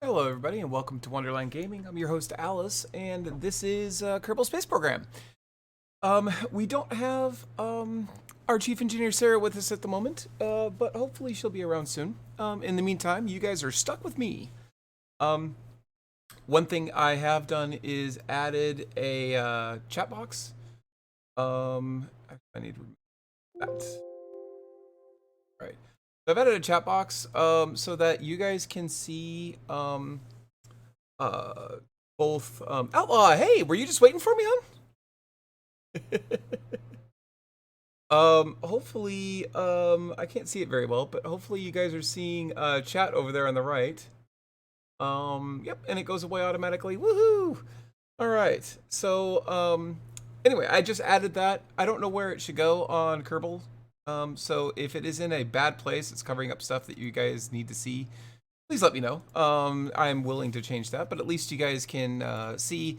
Hello, everybody, and welcome to Wonderland Gaming. I'm your host, Alice, and this is Kerbal Space Program. We don't have our Chief Engineer Sarah with us at the moment, but hopefully she'll be around soon. In the meantime, you guys are stuck with me. One thing I have done is added a chat box. I need to remove that. All right. So I've added a chat box so that you guys can see both Outlaw. Hey, were you just waiting for me, hon? Hopefully, I can't see it very well, but hopefully you guys are seeing chat over there on the right. Yep, and it goes away automatically. Woohoo! All right. So, anyway, I just added that. I don't know where it should go on Kerbal. So if it is in a bad place, it's covering up stuff that you guys need to see, please let me know. I'm willing to change that, but at least you guys can see.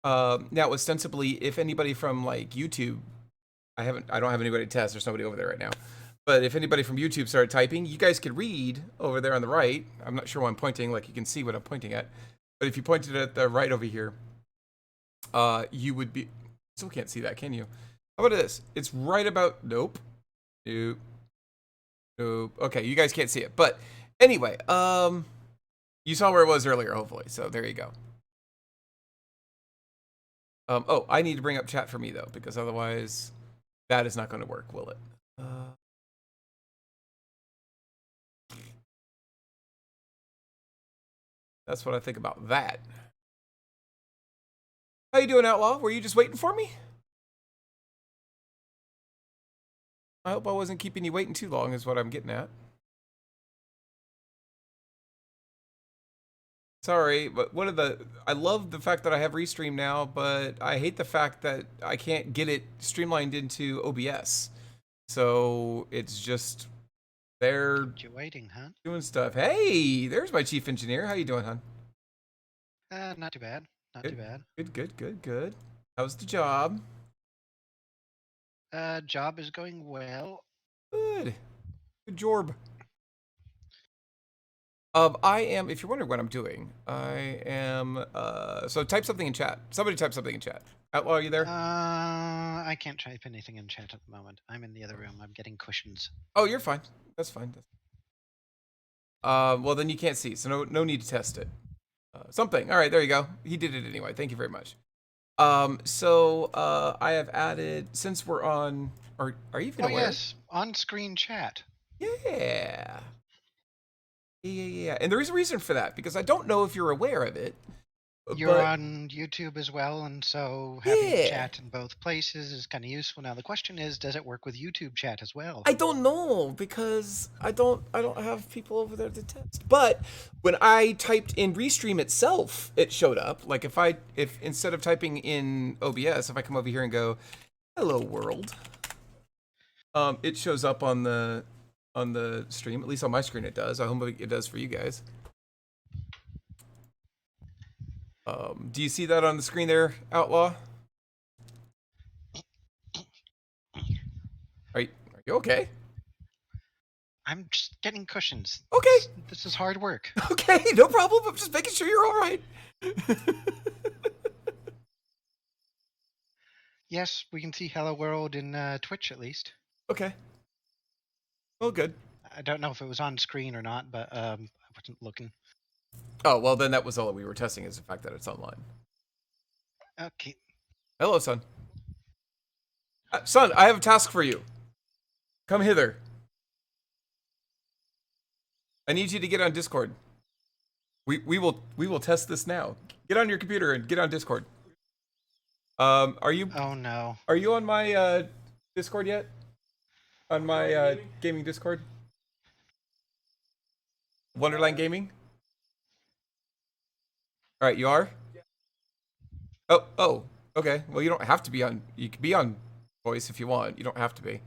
Now, ostensibly, if anybody from like YouTube, I don't have anybody to test. There's nobody over there right now. But if anybody from YouTube started typing, you guys could read over there on the right. I'm not sure why I'm pointing, like you can see what I'm pointing at. But if you pointed at the right over here, you would be, still can't see that, can you? How about this? It's right about, nope. Nope. Nope. Okay, you guys can't see it. But anyway, you saw where it was earlier, hopefully. So there you go. Oh, I need to bring up chat for me, though, because otherwise that is not going to work, will it? That's what I think about that. How you doing, Outlaw? Were you just waiting for me? I hope I wasn't keeping you waiting too long, is what I'm getting at. Sorry, but I love the fact that I have Restream now, but I hate the fact that I can't get it streamlined into OBS. So it's just there. Kept you waiting, huh? Doing stuff. Hey, there's my chief engineer. How you doing, hon? Not too bad. Not Good. too bad. Good. How's the job? Job is going well. Good job. I am, if you're wondering what I'm doing, I am, so type something in chat. Somebody type something in chat. Outlaw, are you there? I can't type anything in chat at the moment. I'm in the other room. I'm getting cushions. Oh, you're fine. That's fine. Well, then you can't see, so no need to test it. Something. All right, there you go. He did it anyway. Thank you very much. I have added, since we're on, are you even aware? Yes, on-screen chat. Yeah. And there is a reason for that, because I don't know if you're aware of it. You're on YouTube as well, and so having chat in both places is kind of useful. Now the question is, does it work with YouTube chat as well? I don't know, because I don't have people over there to test. But when I typed in Restream itself, it showed up. Like if instead of typing in OBS, if I come over here and go, "Hello world," it shows up on the stream. At least on my screen it does. I hope it does for you guys. Do you see that on the screen there, Outlaw? Are you okay? I'm just getting cushions. Okay. This is hard work. Okay, no problem. I'm just making sure you're all right. Yes, we can see Hello World in Twitch at least. Okay. Well, good. I don't know if it was on screen or not, but I wasn't looking. Oh, well, then that was all we were testing, is the fact that it's online. Okay. Hello, son. Son, I have a task for you. Come hither. I need you to get on Discord. We will test this now. Get on your computer and get on Discord. Are you? Oh no. Are you on my Discord yet? On my gaming Discord? Wonderland Gaming? All right, you are? Oh, okay. Well, you don't have to be on. You can be on voice if you want. You don't have to be.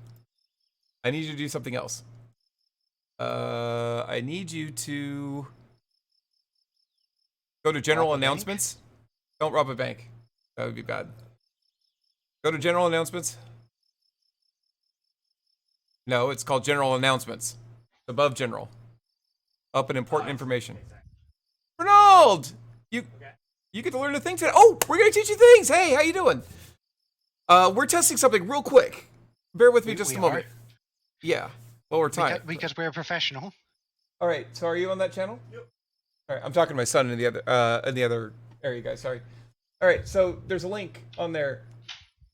I need you to do something else. I need you to go to general announcements. Don't rob a bank. That would be bad. Go to general announcements. No, it's called general announcements. Above general. Up and important information. For Ronald! You get to learn a thing today. Oh, we're gonna teach you things. Hey, how you doing? We're testing something real quick. Bear with me just a moment. Yeah. Well, we're timed. Because we're a professional. All right. So, are you on that channel? Yep. All right. I'm talking to my son in the other area, guys. Sorry. All right. So there's a link on there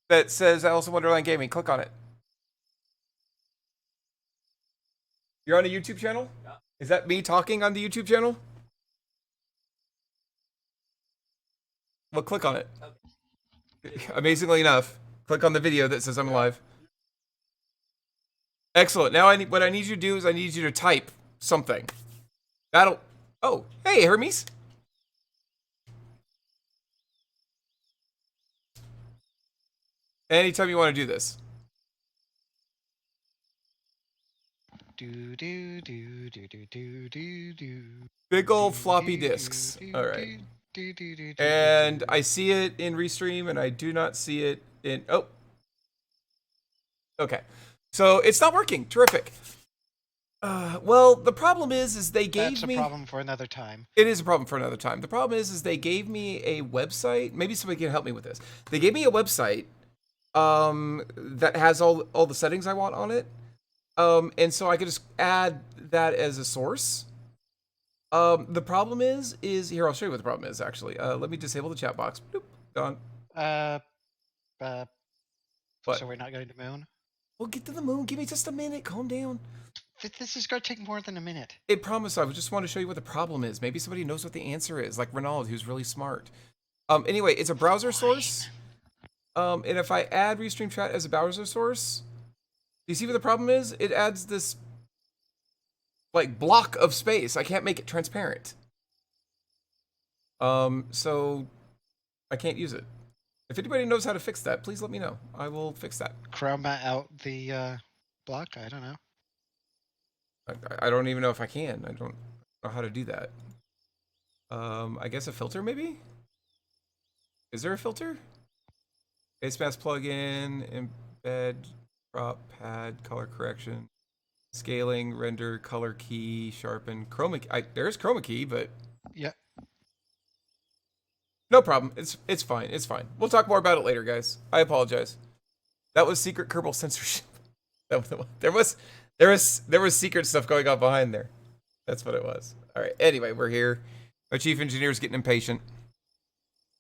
that says Alice in Wonderland Gaming. Click on it. You're on a YouTube channel? Yeah. Is that me talking on the YouTube channel? Well, click on it. Okay. Amazingly enough, click on the video that says I'm live. Excellent. Now what I need you to do is I need you to type something. That'll... Oh, hey, Hermes. Anytime you want to do this. Big old floppy disks. All right. And I see it in Restream, and I do not see it in... Oh. Okay. So it's not working. Terrific. Well, the problem is they gave me... That's a problem for another time. It is a problem for another time. The problem is they gave me a website. Maybe somebody can help me with this. They gave me a website that has all the settings I want on it. And so I could just add that as a source. The problem is here, I'll show you what the problem is, actually. Let me disable the chat box. Boop, gone. What? So we're not going to the moon? We'll get to the moon. Give me just a minute. Calm down. This is going to take more than a minute. I promise. I just want to show you what the problem is. Maybe somebody knows what the answer is, like Ronald, who's really smart. Anyway, it's a browser source. And if I add Restream Chat as a browser source, do you see what the problem is? It adds this like block of space. I can't make it transparent. So I can't use it. If anybody knows how to fix that, please let me know. I will fix that. Chroma out the block? I don't know. I don't even know if I can. I don't know how to do that. I guess a filter maybe? Is there a filter? Face mask plugin, embed, crop, pad, color correction, scaling, render, color key, sharpen, chroma key. There's chroma key, but... Yeah. No problem. It's fine. It's fine. We'll talk more about it later, guys. I apologize. That was secret Kerbal censorship. There was secret stuff going on behind there. That's what it was. All right. Anyway, we're here. My chief engineer's getting impatient.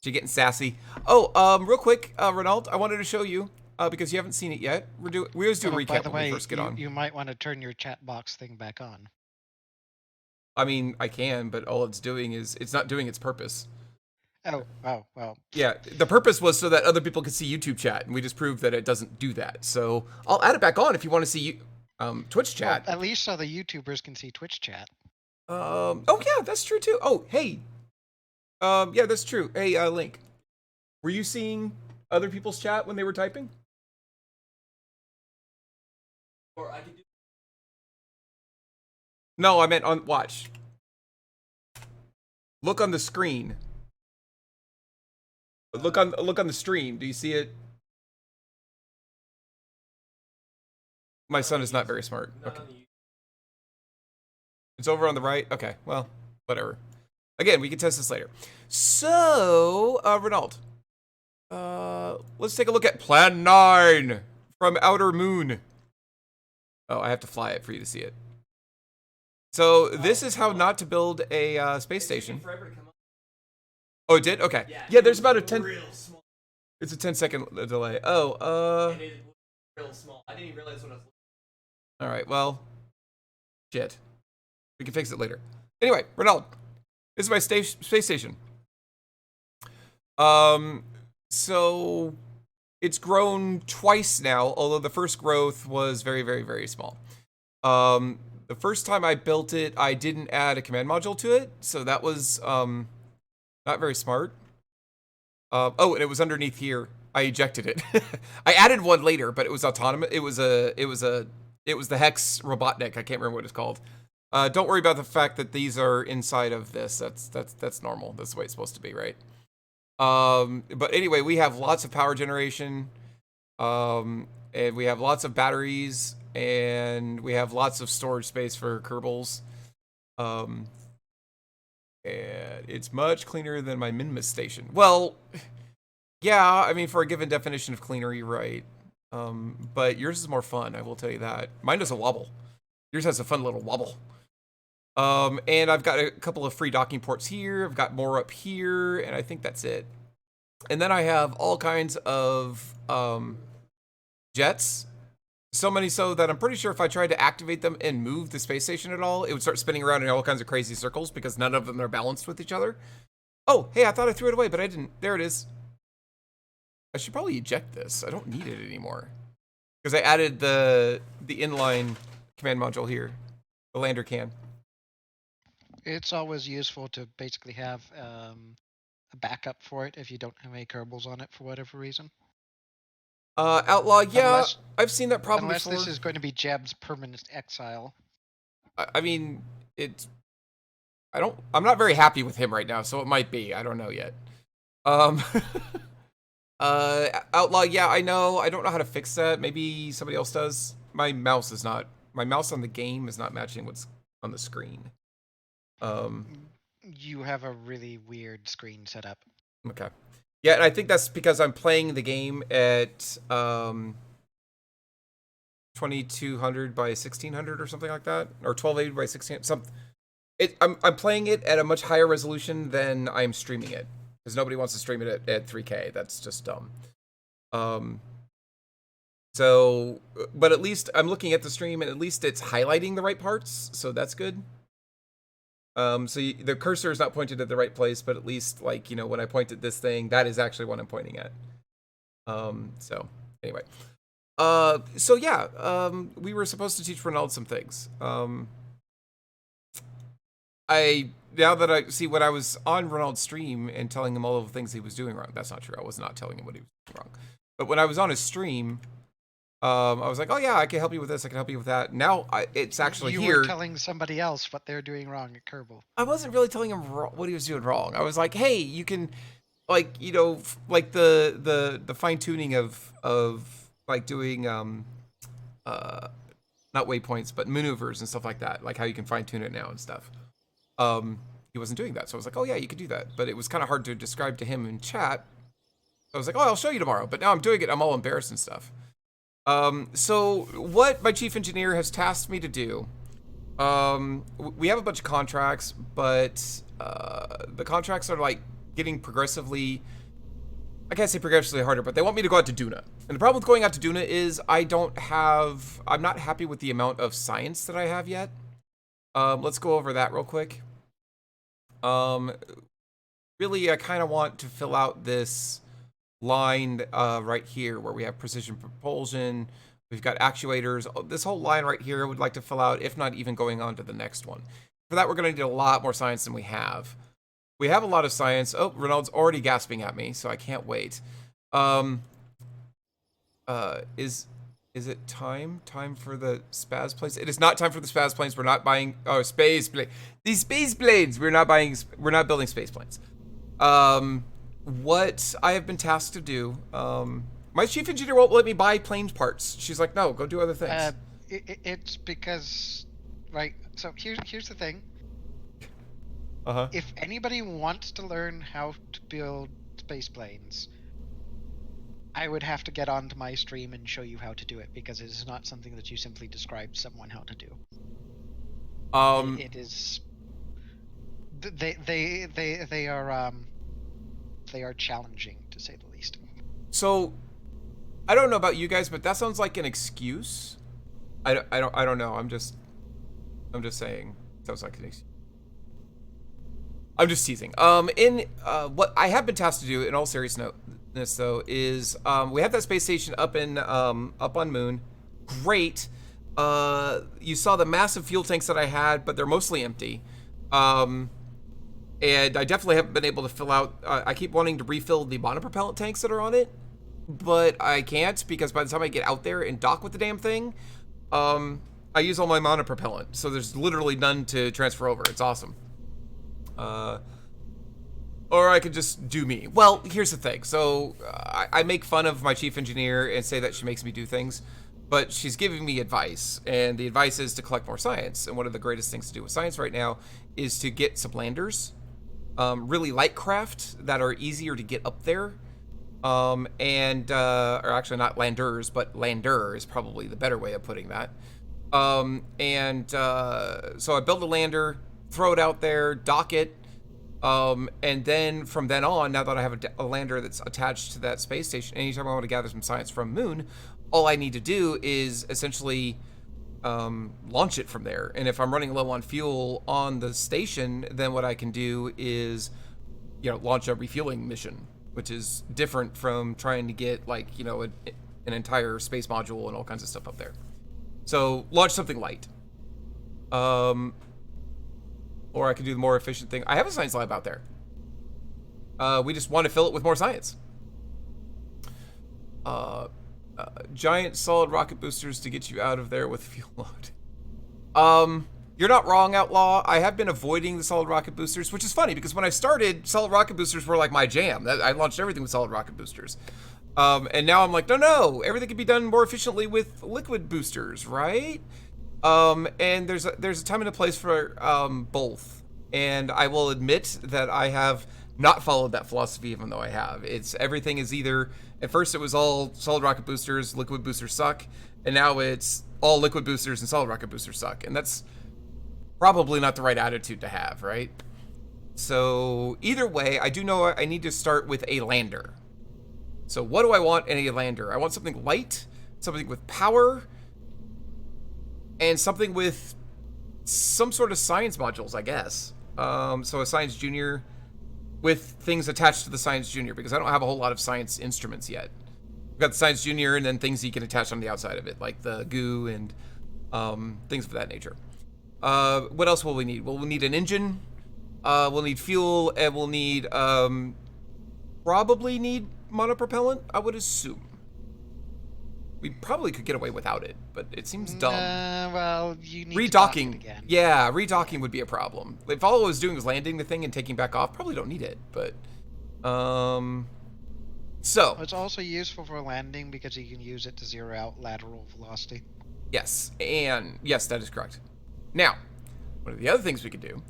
She's getting sassy. Oh, real quick, Ronald, I wanted to show you because you haven't seen it yet. We always do a recap when we first get on. You might want to turn your chat box thing back on. I mean, I can, but all it's doing is it's not doing its purpose. Oh, well. Yeah, the purpose was so that other people could see YouTube chat, and we just proved that it doesn't do that. So I'll add it back on if you want to see Twitch chat. Well, at least so the YouTubers can see Twitch chat. Oh yeah, that's true too. Oh, hey. Yeah, that's true. Hey, Link. Were you seeing other people's chat when they were typing? Or I could do... No, I meant on watch. Look on the screen. Look on the stream. Do you see it? My son is not very smart. Okay. It's over on the right. Okay. Well, whatever. Again, we can test this later. So, Ronald, let's take a look at Plan 9 from Outer Moon. Oh, I have to fly it for you to see it. So this is how not to build a space station. Oh, it did? Okay. Yeah, there's about a 10... It's a 10-second delay. Oh, It is real small. I didn't even realize what I was looking all right, well, shit. We can fix it later. Anyway, Ronald, this is my space station. So it's grown twice now, although the first growth was very, very, very small. The first time I built it, I didn't add a command module to it, so that was not very smart. Oh, and it was underneath here. I ejected it. I added one later, but it was autonomous. It was the Hex Robotnik. I can't remember what it's called. Don't worry about the fact that these are inside of this. That's normal. That's the way it's supposed to be, right? But anyway, we have lots of power generation, and we have lots of batteries, and we have lots of storage space for Kerbals. And it's much cleaner than my Minmus station. Well, yeah, I mean, for a given definition of cleaner, you're right. But yours is more fun, I will tell you that. Mine does a wobble. Yours has a fun little wobble. And I've got a couple of free docking ports here. I've got more up here, and I think that's it. And then I have all kinds of jets. So many so that I'm pretty sure if I tried to activate them and move the space station at all, it would start spinning around in all kinds of crazy circles because none of them are balanced with each other. Oh, hey, I thought I threw it away, but I didn't. There it is. I should probably eject this. I don't need it anymore. Because I added the inline command module here. The lander can. It's always useful to basically have a backup for it if you don't have any Kerbals on it for whatever reason. Outlaw, yeah, I've seen that problem unless before. This is going to be Jeb's permanent exile. I mean, I'm not very happy with him right now, so it might be. I don't know yet. Outlaw, yeah, I know. I don't know how to fix that. Maybe somebody else does. My mouse on the game is not matching what's on the screen. You have a really weird screen setup. Okay. Yeah, and I think that's because I'm playing the game at 2200 by 1600 or something like that, or 1280 by 1600. I'm playing it at a much higher resolution than I'm streaming it, because nobody wants to stream it at 3K. That's just dumb. So, but at least I'm looking at the stream, and at least it's highlighting the right parts, so that's good. So the cursor is not pointed at the right place, but at least, like, you know, when I point at this thing, that is actually what I'm pointing at. So anyway, so yeah, we were supposed to teach Ronald some things. Now that I see what I was on Ronald's stream and telling him all of the things he was doing wrong. That's not true. I was not telling him what he was doing wrong. But when I was on his stream, I was like, oh yeah, I can help you with this. I can help you with that. Now it's actually here. You were telling somebody else what they're doing wrong at Kerbal. I wasn't really telling him what he was doing wrong. I was like, hey, you can, like, you know, like the fine tuning of like doing not waypoints but maneuvers and stuff like that, like how you can fine tune it now and stuff. He wasn't doing that, so I was like, oh yeah, you could do that. But it was kind of hard to describe to him in chat. I was like, oh, I'll show you tomorrow. But now I'm doing it. I'm all embarrassed and stuff. So what my chief engineer has tasked me to do, we have a bunch of contracts, but the contracts are like getting progressively, I can't say progressively harder, but they want me to go out to Duna. And the problem with going out to Duna is I'm not happy with the amount of science that I have yet. Let's go over that real quick. Really, I kind of want to fill out this line right here where we have precision propulsion, we've got actuators. This whole line right here I would like to fill out, if not even going on to the next one. For that, we're going to need a lot more science than we have. We have a lot of science. Oh, Renaud's already gasping at me, so I can't wait. Is it time for the spaz planes? It is not time for the spaz planes. We're not buying space planes. These space planes. We're not building space planes. What I have been tasked to do, my chief engineer won't let me buy plane parts. She's like, no, go do other things. It's because, right, so here's the thing. If anybody wants to learn how to build space planes, I would have to get onto my stream and show you how to do it, because it is not something that you simply describe someone how to do. It is, they are challenging, to say the least. So, I don't know about you guys, but that sounds like an excuse. I don't know. I'm just saying. Sounds like an excuse. I'm just teasing. What I have been tasked to do, in all seriousness, though, is we have that space station up on Moon. Great. You saw the massive fuel tanks that I had, but they're mostly empty. And I definitely haven't been able to fill out. I keep wanting to refill the monopropellant tanks that are on it, but I can't, because by the time I get out there and dock with the damn thing, I use all my monopropellant, so there's literally none to transfer over. It's awesome. Or I could just do me. Well, here's the thing. So I make fun of my chief engineer and say that she makes me do things, but she's giving me advice, and the advice is to collect more science. And one of the greatest things to do with science right now is to get some landers. really light craft that are easier to get up there. Or actually not landers, but lander is probably the better way of putting that. So I build a lander, throw it out there, dock it, and then from then on, now that I have a lander that's attached to that space station, anytime I want to gather some science from Moon, all I need to do is essentially launch it from there. And if I'm running low on fuel on the station, then what I can do is, launch a refueling mission, which is different from trying to get an entire space module and all kinds of stuff up there. So launch something light. Or I could do the more efficient thing. I have a science lab out there. We just want to fill it with more science. Giant solid rocket boosters to get you out of there with fuel load. You're not wrong, Outlaw. I have been avoiding the solid rocket boosters, which is funny because when I started, solid rocket boosters were like my jam. I launched everything with solid rocket boosters. And now I'm like, no, everything can be done more efficiently with liquid boosters, right? And there's a time and a place for both. And I will admit that I have not followed that philosophy, even though I have. Everything is either, at first it was all solid rocket boosters, liquid boosters suck, and now it's all liquid boosters and solid rocket boosters suck. And that's probably not the right attitude to have, right? So either way, I do know I need to start with a lander. So what do I want in a lander? I want something light, something with power, and something with some sort of science modules, I guess. So a Science Junior with things attached to the Science Junior, because I don't have a whole lot of science instruments yet. I've got the Science Junior and then things you can attach on the outside of it, like the goo and things of that nature. What else will we need? Well, we'll need an engine, we'll need fuel, and we'll need, probably need monopropellant, I would assume. We probably could get away without it, but it seems dumb. Well, you need redocking to dock it again. Yeah, redocking would be a problem. If all I was doing was landing the thing and taking back off, probably don't need it, but so It's also useful for landing because you can use it to zero out lateral velocity. yes, that is correct. Now, one of the other things we could do,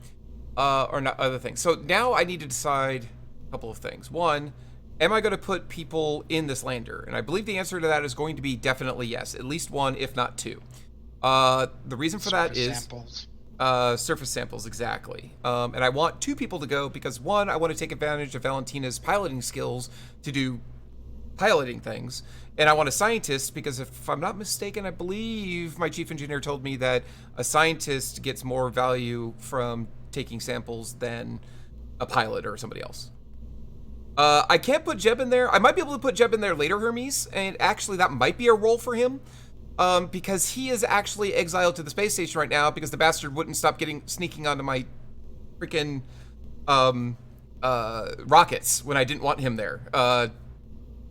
or not other things. So now I need to decide a couple of things. One, am I going to put people in this lander? And I believe the answer to that is going to be definitely yes, at least one, if not two. The reason for that is samples. Surface samples, exactly. And I want two people to go because one, I want to take advantage of Valentina's piloting skills to do piloting things. And I want a scientist because if I'm not mistaken, I believe my chief engineer told me that a scientist gets more value from taking samples than a pilot or somebody else. I can't put Jeb in there. I might be able to put Jeb in there later, Hermes, and actually that might be a role for him. Because he is actually exiled to the space station right now because the bastard wouldn't stop sneaking onto my freaking rockets when I didn't want him there.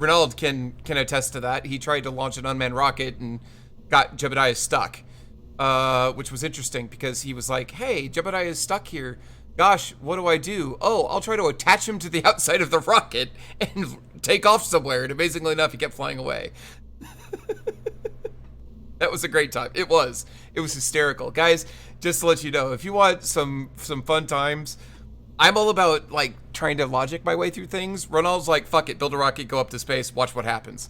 Renaud can attest to that. He tried to launch an unmanned rocket and got Jebediah stuck, which was interesting because he was like, hey, Jebediah is stuck here. Gosh, what do I do? Oh, I'll try to attach him to the outside of the rocket and take off somewhere. And amazingly enough, he kept flying away. That was a great time. It was hysterical. Guys, just to let you know, if you want some fun times, I'm all about like trying to logic my way through things. Ronald's like, fuck it, build a rocket, go up to space, watch what happens.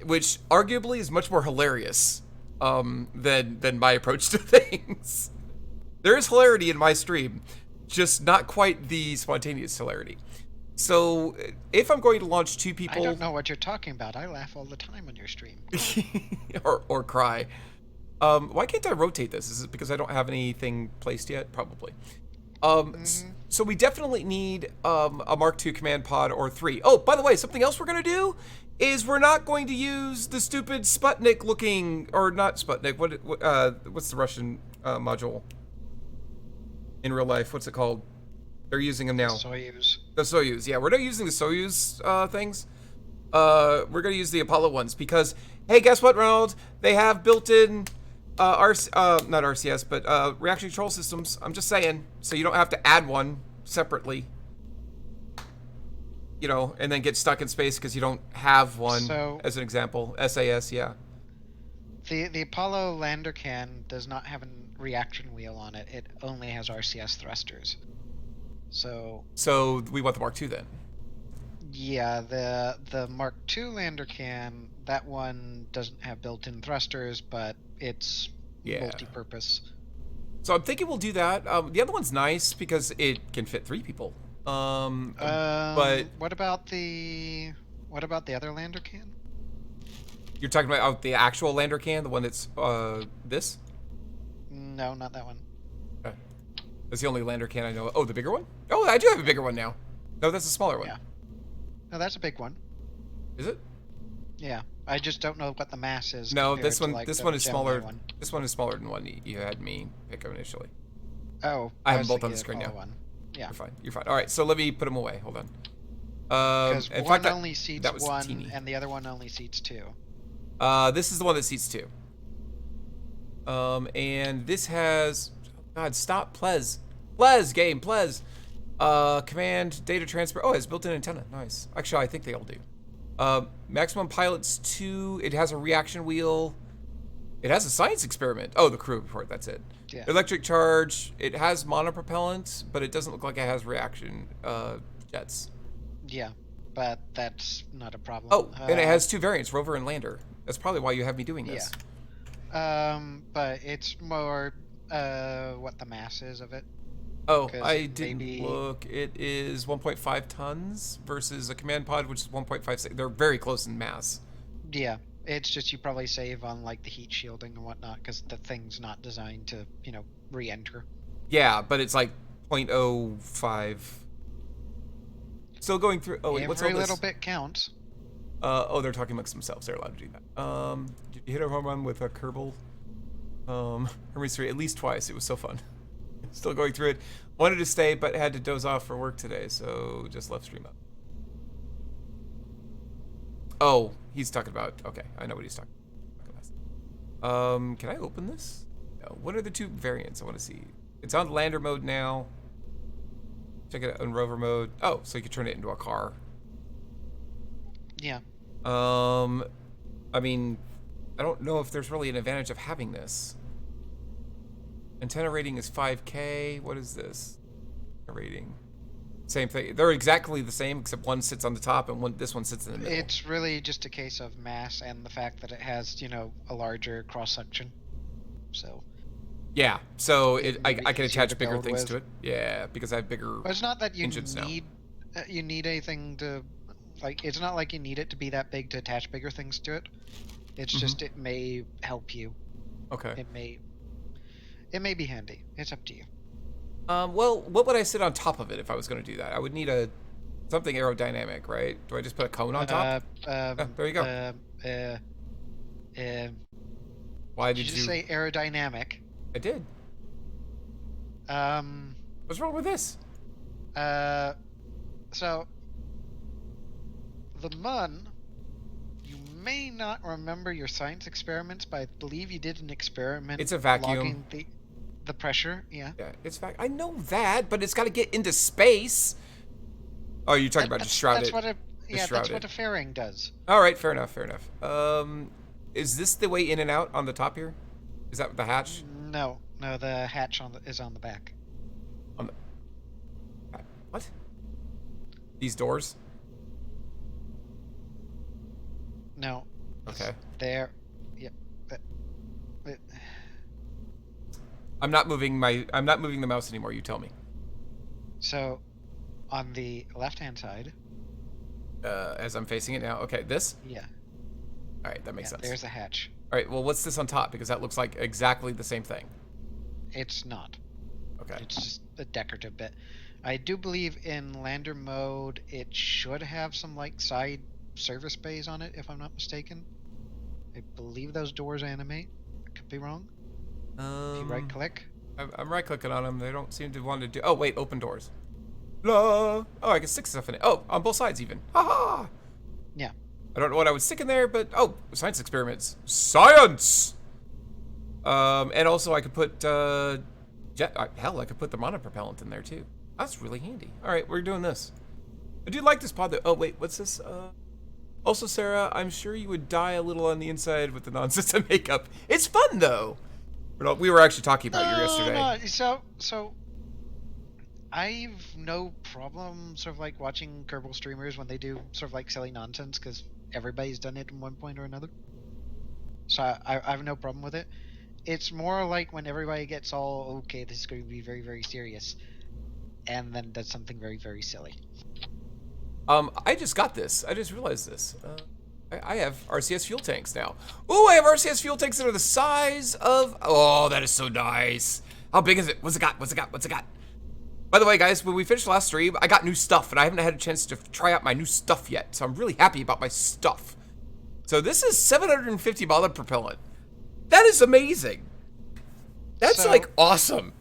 Which arguably is much more hilarious than my approach to things. There is hilarity in my stream, just not quite the spontaneous hilarity. So, if I'm going to launch two people... I don't know what you're talking about. I laugh all the time on your stream. or cry. Why can't I rotate this? Is it because I don't have anything placed yet? Probably. So we definitely need a Mark II command pod or 3. Oh, by the way, something else we're going to do is we're not going to use the stupid Sputnik looking... Or not Sputnik. What's the Russian module in real life? What's it called? They're using them now. Soyuz. The Soyuz, yeah. We're not using the Soyuz things. We're going to use the Apollo ones because, hey, guess what, Ronald? They have built-in, not RCS, but reaction control systems. I'm just saying, so you don't have to add one separately, and then get stuck in space because you don't have one, as an example. SAS, yeah. The Apollo lander can does not have a reaction wheel on it. It only has RCS thrusters. So So we want the Mark II then. yeah, the Mark II lander can, that one doesn't have built-in thrusters, but it's Yeah. multi-purpose. So I'm thinking we'll do that. The other one's nice because it can fit 3 people. But What about the other lander can? you're talking about the actual lander can, the one that's this? No, not that one. Okay. That's the only lander can I know. Oh, the bigger one? Oh, I do have a bigger one now. No, that's a smaller one. Yeah. No, that's a big one. Is it? Yeah, I just don't know what the mass is. No, compared this to, one. like, This the one is Gemini smaller. one. This one is smaller than one you had me pick up initially. Oh, I have was them both on the thinking screen Apollo now. One. Yeah, You're fine. You're fine. All right, so let me put them away. Hold on. because In one fact, only seats that was one, teeny. and the other one only seats 2. This is the one that seats 2. And this has, God, stop, game, command, data transfer. Oh, it has built-in antenna. Nice. Actually, I think they all do. Maximum pilots 2. It has a reaction wheel. It has a science experiment. Oh, the crew report. That's it. Yeah. Electric charge. It has monopropellant, but it doesn't look like it has reaction jets. Yeah, but that's not a problem. Oh, and it has 2 variants, rover and lander. That's probably why you have me doing this. Yeah. But it's more what the mass is of it. Oh, 'Cause I didn't maybe- look. It is 1.5 tons versus a command pod, which is 1.56. They're very close in mass. Yeah, it's just you probably save on like the heat shielding and whatnot because the thing's not designed to, re-enter. Yeah, but it's like 0.05. Still going through. Oh, wait, what's all Every this? little bit counts. Oh, they're talking amongst themselves. They're allowed to do that. Did you hit a home run with a Kerbal? Hermes 3 at least twice. It was so fun. Still going through it. Wanted to stay, but had to doze off for work today, so just left stream up. Oh, he's talking about. Okay, I know what he's talking about. Can I open this? No. What are the 2 variants I want to see? It's on lander mode now. Check it out on rover mode. Oh, so you can turn it into a car. Yeah. I mean, I don't know if there's really an advantage of having this. Antenna rating is 5K. What is this? Rating. Same thing. They're exactly the same, except one sits on the top and this one sits in the middle. It's really just a case of mass and the fact that it has, a larger cross section. So. Yeah. So I Maybe can easier attach to bigger build things with. to it. Yeah, because I have bigger. But it's not that you engines now. need anything to, like. It's not like you need it to be that big to attach bigger things to it. It's just it may help you. Okay. It may be handy. It's up to you. Well, what would I sit on top of it if I was going to do that? I would need something aerodynamic, right? Do I just put a cone on top? There you go. Why Did did you say aerodynamic? I did. What's wrong with this? So the MUN, you may not remember your science experiments, but I believe you did an experiment. It's a vacuum. Logging the pressure, yeah. Yeah, it's fact. I know that, but it's got to get into space. Oh, you're talking about just shrouded. That's what a fairing does. All right, fair enough. Is this the way in and out on the top here? Is that the hatch? No, the hatch is on the back. On the what? These doors? No. Okay. There. Yeah. I'm not moving the mouse anymore. You tell me. So, on the left-hand side. As I'm facing it now. Okay, this. Yeah. All right, that makes sense. There's a hatch. All right. Well, what's this on top? Because that looks like exactly the same thing. It's not. Okay. It's just a decorative bit. I do believe in lander mode it should have some like side service bays on it, if I'm not mistaken. I believe those doors animate. I could be wrong. If you right click. I'm right clicking on them. They don't seem to want to do. Oh wait, open doors. La. Oh, I can stick stuff in it. Oh, on both sides even. Ha. Yeah. I don't know what I would stick in there, but science experiments. Science. And also I could put hell, I could put the monopropellant in there too. That's really handy. All right, we're doing this. I do like this pod though. Oh wait, what's this? Also, Sarah, I'm sure you would die a little on the inside with the non-system makeup. It's fun though. We were actually talking about you yesterday. No. So I've no problem sort of like watching Kerbal streamers when they do sort of like silly nonsense because everybody's done it at one point or another. So I have no problem with it. It's more like when everybody gets all, okay, this is going to be very, very serious, and then does something very, very silly. I just got this. I just realized this. I have RCS fuel tanks now. Ooh, I have RCS fuel tanks that are the size of... Oh, that is so nice. How big is it? What's it got? What's it got? What's it got? By the way, guys, when we finished last stream, I got new stuff, and I haven't had a chance to try out my new stuff yet, so I'm really happy about my stuff. So this is 750 baud propellant. That is amazing. That's, like, awesome.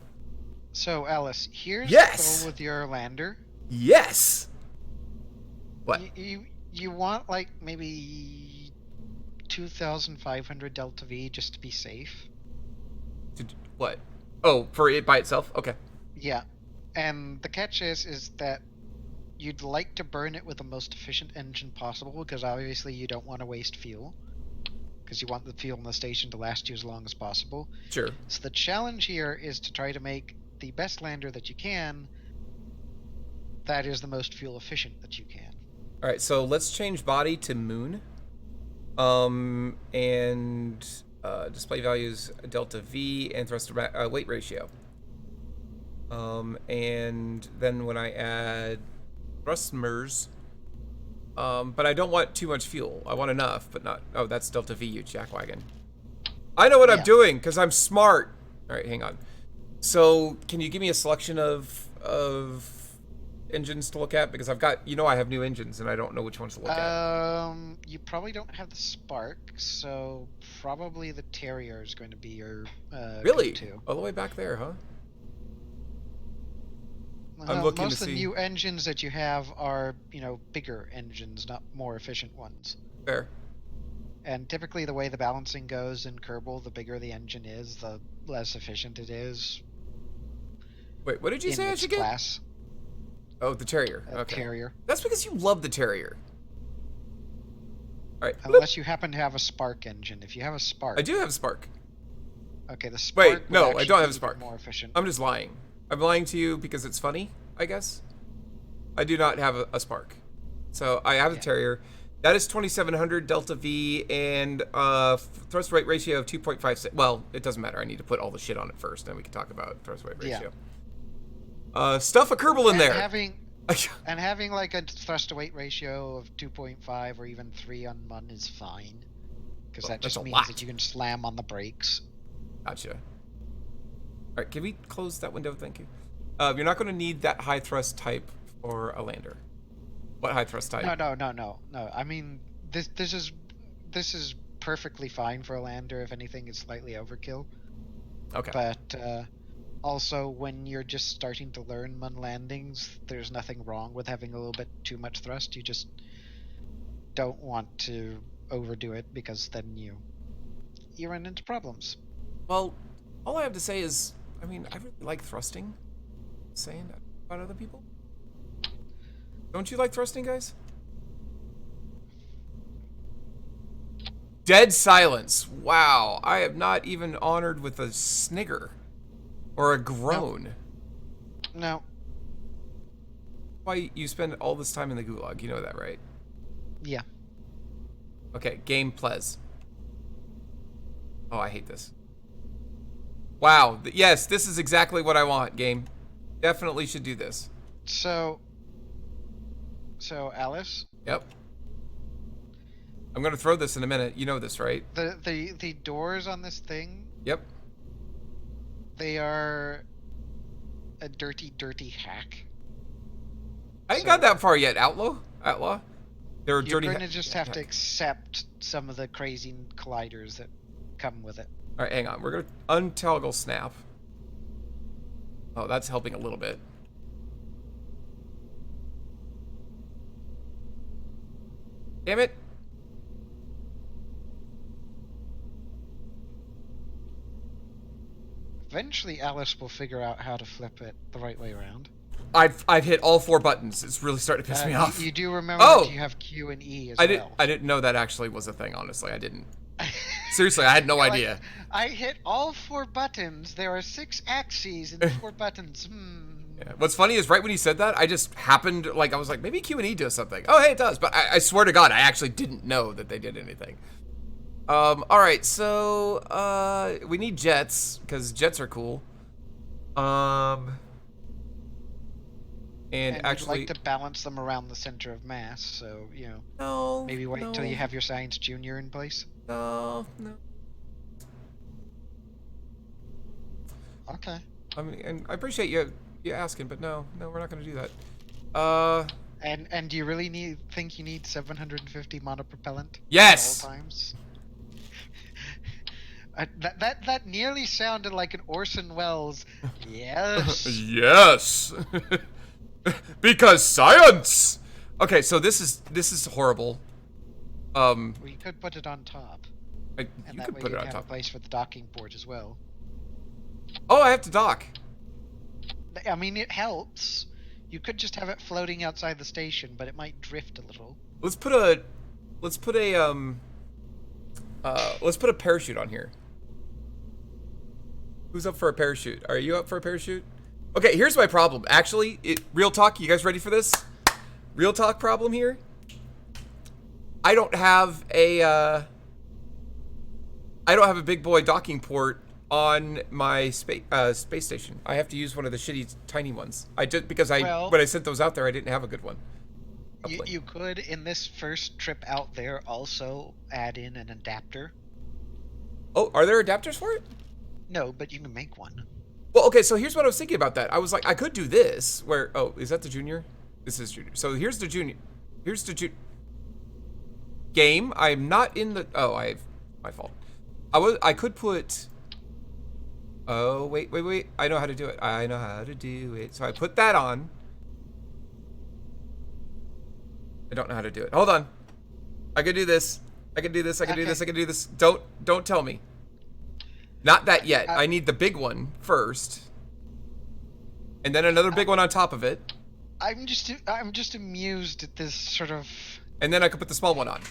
So, Alyce, here's the goal with your lander. Yes. What? You want, like, maybe 2,500 delta V just to be safe. What? Oh, for it by itself? Okay. Yeah. And the catch is that you'd like to burn it with the most efficient engine possible, because obviously you don't want to waste fuel, because you want the fuel in the station to last you as long as possible. Sure. So the challenge here is to try to make the best lander that you can that is the most fuel efficient that you can. All right, so let's change body to moon. And display values delta V and thrust weight ratio. And then when I add thrusters, but I don't want too much fuel. I want enough, but not. Oh, that's delta V, you jackwagon. I know what I'm doing because I'm smart. All right, hang on. So, can you give me a selection of engines to look at? Because I've got, I have new engines and I don't know which ones to look at. You probably don't have the Spark, so probably the Terrier is going to be your really? go-to. All the way back there, huh? I'm looking most of the new engines that you have are, bigger engines, not more efficient ones. Fair. And typically the way the balancing goes in Kerbal, the bigger the engine is, the less efficient it is. Wait, what did you say I should get? Oh, the Terrier. Okay. Terrier. That's because you love the Terrier. All right. Unless you happen to have a Spark engine. If you have a Spark. I do have a Spark. Okay, the Spark. Wait, no, I don't have a Spark. More efficient. I'm just lying. I'm lying to you because it's funny, I guess. I do not have a Spark. So I have a Terrier. That is 2,700 delta V and thrust weight ratio of 2.56. Well, it doesn't matter. I need to put all the shit on it first, then we can talk about thrust weight ratio. Stuff a Kerbal in there. And having like a thrust to weight ratio of 2.5 or even 3 on MUN is fine, because that just means that you can slam on the brakes. Gotcha. All right, can we close that window? Thank you. You're not going to need that high thrust type for a lander. What high thrust type? No. I mean, this is perfectly fine for a lander. If anything, it's slightly overkill. Okay. But also, when you're just starting to learn MUN landings, there's nothing wrong with having a little bit too much thrust. You just don't want to overdo it, because then you run into problems. Well, all I have to say is, I mean, I really like thrusting. Saying that about other people. Don't you like thrusting, guys? Dead silence. Wow, I am not even honored with a snigger or a groan. No. Why you spend all this time in the gulag? You know that, right? Yeah. Okay, game ples. Oh, I hate this. Wow. Yes, this is exactly what I want, game. Definitely should do this. So Alyce? Yep. I'm gonna throw this in a minute. You know this, right? The doors on this thing? Yep. They are a dirty, dirty hack. I ain't got that far yet, Outlaw. They're dirty. You're going to just have to accept some of the crazy colliders that come with it. All right, hang on. We're gonna untoggle snap. Oh, that's helping a little bit. Damn it. Eventually, Alyce will figure out how to flip it the right way around. I've hit all 4 buttons. It's really starting to piss me off. You do remember that you have Q and E as well. I didn't know that actually was a thing, honestly. I didn't. Seriously, I had no idea. Like, I hit all 4 buttons. There are 6 axes and 4 buttons. Yeah. What's funny is right when he said that, I just happened, like, I was like, maybe Q&E does something. Oh, hey, it does. But I swear to God, I actually didn't know that they did anything. All right, so, we need jets, because jets are cool. And actually, you'd like to balance them around the center of mass, so, you know, no, maybe wait no, till you have your Science Junior in place. no. Okay. I mean, and I appreciate you asking, but no, we're not going to do that. And do you really think you need 750 monopropellant? Yes! At all times? That nearly sounded like an Orson Welles. Yes. Yes! Because science! Okay, so this is horrible. Well, you could put it on top. And you that could way put you it on have top. a place for the docking port as well. Oh, I have to dock. I mean, it helps. You could just have it floating outside the station, but it might drift a little. Let's put a parachute on here. Who's up for a parachute? Are you up for a parachute? Okay, here's my problem. Actually, real talk, you guys ready for this? Real talk problem here. I don't have a big boy docking port on my space station. I have to use one of the shitty tiny ones. When I sent those out there, I didn't have a good one. You could, in this first trip out there, also add in an adapter. Oh, are there adapters for it? No, but you can make one. Well, okay, so here's what I was thinking about that. I was like, I could do this, where, oh, is that the junior? This is junior. So here's the junior. Here's the game. I'm not in the, my fault. I could put, oh, wait. I know how to do it. So I put that on. I don't know how to do it. Hold on. I can do this. I can do this. Don't tell me. Not that yet. I need the big one first. And then another big one on top of it. I'm just amused at this sort of... And then I could put the small one on.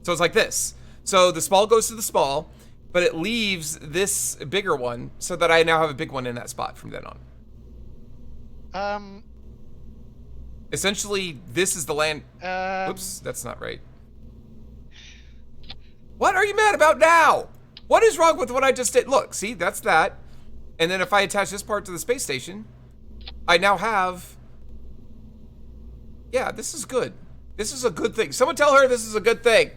So it's like this. So the small goes to the small, but it leaves this bigger one so that I now have a big one in that spot from then on. Essentially, this is the land... Oops, that's not right. What are you mad about now? What is wrong with what I just did? Look, see, that's that. And then if I attach this part to the space station, I now have... Yeah, this is good. This is a good thing. Someone tell her this is a good thing.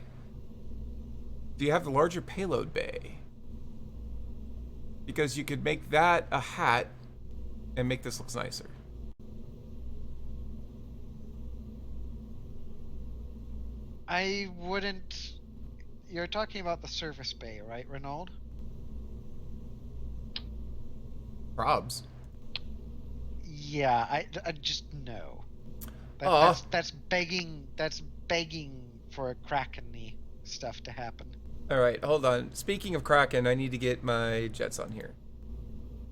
Do you have the larger payload bay? Because you could make that a hat and make this look nicer. I wouldn't... You're talking about the service bay, right, Renaud? Probs. Yeah, I just no. That's begging for a Kraken-y stuff to happen. All right, hold on. Speaking of Kraken, I need to get my jets on here.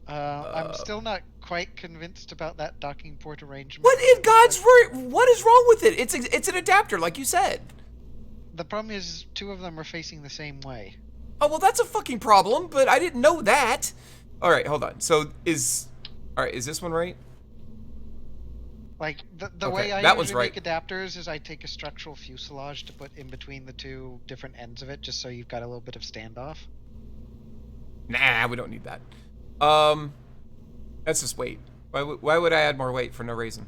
I'm still not quite convinced about that docking port arrangement. What in God's word? What is wrong with it? It's an adapter, like you said. The problem is two of them are facing the same way. Oh, well, that's a fucking problem, but I didn't know that. All right, hold on. So is this one right? Like, the way I usually make adapters is I take a structural fuselage to put in between the two different ends of it, just so you've got a little bit of standoff. Nah, we don't need that. That's just weight. Why would I add more weight for no reason?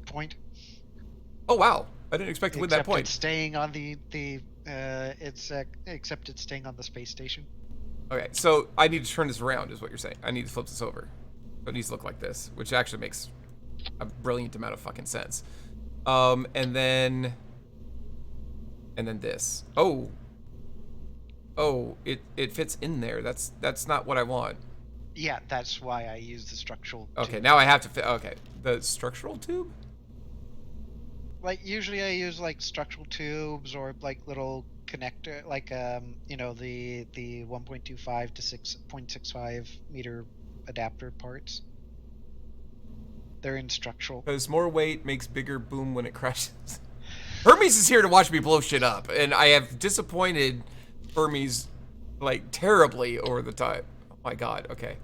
Point. Oh, wow. I didn't expect to win that point. It's staying on except it's staying on the space station. Okay, so I need to turn this around, is what you're saying. I need to flip this over. So it needs to look like this, which actually makes a brilliant amount of fucking sense. And then this. Oh, it fits in there. That's not what I want. Yeah, that's why I use the structural tube. Okay, now I have to fit. Okay, the structural tube. Like, usually I use like structural tubes or like little connector, like you know, the 1.25 to 6.65 meter adapter parts. They're in structural. Because more weight makes bigger boom when it crashes. Hermes is here to watch me blow shit up, and I have disappointed Hermes like terribly over the time. Oh my God. Okay.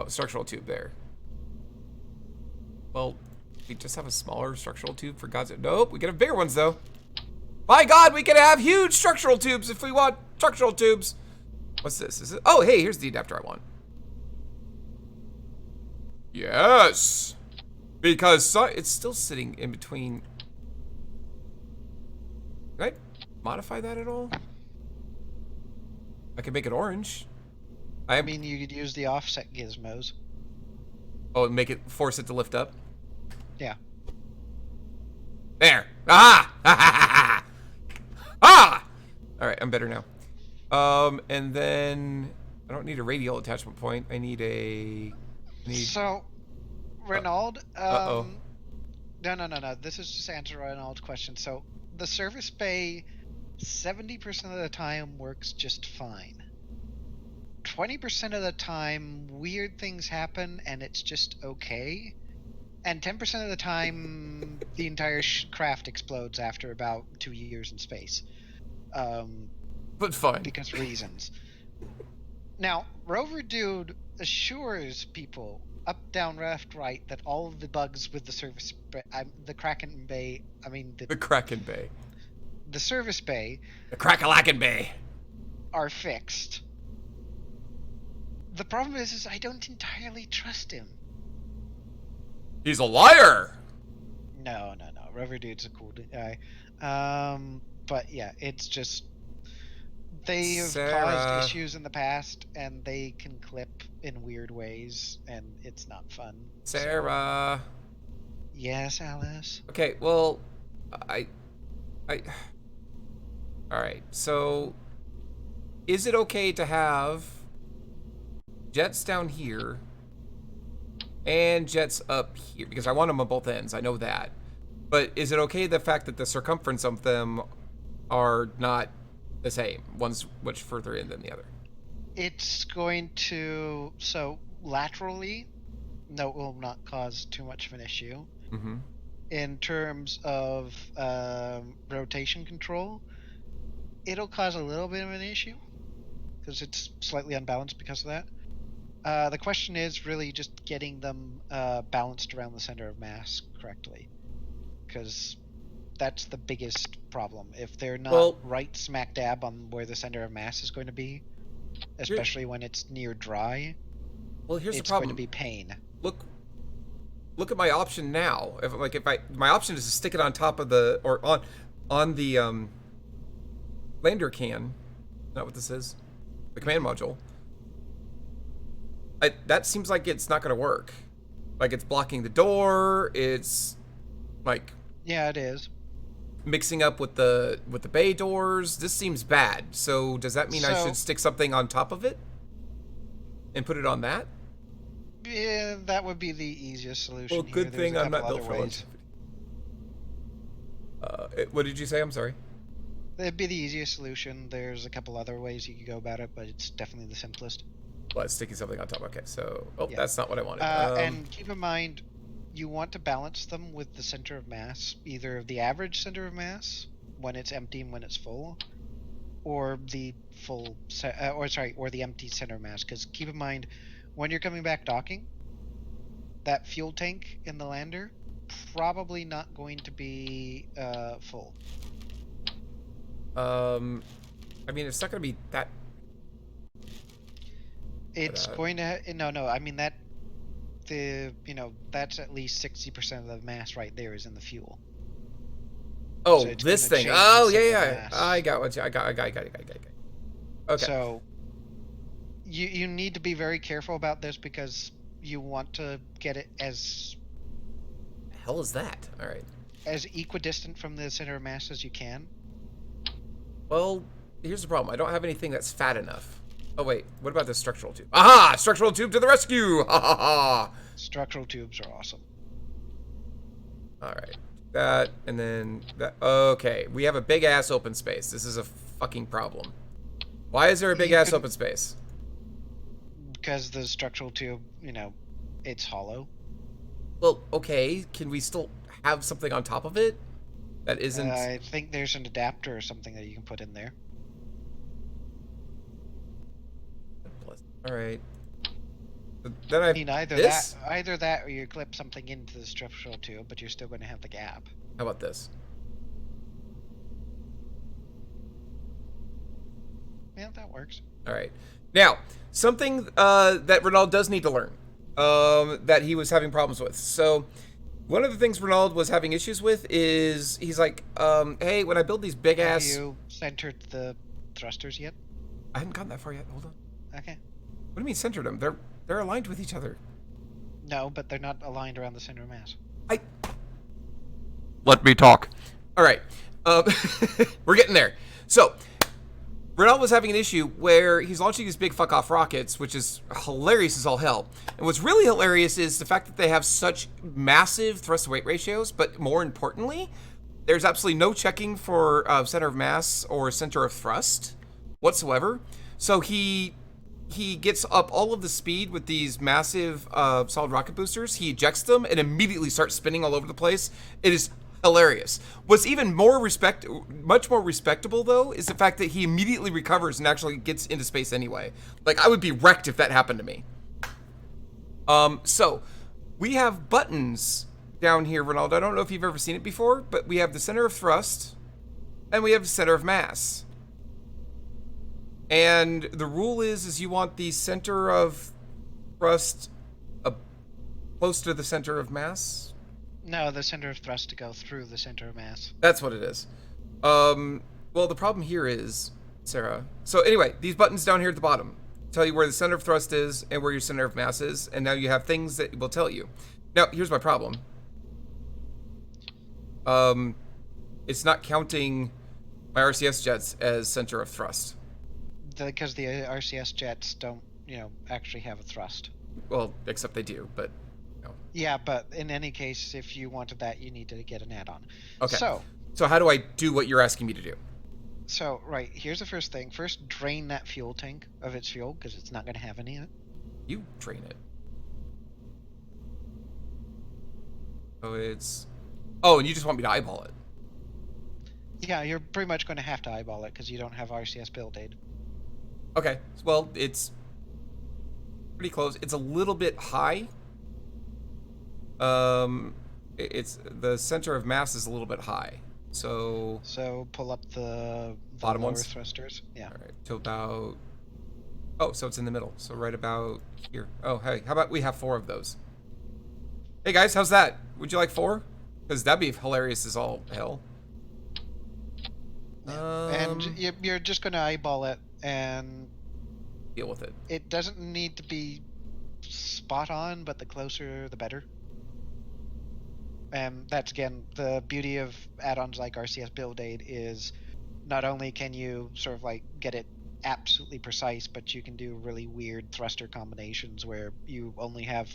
Oh, structural tube there. Well, we just have a smaller structural tube for God's sake. Nope, we can have bigger ones though. By God, we can have huge structural tubes if we want structural tubes. What's this? Is it? Oh, hey, here's the adapter I want. Yes, because it's still sitting in between. Can I modify that at all? I can make it orange. I mean, you could use the offset gizmos. Oh, and force it to lift up. Yeah. There. Ah! Ah! All right, I'm better now. And then I don't need a radial attachment point. I need a. So, Renaud. Uh-oh. No. This is just to answer Renaud's question. So, the service bay, 70% of the time works just fine. 20% of the time, weird things happen and it's just okay. And 10% of the time, the entire craft explodes after about 2 years in space. But fine. Because reasons. Now, Rover Dude assures people up, down, left, right that all of the bugs with the service the Kraken Bay, the Kraken Bay. The service bay. The Crackalacken Bay. Are fixed. The problem is I don't entirely trust him. He's a liar! No. Rover Dude's a cool guy. But yeah, it's just... They have caused issues in the past, and they can clip in weird ways, and it's not fun. Sarah. So... Yes, Alyce? Okay, well, Alright, so... Is it okay to have jets down here and jets up here? Because I want them on both ends, I know that. But is it okay the fact that the circumference of them are not the same? One's much further in than the other. It's going to... So, laterally, no, it will not cause too much of an issue. Mm-hmm. In terms of rotation control, it'll cause a little bit of an issue because it's slightly unbalanced because of that. The question is really just getting them balanced around the center of mass correctly, because that's the biggest problem. If they're not right smack dab on where the center of mass is going to be, especially when it's near dry, here's the problem. It's going to be pain. Look at my option now. My option is to stick it on top of on the lander can. Not what this is. The command module. That seems like it's not going to work. Like it's blocking the door. It's like... Yeah, it is. Mixing up with the bay doors. This seems bad. So does that mean I should stick something on top of it? And put it on that? Yeah, that would be the easiest solution. Well, good thing I'm not built for longevity. What did you say? I'm sorry. It'd be the easiest solution. There's a couple other ways you could go about it, but it's definitely the simplest. Well, it's sticking something on top. Okay, so... Yeah. That's not what I wanted. And keep in mind, you want to balance them with the center of mass, either the average center of mass, when it's empty and when it's full, or the or the empty center of mass. Because keep in mind, when you're coming back docking, that fuel tank in the lander probably not going to be full. I mean, it's not going to be that... It's going to... No, I mean, that's at least 60% of the mass right there is in the fuel. Oh, so this thing. Oh, yeah. I got what you... I got it. Okay. So, you need to be very careful about this because you want to get it as... The hell is that? All right. As equidistant from the center of mass as you can. Well, here's the problem. I don't have anything that's fat enough. Oh, wait. What about the structural tube? Aha! Structural tube to the rescue! Ha ha ha! Structural tubes are awesome. Alright. That, and then that. Okay. We have a big-ass open space. This is a fucking problem. Why is there a big-ass open space? Because the structural tube, it's hollow. Well, okay. Can we still have something on top of it? That isn't... I think there's an adapter or something that you can put in there. Alright. Then I I have mean, this. either that, or you clip something into the structural tube, but you're still going to have the gap. How about this? Yeah, that works. All right. Now, something that Ronald does need to learn that he was having problems with. So, one of the things Ronald was having issues with is he's like, hey, when I build these big Have ass. you centered the thrusters yet? I haven't gotten that far yet. Hold on. Okay. What do you mean centered them? They're aligned with each other. No, but they're not aligned around the center of mass. Let me talk. All right. We're getting there. So, Ronald was having an issue where he's launching these big fuck off rockets, which is hilarious as all hell. And what's really hilarious is the fact that they have such massive thrust to weight ratios, but more importantly, there's absolutely no checking for center of mass or center of thrust whatsoever. So he gets up all of the speed with these massive solid rocket boosters. He ejects them and immediately starts spinning all over the place. It is hilarious. What's even much more respectable though, is the fact that he immediately recovers and actually gets into space anyway. Like, I would be wrecked if that happened to me. So we have buttons down here, Ronaldo. I don't know if you've ever seen it before, but we have the center of thrust and we have the center of mass. And the rule is you want the center of thrust close to the center of mass. No, the center of thrust to go through the center of mass. That's what it is. Well, the problem here is, Sarah. So anyway, these buttons down here at the bottom tell you where the center of thrust is and where your center of mass is, and now you have things that will tell you. Now, here's my problem. It's not counting my RCS jets as center of thrust. Because the RCS jets don't, actually have a thrust. Well, except they do, but no. Yeah, but in any case, if you wanted that, you need to get an add-on. Okay. So how do I do what you're asking me to do? So, right, here's the first thing. First, drain that fuel tank of its fuel, because it's not going to have any in it. You drain it. So it's... Oh, and you just want me to eyeball it. Yeah, you're pretty much going to have to eyeball it, because you don't have RCS build aid. Okay, well, it's pretty close. It's a little bit high. It's the center of mass is a little bit high. So pull up the bottom lower ones? thrusters. Yeah. All right, to about... Oh, so it's in the middle. So right about here. Oh, hey, how about we have 4 of those? Hey, guys, how's that? Would you like 4? Because that'd be hilarious as all hell. And you're just going to eyeball it and deal with it. It doesn't need to be spot on, but the closer, the better. And that's, again, the beauty of add-ons like RCS Build Aid is not only can you sort of like get it absolutely precise, but you can do really weird thruster combinations where you only have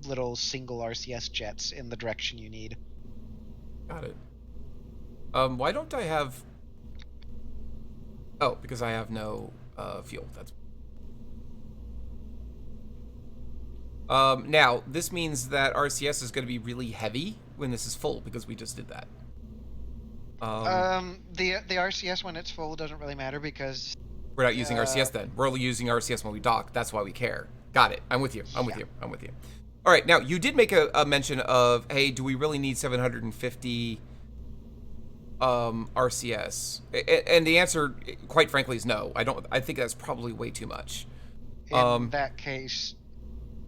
little single RCS jets in the direction you need. Got it. Why don't I have... Oh, because I have no fuel. That's... Now, this means that RCS is going to be really heavy when this is full, because we just did that. The RCS when it's full doesn't really matter because... We're not using RCS then. We're only using RCS when we dock. That's why we care. Got it. I'm with you. I'm with you. All right, now, you did make a mention of, hey, do we really need 750 RCS? And the answer, quite frankly, is no. I think that's probably way too much. In that case...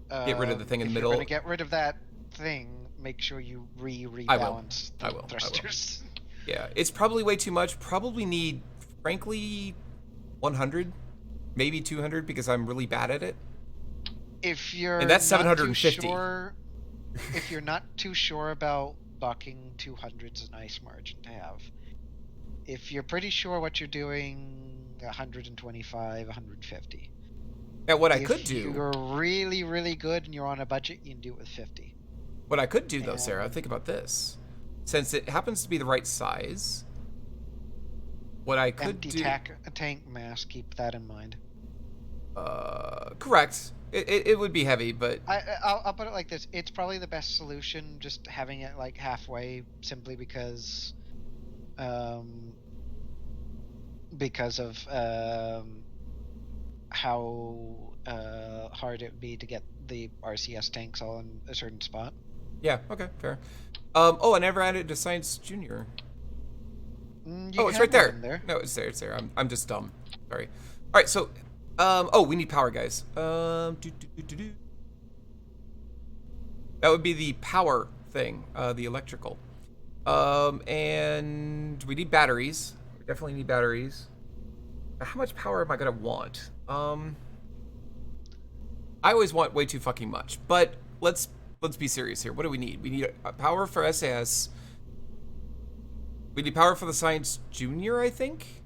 get rid of the thing in the middle. If you're going to get rid of that thing, make sure you rebalance the thrusters. Yeah, it's probably way too much. Probably need, frankly, 100, maybe 200, because I'm really bad at it. If you're and that's 750. If you're not too sure about docking, 200 is a nice margin to have. If you're pretty sure what you're doing, 125, 150. Now, what I could do... If you're really, really good and you're on a budget, you can do it with 50. What I could do, though, Sarah, think about this. Since it happens to be the right size, what I could do... tank mass, keep that in mind. Correct. It would be heavy, but... I'll put it like this. It's probably the best solution, just having it, like, halfway, simply because of how hard it would be to get the RCS tanks all in a certain spot. Yeah. Okay. Fair. Oh, I never added it to Science Junior. You Oh, it's have right one there. in there. No, it's there. It's there. I'm just dumb. Sorry. All right. So, oh, we need power, guys. That would be the power thing, the electrical. And we need batteries. We definitely need batteries. How much power am I gonna want? I always want way too fucking much. But let's be serious here. What do we need? We need power for SAS. We need power for the Science Junior, I think.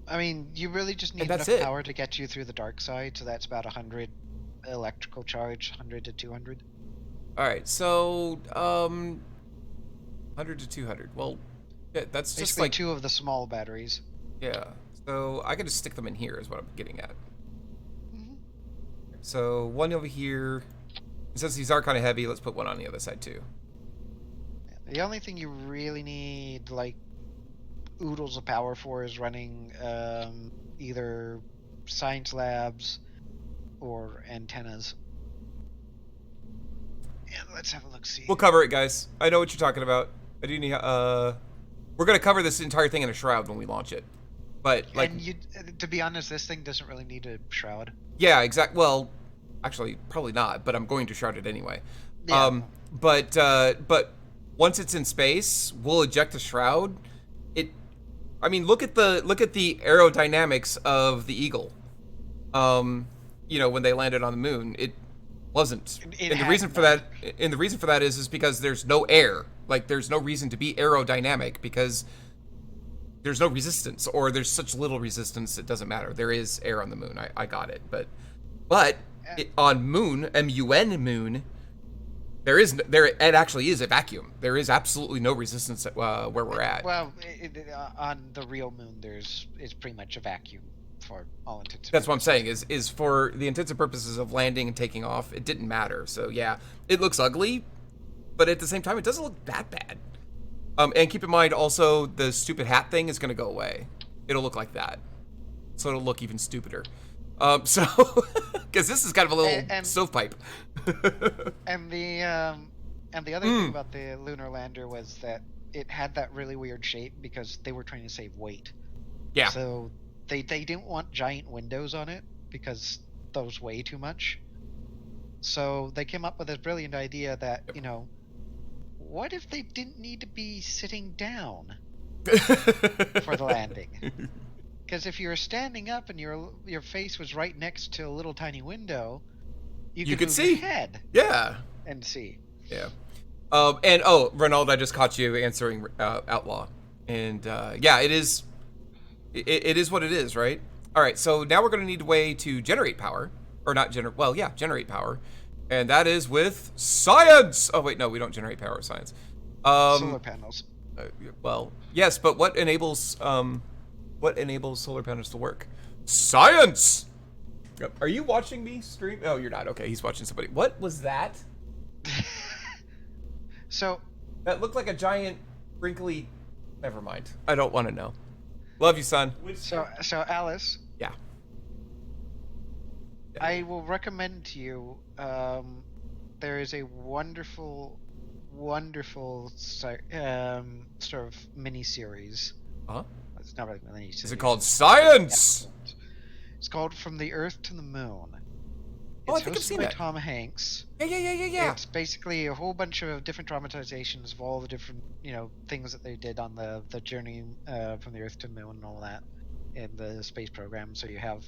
I mean, you really just need that's enough it. power to get you through the dark side, so that's about 100 electrical charge, 100 to 200. All right. So 100 to 200. Well, yeah, that's Basically just like 2 of the small batteries. yeah. So I could just stick them in here is what I'm getting at. Mhm. So one over here. Since these are kind of heavy, let's put one on the other side too. The only thing you really need, like, oodles of power for is running either science labs or antennas. And let's have a look. See. We'll cover it, guys. I know what you're talking about. I do need. We're gonna cover this entire thing in a shroud when we launch it. But like, And to be honest, this thing doesn't really need a shroud. yeah, exact. Well, actually, probably not. But I'm going to shroud it anyway. Yeah. But once it's in space, we'll eject the shroud. I mean, look at the aerodynamics of the Eagle. You know, when they landed on the moon, it wasn't. And the reason for that is because there's no air. Like, there's no reason to be aerodynamic because there's no resistance, or there's such little resistance it doesn't matter. There is air on the moon. I got it. But on moon, M-U-N moon, it actually is a vacuum. There is absolutely no resistance where we're at. Well, on the real moon, it's pretty much a vacuum for all intents and That's what I'm purposes. saying. Is for the intents and purposes of landing and taking off, it didn't matter. So yeah, it looks ugly, but at the same time, it doesn't look that bad. And keep in mind also, the stupid hat thing is going to go away. It'll look like that, so it'll look even stupider. So because this is kind of a little stovepipe. And the other thing about the lunar lander was that it had that really weird shape because they were trying to save weight. Yeah. So they didn't want giant windows on it because those weigh too much. So they came up with this brilliant idea that, you know, what if they didn't need to be sitting down for the landing? Because if you were standing up and your face was right next to a little tiny window, you could see your head. Yeah. And see. Yeah. And oh, Ronald, I just caught you answering Outlaw, and yeah, it is. It is what it is, right? All right. So now we're going to need a way to generate power, or not generate. Well, yeah, generate power, and that is with science. Oh wait, no, we don't generate power with science. Solar panels. Well, yes, but what enables solar panels to work? Science. Are you watching me stream? Oh, you're not. Okay, he's watching somebody. What was that? So that looked like a giant, wrinkly. Never mind. I don't want to know. Love you, son. So Alyce. Yeah. I will recommend to you. There is a wonderful sort of mini series. Huh? It's not really a mini series. Is it called Science? It's called From the Earth to the Moon. Oh, It's I think I've hosted seen by that. Tom Hanks. Yeah. It's basically a whole bunch of different dramatizations of all the different, things that they did on the journey from the Earth to the Moon and all that in the space program. So you have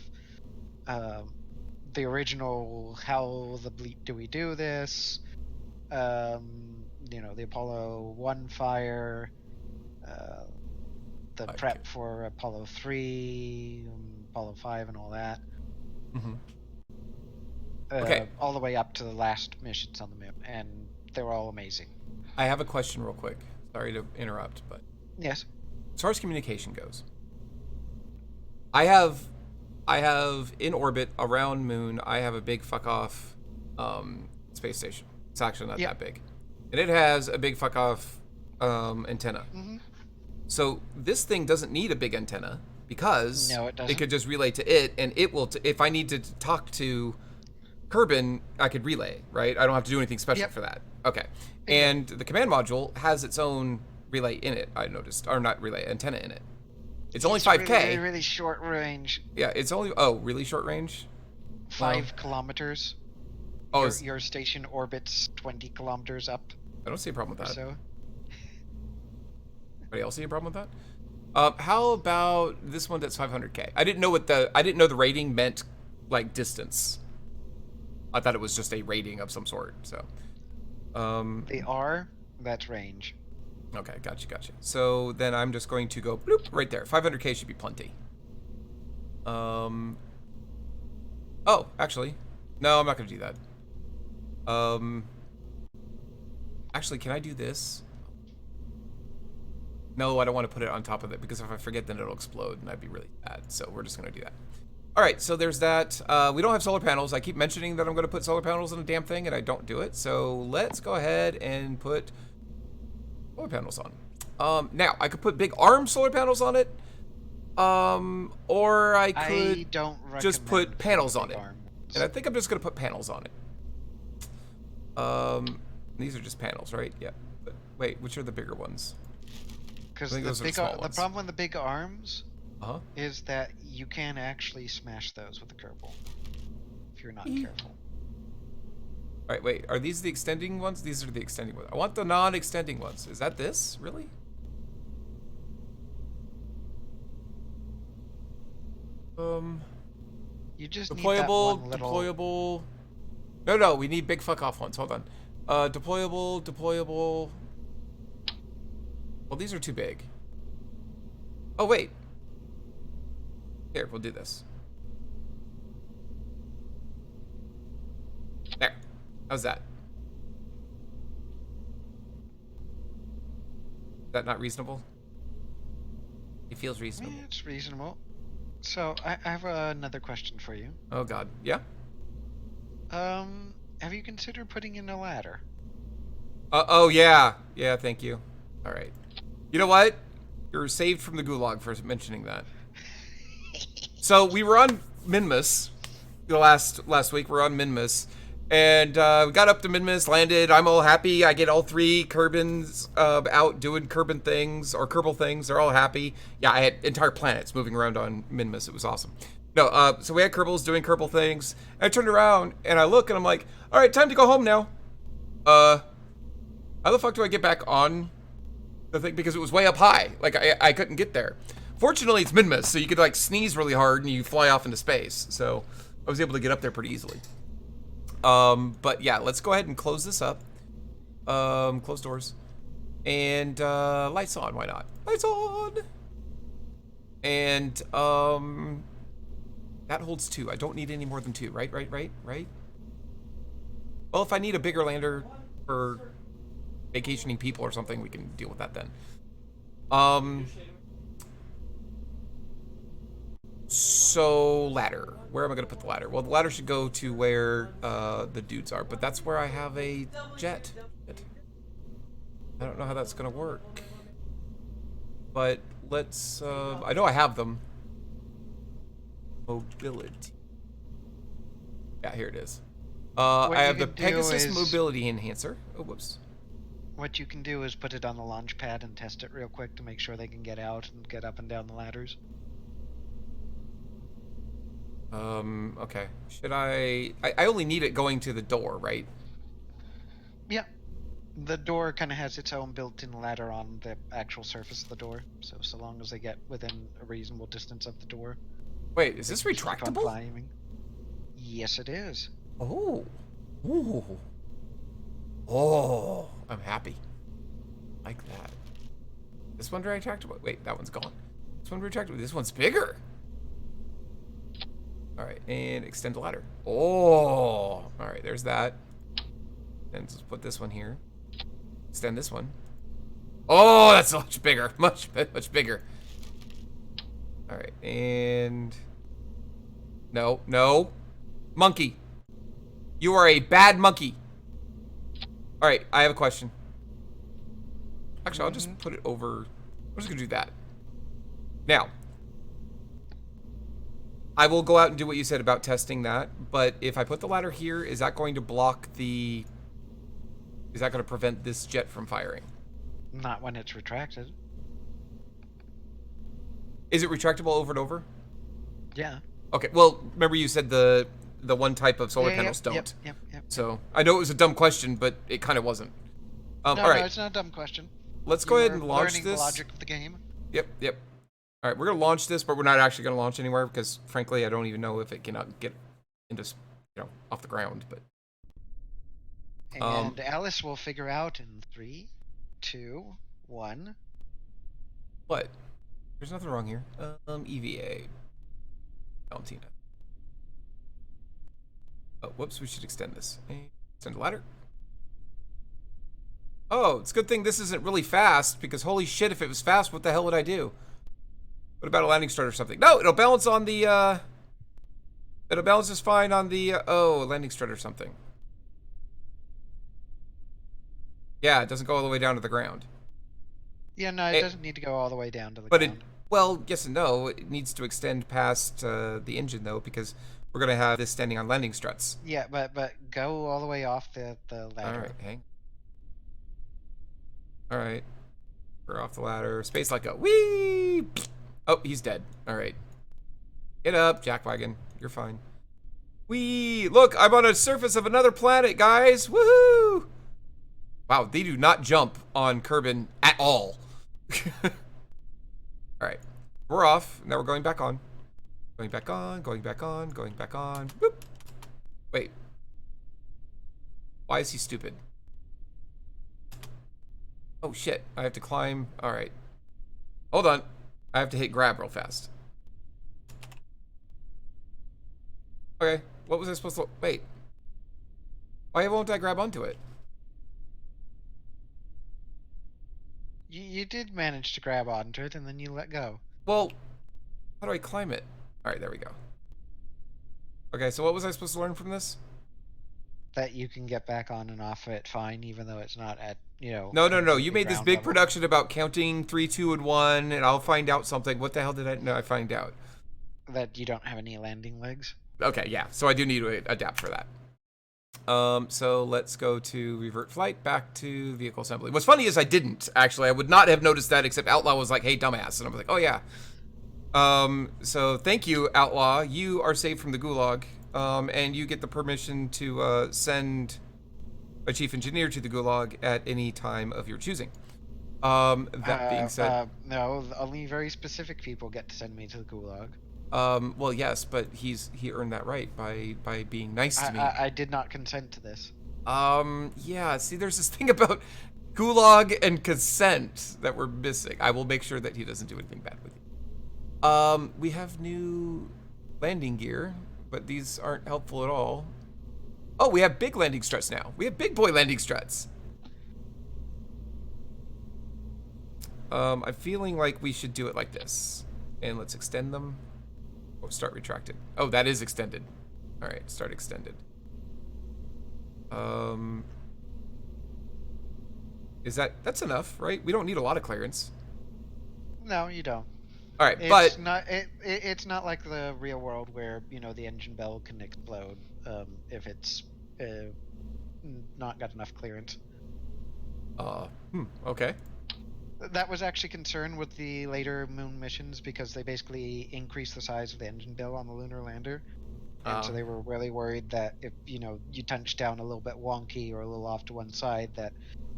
the original How the Bleep Do We Do This? The Apollo 1 fire, the prep for Apollo 3, Apollo 5 and all that. Mm-hmm. All the way up to the last missions on the moon, and they were all amazing. I have a question real quick. Sorry to interrupt, but Yes. as far as communication goes, I have in orbit around moon, I have a big fuck off space station. It's actually not that big. And it has a big fuck off antenna. Mm-hmm. So this thing doesn't need a big antenna because No, it doesn't. could just relay to it, and it will if I need to talk to Kerbin, I could relay, right? I don't have to do anything special Yep. for that. Okay. And the command module has its own relay in it, I noticed. Or not relay, antenna in it. It's only 5K. Really, really short range. Yeah, it's only... Oh, really short range? 5 kilometers. Oh, Your station orbits 20 kilometers up I don't see a problem or with that. so. Anybody else see a problem with that? How about this one that's 500K? I didn't know the rating meant, like, distance. I thought it was just a rating of some sort, so. They are, that's range. Okay, gotcha. So then I'm just going to go bloop right there. 500K should be plenty. Oh, actually, no, I'm not gonna do that. Actually, can I do this? No, I don't want to put it on top of it because if I forget, then it'll explode and I'd be really bad. So we're just gonna do that. All right, so there's that. We don't have solar panels. I keep mentioning that I'm gonna put solar panels in a damn thing and I don't do it. So let's go ahead and put solar panels on. Now I could put big arm solar panels on it, or I could just put panels on it. And I think I'm just gonna put panels on it. These are just panels, right? Yeah. But wait, which are the bigger ones? Because I think those are the small ones. the problem with the big arms Uh-huh. is that you can actually smash those with a Kerbal if you're not careful. All right, wait. Are these the extending ones? These are the extending ones. I want the non-extending ones. Is that this? Really? You just need Deployable, that one little... deployable. No, we need big fuck off ones. Hold on. Deployable. Well, these are too big. Oh, wait. Here, we'll do this. There. How's that? Is that not reasonable? It feels reasonable. Yeah, it's reasonable. So, I have another question for you. Oh, God. Yeah? Have you considered putting in a ladder? Oh, yeah. Yeah, thank you. All right. You know what? You're saved from the gulag for mentioning that. So, we were on Minmus. Last week, we're on Minmus. And we got up to Minmus, landed. I'm all happy. I get all 3 Kerbins out doing Kerbin things, or Kerbal things. They're all happy. Yeah, I had entire planets moving around on Minmus. It was awesome. No, so we had Kerbals doing Kerbal things. And I turned around, and I look, and I'm like, all right, time to go home now. How the fuck do I get back on the thing? Because it was way up high. Like, I couldn't get there. Fortunately, it's Minmus, so you could, like, sneeze really hard, and you fly off into space. So I was able to get up there pretty easily. But yeah, let's go ahead and close this up. Close doors. And, lights on, why not? Lights on! And, that holds 2. I don't need any more than 2, right? Well, if I need a bigger lander for vacationing people or something, we can deal with that then. So, ladder. Where am I going to put the ladder? Well, the ladder should go to where the dudes are, but that's where I have a jet. I don't know how that's going to work. But let's... I know I have them. Mobility. Yeah, here it is. I have the Pegasus Mobility Enhancer. Oh, whoops. What you can do is put it on the launch pad and test it real quick to make sure they can get out and get up and down the ladders. Okay. Should I only need it going to the door, right? Yeah. The door kind of has its own built-in ladder on the actual surface of the door, so long as they get within a reasonable distance of the door. Wait, is this Keep on retractable? climbing. Yes, it is. Oh. Ooh. Oh, I'm happy. Like that. This one retractable. Wait, that one's gone. This one retractable. This one's bigger. All right, and extend the ladder. Oh, all right, there's that. And let's put this one here. Extend this one. Oh, that's much bigger, much bigger. All right, and no, monkey. You are a bad monkey. All right, I have a question. Actually, I'll just put it over. I'm just gonna do that. Now, I will go out and do what you said about testing that. But if I put the ladder here, is that going to block the... Is that going to prevent this jet from firing? Not when it's retracted. Is it retractable over and over? Yeah. Okay, well, remember you said the one type of solar panels don't. Yep. So, I know it was a dumb question, but it kind of wasn't. No, all right. no, it's not a dumb question. Let's go ahead and You're launch learning this. the logic of the game. Yep. All right, we're going to launch this, but we're not actually going to launch anywhere because, frankly, I don't even know if it cannot get into, off the ground. But And Alyce will figure out in 3, 2, 1. what? There's nothing wrong here. EVA. Valentina. Oh, whoops, we should extend this. Extend the ladder. Oh, it's a good thing this isn't really fast, because holy shit, if it was fast, what the hell would I do? What about a landing strut or something? No, it'll balance on the, it'll balance just fine on the, oh, a landing strut or something. Yeah, it doesn't go all the way down to the ground. Yeah, no, it doesn't need to go all the way down to the But ground. well, yes and no. It needs to extend past the engine, though, because we're going to have this standing on landing struts. Yeah, but go all the way off the ladder. All right, hang. All right. We're off the ladder. Space like a whee! Oh, he's dead. All right. Get up, jackwagon. You're fine. Whee! Look, I'm on a surface of another planet, guys. Woohoo! Wow, they do not jump on Kerbin at all. All right. We're off. Now we're going back on. Going back on, going back on, going back on. Boop. Wait. Why is he stupid? Oh, shit. I have to climb. All right. Hold on. I have to hit grab real fast. Okay. What was I supposed to... Wait. Why won't I grab onto it? You did manage to grab onto it, and then you let go. Well, how do I climb it? All right, there we go. Okay, so what was I supposed to learn from this? That you can get back on and off it fine, even though it's not at, No. You completely made this ground big level. production about counting 3, 2, and 1, and I'll find out something. What the hell did I find out? That you don't have any landing legs. Okay, yeah. So I do need to adapt for that. So let's go to revert flight back to vehicle assembly. What's funny is I didn't actually. I would not have noticed that except Outlaw was like, "Hey, dumbass," and I was like, "Oh yeah." So thank you, Outlaw. You are saved from the gulag, and you get the permission to send a chief engineer to the gulag at any time of your choosing. That being said, no, only very specific people get to send me to the gulag. well, yes, but he earned that right by being nice to me. I did not consent to this. Yeah, see, there's this thing about gulag and consent that we're missing. I will make sure that he doesn't do anything bad with you. We have new landing gear, but these aren't helpful at all. Oh, we have big landing struts now. We have big boy landing struts. I'm feeling like we should do it like this. And let's extend them. Oh, start retracted. Oh, that is extended. All right, start extended. That's enough, right? We don't need a lot of clearance. No, you don't. All right, It's not. It's not like the real world where the engine bell can explode if it's not got enough clearance. Okay. That was actually concerned with the later moon missions because they basically increased the size of the engine bill on the lunar lander. And so they were really worried that if, you touched down a little bit wonky or a little off to one side, that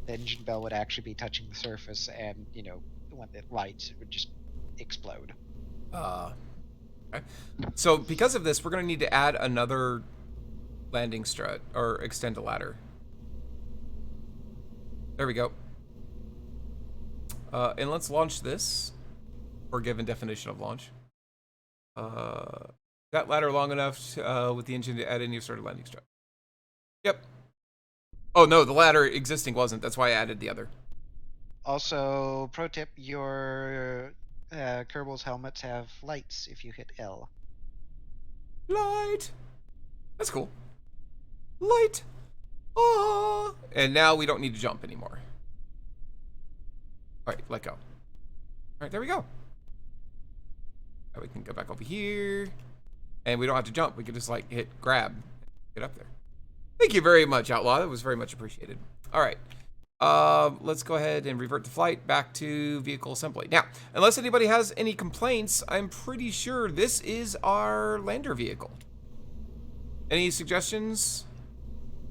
the engine bell would actually be touching the surface and, when it lights, it would just explode. Okay. So because of this, we're going to need to add another landing strut or extend a ladder. There we go. And let's launch this, or given definition of launch. That ladder long enough with the engine to add a new sort of landing strut. Yep. Oh no, the ladder existing wasn't. That's why I added the other. Also, pro tip, your Kerbals helmets have lights if you hit L. Light. That's cool. Light. Ah. And now we don't need to jump anymore. All right, let go. All right, there we go. Now we can go back over here. And we don't have to jump. We can just like hit grab, get up there. Thank you very much, Outlaw. That was very much appreciated. All right. Let's go ahead and revert the flight back to vehicle assembly. Now, unless anybody has any complaints, I'm pretty sure this is our lander vehicle. Any suggestions?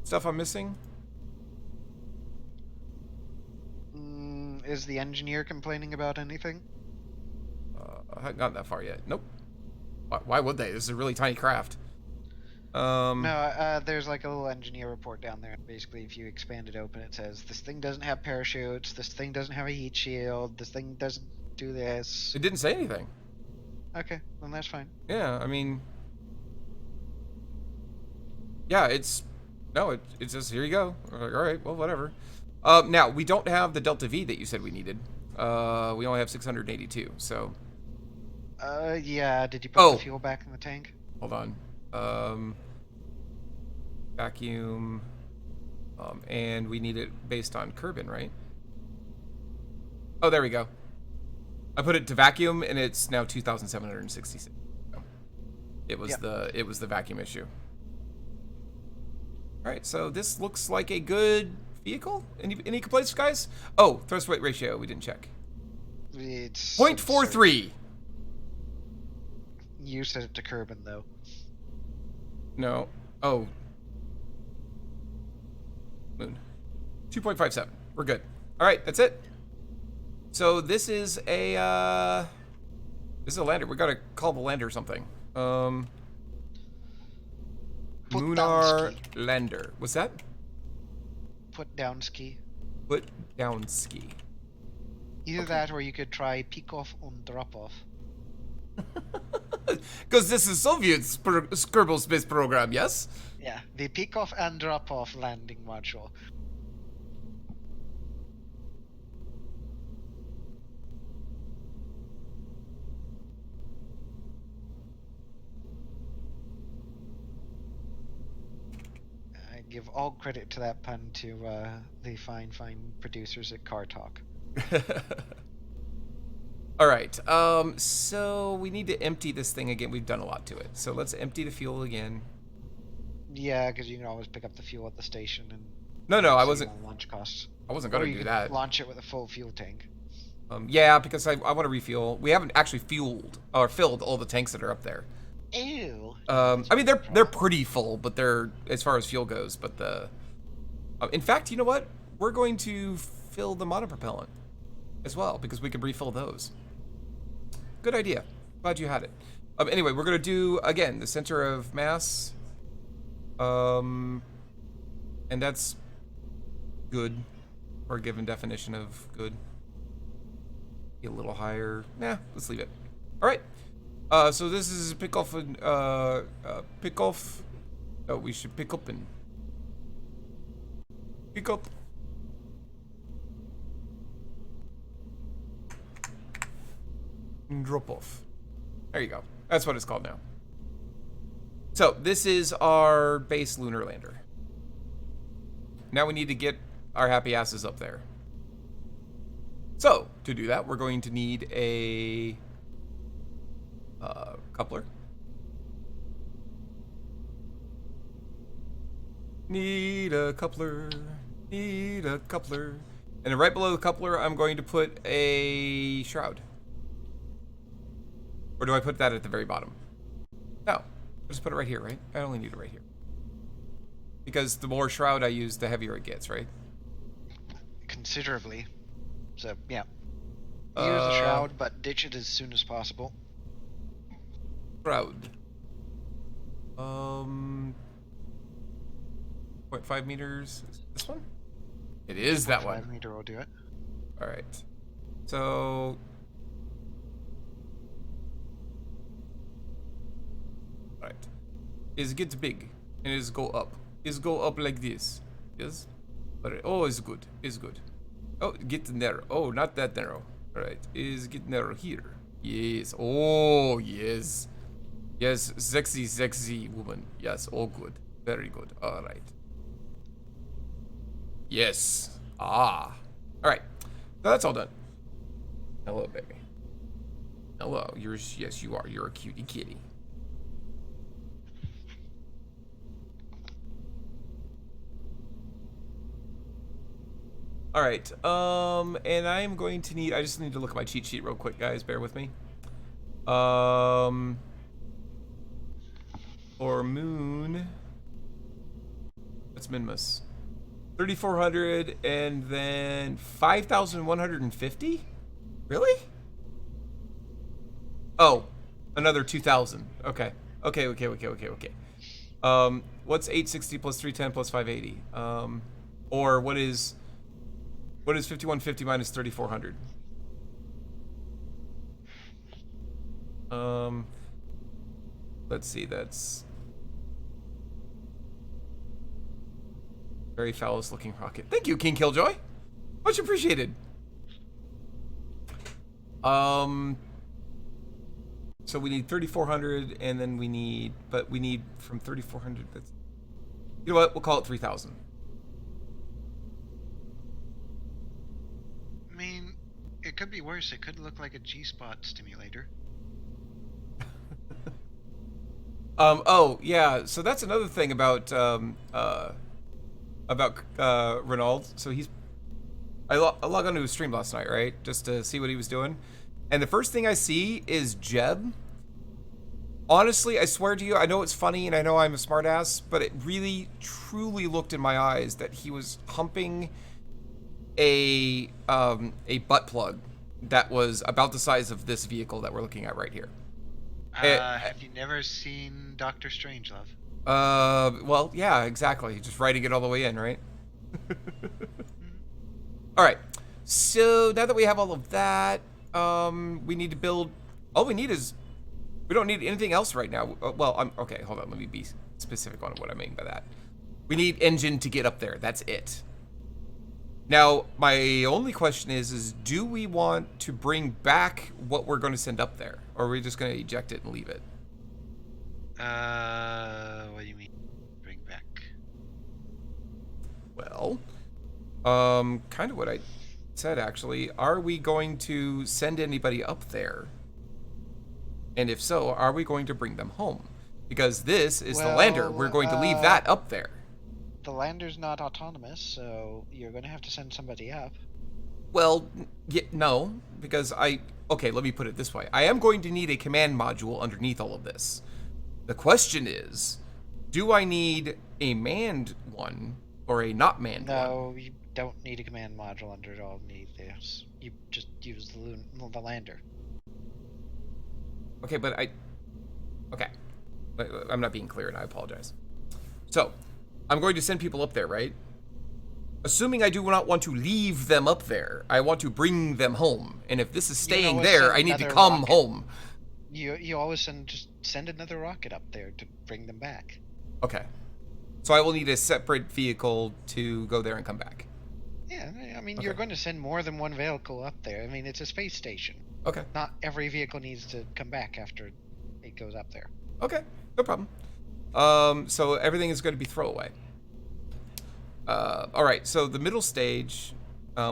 Stuff I'm missing? Is the engineer complaining about anything? I haven't gotten that far yet. Nope. Why would they? This is a really tiny craft. No, there's like a little engineer report down there. Basically, if you expand it open, it says this thing doesn't have parachutes, this thing doesn't have a heat shield, this thing doesn't do this. It didn't say anything. Okay, then that's fine. Yeah, I mean, yeah, it's just here you go. We're like, all right, well, whatever. Now we don't have the Delta V that you said we needed. We only have 682. So. Yeah. Did you put the fuel back in the tank? Hold on. Vacuum. And we need it based on Kerbin, right? Oh, there we go. I put it to vacuum, and it's now 2,766. So it was the vacuum issue. All right, so this looks like a good vehicle. Any complaints, guys? Oh, thrust weight ratio. We didn't check. It's 0.43. You set it to Kerbin, though. No. Oh. Moon. 2.57. We're good. All right, that's it. So this is a lander. We gotta call the lander something. Lunar lander. What's that? Put down ski. Put down ski. Either that, or you could try peak off and drop off. Because this is Soviet Kerbal Space Program, yes? Yeah, the peak off and drop off landing module. I give all credit to that pun to the fine producers at Car Talk. All right, so we need to empty this thing again. We've done a lot to it. So let's empty the fuel again. Yeah, because you can always pick up the fuel at the station and... No, I wasn't... Launch costs. I wasn't going to do that. Launch it with a full fuel tank. Yeah, because I want to refuel. We haven't actually filled all the tanks that are up there. Ew. I mean, they're pretty full, but they're, as far as fuel goes, but the... in fact, you know what? We're going to fill the monopropellant as well, because we can refill those. Good idea. Glad you had it. Anyway, we're going to do, again, the center of mass. And that's good, or a given definition of good. Be a little higher. Nah, let's leave it. All right. So this is pick off and pick off. Oh, we should pick up and pick up. And drop off. There you go. That's what it's called now. So this is our base lunar lander. Now we need to get our happy asses up there. So to do that, we're going to need a coupler. Need a coupler. Need a coupler. And then right below the coupler, I'm going to put a shroud. Or do I put that at the very bottom? No. I'll just put it right here, right? I only need it right here. Because the more shroud I use, the heavier it gets, right? Considerably. So, yeah. Use the shroud, but ditch it as soon as possible. Shroud. 0.5 meters. Is this one? It is that one. 5 meter will do it. Alright. So... Alright. Is get big. And is go up. Is go up like this. Yes? Alright. Oh, it's good. It's good. Oh, get narrow. Oh, not that narrow. Alright. Is get narrow here. Yes. Oh, yes. Yes, sexy woman. Yes, all good. Very good. Alright. Yes. Ah. Alright. So that's all done. Hello, baby. Hello. Yes, you are. You're a cutie kitty. All right. And I'm going to need. I just need to look at my cheat sheet real quick, guys. Bear with me. For moon. That's Minmus. 3,400 and then 5,150. Really? Oh, another 2,000. Okay. Okay. What's 860 plus 310 plus 580? Or what is 5150 minus 3,400? Let's see. That's very phallus looking rocket. Thank you, King Killjoy. Much appreciated. So we need 3,400, and then we need from 3,400. That's, you know what? We'll call it 3,000. I mean, it could be worse. It could look like a G-spot stimulator. Oh yeah. So that's another thing about Renaud. So I logged onto his stream last night, right, just to see what he was doing, and the first thing I see is Jeb. Honestly, I swear to you, I know it's funny and I know I'm a smartass, but it really, truly looked in my eyes that he was humping a butt plug that was about the size of this vehicle that we're looking at right here. Have you never seen Doctor Strangelove? Well, yeah, exactly. Just writing it all the way in, right? All right. So now that we have all of that, we need to build. All we need is. We don't need anything else right now. Well, okay. Hold on. Let me be specific on what I mean by that. We need engine to get up there. That's it. Now, my only question is do we want to bring back what we're going to send up there, or are we just going to eject it and leave it? What do you mean, bring back? Well, kind of what I said actually. Are we going to send anybody up there? And if so, are we going to bring them home? Because this is the lander. We're going to leave that up there. The lander's not autonomous, so you're going to have to send somebody up. Well, no, because okay, let me put it this way. I am going to need a command module underneath all of this. The question is, do I need a manned one or a not manned one? No, you don't need a command module underneath this. You just use the lander. Okay, but okay. I'm not being clear, and I apologize. So, I'm going to send people up there, right? Assuming I do not want to leave them up there, I want to bring them home. And if this is staying there, I need to come home. You always send another rocket up there to bring them back. Okay. So I will need a separate vehicle to go there and come back. Yeah, I mean, you're going to send more than one vehicle up there. I mean, it's a space station. Okay. Not every vehicle needs to come back after it goes up there. Okay, no problem. So everything is going to be throwaway. All right, so the middle stage,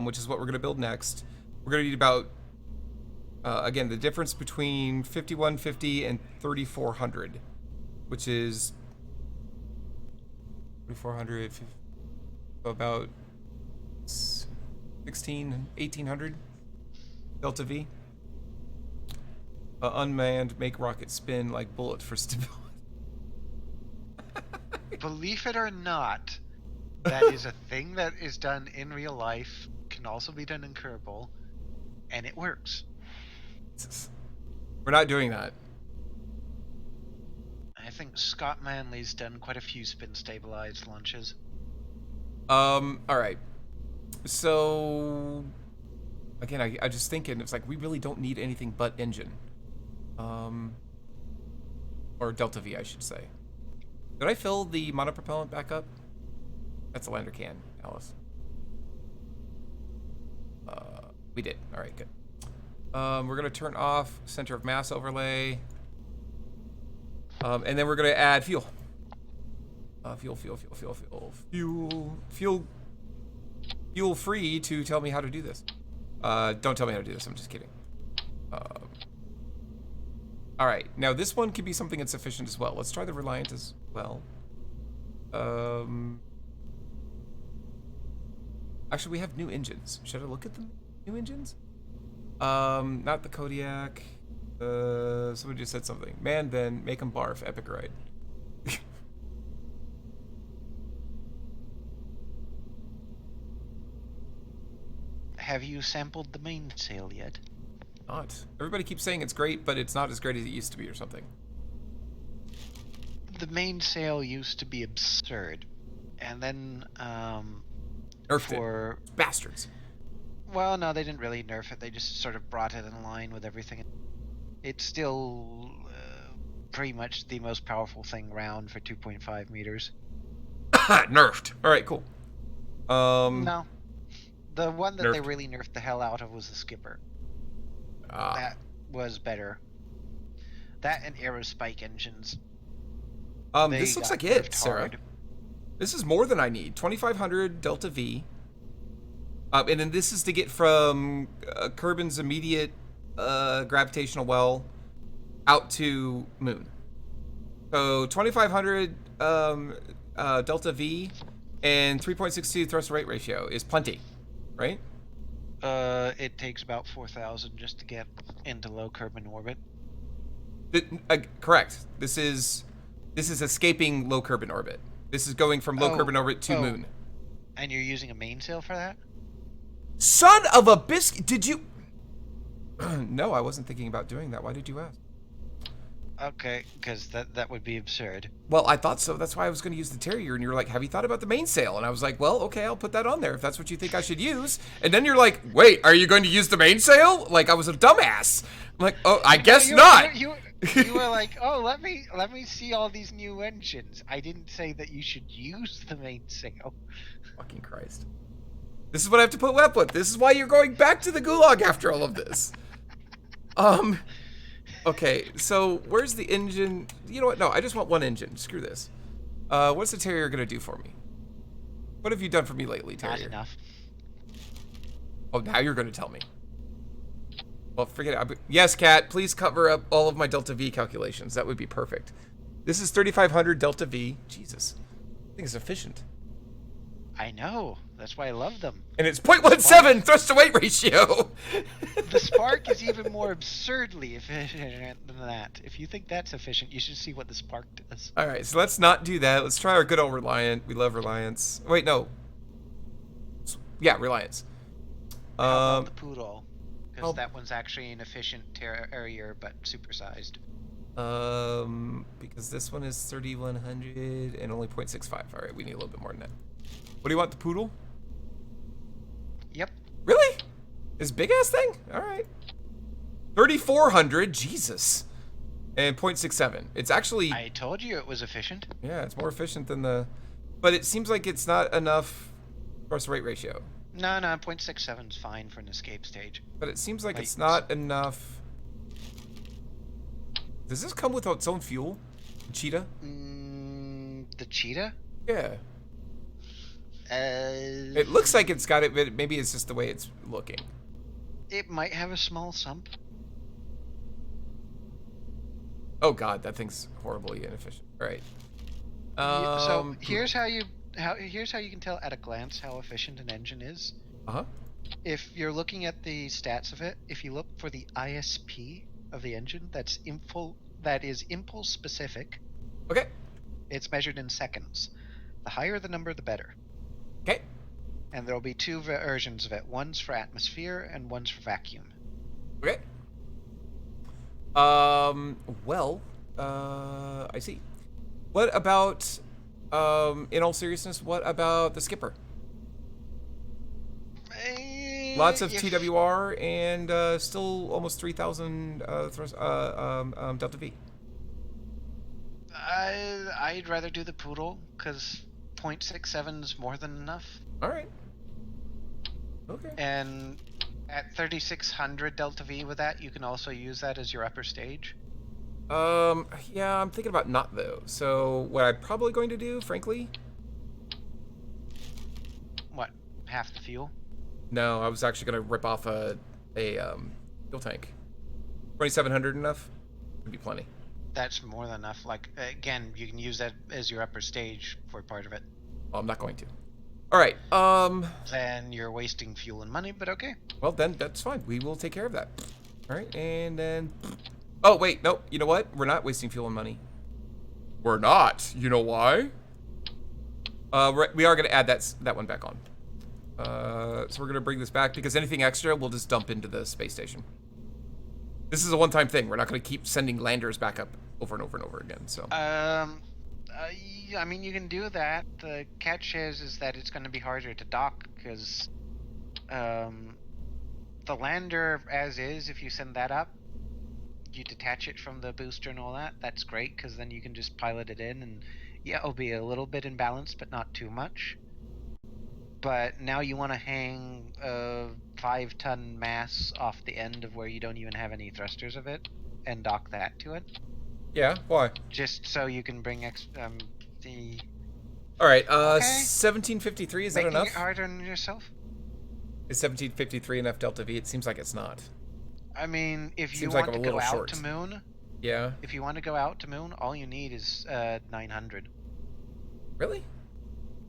which is what we're going to build next, we're going to need about, again, the difference between 5150 and 3400, which is 3400, about 1800 delta V. Unmanned, make rocket spin like bullet for stability. Believe it or not, that is a thing that is done in real life, can also be done in Kerbal, and it works. We're not doing that. I think Scott Manley's done quite a few spin-stabilized launches. Alright. So, again, I just thinking, it's like, we really don't need anything but engine. Or Delta V, I should say. Did I fill the monopropellant back up? That's a lander can, Alyce. We did. All right, good. We're gonna turn off center of mass overlay, and then we're gonna add fuel. Fuel free to tell me how to do this. Don't tell me how to do this. I'm just kidding. All right, now this one could be something that's efficient as well. Let's try the Reliant as well. Actually, we have new engines. Should I look at the new engines? Not the Kodiak. Somebody just said something. Man, then make them barf. Epic ride. Have you sampled the mainsail yet? Not. Everybody keeps saying it's great, but it's not as great as it used to be or something. The mainsail used to be absurd, and then Nerfed it. Bastards. well, no, they didn't really nerf it. They just sort of brought it in line with everything. It's still pretty much the most powerful thing round for 2.5 meters. Nerfed. All right, cool. No, the one that they nerfed. really nerfed the hell out of was the skipper. Ah. That was better. That and aerospike engines. This looks like it, Sarah. This is more than I need. 2500 Delta V. And then this is to get from Kerbin's immediate gravitational well out to Moon. So 2500 Delta V and 3.62 thrust to weight ratio is plenty, right? It takes about 4,000 just to get into low Kerbin orbit. Correct. This is escaping low Kerbin orbit. This is going from low Kerbin orbit to Moon. And you're using a mainsail for that? Son of a biscuit! Did you? No, I wasn't thinking about doing that. Why did you ask? Okay, because that would be absurd. Well, I thought so. That's why I was going to use the Terrier, and you were like, "Have you thought about the mainsail?" And I was like, "Well, okay, I'll put that on there if that's what you think I should use." And then you're like, "Wait, are you going to use the mainsail?" Like I was a dumbass. I'm like, "Oh, I guess not." You were like, "Oh, let me see all these new engines." I didn't say that you should use the mainsail. Fucking Christ! This is what I have to put up with. This is why you're going back to the gulag after all of this. Okay, so where's the engine? You know what? No, I just want one engine. Screw this. What's the Terrier gonna do for me? What have you done for me lately, Terrier? Not enough. Oh, now you're gonna tell me. Well, forget it. Yes, Cat, please cover up all of my Delta V calculations. That would be perfect. This is 3,500 Delta V. Jesus. I think it's efficient. I know. That's why I love them. And it's 0.17 thrust to weight ratio. The Spark is even more absurdly efficient than that. If you think that's efficient, you should see what the Spark does. All right, so let's not do that. Let's try our good old Reliant. We love Reliance. Wait, no. Yeah, Reliance. How about the Poodle? Because that one's actually an efficient Terrier, but supersized. Because this one is 3,100 and only 0.65. All right, we need a little bit more than that. What do you want, the Poodle? Yep. Really? This big ass thing? All right. 3,400. Jesus. And 0.67. It's actually. I told you it was efficient. Yeah, it's more efficient than the. But it seems like it's not enough thrust to weight ratio. No, 0.67 is fine for an escape stage. But it seems like it's not enough. Does this come with its own fuel? Cheetah? The Cheetah? Yeah. It looks like it's got it, but maybe it's just the way it's looking. It might have a small sump. Oh god, that thing's horribly inefficient. All right. So here's how you can tell at a glance how efficient an engine is. If you're looking at the stats of it, if you look for the ISP of the engine, that is impulse specific. Okay. It's measured in seconds. The higher the number, the better. Okay. And there will be two versions of it. One's for atmosphere and one's for vacuum. Okay. Well, I see. What about, in all seriousness, what about the skipper? Lots of TWR and still almost 3,000 Delta V. I'd rather do the Poodle because 0.67 is more than enough. All right. Okay. And at 3,600 Delta V with that, you can also use that as your upper stage. Yeah, I'm thinking about not though. So what I'm probably going to do, frankly. What? Half the fuel? No, I was actually going to rip off a fuel tank. 2,700 enough? Would be plenty. That's more than enough. Like, again, you can use that as your upper stage for part of it. Well, I'm not going to. All right. Then you're wasting fuel and money, but okay. Well, then that's fine. We will take care of that. All right, and then. Oh wait, no. You know what? We're not wasting fuel and money. We're not. You know why? We are gonna add that one back on. So we're gonna bring this back because anything extra we'll just dump into the space station. This is a one-time thing. We're not gonna keep sending landers back up over and over and over again. So. I mean, you can do that. The catch is that it's going to be harder to dock because the lander as is, if you send that up, you detach it from the booster and all that. That's great because then you can just pilot it in, and yeah, it'll be a little bit imbalanced, but not too much. But now you want to hang a 5-ton mass off the end of where you don't even have any thrusters of it, and dock that to it. Yeah. Why? Just so you can bring the. All right. Okay. 1753. Is that Making enough? it harder on yourself. Is 1753 enough delta V? It seems like it's not. I mean, if you Seems like want a to go little out short. to moon, Yeah. if you want to go out to moon, all you need is 900. Really?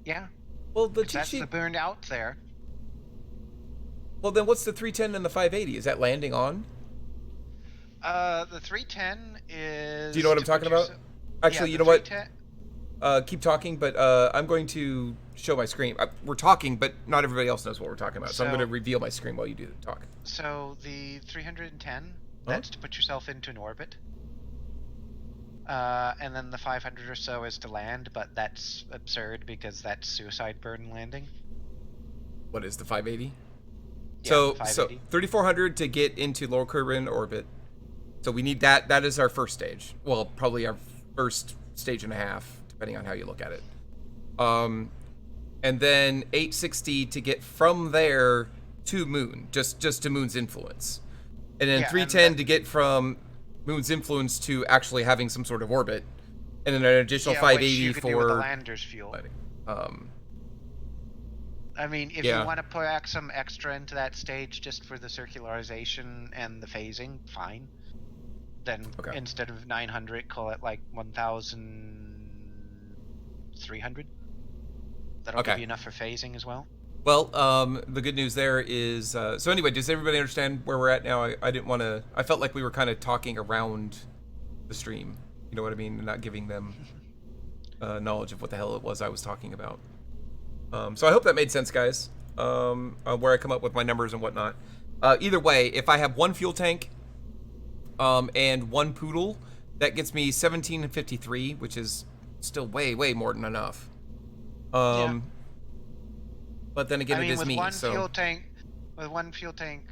Yeah, Well, the 'cause cheat that's sheet. the burned out there. Well, then what's the 310 and the 580? Is that landing on? The 310 is. Do you know what to I'm talking put about? yourse- Actually, yeah, you the know what? 310 Keep talking, but I'm going to show my screen. We're talking, but not everybody else knows what we're talking about. So I'm So- going to reveal my screen while you do the talk. So the 310, that's to put yourself into an orbit. And then the 500 or so is to land, but that's absurd because that's suicide burn landing. What is the 580? Yeah, So 580. 3,400 to get into low Kerbin orbit. So we need that. That is our first stage. Well, probably our first stage and a half, depending on how you look at it. And then 860 to get from there to Moon, just to Moon's influence. And then Yeah, 310 and to get from Moon's influence to actually having some sort of orbit. And then an additional Yeah, 580 which you could do with the for lander's fuel. um, I mean, if Yeah. you want to put back some extra into that stage just for the circularization and the phasing, fine. Then Okay. instead of 900, call it like 1,300. That'll Okay. give you enough for phasing as well. Well, the good news there is, so anyway, does everybody understand where we're at now? I didn't want to, I felt like we were kind of talking around the stream, you know what I mean? And not giving them knowledge of what the hell it was I was talking about. So I hope that made sense, guys, where I come up with my numbers and whatnot. Either way, if I have one fuel tank and one poodle, that gets me 1753, which is still way, way more than enough. Yeah. But then again, I mean, it is with me, one so... fuel tank,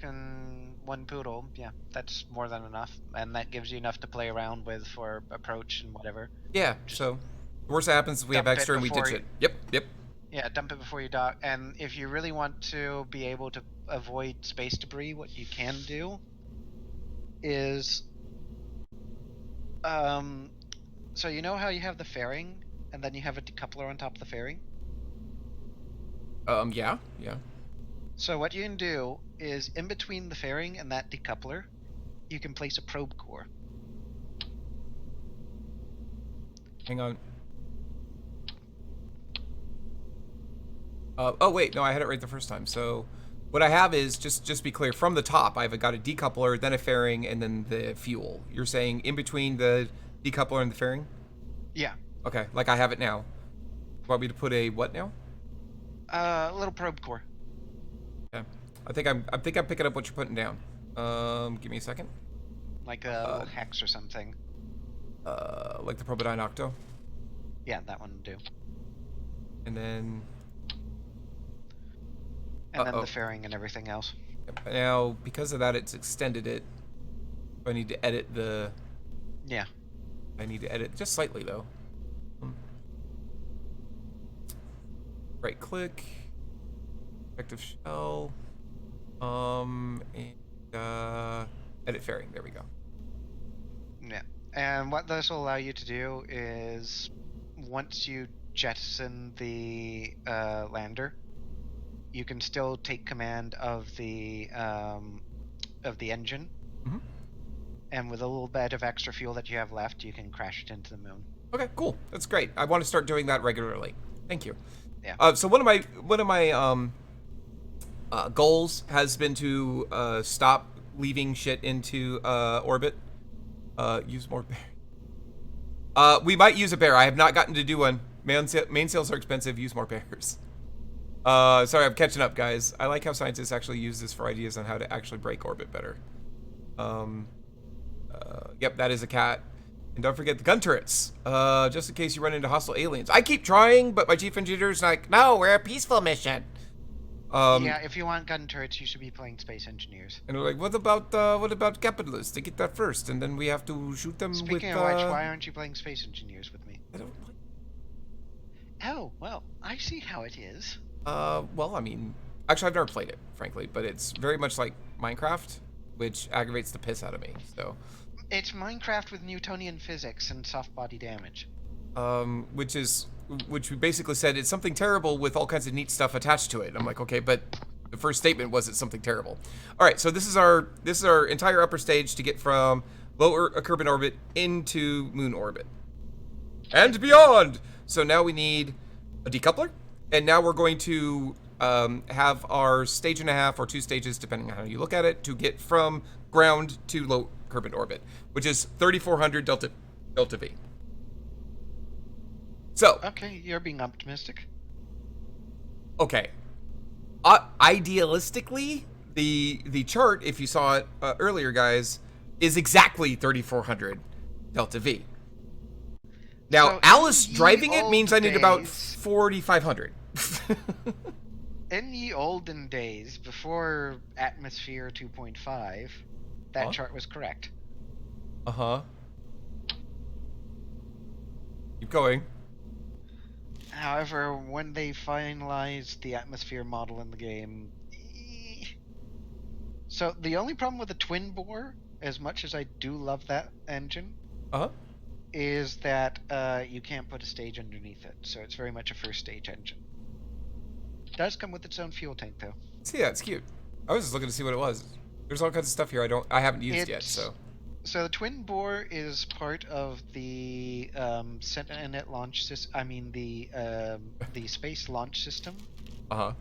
and one poodle, yeah, that's more than enough, and that gives you enough to play around with for approach and whatever. Yeah, so the worst that happens is we have dump it extra and we before ditch you- it. Yep. Yeah, dump it before you dock. And if you really want to be able to avoid space debris, what you can do is, so you know how you have the fairing, and then you have a decoupler on top of the fairing? Yeah. So what you can do is, in between the fairing and that decoupler, you can place a probe core. Hang on. Oh wait, no, I had it right the first time. So what I have is, just be clear, from the top, I've got a decoupler, then a fairing, and then the fuel. You're saying in between the decoupler and the fairing? Yeah. Okay, like I have it now. Want me to put a what now? A little probe core. Okay. I think I'm picking up what you're putting down. Give me a second. Like a little hex or something. Like the Probodyne Octo. Yeah, that one would do. And then... And then the fairing and everything else. Now, because of that, it's extended it. I need to edit the... Yeah. I need to edit just slightly, though. Right click. Effective shell. And edit fairing. There we go. Yeah. And what this will allow you to do is, once you jettison the lander, you can still take command of the engine. Mhm. And with a little bit of extra fuel that you have left, you can crash it into the moon. Okay, cool. That's great. I want to start doing that regularly. Thank you. Yeah. So one of my goals has been to stop leaving shit into orbit. Use more. We might use a bear. I have not gotten to do one. Main sales are expensive. Use more bears. Sorry, I'm catching up, guys. I like how scientists actually use this for ideas on how to actually break orbit better. Yep, that is a cat. And don't forget the gun turrets, just in case you run into hostile aliens. I keep trying, but my chief engineer's like, no, we're a peaceful mission. Yeah, if you want gun turrets, you should be playing Space Engineers. And we're like, what about capitalists? They get that first, and then we have to shoot them with. Speaking of which, why aren't you playing Space Engineers with me? I don't. Oh, well, I see how it is. Well, I mean, actually, I've never played it, frankly, but it's very much like Minecraft, which aggravates the piss out of me. So. It's Minecraft with Newtonian physics and soft body damage. Which we basically said it's something terrible with all kinds of neat stuff attached to it. And I'm like, okay, but the first statement was it's something terrible. All right, so this is our entire upper stage to get from lower Kerbin orbit into moon orbit and beyond. So now we need a decoupler, and now we're going to have our stage and a half or 2 stages, depending on how you look at it, to get from ground to low Kerbin orbit, which is 3,400 delta V. So Okay, you're being optimistic. okay, idealistically, the chart, if you saw it earlier, guys, is exactly 3,400 delta V. Now, So Alyce in ye driving it old means I need about days- 4,500. In the olden days, before Atmosphere 2.5, that Huh? chart was correct. Uh-huh. Keep going. However, when they finalized the atmosphere model in the game, so the only problem with the twin bore, as much as I do love that engine, Uh-huh. is that you can't put a stage underneath it. So it's very much a first stage engine. It does come with its own fuel tank, though. See, that's cute. I was just looking to see what it was. There's all kinds of stuff here I haven't used yet, It's- so. So the twin bore is part of the Sentinel launch system. I mean the space launch system. Uh-huh.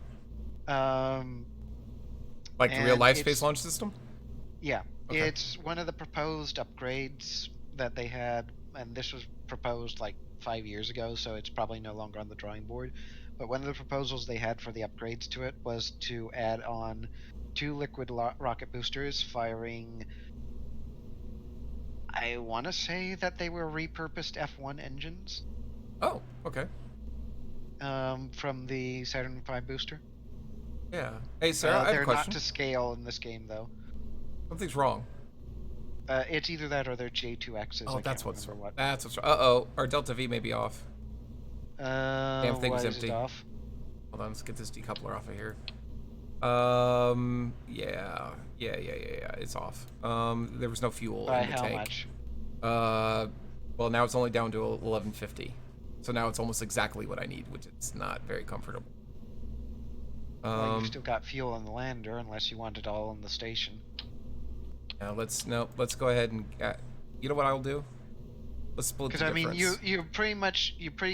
Um, Like the And real life it's- space launch system? yeah, Okay. it's one of the proposed upgrades that they had, and this was proposed like 5 years ago, so it's probably no longer on the drawing board. But one of the proposals they had for the upgrades to it was to add on 2 liquid rocket boosters firing. I want to say that they were repurposed F1 engines Oh, okay. from the Saturn V booster. Yeah. Hey, Sarah, I have They're a question. not to scale in this game, though. Something's wrong. It's either that or they're J2Xs. Oh, I that's can't what's remember wrong. what. That's what's wrong. Uh-oh. Our delta V may be off. Damn thing was Is empty. it off? Hold on, let's get this decoupler off of here. Yeah. It's off. There was no fuel By in the how tank. much? Well, now it's only down to 1150. So now it's almost exactly what I need, which is not very comfortable. Well, you've still got fuel on the lander, unless you want it all on the station. Let's go ahead and you know what I'll do? Let's split the Because I difference. mean, you pretty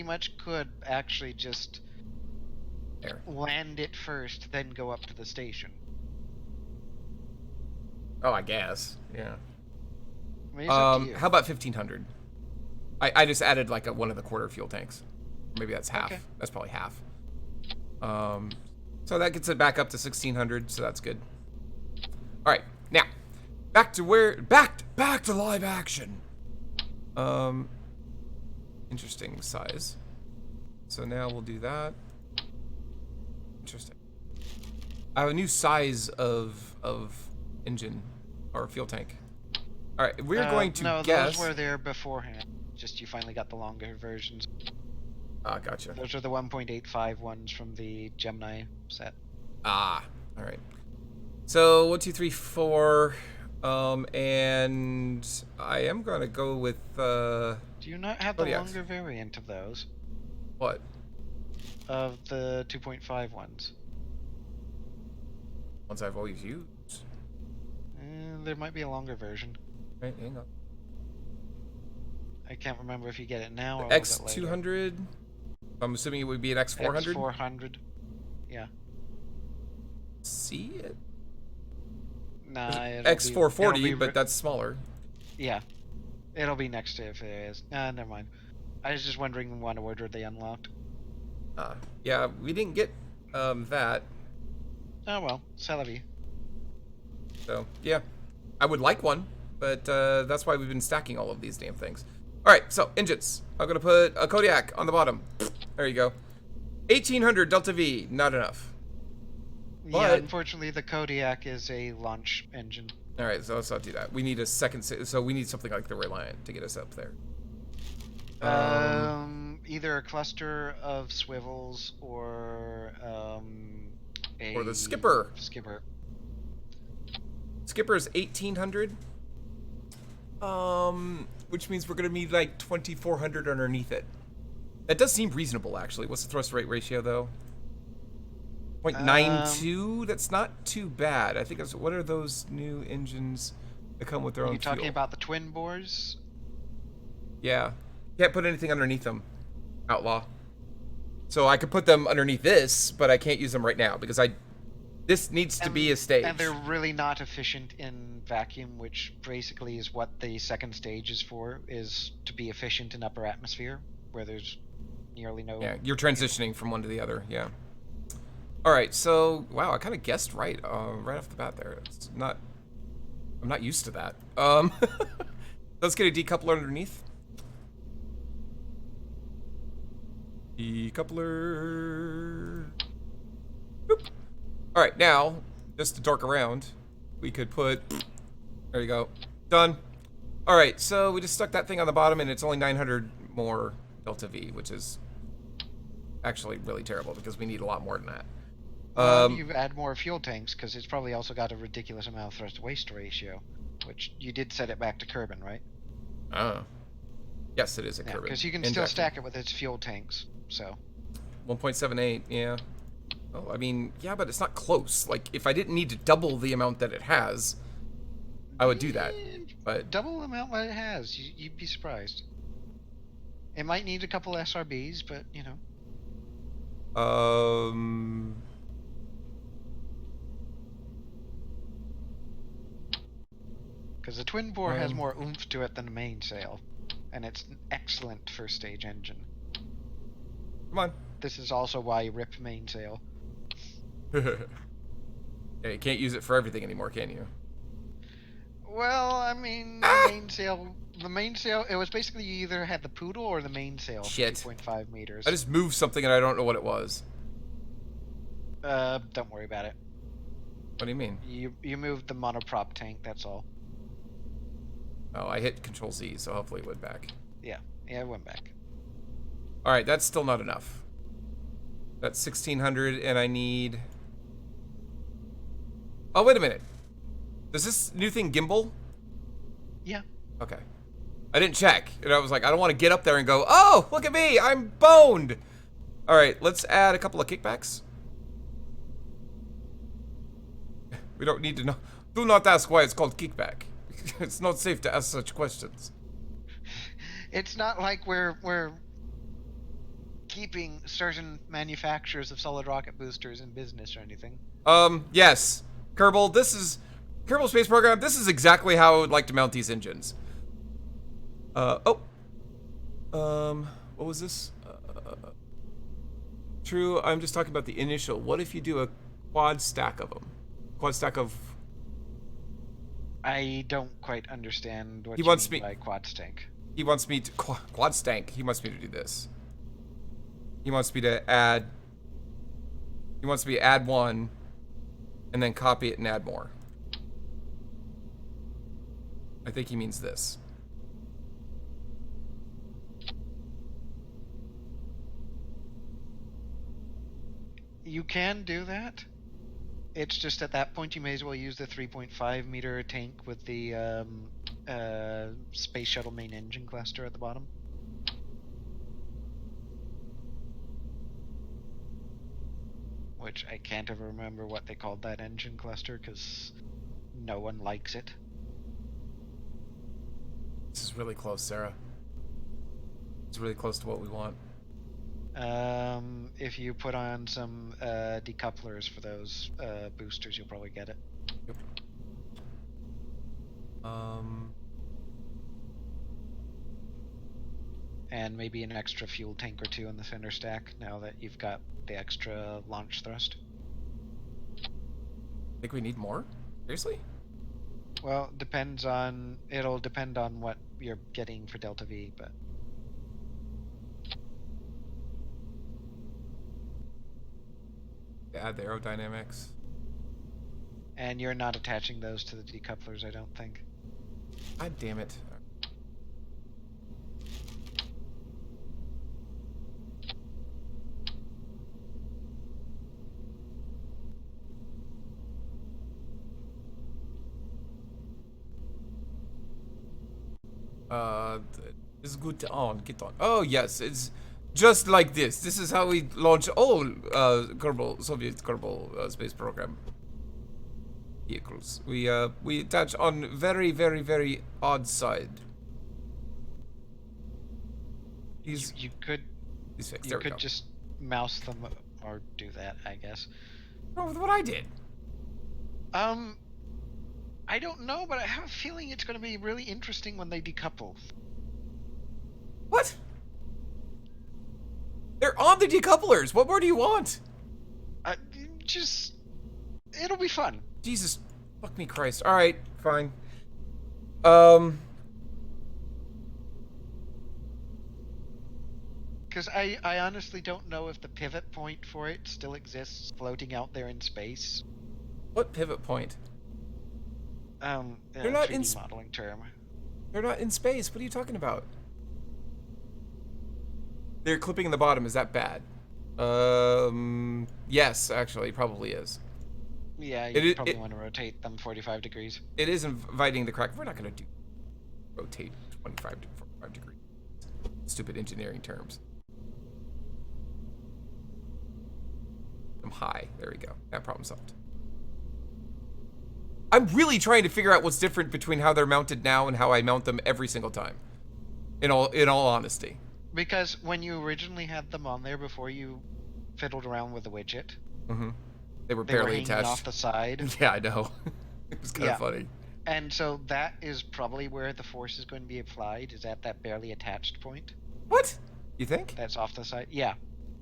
much could actually just There. land it first, then go up to the station. Oh, I guess. Yeah. I mean, it's up to you. How about 1500? I just added like one of the quarter fuel tanks. Maybe that's half. Okay. That's probably half. So that gets it back up to 1600. So that's good. All right, now back to live action. Interesting size. So now we'll do that. Interesting. I have a new size of engine or fuel tank. All right, we're going to no, guess. those were there beforehand. Just you finally got the longer versions. Ah, gotcha. Those are the 1.85 ones from the Gemini set. Ah, all right. So 1, 2, 3, 4, and I am gonna go with Do you not have the Zodiacs. longer variant of those? What? Of the 2.5 ones? Ones I've always used. There might be a longer version. Right, hang on. I can't remember if you get it now or a little bit later. X200. I'm assuming it would be an X400. X400. Yeah. See it? Nah, X440, but that's smaller. Yeah. It'll be next to if it is. Never mind. I was just wondering what order they unlocked. Yeah, we didn't get that. Oh well, c'est la vie. So, yeah. I would like one, but that's why we've been stacking all of these damn things. Alright, so, engines. I'm going to put a Kodiak on the bottom. There you go. 1800 Delta V, not enough. Yeah, unfortunately the Kodiak is a launch engine. Alright, so let's not do that. We need a second, so we need something like the Reliant to get us up there. Either a cluster of swivels or the Skipper. Skipper. Skipper's 1800. Which means we're gonna need like 2400 underneath it. That does seem reasonable, actually. What's the thrust rate ratio, though? 0.92. That's not too bad. I think that's what are those new engines that come with their own Are you talking fuel? about the twin bores? Yeah. Can't put anything underneath them. Outlaw. So I could put them underneath this, but I can't use them right now because this needs to be a stage. And they're really not efficient in vacuum, which basically is what the second stage is for, is to be efficient in upper atmosphere, where there's nearly no... Yeah, you're transitioning from one to the other, yeah. Alright, so, wow, I kind of guessed right off the bat there. It's not... I'm not used to that. Let's get a decoupler underneath. Decoupler. Boop. All right, now just to dork around, we could put. There you go. Done. All right, so we just stuck that thing on the bottom, and it's only 900 more Delta V, which is actually really terrible because we need a lot more than that. You add more fuel tanks because it's probably also got a ridiculous amount of thrust-to-waste ratio, which you did set it back to Kerbin, right? Oh. Yes, it is a Kerbin. Because you can still stack it with its fuel tanks, so. 1.78, yeah. Oh, I mean, yeah, but it's not close. Like, if I didn't need to double the amount that it has, I would do that. But double the amount that it has, you'd be surprised. It might need a couple SRBs, but you know. Because the twin bore has more oomph to it than the mainsail, and it's an excellent first stage engine. Come on. This is also why you rip mainsail. Yeah, you can't use it for everything anymore, can you? Well, I mean, the mainsail, it was basically you either had the poodle or the mainsail. Shit. 2.5 meters. I just moved something and I don't know what it was. Don't worry about it. What do you mean? You moved the monoprop tank, that's all. Oh, I hit Control Z, so hopefully it went back. Yeah, it went back. Alright, that's still not enough. That's 1600, and I need... Oh, wait a minute. Does this new thing gimbal? Yeah. Okay. I didn't check, and I was like, I don't want to get up there and go, oh, look at me, I'm boned! Alright, let's add a couple of kickbacks. We don't need to know. Do not ask why it's called kickback. It's not safe to ask such questions. It's not like we're keeping certain manufacturers of solid rocket boosters in business or anything. Yes. Kerbal, Kerbal Space Program, this is exactly how I would like to mount these engines. What was this? True, I'm just talking about the initial. What if you do a quad stack of them? Quad stack of... I don't quite understand what He you wants mean me- by quad stank. He wants me to... Quad stank. He wants me to do this. He wants me to add... He wants me to add one, and then copy it and add more. I think he means this. You can do that. It's just at that point you may as well use the 3.5 meter tank with the space shuttle main engine cluster at the bottom. Which I can't ever remember what they called that engine cluster because no one likes it. This is really close, Sarah. It's really close to what we want. If you put on some decouplers for those boosters, you'll probably get it. Yep. And maybe an extra fuel tank or two in the center stack now that you've got the extra launch thrust. Think we need more? Seriously? Well, it'll depend on what you're getting for Delta V, but Add the aerodynamics. and you're not attaching those to the decouplers, I don't think. God damn it. It's good to get on. Oh yes, it's just like this. This is how we launch all Soviet Kerbal space program vehicles. We attach on very, very, very odd side. You could He's fixed. you There we could go. just mouse them or do that, I guess. What's wrong with what I did? I don't know, but I have a feeling it's going to be really interesting when they decouple. What? They're on the decouplers. What more do you want? Just it'll be fun. Jesus, fuck me, Christ. All right, fine. Because I honestly don't know if the pivot point for it still exists floating out there in space. What pivot point? They're not 3D in modeling term. They're not in space. What are you talking about? They're clipping in the bottom. Is that bad? Yes, actually, it probably is. Yeah, you probably want to rotate them 45 degrees. It is inviting the crack. We're not going to rotate 25 to 45 degrees. Stupid engineering terms. I'm high. There we go. That problem solved. I'm really trying to figure out what's different between how they're mounted now and how I mount them every single time. In all honesty. Because when you originally had them on there before you fiddled around with the widget, they were they were barely hanging attached off the side. Yeah, I know. It was kind of funny. And so that is probably where the force is going to be applied, is at that barely attached point. What? You think? That's off the side. Yeah.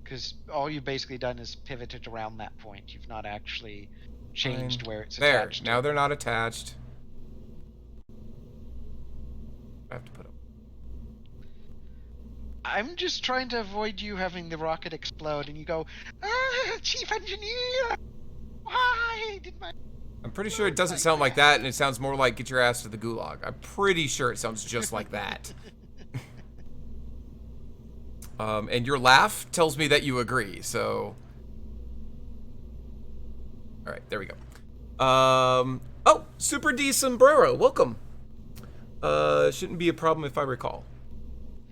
Because all you've basically done is pivoted around that point. You've not actually changed where it's attached. Now they're not attached. I have to put them. I'm just trying to avoid you having the rocket explode and you go, Chief Engineer! Why did my... I'm pretty sure it doesn't sound like that, and it sounds more like get your ass to the gulag. I'm pretty sure it sounds just like that. And your laugh tells me that you agree, so... Alright, there we go. Oh, Super D Sombrero, welcome. Shouldn't be a problem if I recall.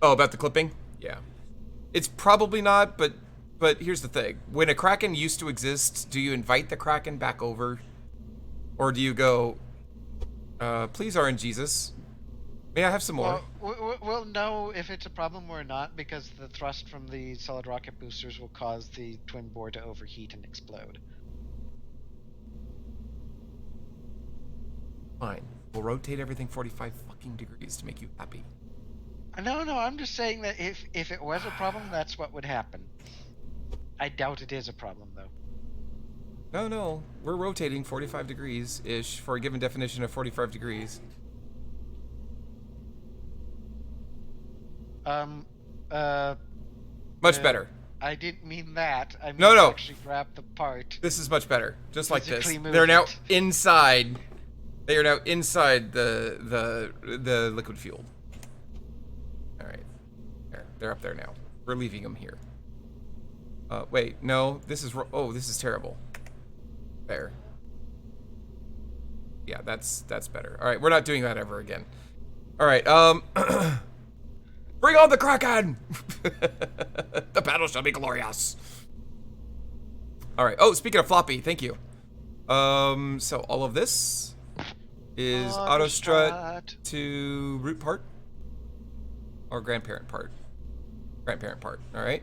Oh, about the clipping? Yeah. It's probably not, but here's the thing. When a Kraken used to exist, do you invite the Kraken back over? Or do you go, please RNGesus, may I have some more? We'll know if it's a problem or not, because the thrust from the solid rocket boosters will cause the twin bore to overheat and explode. Fine. We'll rotate everything 45 fucking degrees to make you happy. No, I'm just saying that if it was a problem, that's what would happen. I doubt it is a problem, though. No, we're rotating 45 degrees-ish for a given definition of 45 degrees. Much better. I didn't mean that. I mean No. actually grab the part. This is much better. Just like this. Physically move They're now it. inside. They are now inside the liquid fuel. All right. There. They're up there now. We're leaving them here. Wait. No. This is... Oh, this is terrible. There. Yeah, that's better. All right. We're not doing that ever again. All right. Bring on the Kraken! The battle shall be glorious. All right. Oh, speaking of floppy, thank you. So all of this is auto strut to root part or grandparent part. All right.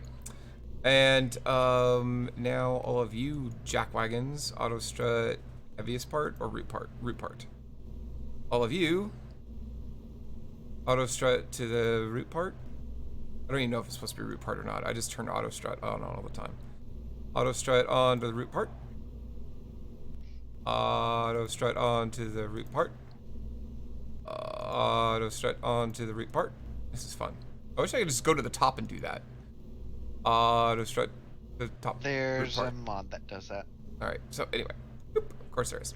And now all of you jackwagons, auto strut, heaviest part or root part? Root part. All of you auto strut to the root part. I don't even know if it's supposed to be root part or not. I just turn auto strut on all the time. Auto strut on to the root part. Auto strut on to the root part. Auto strut on to the root part. This is fun. I wish I could just go to the top and do that. Auto strut to the top. There's a mod that does that. Alright, so anyway. Boop. Of course there is.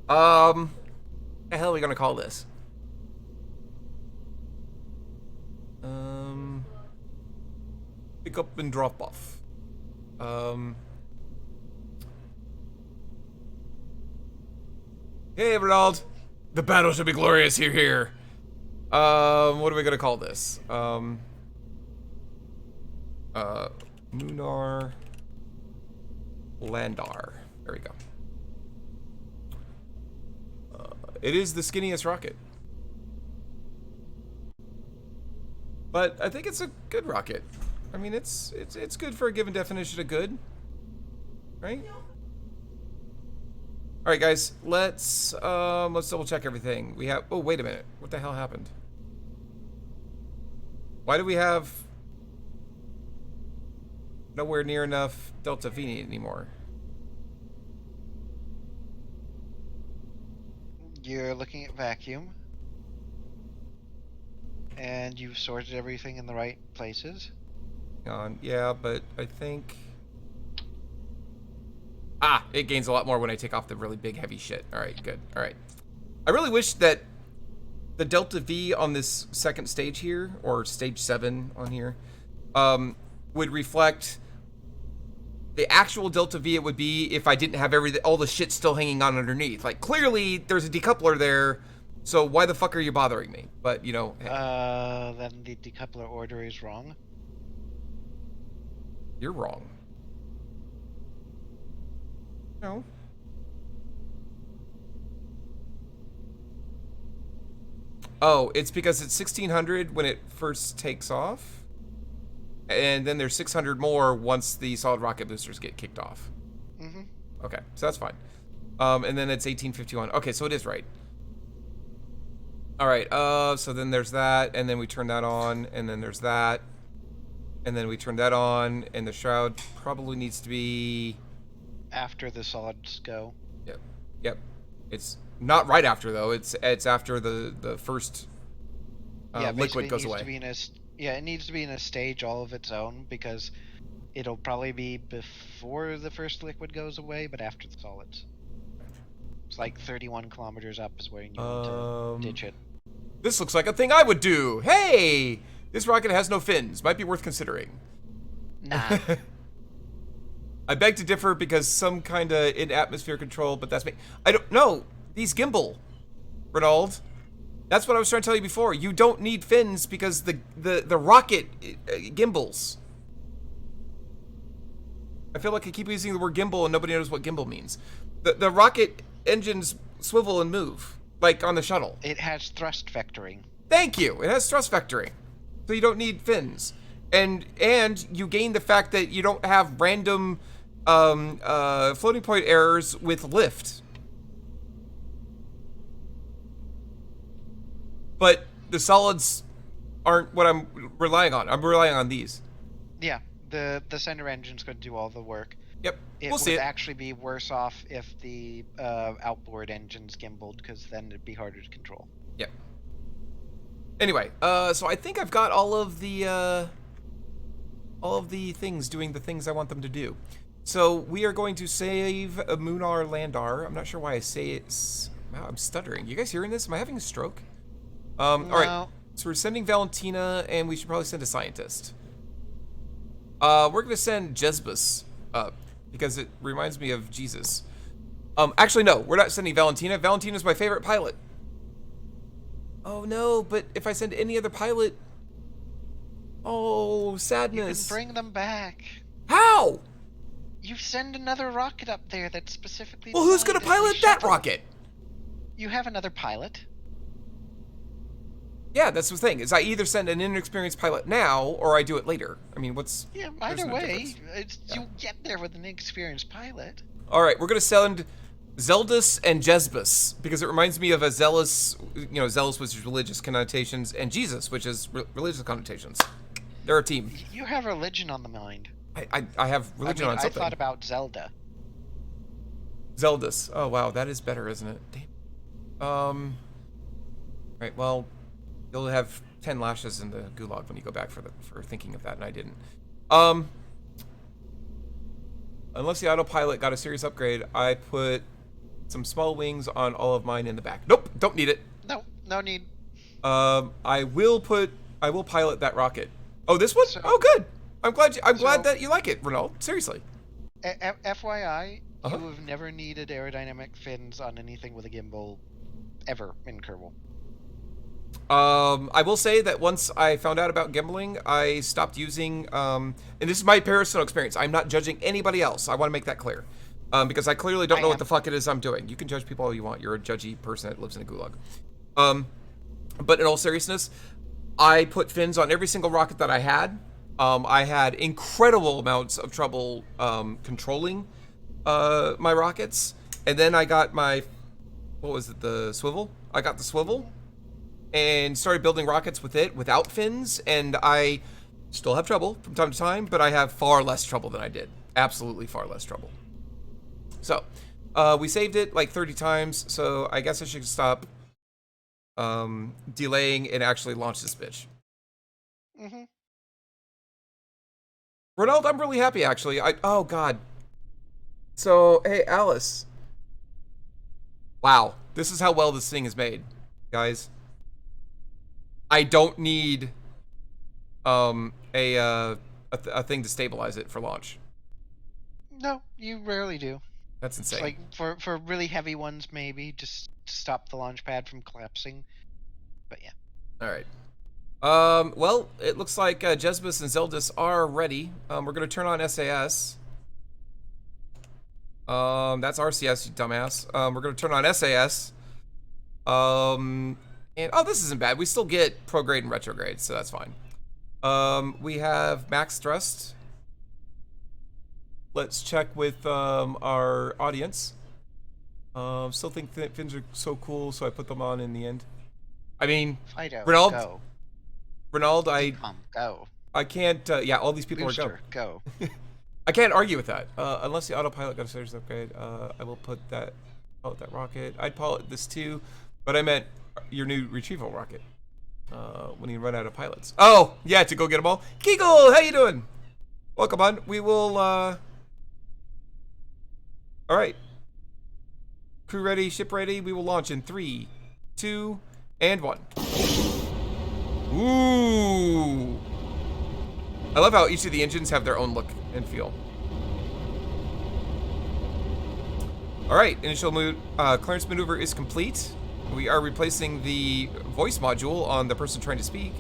What the hell are we gonna call this? Pick up and drop off. Hey, Ronald. The battle should be glorious here. What are we gonna call this? Munar Landar. There we go. It is the skinniest rocket. But I think it's a good rocket. I mean, it's good for a given definition of good, right? All right, guys. Let's double check everything. We have. Oh, wait a minute. What the hell happened? Why do we have nowhere near enough Delta V anymore? You're looking at vacuum, and you've sorted everything in the right places. Yeah, but I think... it gains a lot more when I take off the really big, heavy shit. Alright, good. Alright. I really wish that the Delta V on this second stage here, or stage 7 on here, would reflect the actual Delta V it would be if I didn't have all the shit still hanging on underneath. Like, clearly, there's a decoupler there, so why the fuck are you bothering me? But, you know... Hey. Then the decoupler order is wrong. You're wrong. No. Oh, it's because it's 1600 when it first takes off, and then there's 600 more once the solid rocket boosters get kicked off. Mm-hmm. Okay, so that's fine. And then it's 1851. Okay, so it is right. All right. So then there's that, and then we turn that on, and then there's that, and then we turn that on, and the shroud probably needs to be after the solids go. Yep. Yep. It's not right after though. It's after the first liquid goes away. It needs to be in a stage all of its own, because it'll probably be before the first liquid goes away, but after the solids. It's like 31 kilometers up is where you need to ditch it. This looks like a thing I would do. Hey, this rocket has no fins. Might be worth considering. Nah. I beg to differ because some kind of in-atmosphere control, but that's me. I don't know. These gimbal, Ronald. That's what I was trying to tell you before. You don't need fins because the rocket gimbals. I feel like I keep using the word gimbal and nobody knows what gimbal means. The rocket engines swivel and move, like on the shuttle. It has thrust vectoring. Thank you. It has thrust vectoring. So you don't need fins. And you gain the fact that you don't have random floating point errors with lift. But the solids aren't what I'm relying on. I'm relying on these. Yeah, the center engine's going to do all the work. Yep, We'll see. It would actually be worse off if the outboard engine's gimbaled, because then it'd be harder to control. Yep. Anyway, so I think I've got all of the things doing the things I want them to do. So we are going to save Munar Landar. I'm not sure why I say it. Wow, I'm stuttering. You guys hearing this? Am I having a stroke? All right. So we're sending Valentina, and we should probably send a scientist. We're going to send Jezbus up because it reminds me of Jesus. Actually, no, we're not sending Valentina. Valentina's my favorite pilot. Oh no, but if I send any other pilot, oh, sadness. You can bring them back. How? You send another rocket up there that's specifically. Well, who's gonna pilot that rocket? You have another pilot. Yeah, that's the thing. Is I either send an inexperienced pilot now or I do it later. I mean, what's Yeah, there's either no way, difference. Yeah. you'll get there with an experienced pilot. All right, we're gonna send Zeldus and Jezbus because it reminds me of a zealous, zealous which is religious connotations, and Jesus, which is religious connotations. They're a team. You have religion on the mind. I have religion on I something. thought about Zelda. Zeldus. Oh wow, that is better, isn't it? Damn. Right. Well, you'll have 10 lashes in the gulag when you go back for thinking of that, and I didn't. Unless the autopilot got a serious upgrade, I put some small wings on all of mine in the back. Nope, don't need it. No, no need. I will pilot that rocket. Oh, this one? So- Oh, good. I'm glad that you like it, Renault. Seriously. FYI, Uh-huh. you have never needed aerodynamic fins on anything with a gimbal ever in Kerbal. I will say that once I found out about gimbaling, I stopped using, and this is my personal experience. I'm not judging anybody else. I want to make that clear. Because I clearly don't know what the fuck it is I'm doing. You can judge people all you want. You're a judgy person that lives in a gulag. But in all seriousness, I put fins on every single rocket that I had. I had incredible amounts of trouble controlling my rockets. And then I got my, the swivel? I got the swivel and started building rockets with it without fins. And I still have trouble from time to time, but I have far less trouble than I did. Absolutely far less trouble. So, we saved it like 30 times, so I guess I should stop delaying and actually launch this bitch. Mm-hmm. Ronald, I'm really happy, actually. Oh, God. So, hey, Alyce. Wow, this is how well this thing is made, guys. I don't need a thing to stabilize it for launch. No, you rarely do. That's insane. Like for really heavy ones, maybe just to stop the launch pad from collapsing. But yeah. All right. Well, it looks like Jezbus and Zeldus are ready. We're gonna turn on SAS. That's RCS, you dumbass. We're gonna turn on SAS. And oh, this isn't bad. We still get prograde and retrograde, so that's fine. We have max thrust. Let's check with our audience. Still think that fins are so cool, so I put them on in the end. I mean, Fido, Renaud, go. Renaud, Go. I can't. Yeah, all these people Booster, are go. I can't argue with that. Unless the autopilot got a serious upgrade, I will pilot that rocket. I'd pilot this too, but I meant your new retrieval rocket. When you run out of pilots. Oh, yeah, to go get them all. Kegel, how you doing? Welcome on. We will. All right. Crew ready, ship ready. We will launch in 3, 2, and 1. Ooh. I love how each of the engines have their own look and feel. All right, initial clearance maneuver is complete. We are replacing the voice module on the person trying to speak.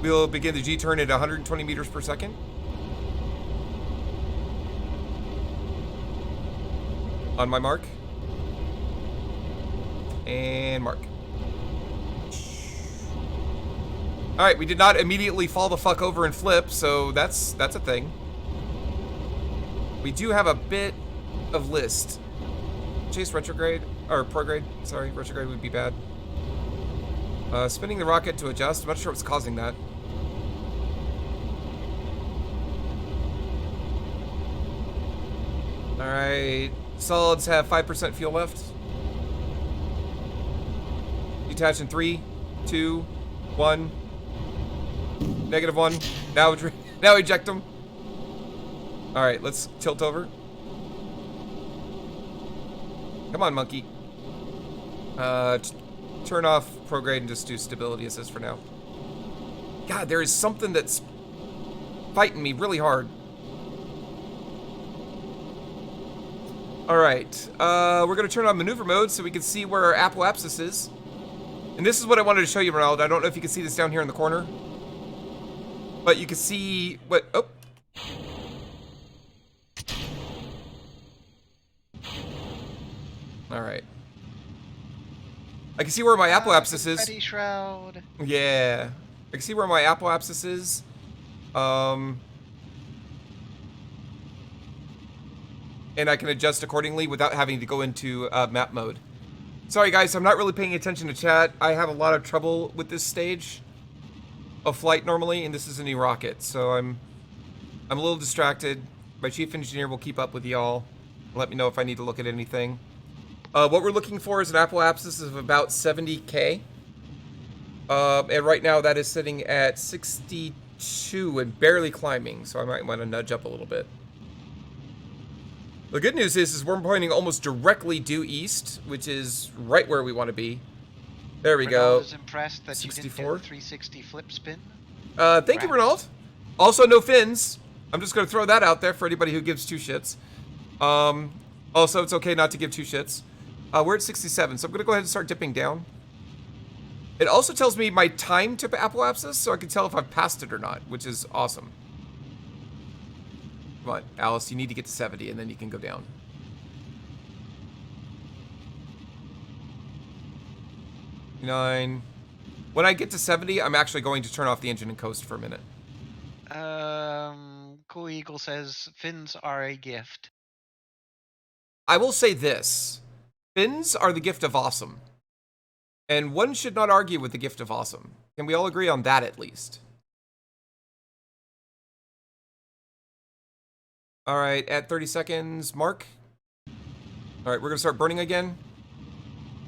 We'll begin the G-turn at 120 meters per second. On my mark. And mark. All right, we did not immediately fall the fuck over and flip, so that's a thing. We do have a bit of list. Chase retrograde, or prograde, sorry, retrograde would be bad. Spinning the rocket to adjust, I'm not sure what's causing that. All right, solids have 5% fuel left. Detach in 3, 2, 1. -1. Now eject them. All right, let's tilt over. Come on, monkey. Turn off prograde and just do stability assist for now. God, there is something that's fighting me really hard. All right, we're gonna turn on maneuver mode so we can see where our apoapsis is. And this is what I wanted to show you, Ronald. I don't know if you can see this down here in the corner, but you can see what, oh. All right. I can see where my apoapsis is. Confetti shroud. Yeah. I can see where my apoapsis is. And I can adjust accordingly without having to go into map mode. Sorry guys, I'm not really paying attention to chat. I have a lot of trouble with this stage of flight normally, and this is a new rocket, so I'm a little distracted. My chief engineer will keep up with y'all. Let me know if I need to look at anything. What we're looking for is an apoapsis of about 70k. And right now that is sitting at 62 and barely climbing, so I might want to nudge up a little bit. The good news is we're pointing almost directly due east, which is right where we want to be. There we go. Renaud is impressed that 64? You didn't get a 360 flip spin. Thank you, Renaud. Also, no fins. I'm just going to throw that out there for anybody who gives two shits. Also, it's okay not to give two shits. We're at 67, so I'm going to go ahead and start dipping down. It also tells me my time to apoapsis, so I can tell if I've passed it or not, which is awesome. Come on, Alyce, you need to get to 70, and then you can go down. Nine. When I get to 70, I'm actually going to turn off the engine and coast for a minute. Cool Eagle says fins are a gift. I will say this. Fins are the gift of awesome. And one should not argue with the gift of awesome. Can we all agree on that at least? All right, at 30 seconds, mark. All right, we're gonna start burning again.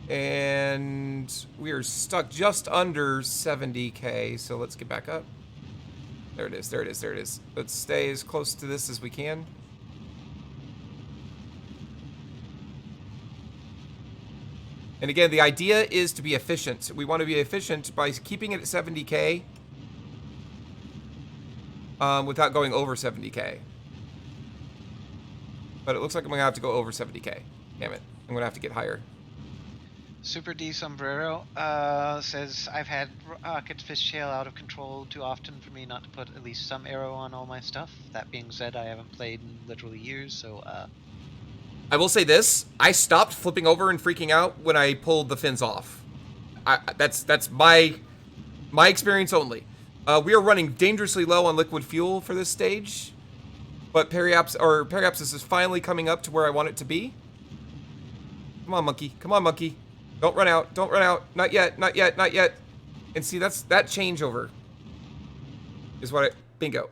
And we are stuck just under 70k, so let's get back up. There it is, there it is, there it is. Let's stay as close to this as we can. And again, the idea is to be efficient. We want to be efficient by keeping it at 70k without going over 70k. But it looks like I'm going to have to go over 70k. Damn it. I'm going to have to get higher. Super D Sombrero says, I've had rockets fishtail out of control too often for me not to put at least some arrow on all my stuff. That being said, I haven't played in literally years, so I will say this, I stopped flipping over and freaking out when I pulled the fins off. That's my experience only. We are running dangerously low on liquid fuel for this stage, but periapsis is finally coming up to where I want it to be. Come on, monkey. Come on, monkey. Don't run out. Don't run out. Not yet. Not yet. Not yet. And see, that changeover is what bingo.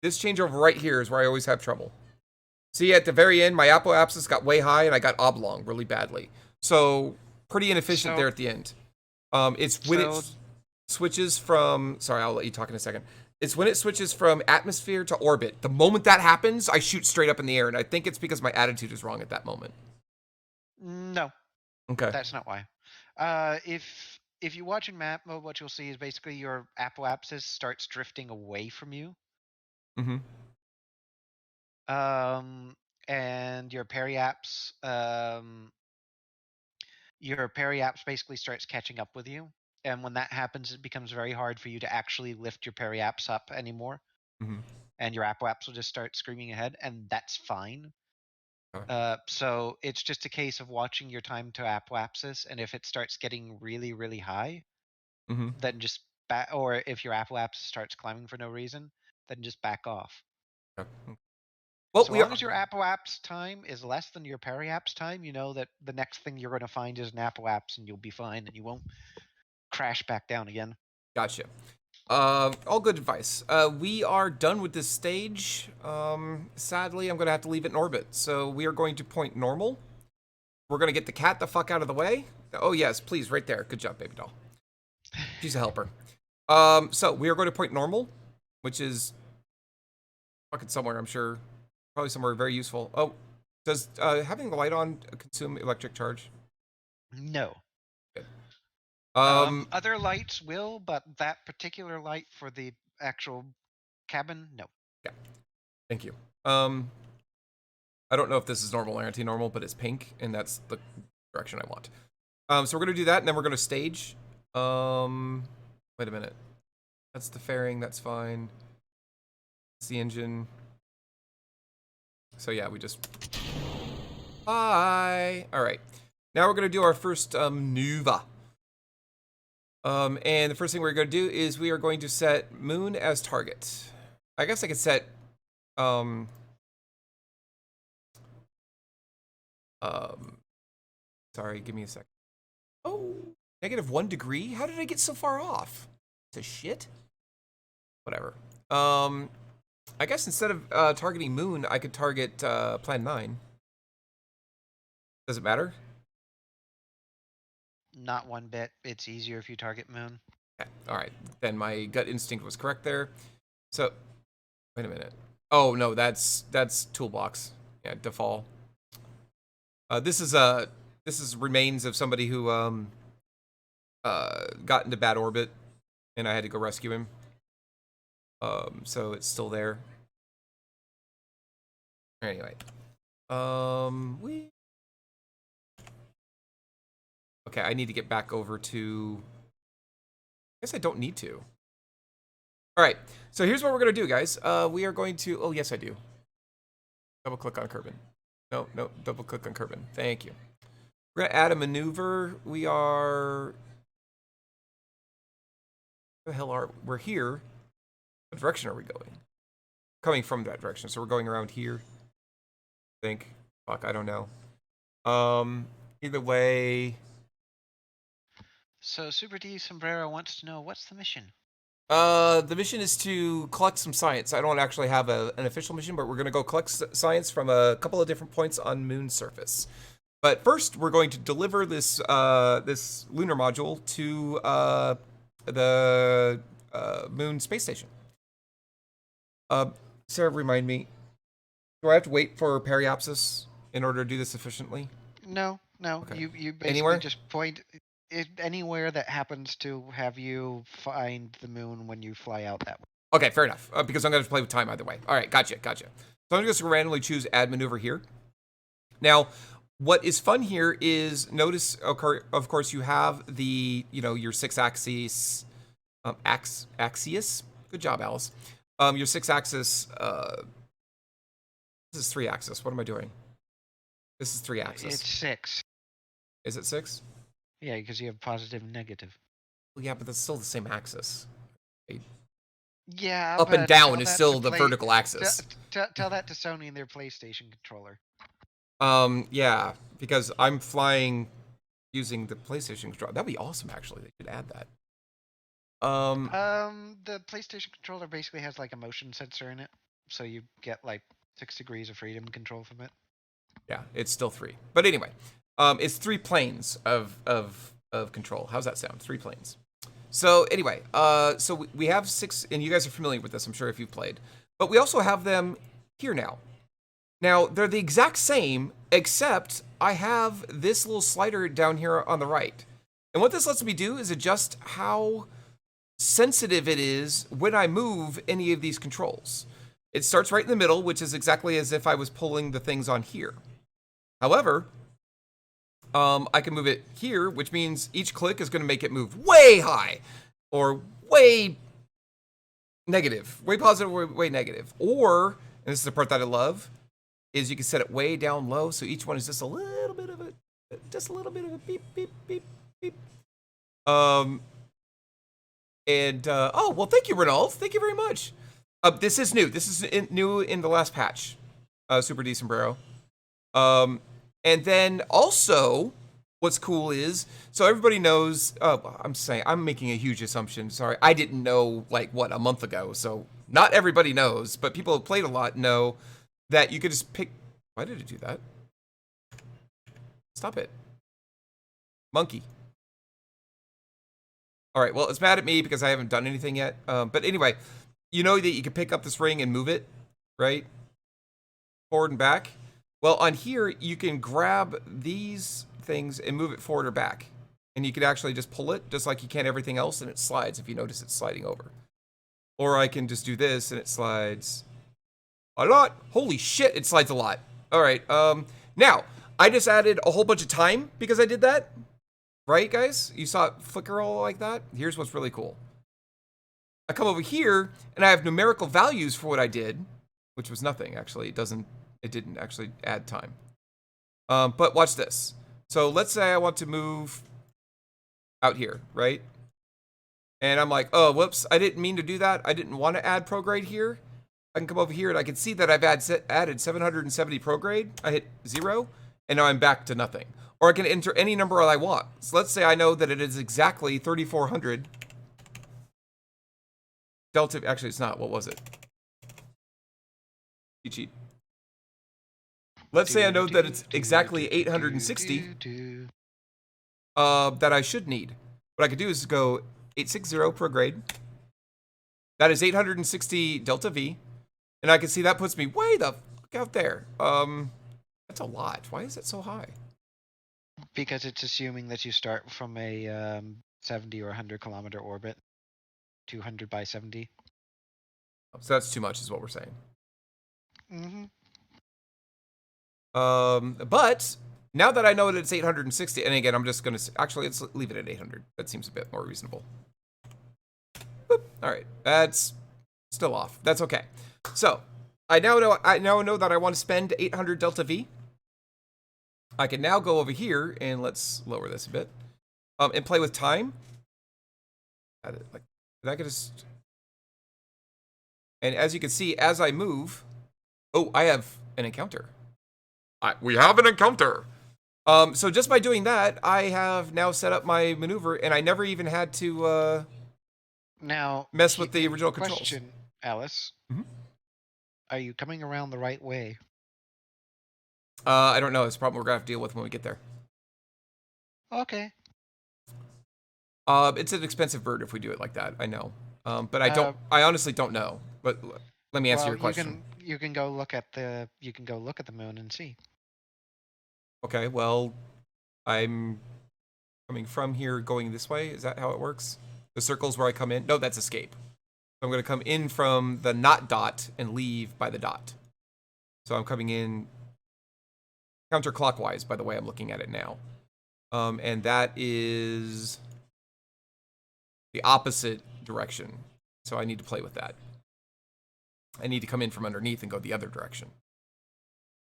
This changeover right here is where I always have trouble. See, at the very end, my apoapsis got way high, and I got oblong really badly. So, pretty inefficient there at the end. It's when it switches from... Sorry, I'll let you talk in a second. It's when it switches from atmosphere to orbit. The moment that happens, I shoot straight up in the air, and I think it's because my attitude is wrong at that moment. No. Okay. That's not why. If you watch in map mode, what you'll see is basically your apoapsis starts drifting away from you. Mm-hmm. And your periaps basically starts catching up with you. And when that happens, it becomes very hard for you to actually lift your periaps up anymore. Mm-hmm. And your apoaps will just start screaming ahead, and that's fine. Okay. So it's just a case of watching your time to apoapsis, and if it starts getting really, really high, Mm-hmm. then just or if your apoapsis starts climbing for no reason, then just back off. Okay. Well, So long as your apoaps time is less than your periaps time, you know that the next thing you're going to find is an apoaps, and you'll be fine, and you won't crash back down again. Gotcha. All good advice. We are done with this stage. Sadly, I'm going to have to leave it in orbit. So we are going to point normal. We're going to get the cat the fuck out of the way. Oh, yes, please, right there. Good job, baby doll. She's a helper. So we are going to point normal, which is fucking somewhere, I'm sure. Probably somewhere very useful. Oh, does having the light on consume electric charge? No. Good. Other lights will, but that particular light for the actual cabin, no. Yeah. Thank you. I don't know if this is normal or anti-normal, but it's pink, and that's the direction I want. So we're gonna do that, and then we're gonna stage. Wait a minute. That's the fairing. That's fine. It's the engine. So yeah, we just... Bye! Alright. Now we're going to do our first maneuver. And the first thing we're going to do is we are going to set moon as target. I guess I could set sorry, give me a second. Oh, -1 degree? How did I get so far off? It's a shit. Whatever. I guess instead of targeting moon, I could target plan 9. Does it matter? Not one bit. It's easier if you target moon. Okay. All right. Then my gut instinct was correct there. So, wait a minute. Oh no, that's toolbox. Yeah, default. This is remains of somebody who got into bad orbit, and I had to go rescue him. So it's still there. Anyway, okay, I need to get back over to. I guess I don't need to. All right, so here's what we're gonna do, guys. We are going to. Oh yes, I do. Double click on Kerbin. No, double click on Kerbin. Thank you. We're gonna add a maneuver. We are. Where the hell are we're here? What direction are we going? Coming from that direction, so we're going around here. I think. Fuck, I don't know. Either way. So Super D Sombrero wants to know, what's the mission? The mission is to collect some science. I don't actually have an official mission, but we're gonna go collect science from a couple of different points on moon surface. But first, we're going to deliver this this lunar module to the moon space station. Sarah, remind me. Do I have to wait for periapsis in order to do this efficiently? No. Okay. You basically Anywhere? just point it anywhere that happens to have you find the moon when you fly out that way. Okay, fair enough. Because I'm going to play with time either way. All right, gotcha. So I'm just going to randomly choose add maneuver here. Now, what is fun here is notice, of course, you have the, your 6-axis, axius. Good job, Alyce. Your 6-axis, this is 3-axis. What am I doing? This is 3-axis. It's 6. Is it 6? Yeah, because you have positive and negative. Well, yeah, but that's still the same axis. Yeah, Up and but down tell is that still to the vertical axis. Tell that to Sony and their PlayStation controller. Yeah, because I'm flying using the PlayStation controller. That'd be awesome, actually. They should add that. The PlayStation controller basically has like a motion sensor in it, so you get like 6 degrees of freedom control from it. Yeah, it's still 3. But anyway, it's 3 planes of control. How's that sound? 3 planes. So anyway, so we have 6, and you guys are familiar with this, I'm sure, if you've played. But we also have them here now. Now, they're the exact same, except I have this little slider down here on the right. And what this lets me do is adjust how sensitive it is when I move any of these controls. It starts right in the middle, which is exactly as if I was pulling the things on here. However, I can move it here, which means each click is going to make it move way high, or way negative, way positive, or way negative. Or, and this is the part that I love, is you can set it way down low, so each one is just a little bit of a beep, beep, beep, beep. Oh, well, thank you, Renald. Thank you very much. This is new. This is new in the last patch, Super D Sombrero. And then also, what's cool is, so everybody knows, I'm making a huge assumption. Sorry, I didn't know, a month ago. So not everybody knows, but people who played a lot know that you could just pick. Why did it do that? Stop it. Monkey. All right, well, it's mad at me because I haven't done anything yet. But anyway, you know that you can pick up this ring and move it, right? Forward and back. Well, on here, you can grab these things and move it forward or back. And you can actually just pull it, just like you can everything else, and it slides if you notice it's sliding over. Or I can just do this, and it slides a lot. Holy shit, it slides a lot. All right, now, I just added a whole bunch of time because I did that. Right, guys? You saw it flicker all like that? Here's what's really cool. I come over here, and I have numerical values for what I did, which was nothing, actually. It didn't actually add time. But watch this. So let's say I want to move out here, right? And I'm like, oh, whoops, I didn't mean to do that. I didn't want to add prograde here. I can come over here and I can see that I've added 770 prograde. I hit 0, and now I'm back to nothing. Or I can enter any number I want. So let's say I know that it is exactly 3,400 delta. Actually, it's not. What was it? Cheat. Let's say I know that it's exactly 860 that I should need. What I could do is go 860 prograde. That is 860 delta V. And I can see that puts me way the fuck out there. That's a lot. Why is it so high? Because it's assuming that you start from a 70 or 100 kilometer orbit, 200 by 70. So that's too much, is what we're saying. Mm-hmm. But now that I know that it's 860, and again, I'm just gonna actually let's leave it at 800. That seems a bit more reasonable. Boop. All right, that's still off. That's okay. So I now know that I want to spend 800 delta V. I can now go over here and let's lower this a bit, and play with time. Like, did I get a? And as you can see, as I move, oh, I have an encounter. We have an encounter. So just by doing that, I have now set up my maneuver, and I never even had to now mess with the original controls. Question, Alyce. Mhm. Are you coming around the right way? I don't know. It's a problem we're gonna have to deal with when we get there. Okay. It's an expensive bird if we do it like that. I know. But I don't. I honestly don't know. But let me answer your question. You can go look at the moon and see. Okay. Well, I'm coming from here, going this way. Is that how it works? The circle's where I come in. No, that's escape. So I'm going to come in from the not dot and leave by the dot. So I'm coming in counterclockwise, by the way I'm looking at it now. And that is the opposite direction. So I need to play with that. I need to come in from underneath and go the other direction.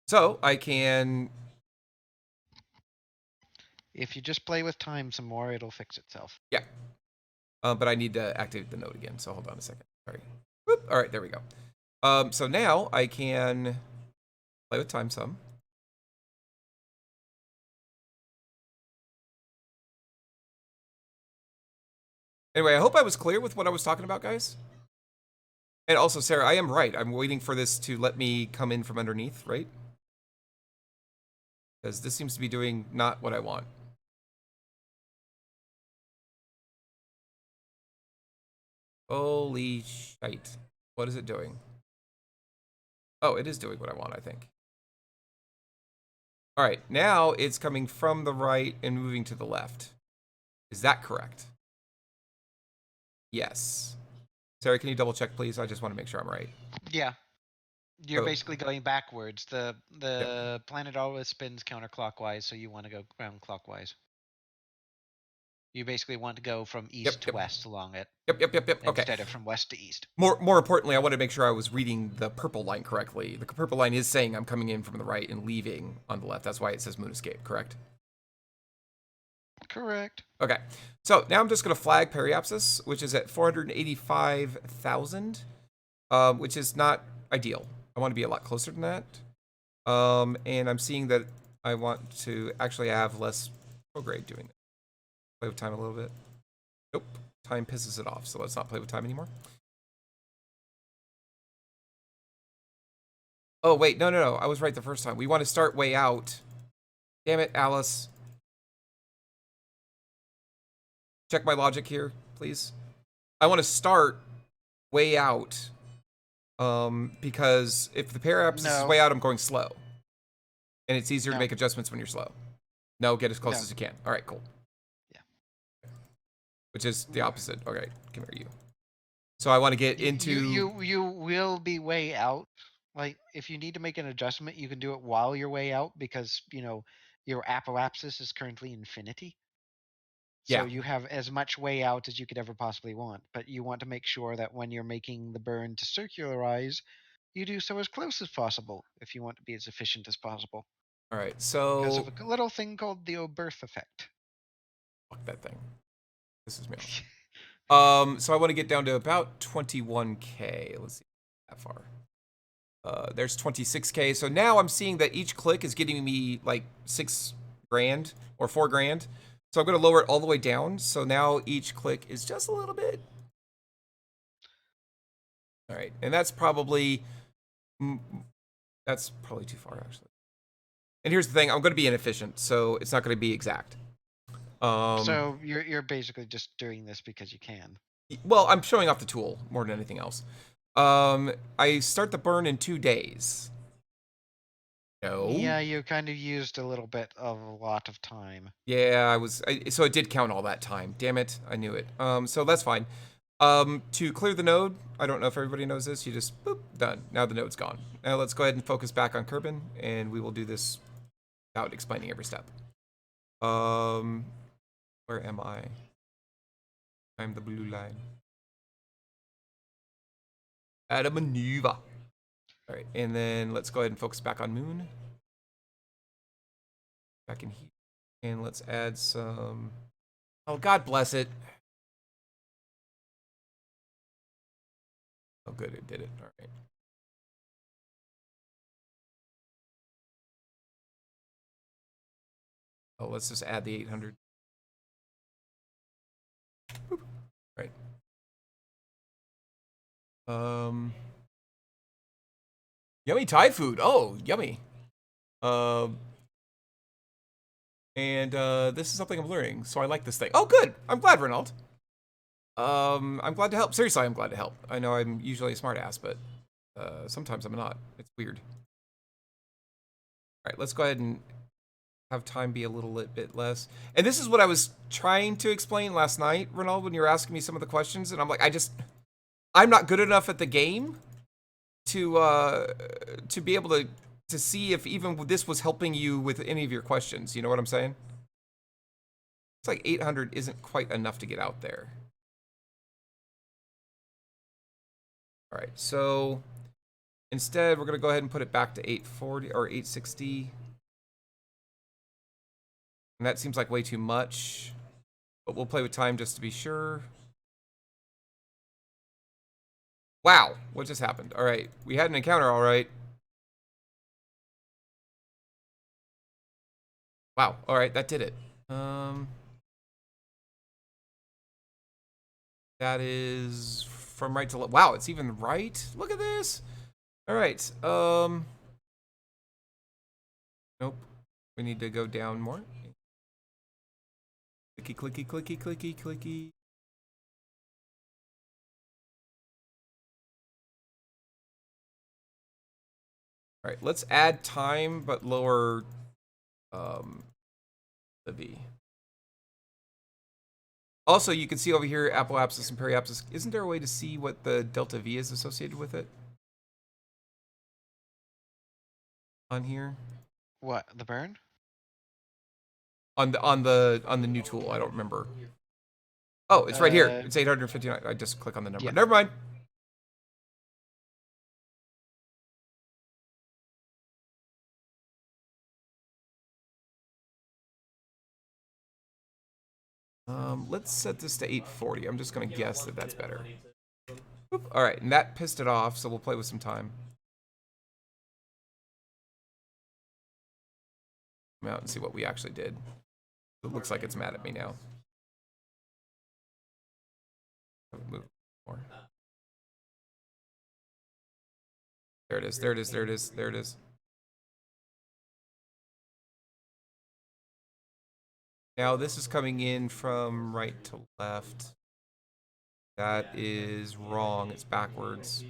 So I can... If you just play with time some more, it'll fix itself. Yeah. But I need to activate the node again, so hold on a second. Sorry. Whoop. All right, there we go. So now I can play with time some. Anyway, I hope I was clear with what I was talking about, guys. And also, Sarah, I am right. I'm waiting for this to let me come in from underneath, right? Because this seems to be doing not what I want. Holy shite. What is it doing? Oh, it is doing what I want, I think. All right, now it's coming from the right and moving to the left. Is that correct? Yes. Sarah, can you double check, please? I just want to make sure I'm right. Yeah. You're basically going backwards. The planet always spins counterclockwise, so you want to go clockwise. You basically want to go from east to west along it. Yep. Okay. Instead of from west to east. More importantly, I want to make sure I was reading the purple line correctly. The purple line is saying I'm coming in from the right and leaving on the left. That's why it says moon escape, correct? Correct. Okay. So now I'm just going to flag periapsis, which is at 485,000, which is not ideal. I want to be a lot closer than that. And I'm seeing that I want to actually have less prograde doing it. Play with time a little bit. Nope. Time pisses it off, so let's not play with time anymore. Oh, wait. No. I was right the first time. We want to start way out. Damn it, Alyce. Check my logic here, please. I want to start way out. Because if the periapsis is way out, I'm going slow. And it's easier to make adjustments when you're slow. No, get as close as you can. All right, cool. Which is the opposite. Okay, come here, you. So I want to get into... You will be way out. Like, if you need to make an adjustment, you can do it while you're way out because, you know, your apoapsis is currently infinity. So you have as much way out as you could ever possibly want. But you want to make sure that when you're making the burn to circularize, you do so as close as possible if you want to be as efficient as possible. All right, Because so of a little thing called the Oberth effect. fuck that thing. This is me. So I want to get down to about 21K. Let's see that far. There's 26K. So now I'm seeing that each click is getting me like 6 grand or 4 grand. So I'm going to lower it all the way down. So now each click is just a little bit. All right, and that's probably too far actually. And here's the thing: I'm going to be inefficient, so it's not going to be exact. So you're basically just doing this because you can. Well, I'm showing off the tool more than anything else. I start the burn in 2 days. No. Yeah, you kind of used a little bit of a lot of time. Yeah, so it did count all that time. Damn it, I knew it. So that's fine. To clear the node, I don't know if everybody knows this, you just, boop, done. Now the node's gone. Now let's go ahead and focus back on Kerbin, and we will do this without explaining every step. Where am I? I'm the blue line. Add a maneuver. All right, and then let's go ahead and focus back on Moon. Back in here. And let's add some... Oh, God bless it. Oh, good, it did it. All right. Oh, let's just add the 800. Boop. Right. Yummy Thai food. Oh, yummy. And this is something I'm learning, so I like this thing. Oh, good. I'm glad, Renault. I'm glad to help. Seriously, I'm glad to help. I know I'm usually a smartass, but sometimes I'm not. It's weird. All right, let's go ahead and have time be a little bit less. And this is what I was trying to explain last night, Renault, when you were asking me some of the questions, and I'm like, I'm not good enough at the game to be able to see if even this was helping you with any of your questions. You know what I'm saying? It's like 800 isn't quite enough to get out there. All right, so instead we're gonna go ahead and put it back to 840 or 860. And that seems like way too much, but we'll play with time just to be sure. Wow, what just happened? All right, we had an encounter, all right. Wow, all right, that did it. That is from right to left. Wow, it's even right. Look at this. All right. Nope. We need to go down more. Clicky, clicky, clicky, clicky, clicky. All right, let's add time, but lower the V. Also, you can see over here apoapsis and periapsis. Isn't there a way to see what the delta V is associated with it? On here? What, the burn? On the new tool, I don't remember. Oh, it's right here. It's 859. I just click on the number. Yeah. Never mind. Let's set this to 840. I'm just gonna guess that that's better. Oop. All right, and that pissed it off, so we'll play with some time. Come out and see what we actually did. It looks like it's mad at me now. Move more. There it is. There it is. There it is. There it is. Now this is coming in from right to left. That is wrong. It's backwards.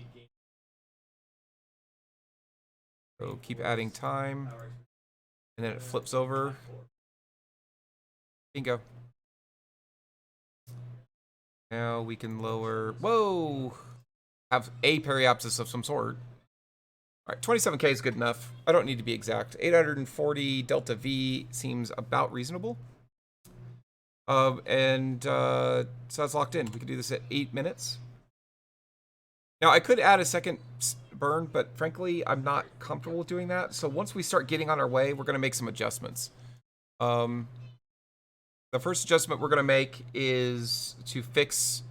So keep adding time. And then it flips over. Bingo. Now we can lower. Whoa! Have a periapsis of some sort. All right, 27K is good enough. I don't need to be exact. 840 delta V seems about reasonable. So that's locked in. We can do this at 8 minutes. Now I could add a second burn, but frankly, I'm not comfortable with doing that. So once we start getting on our way, we're going to make some adjustments. The first adjustment we're going to make is to fix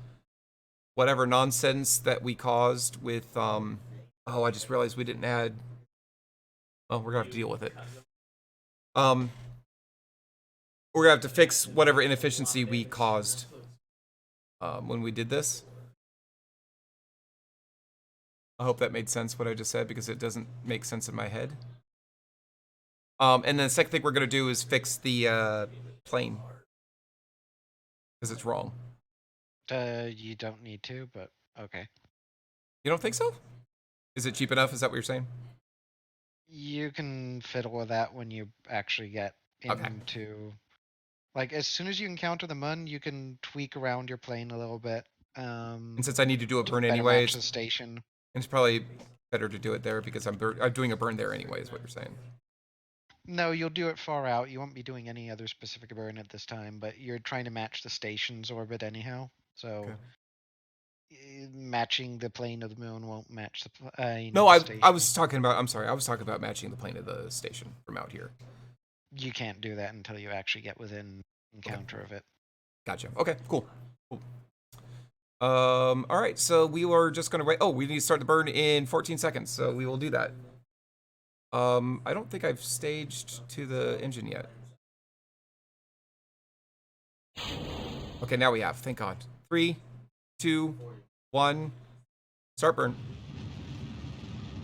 whatever nonsense that we caused with, oh, I just realized we didn't add, well, we're going to have to deal with it. We're going to have to fix whatever inefficiency we caused when we did this. I hope that made sense what I just said, because it doesn't make sense in my head. And then the second thing we're going to do is fix the plane, because it's wrong. You don't need to, but okay. You don't think so? Is it cheap enough? Is that what you're saying? You can fiddle with that when you actually get Okay. into... Like, as soon as you encounter the mun, you can tweak around your plane a little bit. And since I need to do a to burn better anyways, match the station. it's probably better to do it there, because I'm doing a burn there anyway, is what you're saying. No, you'll do it far out. You won't be doing any other specific burn at this time, but you're trying to match the station's orbit anyhow. So matching the plane of the moon won't match the plane No, of the I station. was talking about, I'm sorry, I was talking about matching the plane of the station from out here. You can't do that until you actually get within encounter of it. Gotcha. Okay, cool. All right, so we are just gonna wait. Oh, we need to start the burn in 14 seconds, so we will do that. I don't think I've staged to the engine yet. Okay, now we have. Thank God. 3, 2, 1. Start burn.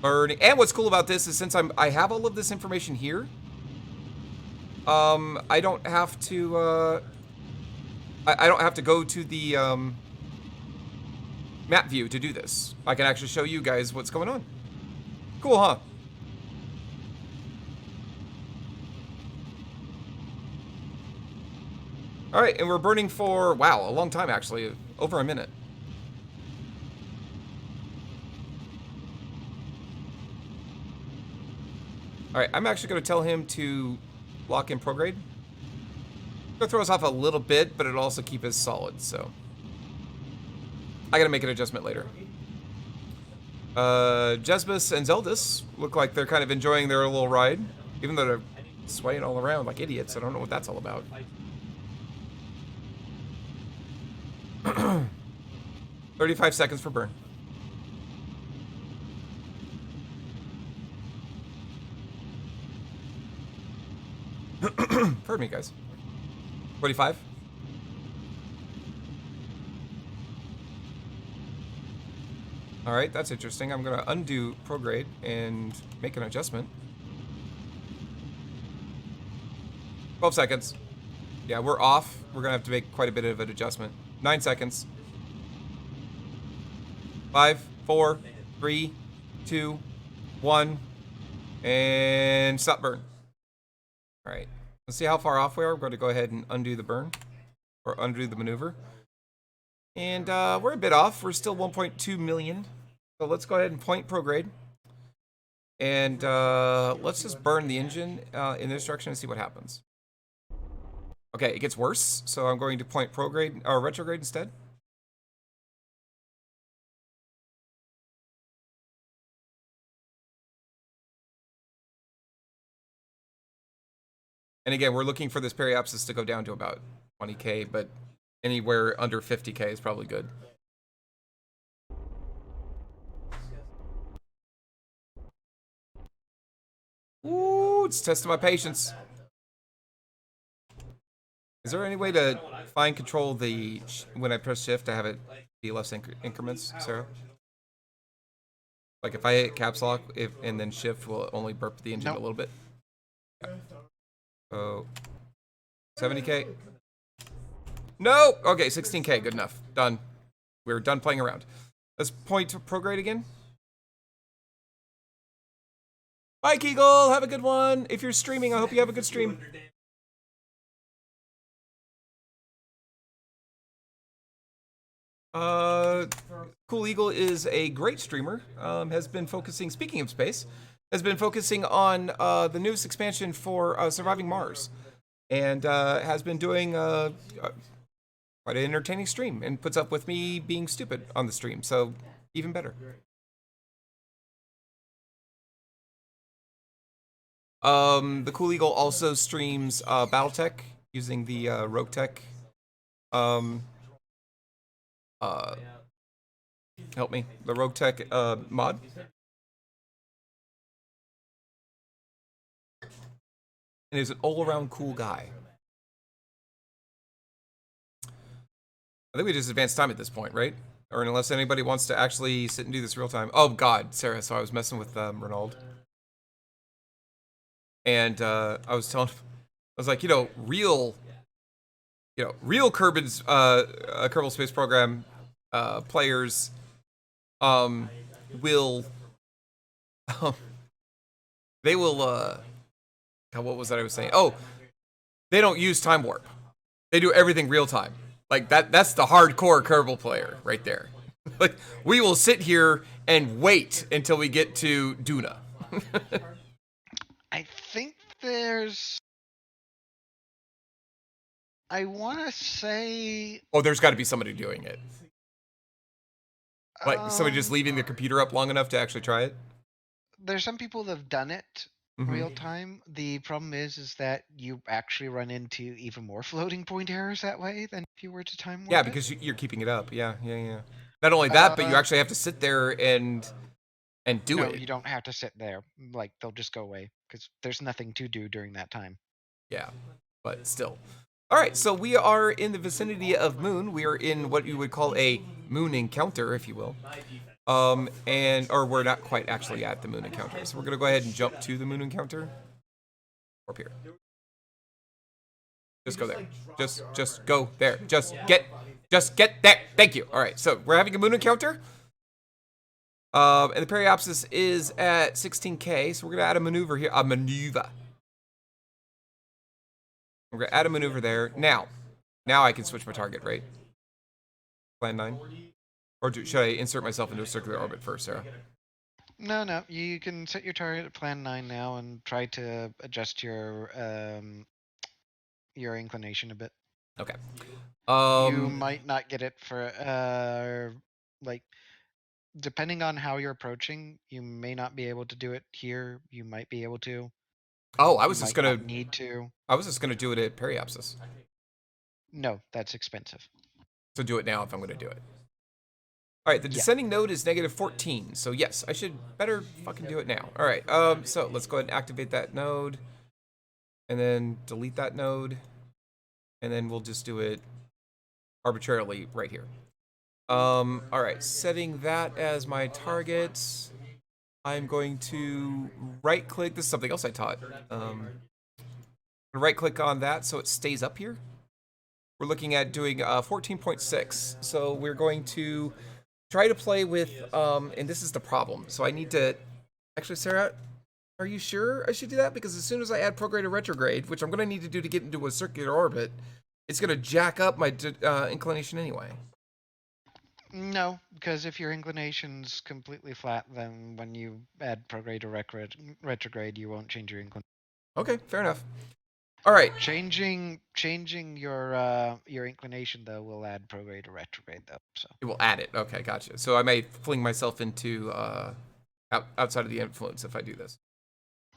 Burning. And what's cool about this is since I have all of this information here, I don't have to. I don't have to go to the map view to do this. I can actually show you guys what's going on. Cool, huh? All right, and we're burning for, wow, a long time actually, over a minute. All right, I'm actually going to tell him to lock in prograde. It'll throw us off a little bit, but it'll also keep us solid, so. I gotta make an adjustment later. Jesbus and Zeldis look like they're kind of enjoying their little ride, even though they're swaying all around like idiots. I don't know what that's all about. 35 seconds for burn. Pardon me, guys. 45. All right, that's interesting. I'm gonna undo prograde and make an adjustment. 12 seconds. Yeah, we're off. We're gonna have to make quite a bit of an adjustment. 9 seconds. 5, 4, 3, 2, 1, and stop burn. All right, let's see how far off we are. We're going to go ahead and undo the burn, or undo the maneuver. And we're a bit off. We're still 1.2 million. So let's go ahead and point prograde. And let's just burn the engine in this direction and see what happens. Okay, it gets worse. So I'm going to point prograde, or retrograde instead. And again, we're looking for this periapsis to go down to about 20k, but anywhere under 50k is probably good. Ooh, it's testing my patience. Is there any way to fine control the when I press shift to have it be less increments, Sarah? Like if I hit caps lock and then shift, will it only burp the engine a little bit? Yeah. So 70k. No! Okay, 16k, good enough. Done. We're done playing around. Let's point to prograde again. Bye, Kegel. Have a good one. If you're streaming, I hope you have a good stream. Cool Eagle is a great streamer. Has been focusing, speaking of space, has been focusing on the newest expansion for Surviving Mars. And has been doing quite an entertaining stream and puts up with me being stupid on the stream. So, even better. The Cool Eagle also streams BattleTech using the Rogue Tech. Um, uh, help me, the Rogue Tech mod. And is an all-around cool guy. I think we just advanced time at this point, right? Or unless anybody wants to actually sit and do this real time. Oh God, Sarah. So I was messing with Ronald, and I was telling, I was like, real Kerbin's Kerbal Space Program players will they will God, what was that I was saying? Oh, they don't use time warp. They do everything real time. Like that's the hardcore Kerbal player right there. Like we will sit here and wait until we get to Duna. I think there's. I want to say. Oh, there's got to be somebody doing it. Like somebody just leaving the computer up long enough to actually try it. There's some people that have done it real time. The problem is that you actually run into even more floating point errors that way than if you were to time warp Yeah, it. because you're keeping it up. Yeah. Not only that, but you actually have to sit there and do it. No, you don't have to sit there. Like they'll just go away because there's nothing to do during that time. Yeah, but still. All right, so we are in the vicinity of Moon. We are in what you would call a Moon encounter, if you will. Or we're not quite actually at the Moon encounter. So we're gonna go ahead and jump to the Moon encounter. Up here. Just go there. Just go there. Just get there. Thank you. All right, so we're having a Moon encounter. And the periapsis is at 16K, so we're gonna add a maneuver here. We're gonna add a maneuver there. Now I can switch my target, right? Plan 9. Or should I insert myself into a circular orbit first, Sarah? No. You can set your target at plan 9 now and try to adjust your inclination a bit. Okay. You might not get it for like depending on how you're approaching, you may not be able to do it here. You might be able to. Oh, I was just gonna need to. I was just gonna do it at periapsis. No, that's expensive. So do it now if I'm gonna do it. All right, the descending node is -14, so yes, I should better fucking do it now. All right, so let's go ahead and activate that node, and then delete that node, and then we'll just do it arbitrarily right here. All right, setting that as my target. I'm going to right-click. This is something else I taught. Right-click on that so it stays up here. We're looking at doing 14.6. So we're going to try to play with, and this is the problem. So I need to, actually, Sarah, are you sure I should do that? Because as soon as I add prograde or retrograde, which I'm going to need to do to get into a circular orbit, it's going to jack up my inclination anyway. No, because if your inclination's completely flat, then when you add prograde or retrograde, you won't change your inclination. Okay, fair enough. All right. Changing your inclination though will add prograde or retrograde though. So it will add it. Okay, gotcha. So I may fling myself into outside of the influence if I do this.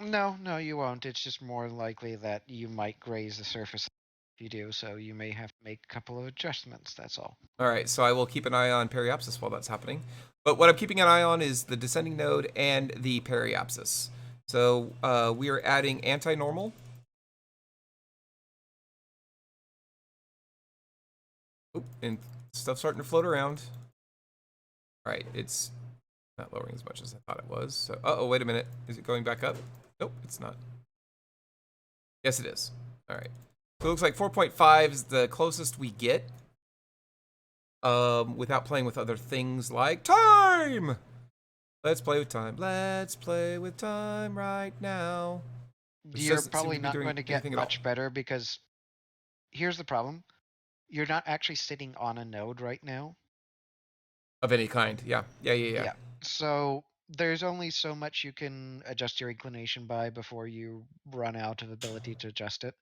No, you won't. It's just more likely that you might graze the surface if you do. So you may have to make a couple of adjustments. That's all. All right. So I will keep an eye on periapsis while that's happening. But what I'm keeping an eye on is the descending node and the periapsis. So we are adding anti-normal. Oop, and stuff starting to float around. All right, it's not lowering as much as I thought it was. So, wait a minute. Is it going back up? Nope, it's not. Yes, it is. All right. So it looks like 4.5 is the closest we get. Without playing with other things like time. Let's play with time. Let's play with time right now. You're probably not going to get much better because here's the problem. You're not actually sitting on a node right now. Of any kind, yeah. So there's only so much you can adjust your inclination by before you run out of ability to adjust it.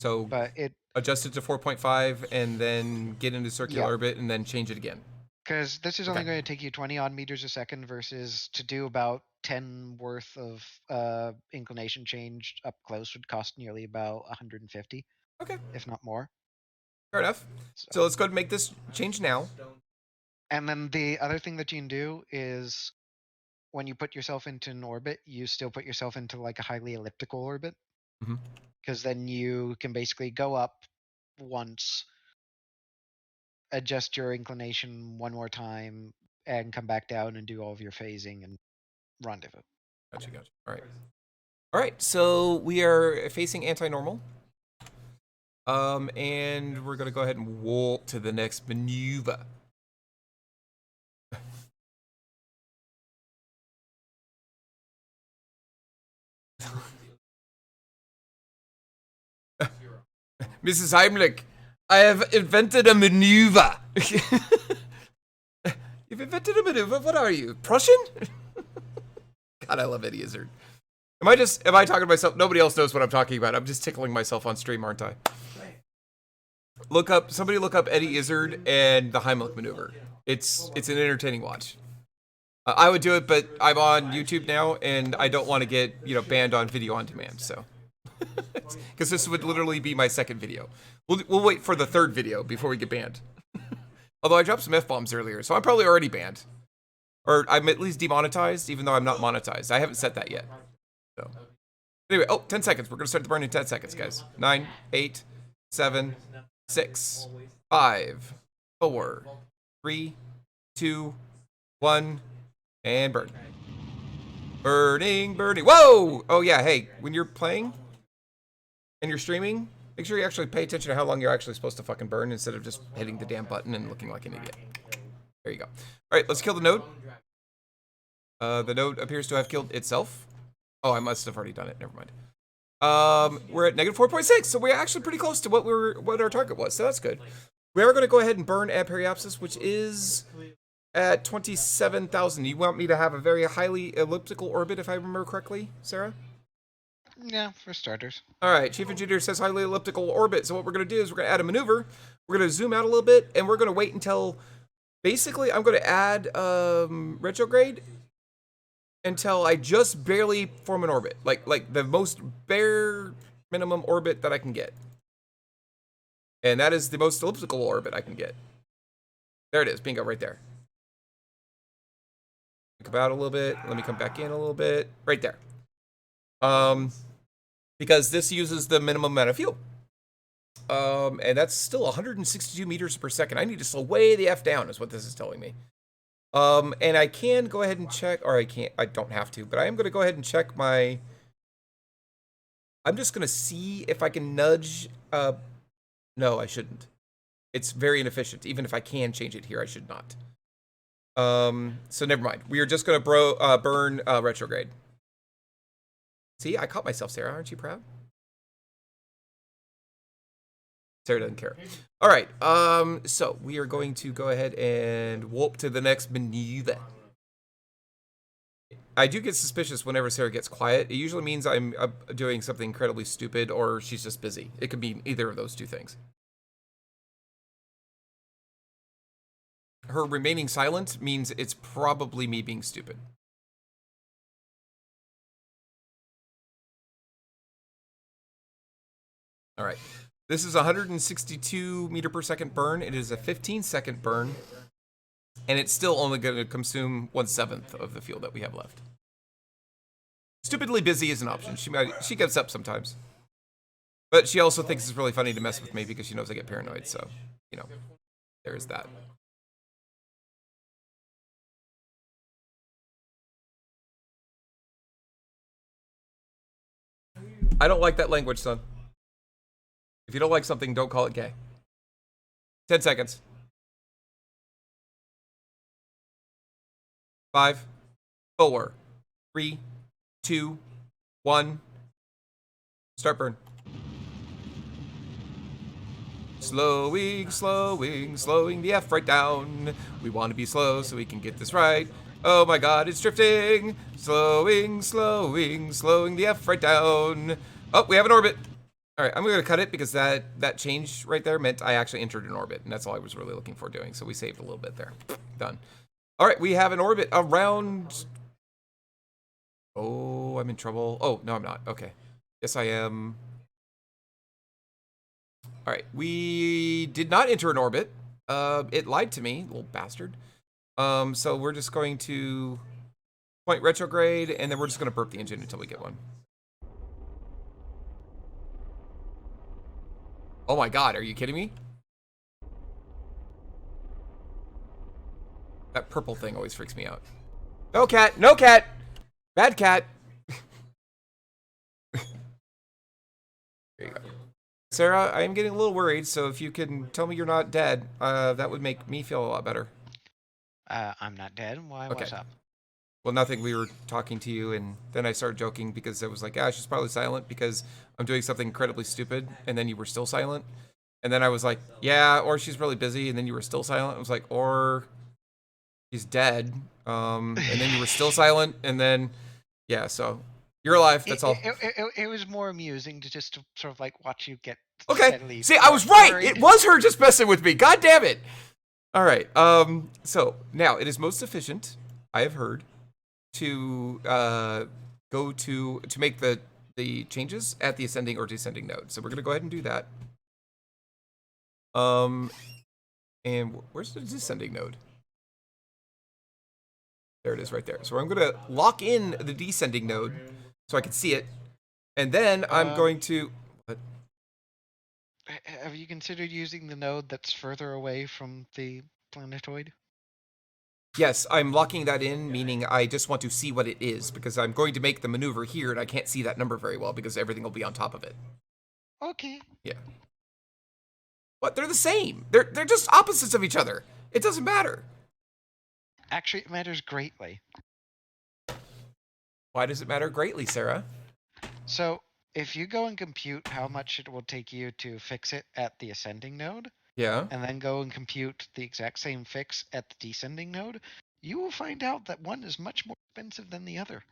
So but it adjust it to 4.5 and then get into circular orbit and then change it again. Because this is only Okay. going to take you 20 odd meters a second versus to do about 10 worth of inclination change up close would cost nearly about 150, Okay. if not more. Fair enough. So let's go ahead and make this change now. And then the other thing that you can do is when you put yourself into an orbit, you still put yourself into like a highly elliptical orbit. Mhm. Because then you can basically go up once, adjust your inclination one more time, and come back down and do all of your phasing and rendezvous. Gotcha. All right. All right. So we are facing anti-normal. And we're gonna go ahead and warp to the next maneuver. Mrs. Heimlich, I have invented a maneuver. You've invented a maneuver? What are you, Prussian? God, I love Eddie Izzard. Am I talking to myself? Nobody else knows what I'm talking about. I'm just tickling myself on stream, aren't I? Somebody look up Eddie Izzard and the Heimlich maneuver. It's an entertaining watch. I would do it, but I'm on YouTube now, and I don't want to get banned on video on demand. So, because this would literally be my second video. We'll wait for the third video before we get banned. Although I dropped some F-bombs earlier, so I'm probably already banned. Or I'm at least demonetized, even though I'm not monetized. I haven't set that yet. So, anyway, 10 seconds. We're going to start the burn in 10 seconds, guys. 9, 8, 7, 6, 5, 4, 3, 2, 1, and burn. Burning. Whoa! Oh, yeah, hey, when you're playing and you're streaming, make sure you actually pay attention to how long you're actually supposed to fucking burn instead of just hitting the damn button and looking like an idiot. There you go. All right, let's kill the node. The node appears to have killed itself. Oh, I must have already done it. Never mind. We're at negative 4.6, so we're actually pretty close to what our target was, so that's good. We are going to go ahead and burn at Periapsis, which is at 27,000. You want me to have a very highly elliptical orbit, if I remember correctly, Sarah? Yeah, for starters. All right, Chief Engineer says highly elliptical orbit. So what we're going to do is we're going to add a maneuver. We're going to zoom out a little bit, and we're going to wait until, basically, I'm going to add retrograde until I just barely form an orbit, like the most bare minimum orbit that I can get. And that is the most elliptical orbit I can get. There it is, bingo, right there. Think about it a little bit. Let me come back in a little bit. Right there. Because this uses the minimum amount of fuel. And that's still 162 meters per second. I need to slow way the F down, is what this is telling me. And I can go ahead and check, or I don't have to, but I am going to go ahead and check my, I'm just going to see if I can nudge, no, I shouldn't. It's very inefficient. Even if I can change it here, I should not. So never mind. We are just going to burn retrograde. See, I caught myself, Sarah. Aren't you proud? Sarah doesn't care. All right. So we are going to go ahead and warp to the next maneuver. I do get suspicious whenever Sarah gets quiet. It usually means I'm doing something incredibly stupid, or she's just busy. It could be either of those two things. Her remaining silent means it's probably me being stupid. All right. This is 162 meter per second burn. It is a 15-second burn, and it's still only going to consume 1/7 of the fuel that we have left. Stupidly busy is an option. She gets up sometimes, but she also thinks it's really funny to mess with me because she knows I get paranoid. So, there's that. I don't like that language, son. If you don't like something, don't call it gay. 10 seconds. 5, 4, 3, 2, 1. Start burn. Slowing the F right down. We want to be slow so we can get this right. Oh my god, it's drifting. Slowing the F right down. Oh, we have an orbit. All right, I'm going to cut it because that change right there meant I actually entered an orbit, and that's all I was really looking for doing, so we saved a little bit there. done. All right, we have an orbit around... Oh, I'm in trouble. Oh, no, I'm not. Okay. Yes, I am. All right, we did not enter an orbit. It lied to me, little bastard. So we're just going to point retrograde, and then we're just going to burp the engine until we get one. Oh my god, are you kidding me? That purple thing always freaks me out. No cat, no cat! Bad cat! There you go. Sarah, I am getting a little worried, so if you can tell me you're not dead, that would make me feel a lot better. I'm not dead. Why? Okay. What's up? Well, nothing. We were talking to you, and then I started joking because I was like, ah, she's probably silent because I'm doing something incredibly stupid, and then you were still silent. And then I was like, yeah, or she's really busy, and then you were still silent. I was like, or she's dead, and then you were still silent, and then, yeah, so you're alive, that's all. It was more amusing to just sort of like watch you get Okay, steadily see, I was right! worried. It was her just messing with me, god damn it! Alright, so, now, it is most efficient, I have heard, to go to make the changes at the ascending or descending node. So we're gonna go ahead and do that. And where's the descending node? There it is right there. So I'm gonna lock in the descending node so I can see it. And then I'm going to... What? Have you considered using the node that's further away from the planetoid? Yes, I'm locking that in, meaning I just want to see what it is, because I'm going to make the maneuver here, and I can't see that number very well, because everything will be on top of it. Okay. Yeah. What? They're the same! They're just opposites of each other! It doesn't matter! Actually, it matters greatly. Why does it matter greatly, Sarah? So, if you go and compute how much it will take you to fix it at the ascending node, Yeah? and then go and compute the exact same fix at the descending node, you will find out that one is much more expensive than the other.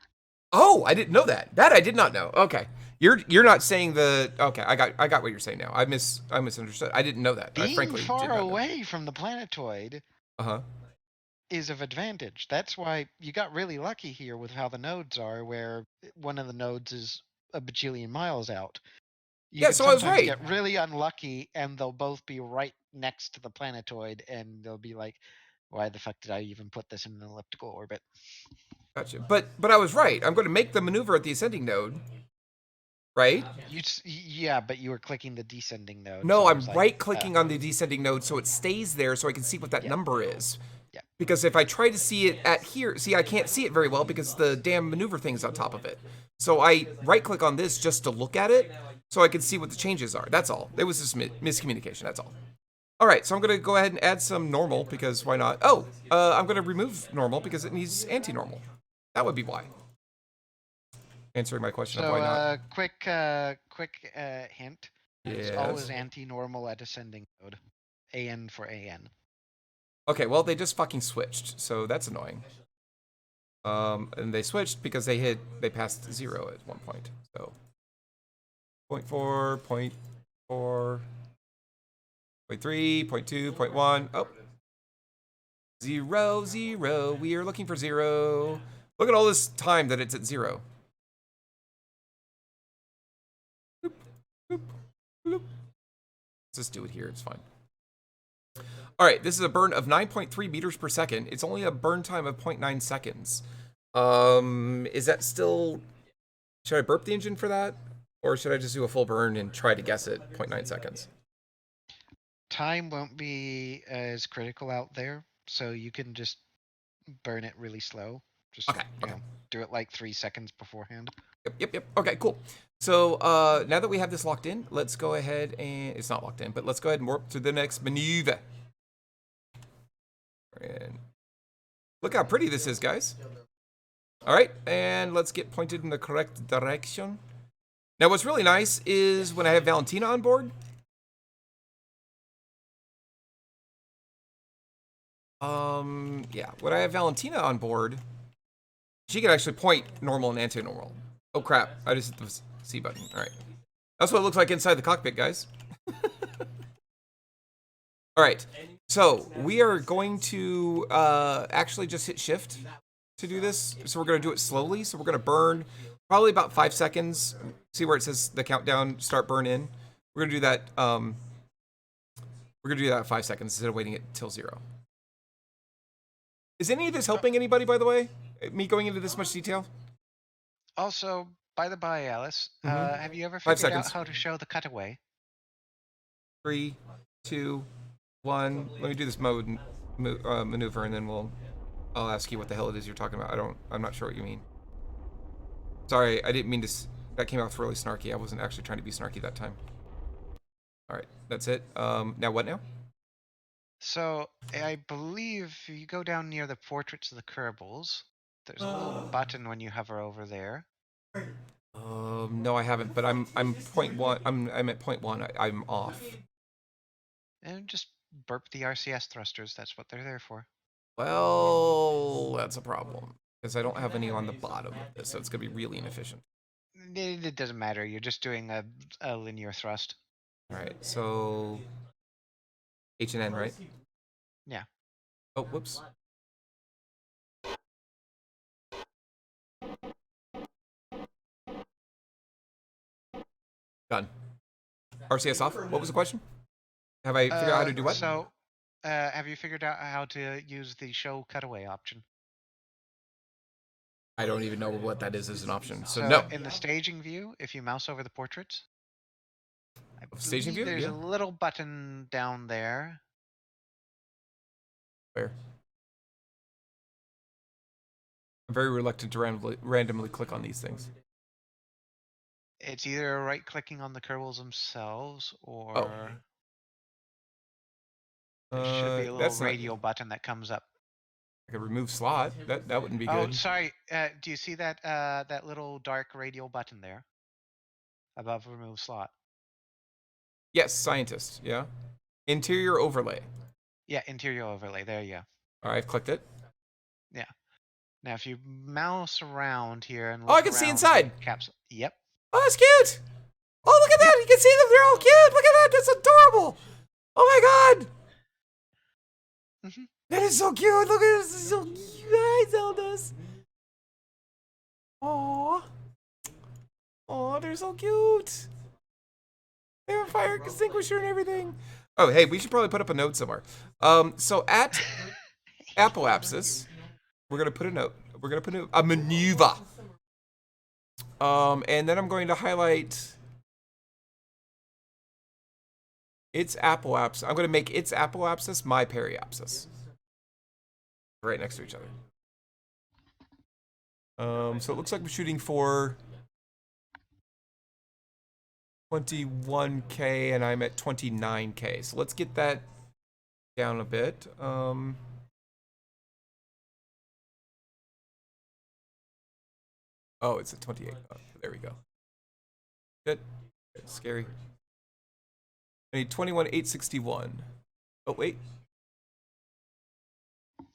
Oh, I didn't know that. That I did not know. Okay. You're not saying the... Okay, I got what you're saying now. I misunderstood. I didn't know that. I Being frankly did far not know. away from the planetoid Uh-huh. is of advantage. That's why you got really lucky here with how the nodes are, where one of the nodes is a bajillion miles out. You can So I was sometimes right. get really unlucky, and they'll both be right next to the planetoid, and they'll be like, "Why the fuck did I even put this in an elliptical orbit?" Gotcha. But I was right. I'm going to make the maneuver at the ascending node. Right? Yeah, but you were clicking the descending node. No, so I'm it's like, right-clicking on the descending node so it stays there so I can see what that Yeah. number is. Yeah. Because if I try to see it at here... See, I can't see it very well because the damn maneuver thing's on top of it. So I right-click on this just to look at it so I can see what the changes are. That's all. It was just miscommunication, that's all. Alright, so I'm going to go ahead and add some normal because why not? Oh, I'm going to remove normal because it needs anti-normal. That would be why. Answering my question of why not. Quick hint. It's always anti-normal at ascending node. AN for AN. Okay, well, they just fucking switched, so that's annoying. And they switched because they passed 0 at one point, so. 0.4, 0.4, 0.3, 0.2, 0.1, oh. 0, 0, we are looking for 0. Look at all this time that it's at 0. Bloop, bloop, bloop. Let's just do it here, it's fine. Alright, this is a burn of 9.3 meters per second. It's only a burn time of 0.9 seconds. Is that still... Should I burp the engine for that? Or should I just do a full burn and try to guess it 0.9 seconds? Time won't be as critical out there, so you can just burn it really slow. Just you know, do it like 3 seconds beforehand. Yep. Okay, cool. So now that we have this locked in, let's go ahead and... It's not locked in, but let's go ahead and warp to the next maneuver. And look how pretty this is, guys. Alright, and let's get pointed in the correct direction. Now, what's really nice is when I have Valentina on board. Yeah, when I have Valentina on board, she can actually point normal and anti-normal. Oh crap, I just hit the C button. Alright. That's what it looks like inside the cockpit, guys. Alright, So we are going to actually just hit shift to do this. So we're going to do it slowly. So we're going to burn probably about 5 seconds. See where it says the countdown start burn in. We're going to do that. We're going to do that 5 seconds instead of waiting it till 0. Is any of this helping anybody, by the way? Me going into this much detail? Also, by the by, Alice, Mhm. have you ever 5 figured out seconds. how to show the cutaway? 3, 2, 1. Let me do this maneuver, and then I'll ask you what the hell it is you're talking about. I'm not sure what you mean. Sorry, I didn't mean to. That came off really snarky. I wasn't actually trying to be snarky that time. All right, that's it. Now what now? So I believe if you go down near the portraits of the Kerbals, there's a little button when you hover over there. No, I haven't. But I'm point one. I'm at point one. I'm off. And just burp the RCS thrusters. That's what they're there for. Well, that's a problem because I don't have any on the bottom of this, so it's gonna be really inefficient. It doesn't matter. You're just doing a linear thrust. All right, so H and N, right? Yeah. Oh, whoops. Done. RCS off. What was the question? Have I figured out how to do what? So, have you figured out how to use the show cutaway option? I don't even know what that is as an option. So, So no. in the staging view, if you mouse over the portraits, I Staging believe view? there's Yeah. a little button down there. Where? I'm very reluctant to randomly click on these things. It's either right-clicking on the Kerbals themselves, or Oh. there should be a little That's not. radial button that comes up. I could remove slot. That wouldn't be Oh, good. sorry. Do you see that that little dark radial button there above remove slot? Yes, scientist. Yeah. Interior overlay. Yeah, interior overlay. There you go. All right, I've clicked it. Yeah. Now, if you mouse around here and Oh, look I can see around inside. the capsule. Yep. Oh, that's cute. Oh, look at that. You can see them. They're all cute. Look at that. That's adorable. Oh my god. Mhm. That is so cute. Look at this. This is so cute. Hi, Zelda's. Aww. Aw, they're so cute. They have a fire extinguisher and everything. Oh, hey, we should probably put up a note somewhere. So at Apoapsis, we're gonna put a note. We're gonna put a maneuver. And then I'm going to highlight its apoapsis. I'm gonna make its apoapsis my periapsis. Right next to each other. So it looks like we're shooting for 21K and I'm at 29K. So let's get that down a bit. Oh, it's at 28. Oh, there we go. Good. It's scary. I need 21,861. Oh, wait.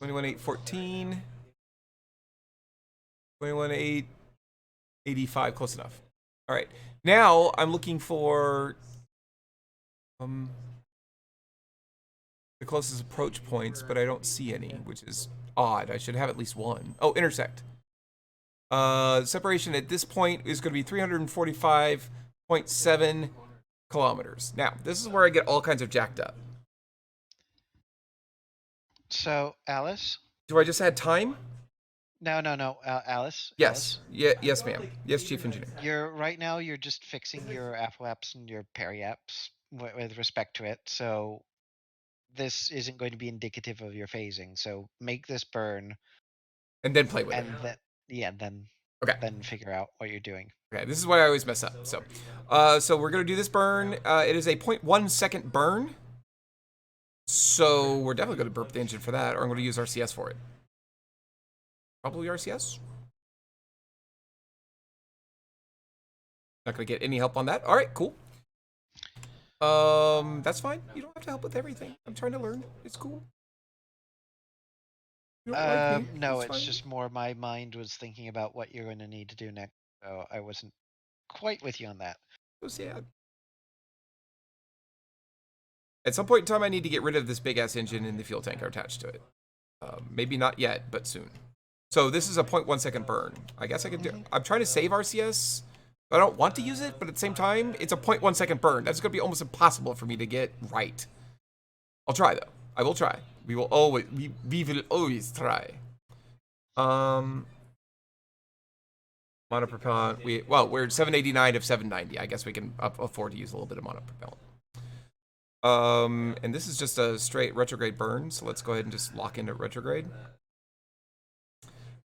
21,814. 21,885. Close enough. All right. Now I'm looking for the closest approach points, but I don't see any, which is odd. I should have at least one. Oh, intersect. Separation at this point is going to be 345.7 kilometers. Now, this is where I get all kinds of jacked up. So, Alice? Do I just add time? No, Alice? Yes. Alice? Yeah. Yes, ma'am. Yes, Chief Engineer. Right now you're just fixing your apoapse and your periapse with respect to it. So this isn't going to be indicative of your phasing. So make this burn, And then play with and it. then then figure out what you're doing. Okay, this is why I always mess up. So we're gonna do this burn. It is a 0.1 second burn. So we're definitely gonna burp the engine for that, or I'm gonna use RCS for it. Probably RCS. Not gonna get any help on that. All right, cool. That's fine. You don't have to help with everything. I'm trying to learn. It's cool. You don't like me. No, It's it's fine. just more my mind was thinking about what you're going to need to do next. So I wasn't quite with you on that. So sad. At some point in time, I need to get rid of this big-ass engine and the fuel tank attached to it. Maybe not yet, but soon. So this is a 0.1 second burn. I guess I can do... I'm trying to save RCS. I don't want to use it, but at the same time, it's a 0.1 second burn. That's going to be almost impossible for me to get right. I'll try, though. I will try. We will always try. Monopropellant. We're at 789 of 790. I guess we can afford to use a little bit of monopropellant. And this is just a straight retrograde burn, so let's go ahead and just lock into retrograde.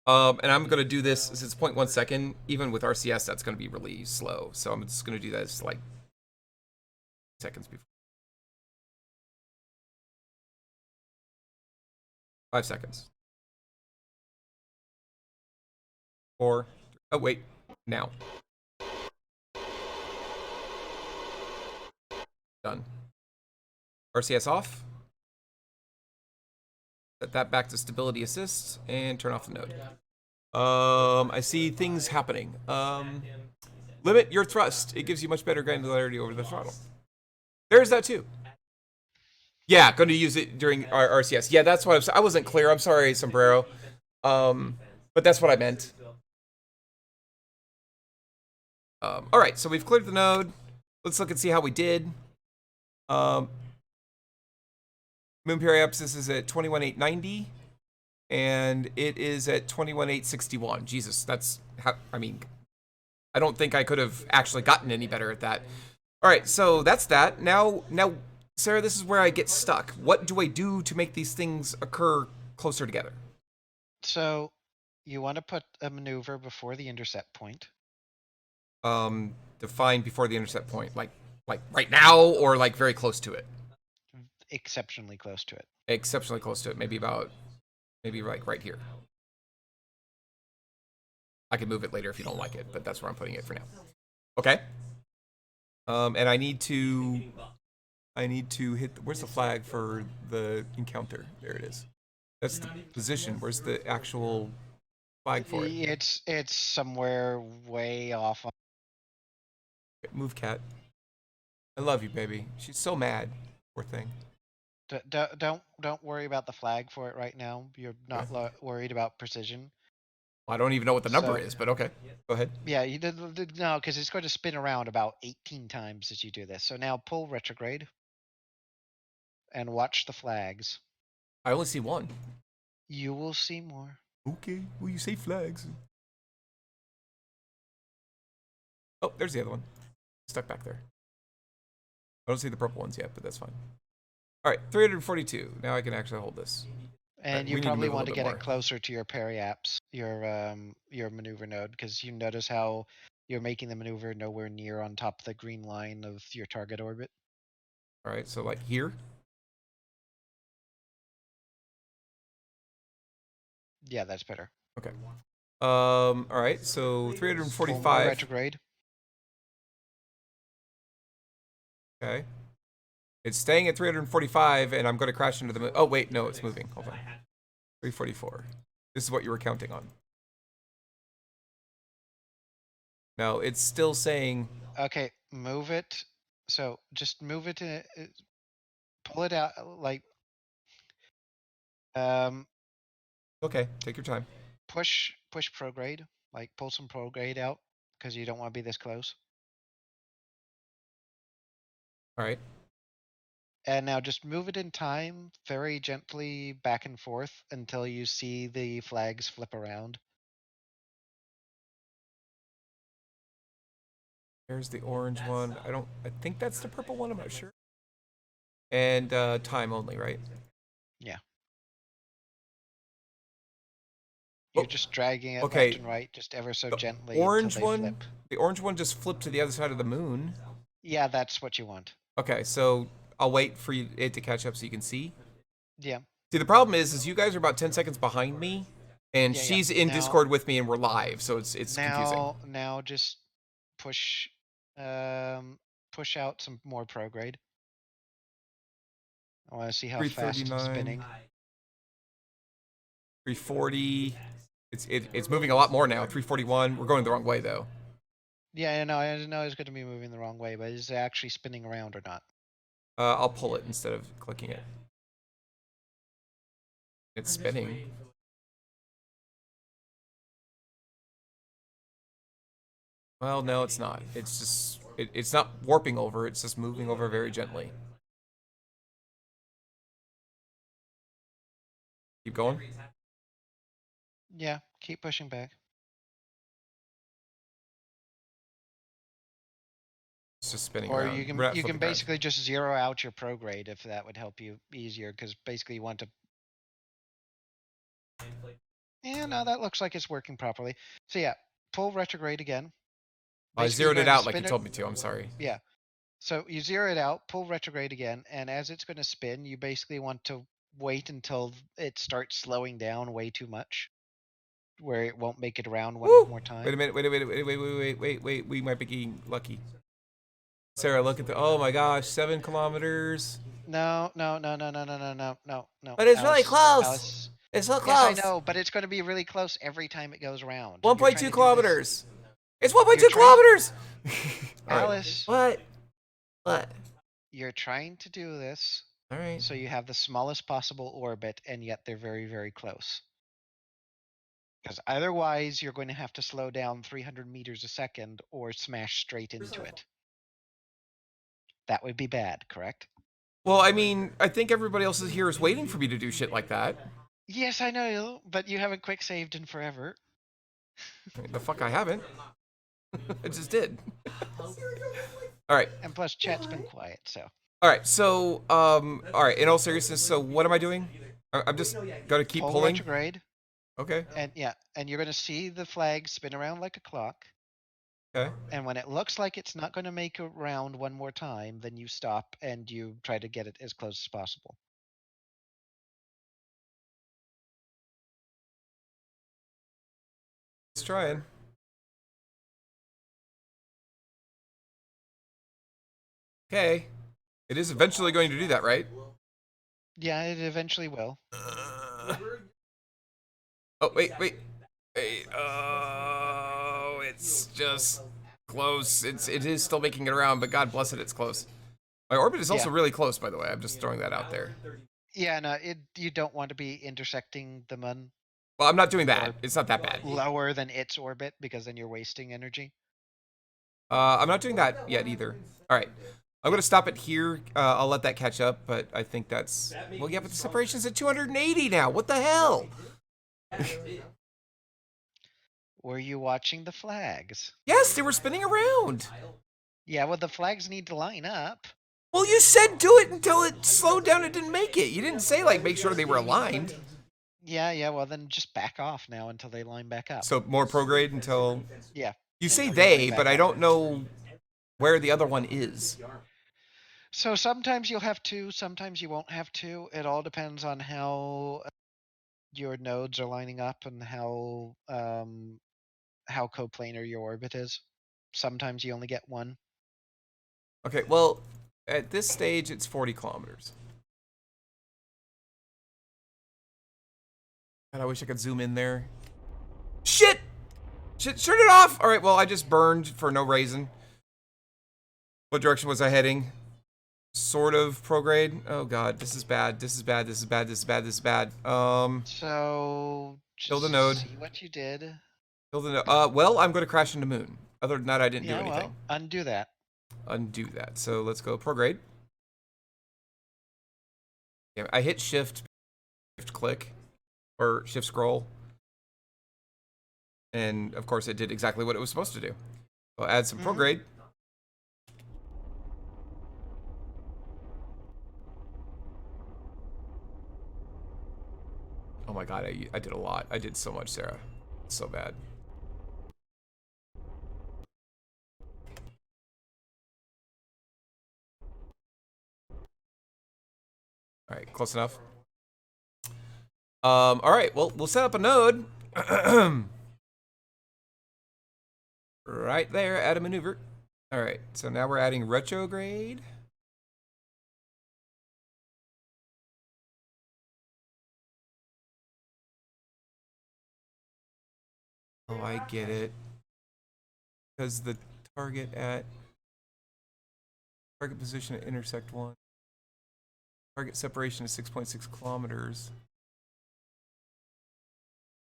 And I'm going to do this, since it's 0.1 second, even with RCS, that's going to be really slow. So I'm just going to do this, like, seconds before. 5 seconds. 4. Oh, wait. Now. Done. RCS off. Set that back to stability assist and turn off the node. I see things happening. Limit your thrust. It gives you much better granularity over the throttle. There's that too. Yeah, going to use it during our RCS. Yeah, that's what I wasn't clear. I'm sorry, Sombrero. But that's what I meant. All right, so we've cleared the node. Let's look and see how we did. Moon periapsis is at 21,890, and it is at 21,861. Jesus, that's how, I mean, I don't think I could have actually gotten any better at that. All right, so that's that. Now, Sarah, this is where I get stuck. What do I do to make these things occur closer together? So you want to put a maneuver before the intercept point. Define before the intercept point, like right now, or like very close to it. Exceptionally close to it. Exceptionally close to it. Maybe like right here. I can move it later if you don't like it, but that's where I'm putting it for now. Okay. And I need to hit. Where's the flag for the encounter? There it is. That's the position. Where's the actual flag for it? It's somewhere way off. Move, cat. I love you, baby. She's so mad. Poor thing. Don't worry about the flag for it right now. You're not worried about precision. I don't even know what the number is, but okay. Go ahead. Yeah, you did no, because it's going to spin around about 18 times as you do this. So now pull retrograde and watch the flags. I only see one. You will see more. Okay. Well, you say flags. Oh, there's the other one. Stuck back there. I don't see the purple ones yet, but that's fine. All right, 342. Now I can actually hold this. And you probably want to get it closer to your periaps, your maneuver node, because you notice how you're making the maneuver nowhere near on top of the green line of your target orbit. All right, so like here. Yeah, that's better. Okay. All right, so 345. Retrograde. Okay. It's staying at 345, and I'm going to crash into the moon. Oh, wait, no, it's moving. Hold on. 344. This is what you were counting on. No, it's still saying... Okay, move it. So just move it to... Pull it out, like... Okay, take your time. Push prograde. Like, pull some prograde out, because you don't want to be this close. All right. And now just move it in time, very gently back and forth until you see the flags flip around. There's the orange one. I think that's the purple one. I'm not sure. And time only, right? Yeah. You're just dragging it left and right, just ever so gently. Orange one. Flip. The orange one just flipped to the other side of the moon. Yeah, that's what you want. Okay, so I'll wait for it to catch up so you can see. Yeah. See, the problem is you guys are about 10 seconds behind me, and she's in Discord with me, and we're live, so it's confusing. Now just push out some more prograde. I want to see how fast it's spinning. 340. It's moving a lot more now. 341. We're going the wrong way though. Yeah, I know it's going to be moving the wrong way, but is it actually spinning around or not? I'll pull it instead of clicking it. It's spinning. Well, no, it's not. It's just, it's not warping over, it's just moving over very gently. Keep going. Yeah, keep pushing back. It's just spinning Or around. you can We're not you can flipping around. basically just zero out your prograde if that would help you easier, because basically you want to. Yeah, no, that looks like it's working properly. So yeah, pull retrograde again. I Basically, you're zeroed it going to out like you spin it. told me to, I'm sorry. Yeah. So you zero it out, pull retrograde again, and as it's going to spin, you basically want to wait until it starts slowing down way too much, where it won't make it around one Woo! more time. Wait a minute, wait, we might be getting lucky. Sarah, look at the, oh my gosh, 7 kilometers. No. But it's really Alyce, close. Alyce. It's so Yes, I close. know, but it's going to be really close every time it goes around. You're trying 1.2 to do this. kilometers. It's 1.2 You're trying- kilometers. All right. Alyce, What? you're trying to do this All right. so you have the smallest possible orbit, and yet they're very, very close. Because otherwise, you're going to have to slow down 300 meters a second or smash straight into it. That would be bad, correct? Well, I mean, I think everybody else here is waiting for me to do shit like that. Yes, I know, but you haven't quick saved in forever. The fuck I haven't. I just did. All right. And plus, chat's been quiet, so. All right. So, all right. In all seriousness, so what am I doing? I'm just gonna keep Pull pulling. retrograde, Okay. and yeah, and you're going to see the flag spin around like a clock. Okay. And when it looks like it's not going to make a round one more time, then you stop and you try to get it as close as possible. It's trying. Okay. It is eventually going to do that, right? Yeah, it eventually will. Oh, wait. Oh, it's just close. It is still making it around, but God bless it, it's close. My orbit is also really close, by the way. I'm just throwing that out there. Yeah, no, you don't want to be intersecting the moon Well, I'm not doing that. It's not that bad. lower than its orbit, because then you're wasting energy. I'm not doing that yet either. All right. I'm going to stop it here. I'll let that catch up, but I think that's... Well, yeah, but the separation's at 280 now. What the hell? Were you watching the flags? Yes, they were spinning around. Yeah, well, the flags need to line up. Well, you said do it until it slowed down and didn't make it. You didn't say, like, make sure they were aligned. Yeah, well, then just back off now until they line back up. So more prograde until... Yeah. You say they, but I don't know where the other one is. So sometimes you'll have to, sometimes you won't have to. It all depends on how your nodes are lining up and how coplanar your orbit is. Sometimes you only get one. Okay, well, at this stage, it's 40 kilometers. God, I wish I could zoom in there. Shit! Shit, turn it off! Alright, well, I just burned for no reason. What direction was I heading? Sort of prograde. Oh god, this is bad. This is bad. So just build a node. see what you did. Build a node. Well, I'm gonna crash into moon. Other than that, I didn't do anything. Well, undo that. Undo that. So let's go prograde. Yeah, I hit shift click or shift scroll. And of course it did exactly what it was supposed to do. I'll add some prograde. Oh my god, I did a lot. I did so much, Sarah. It's so bad. Alright, close enough. Alright, well, we'll set up a node. Right there, add a maneuver. Alright, so now we're adding retrograde. Oh, I get it. Because the target position at intersect 1. Target separation is 6.6 kilometers.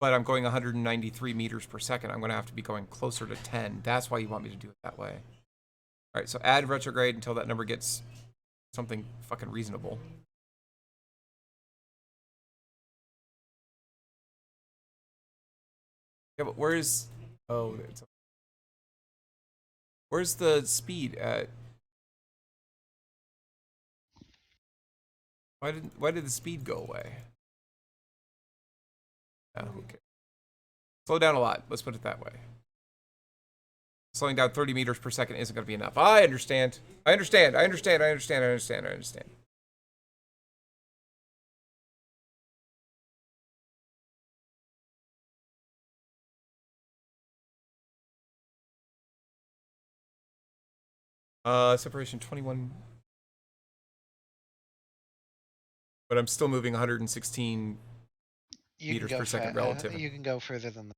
But I'm going 193 meters per second. I'm going to have to be going closer to 10. That's why you want me to do it that way. All right, so add retrograde until that number gets something fucking reasonable. Yeah, but where's... Oh, where's the speed at? Why did the speed go away? Oh, okay. Slow down a lot. Let's put it that way. Slowing down 30 meters per second isn't going to be enough. I understand. I understand. I understand. I understand. I understand. I understand. Separation 21. But I'm still moving 116 meters per second relative. You can go further than that.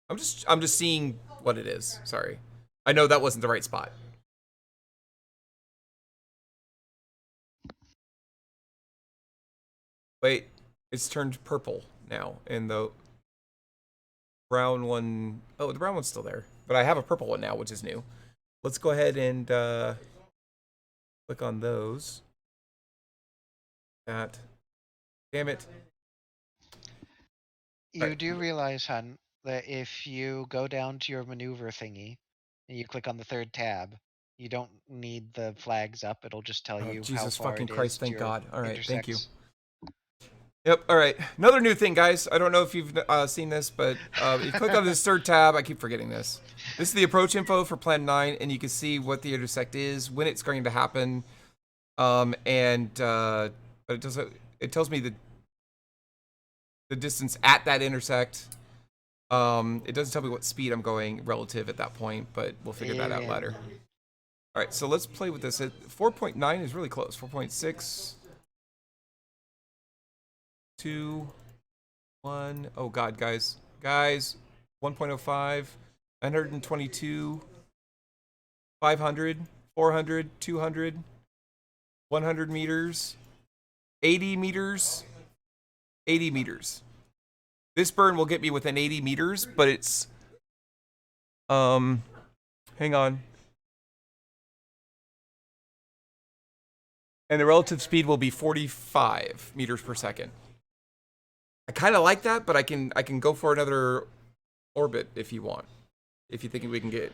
I'm just seeing what it is. Sorry. I know that wasn't the right spot. Wait, it's turned purple now, and the brown one... Oh, the brown one's still there. But I have a purple one now, which is new. Let's go ahead and click on those. That. Damn it. You do realize, hun, that if you go down to your maneuver thingy and you click on the third tab, you don't need the flags up. It'll just tell you Jesus how far fucking it Christ, is thank to God. All right, intersects. thank you. Yep, all right. Another new thing, guys. I don't know if you've seen this, but if you click on this third tab, I keep forgetting this. This is the approach info for Plan 9, and you can see what the intersect is, when it's going to happen, but it tells me the distance at that intersect. It doesn't tell me what speed I'm going relative at that point, but we'll figure that out later. All right, so let's play with this. 4.9 is really close. 4.6. 2, 1. Oh God, guys. 1.05, 922, 500, 400, 200, 100 meters, 80 meters, 80 meters. This burn will get me within 80 meters, but it's... hang on. And the relative speed will be 45 meters per second. I kind of like that, but I can go for another orbit if you want. If you think we can get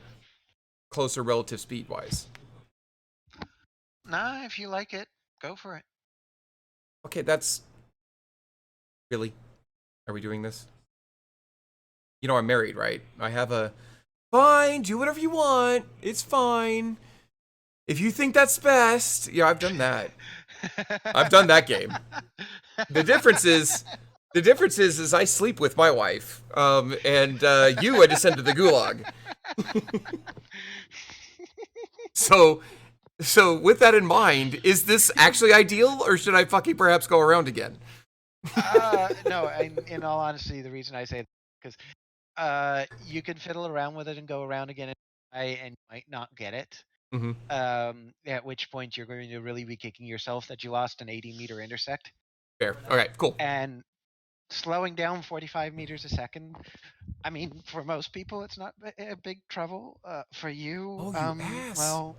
closer relative speed wise. Nah, if you like it, go for it. Okay, that's... Really? Are we doing this? You know I'm married, right? I have a... Fine, do whatever you want. It's fine. If you think that's best... Yeah, I've done that. I've done that game. The difference is I sleep with my wife, and you I just send to the gulag. So with that in mind, is this actually ideal, or should I fucking perhaps go around again? No, in all honesty, the reason I say because you can fiddle around with it and go around again, and you might not get it. Mm-hmm. At which point you're going to really be kicking yourself that you lost an 80-meter intersect. Fair. Okay, cool. And slowing down 45 meters a second, I mean, for most people, it's not a big trouble. For you, Oh, you ass. well,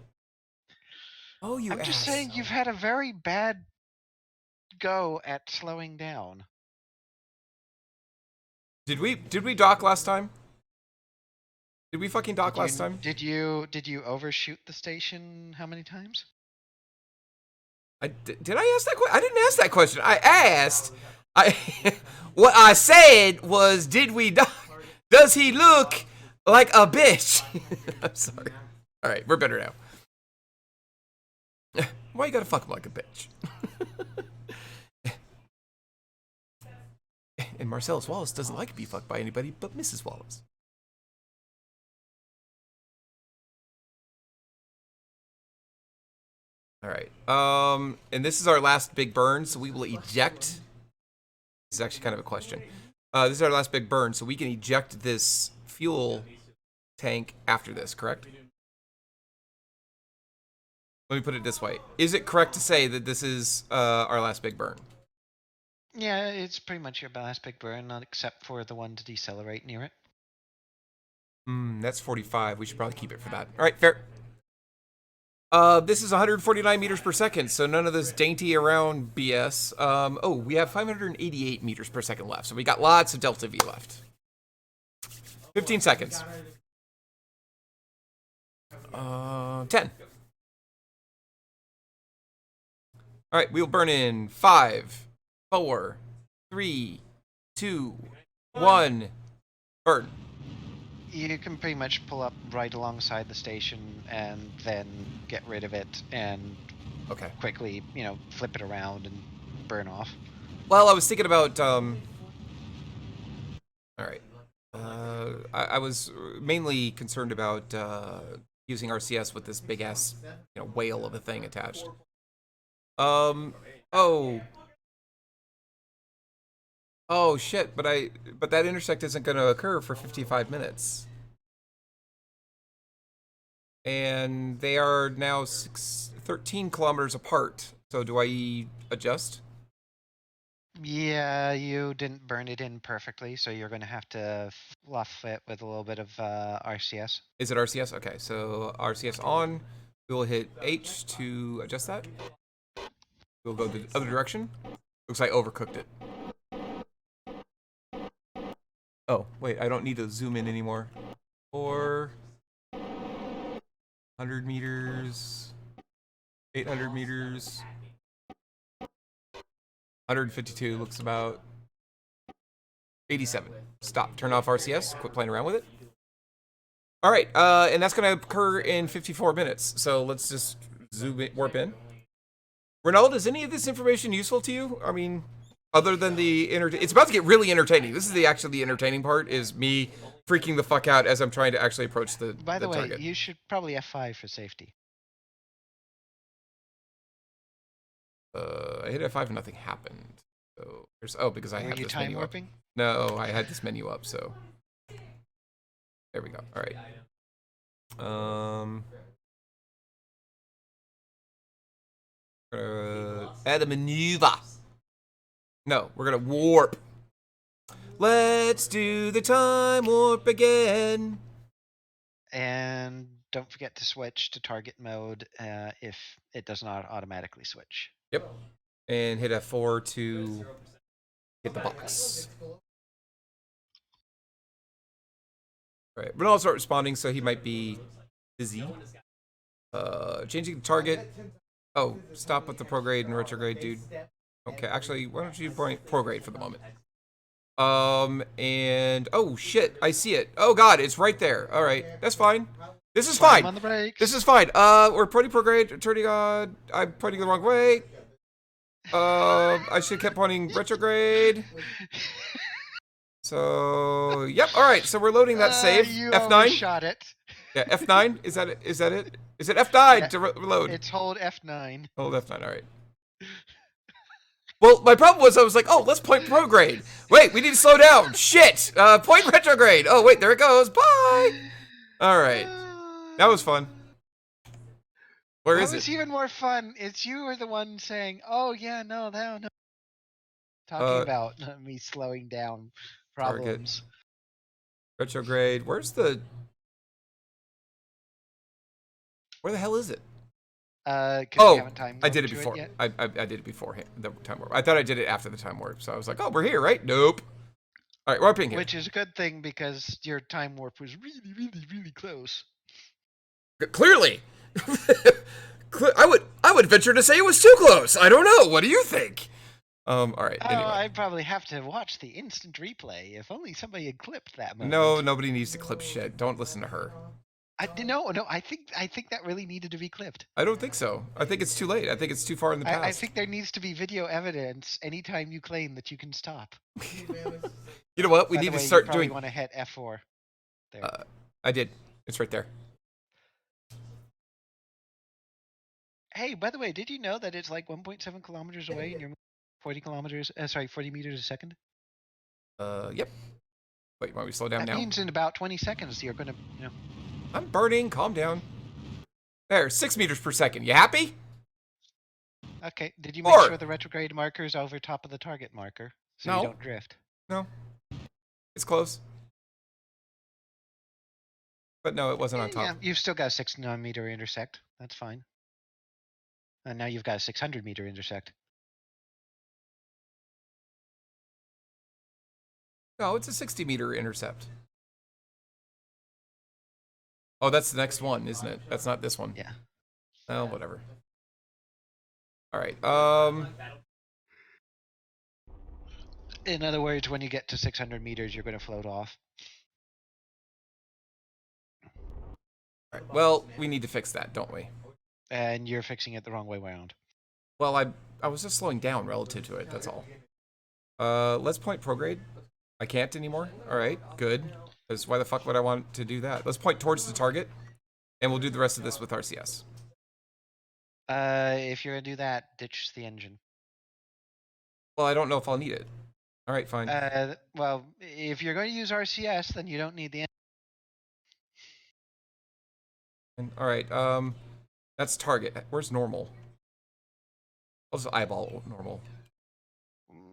oh, you I'm ass. just saying you've had a very bad go at slowing down. Did we dock last time? Did we fucking dock last time? Did you overshoot the station how many times? Did I ask that question? I didn't ask that question. I asked. What I said was, did we dock? Does he look like a bitch? I'm sorry. All right, we're better now. Why you gotta fuck him like a bitch? And Marcellus Wallace doesn't like to be fucked by anybody but Mrs. Wallace. All right. And this is our last big burn, so we will eject. This is actually kind of a question. This is our last big burn, so we can eject this fuel tank after this, correct? Let me put it this way. Is it correct to say that this is our last big burn? Yeah, it's pretty much your last big burn, not except for the one to decelerate near it. That's 45. We should probably keep it for that. All right, fair. This is 149 meters per second, so none of this dainty around BS. Oh, we have 588 meters per second left, so we got lots of delta V left. 15 seconds. 10. All right, we'll burn in 5, 4, 3, 2, 1. Burn. You can pretty much pull up right alongside the station and then get rid of it and Okay. quickly, flip it around and burn off. Well, I was thinking about. All right. I was mainly concerned about using RCS with this big ass, whale of a thing attached. Oh. Oh shit! But that intersect isn't going to occur for 55 minutes, and they are now 13 kilometers apart. So do I adjust? Yeah, you didn't burn it in perfectly, so you're going to have to fluff it with a little bit of RCS. Is it RCS? Okay, so RCS on. We will hit H to adjust that. We'll go the other direction. Looks like I overcooked it. Oh, wait, I don't need to zoom in anymore. 400 meters, 800 meters, 152 looks about 87. Stop, turn off RCS, quit playing around with it. All right, and that's gonna occur in 54 minutes. So let's just warp in. Ronald, is any of this information useful to you? I mean, other than it's about to get really entertaining. This is the entertaining part, is me freaking the fuck out as I'm trying to actually approach the By the way, target. you should probably F5 for safety. I hit F5 and nothing happened. So because I have this menu up. No, I had this menu up, so there we go. All right. Add a maneuver. No, we're gonna warp. Let's do the time warp again. And don't forget to switch to target mode if it does not automatically switch. Yep. And hit F4 to hit the box. All right. Ronald's start responding, so he might be busy. Changing the target. Oh, stop with the prograde and retrograde, dude. Okay, actually, why don't you prograde for the moment? And oh shit, I see it. Oh god, it's right there. All right, that's fine. This is fine. On the brakes. This is fine. We're pointing prograde, turning on. I'm pointing the wrong way. I should have kept pointing retrograde. So, yep. All right. So we're loading that save. You F9. Shot it. Yeah, F9. Is that it? Is that it? Is it F9 Yeah, to reload? It's hold F9. Hold F9. All right. Well, my problem was I was like, oh, let's point prograde. Wait, we need to slow down. Shit. Point retrograde. Oh, wait, there it goes. Bye. All right. That was fun. Where is it? That was even more fun. It's you were the one saying, "Oh yeah, no." Talking about me slowing down problems. Target. Retrograde. Where the hell is it? Oh, I did it before. I did it before the time warp. I thought I did it after the time warp, so I was like, oh, we're here, right? Nope. All right, warping here. Which is a good thing because your time warp was really, really, really close. Clearly. I would venture to say it was too close. I don't know. What do you think? All right. Oh, anyway. I'd probably have to watch the instant replay. If only somebody had clipped that moment. No, nobody needs to clip shit. Don't listen to her. No. I think that really needed to be clipped. I don't think so. I think it's too late. I think it's too far in the past. I think there needs to be video evidence anytime you claim that you can stop. You know what? We need to start doing. You want to hit F4. There. I did. It's right there. Hey, by the way, did you know that it's like 1.7 kilometers away and you're 40 meters a second? Yep. Wait, why we slow down now? That means in about 20 seconds you're going to, I'm burning. Calm down. There, 6 meters per second. You happy? Okay. Did you make 4. sure the retrograde marker is over top of the target marker so you No. don't drift? No. It's close. But no, it wasn't on top. Yeah, you've still got a 6-meter intersect. That's fine. And now you've got a 600-meter intersect. No, it's a 60-meter intercept. Oh, that's the next one, isn't it? That's not this one. Yeah. Oh, whatever. All right. In other words, when you get to 600 meters, you're going to float off. All right. Well, we need to fix that, don't we? And you're fixing it the wrong way around. Well, I was just slowing down relative to it. That's all. Let's point prograde. I can't anymore. All right, good. Because why the fuck would I want to do that? Let's point towards the target, and we'll do the rest of this with RCS. If you're going to do that, ditch the engine. Well, I don't know if I'll need it. All right, fine. Well, if you're going to use RCS, then you don't need the engine. All right, that's target. Where's normal? I'll just eyeball normal.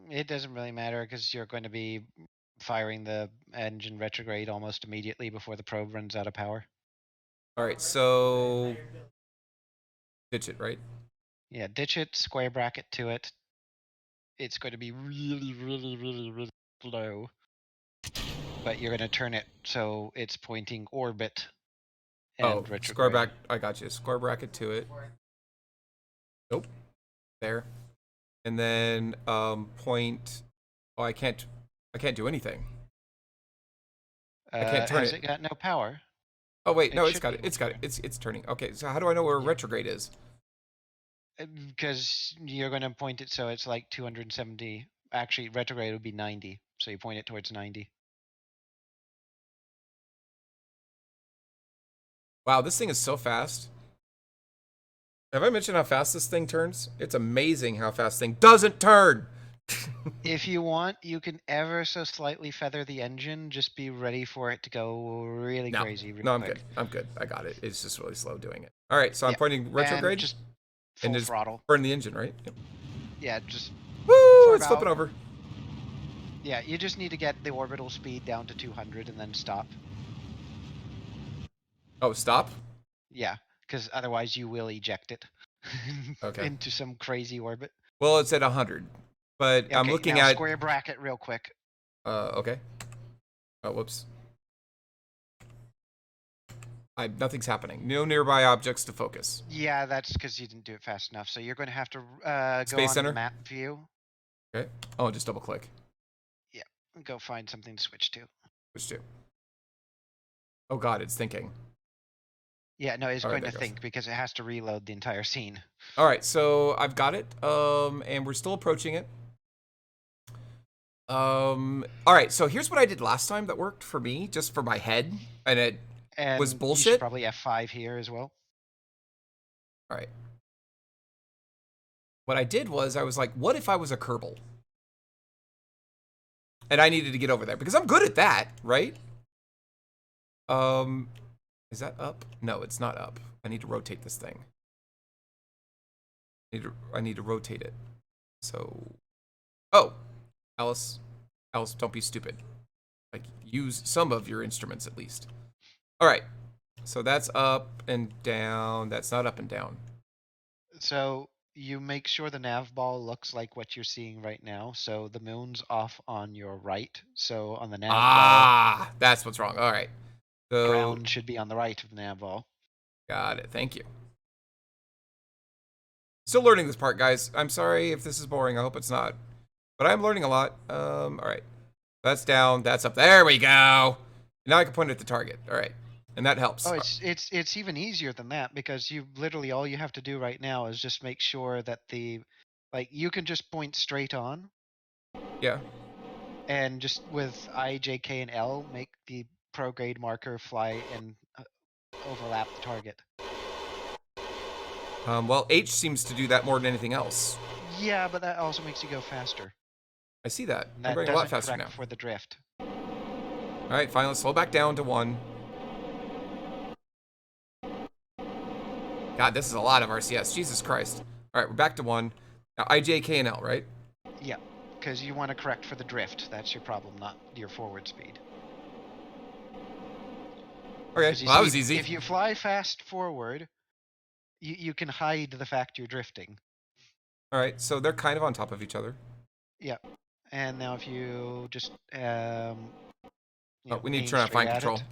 It doesn't really matter because you're going to be firing the engine retrograde almost immediately before the probe runs out of power. All right, so ditch it, right? Yeah, ditch it, square bracket to it. It's going to be really, really, really, really low. But you're going to turn it so it's pointing orbit and retrograde. Square bracket. I got you. Square bracket to it. Nope. There. And then point. Oh, I can't do anything. I can't turn has it. It got no power? Oh wait, no, It it's got should it. be It's got it. It's turning. Okay, so how do I know where retrograde is? Because you're going to point it so it's like 270. Actually, retrograde would be 90. So you point it towards 90. Wow, this thing is so fast. Have I mentioned how fast this thing turns? It's amazing how fast this thing doesn't turn. If you want, you can ever so slightly feather the engine. Just be ready for it to go really crazy. No, I'm quick. good. I'm good. I got it. It's just really slow doing it. All right, so I'm pointing retrograde. And just full throttle. Burn the engine, right? Yep. Yeah, just. Woo! It's flipping over. Yeah, you just need to get the orbital speed down to 200 and then stop. Oh, stop? Yeah, because otherwise you will eject it Okay. into some crazy orbit. Well, it's at 100, but Okay, I'm looking now at square bracket real quick. Okay. Oh, whoops. Nothing's happening. No nearby objects to focus. Yeah, that's because you didn't do it fast enough. So you're going to have to go Space on Center? the map view. Okay. Oh, just double click. Yeah, go find something to switch to. Switch to. Oh god, it's thinking. Yeah, no, it's All right, going to there it goes. think because it has to reload the entire scene. All right, so I've got it. And we're still approaching it. All right, so here's what I did last time that worked for me, just for my head, and it was You bullshit. should probably F5 here as well. All right. What I did was I was like, what if I was a Kerbal? And I needed to get over there because I'm good at that, right? Is that up? No, it's not up. I need to rotate this thing. I need to rotate it. So, oh, Alyce, don't be stupid. Like, use some of your instruments at least. All right. So that's up and down. That's not up and down. So you make sure the nav ball looks like what you're seeing right now. So the moon's off on your right. So on the nav ball, that's what's wrong. All right. So ground should be on the right of the nav ball. got it. Thank you. Still learning this part, guys. I'm sorry if this is boring. I hope it's not. But I'm learning a lot. All right. That's down. That's up. There we go. Now I can point at the target. All right. And that helps. Oh, it's even easier than that because you literally all you have to do right now is just make sure that you can just point straight on. Yeah. And just with I, J, K, and L make the prograde marker fly and overlap the target. Well, H seems to do that more than anything else. Yeah, but that also makes you go faster. I see that. And I'm that going a lot doesn't faster now. correct for the drift. All right, fine. Let's slow back down to 1. God, this is a lot of RCS. Jesus Christ. All right, we're back to 1. Now, IJ, K, and L, right? Yeah, because you want to correct for the drift. That's your problem, not your forward speed. Okay, Because you well, that see, was easy. if you fly fast forward, you can hide the fact you're drifting. All right, so they're kind of on top of each other. Yeah. And now if you just We need to aim try to straight find at control. it.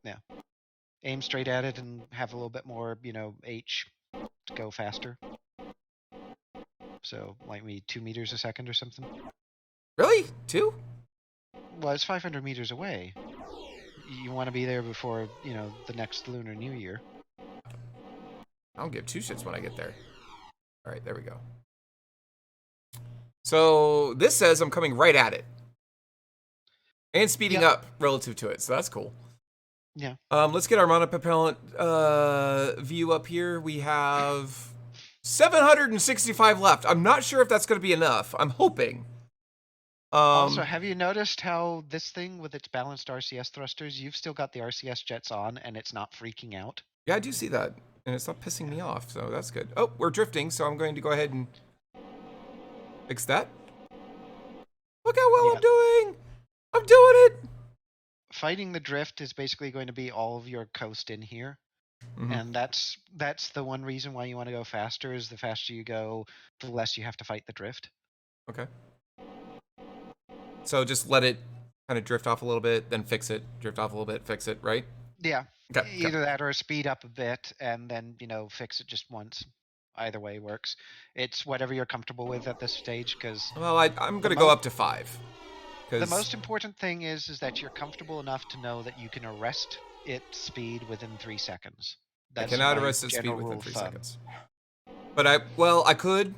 Yeah. Aim straight at it and have a little bit more, H to go faster. So like maybe 2 meters a second or something. Really? 2? Well, it's 500 meters away. You want to be there before, the next Lunar New Year. I don't give 2 shits when I get there. All right, there we go. So this says I'm coming right at it. And speeding up relative to it, so that's cool. Yeah. Let's get our monopropellant view up here. We have 765 left. I'm not sure if that's going to be enough. I'm hoping. Also, have you noticed how this thing with its balanced RCS thrusters, you've still got the RCS jets on and it's not freaking out? Yeah, I do see that. And it's not pissing me off, so that's good. Oh, we're drifting, so I'm going to go ahead and fix that. Look how well I'm doing! I'm doing it! Fighting the drift is basically going to be all of your coast in here. Mhm. And that's the one reason why you want to go faster, is the faster you go, the less you have to fight the drift. Okay. So just let it kind of drift off a little bit, then fix it, drift off a little bit, fix it, right? Yeah. Okay. Either that or speed up a bit and then, fix it just once. Either way works. It's whatever you're comfortable with at this stage, because Well, I'm going to go up to 5. the most important thing is that you're comfortable enough to know that you can arrest its speed within 3 seconds. That's I cannot my arrest its speed general within rule 3 of thumb. seconds. But I could.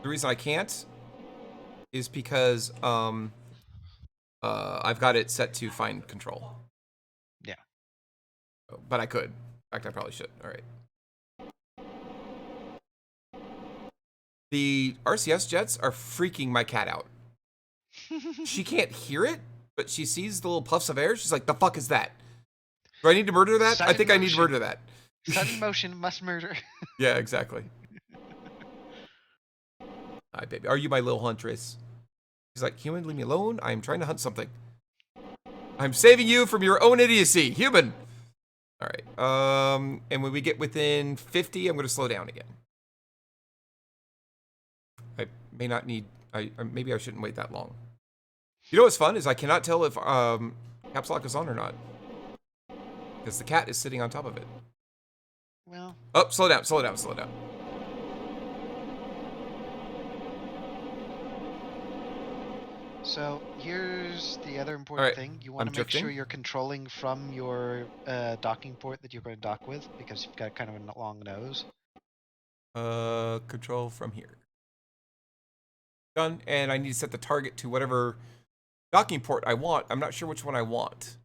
The reason I can't is because I've got it set to find control. Yeah. But I could. In fact, I probably should. All right. The RCS jets are freaking my cat out. She can't hear it, but she sees the little puffs of air. She's like, "The fuck is that? Do I need to murder that? I think I need to murder that." Sudden motion must murder. Yeah, exactly. Hi, baby. Are you my little huntress? She's like, "Human, leave me alone. I am trying to hunt something. I'm saving you from your own idiocy, human." All right. And when we get within 50, I'm going to slow down again. I may not need. Maybe I shouldn't wait that long. You know what's fun is I cannot tell if caps lock is on or not, because the cat is sitting on top of it. Well. Oh, slow down, slow down, slow down. So here's the other important thing. You want to make sure you're controlling from your docking port that you're going to dock with, because you've got kind of a long nose. Control from here. Done. And I need to set the target to whatever docking port I want. I'm not sure which one I want.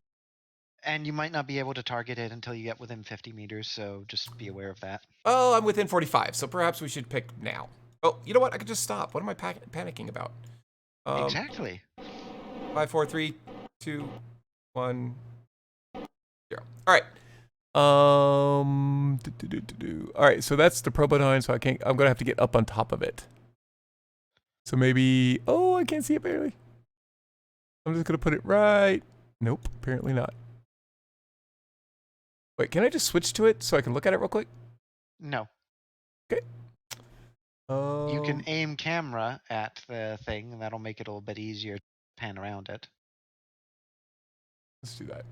And you might not be able to target it until you get within 50 meters, so just be aware of that. Oh, I'm within 45, so perhaps we should pick now. Oh, you know what? I could just stop. What am I panicking about? Exactly. 5, 4, 3, 2, 1, 0. All right. All right, so that's the Probodine, so I'm gonna have to get up on top of it. So maybe, oh, I can't see it barely. I'm just gonna put it right. Nope, apparently not. Wait, can I just switch to it so I can look at it real quick? No. Okay. You can aim camera at the thing, and that'll make it a little bit easier to pan around it. Let's do that.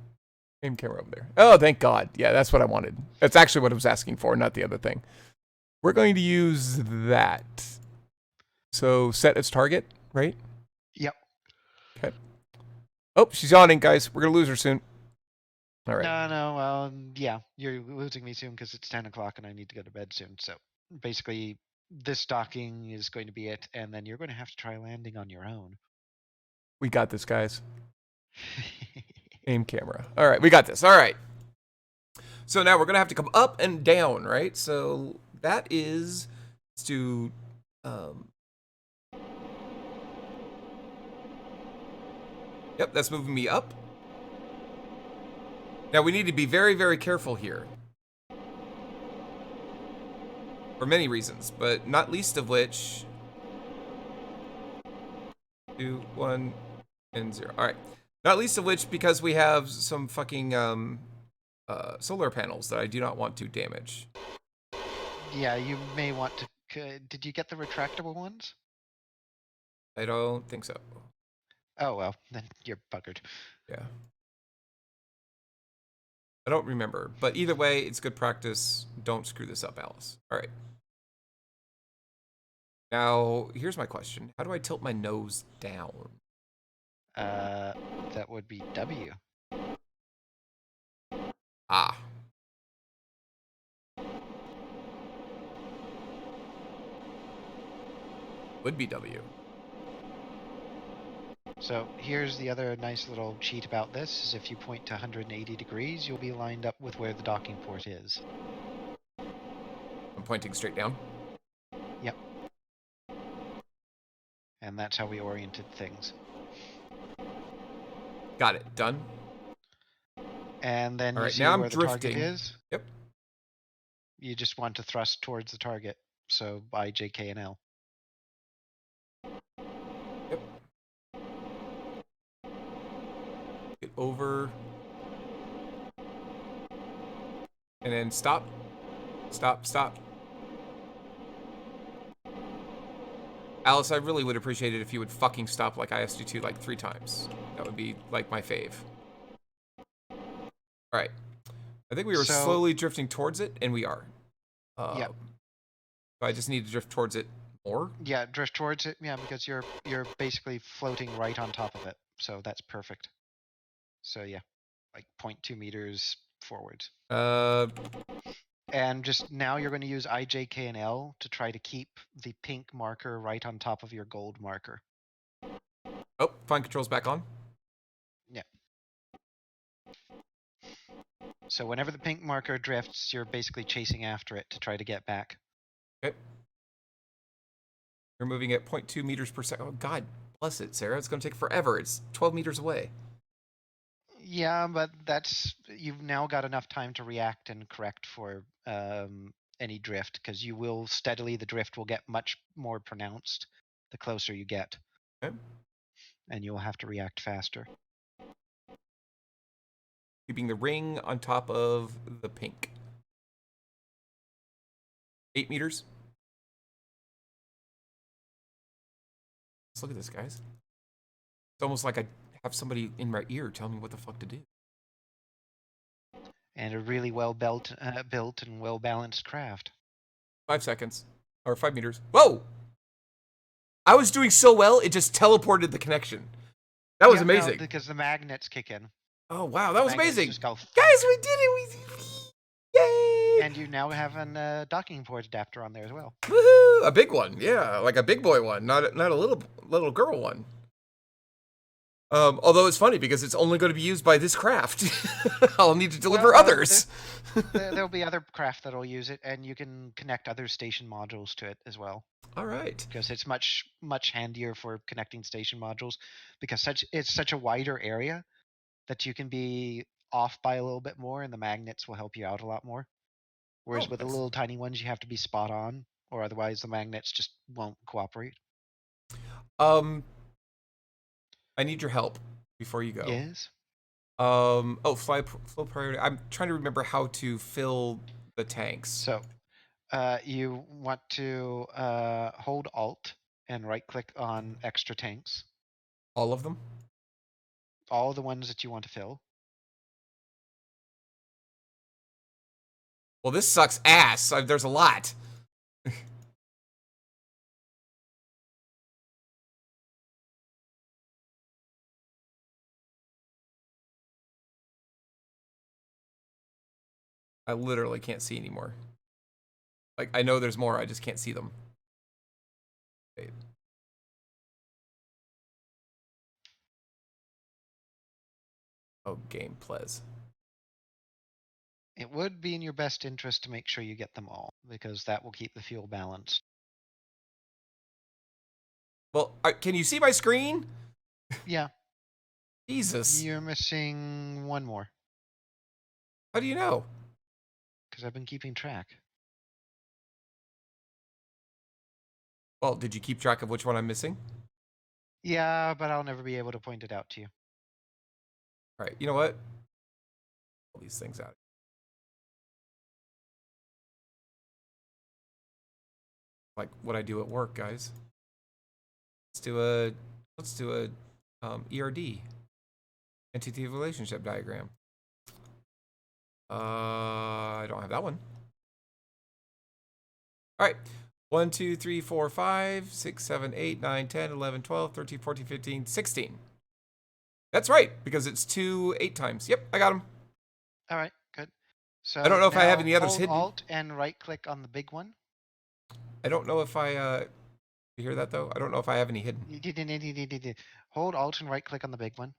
Aim camera over there. Oh, thank God. Yeah, that's what I wanted. That's actually what I was asking for, not the other thing. We're going to use that. So set as target, right? Yep. Okay. Oh, she's yawning, guys. We're going to lose her soon. All right. No, yeah, you're losing me soon because it's 10 o'clock and I need to go to bed soon. So basically, this docking is going to be it, and then you're going to have to try landing on your own. We got this, guys. Aim camera. All right, we got this. All right. So now we're going to have to come up and down, right? So that is to... Yep, that's moving me up. Now we need to be very, very careful here. For many reasons, but not least of which... 2, 1, and 0. All right. Not least of which because we have some fucking solar panels that I do not want to damage. Yeah, you may want to. Did you get the retractable ones? I don't think so. Oh well, then you're buggered. Yeah. I don't remember, but either way, it's good practice. Don't screw this up, Alyce. All right. Now, here's my question. How do I tilt my nose down? That would be W. Ah. Would be W. So here's the other nice little cheat about this: is if you point to 180 degrees, you'll be lined up with where the docking port is. I'm pointing straight down. Yep. And that's how we oriented things. Got it. Done. And then All you right, see now I'm where the target drifting. is. Yep. You just want to thrust towards the target. So by J, K, and L. Yep. Get over. And then stop. Stop, stop. Alyce, I really would appreciate it if you would fucking stop like I asked you to like 3 times. That would be like my fave. Alright. I think we were So- slowly drifting towards it, and we are. Yep. So I just need to drift towards it more. Yeah, drift towards it. Yeah, because you're basically floating right on top of it. So that's perfect. So yeah, like 0.2 meters forwards. And just now you're going to use I, J, K, and L to try to keep the pink marker right on top of your gold marker. Oh, fine controls back on. Yeah. So whenever the pink marker drifts, you're basically chasing after it to try to get back. Okay. You're moving at 0.2 meters per second. Oh, God bless it, Sarah. It's going to take forever. It's 12 meters away. Yeah, but you've now got enough time to react and correct for any drift, because the drift will get much more pronounced the closer you get. Okay. And you'll have to react faster. Keeping the ring on top of the pink. 8 meters. Let's look at this, guys. It's almost like I have somebody in my ear telling me what the fuck to do. And a really built and well balanced craft. 5 seconds. Or 5 meters. Whoa! I was doing so well, it just teleported the connection. That was amazing. No, because the magnets kick in. Oh, wow. That was Magnets amazing. just go Guys, we did it. Yay! And you now have a docking port adapter on there as well. Woohoo! A big one. Yeah, like a big boy one, not a little girl one. Although it's funny because it's only going to be used by this craft. I'll need to deliver others. There'll be other craft that'll use it, and you can connect other station modules to it as well. All right. Because it's much handier for connecting station modules, because it's such a wider area that you can be off by a little bit more, and the magnets will help you out a lot more. Whereas with the nice. little tiny ones, you have to be spot on, or otherwise the magnets just won't cooperate. I need your help before you go. Yes. Flow priority. I'm trying to remember how to fill the tanks. So, you want to hold Alt and right-click on extra tanks. All of them? All the ones that you want to fill. Well, this sucks ass. There's a lot. I literally can't see anymore. Like, I know there's more, I just can't see them. Wait. Oh, game plays. It would be in your best interest to make sure you get them all, because that will keep the fuel balanced. Well, can you see my screen? Yeah. Jesus. You're missing one more, How do you know? because I've been keeping track. Well, did you keep track of which one I'm missing? Yeah, but I'll never be able to point it out to you. All right, you know what? All these things out. Like what I do at work, guys. Let's do a ERD, entity relationship diagram. I don't have that one. All right. 1, 2, 3, 4, 5, 6, 7, 8, 9, 10, 11, 12, 13, 14, 15, 16. That's right, because it's 2 8 times. Yep, I got them. All right, good. So I don't know if I have now any others hold hidden. Alt and right-click on the big one. I don't know if I you hear that though? I don't know if I have any hidden. Hold Alt and right-click on the big one.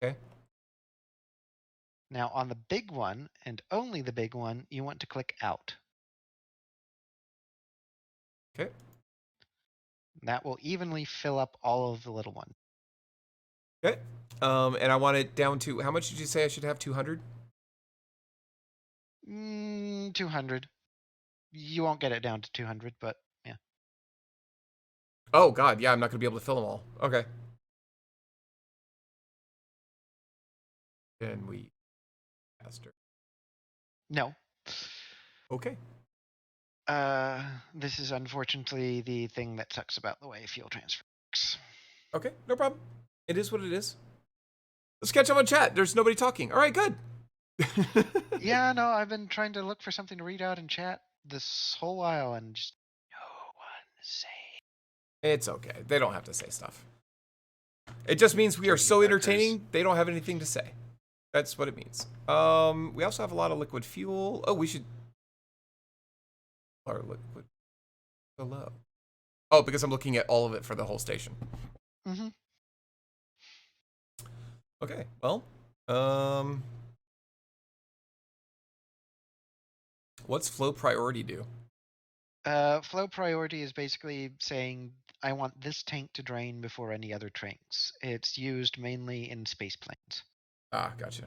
Okay. Now on the big one, and only the big one, you want to click Out. Okay. That will evenly fill up all of the little ones. Okay. And I want it down to, how much did you say I should have? 200? 200. You won't get it down to 200, but yeah. Oh god, yeah, I'm not gonna be able to fill them all. Okay. Can we faster? No. Okay. This is unfortunately the thing that sucks about the way fuel transfer works. Okay, no problem. It is what it is. Let's catch up on chat. There's nobody talking. All right, good. Yeah, no, I've been trying to look for something to read out in chat this whole while, and just no one say. It's okay. They don't have to say stuff. It just means we are so entertaining, they don't have anything to say. That's what it means. We also have a lot of liquid fuel. Oh, we should... Our liquid... So low. Oh, because I'm looking at all of it for the whole station. Mm-hmm. Okay, well... What's flow priority do? Flow priority is basically saying, I want this tank to drain before any other tanks. It's used mainly in space planes. Ah, gotcha.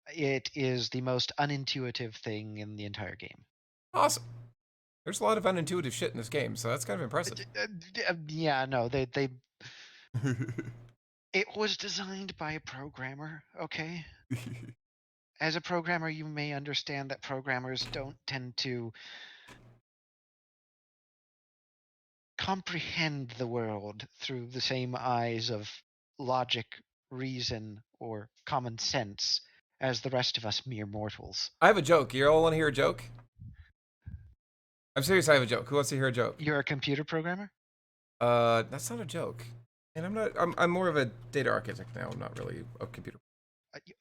It is the most unintuitive thing in the entire game. Awesome. There's a lot of unintuitive shit in this game, so that's kind of impressive. Yeah, no, they it was designed by a programmer, okay? As a programmer, you may understand that programmers don't tend to comprehend the world through the same eyes of logic, reason, or common sense as the rest of us mere mortals. I have a joke. You all want to hear a joke? I'm serious, I have a joke. Who wants to hear a joke? You're a computer programmer? That's not a joke. And I'm more of a data architect now. I'm not really a computer.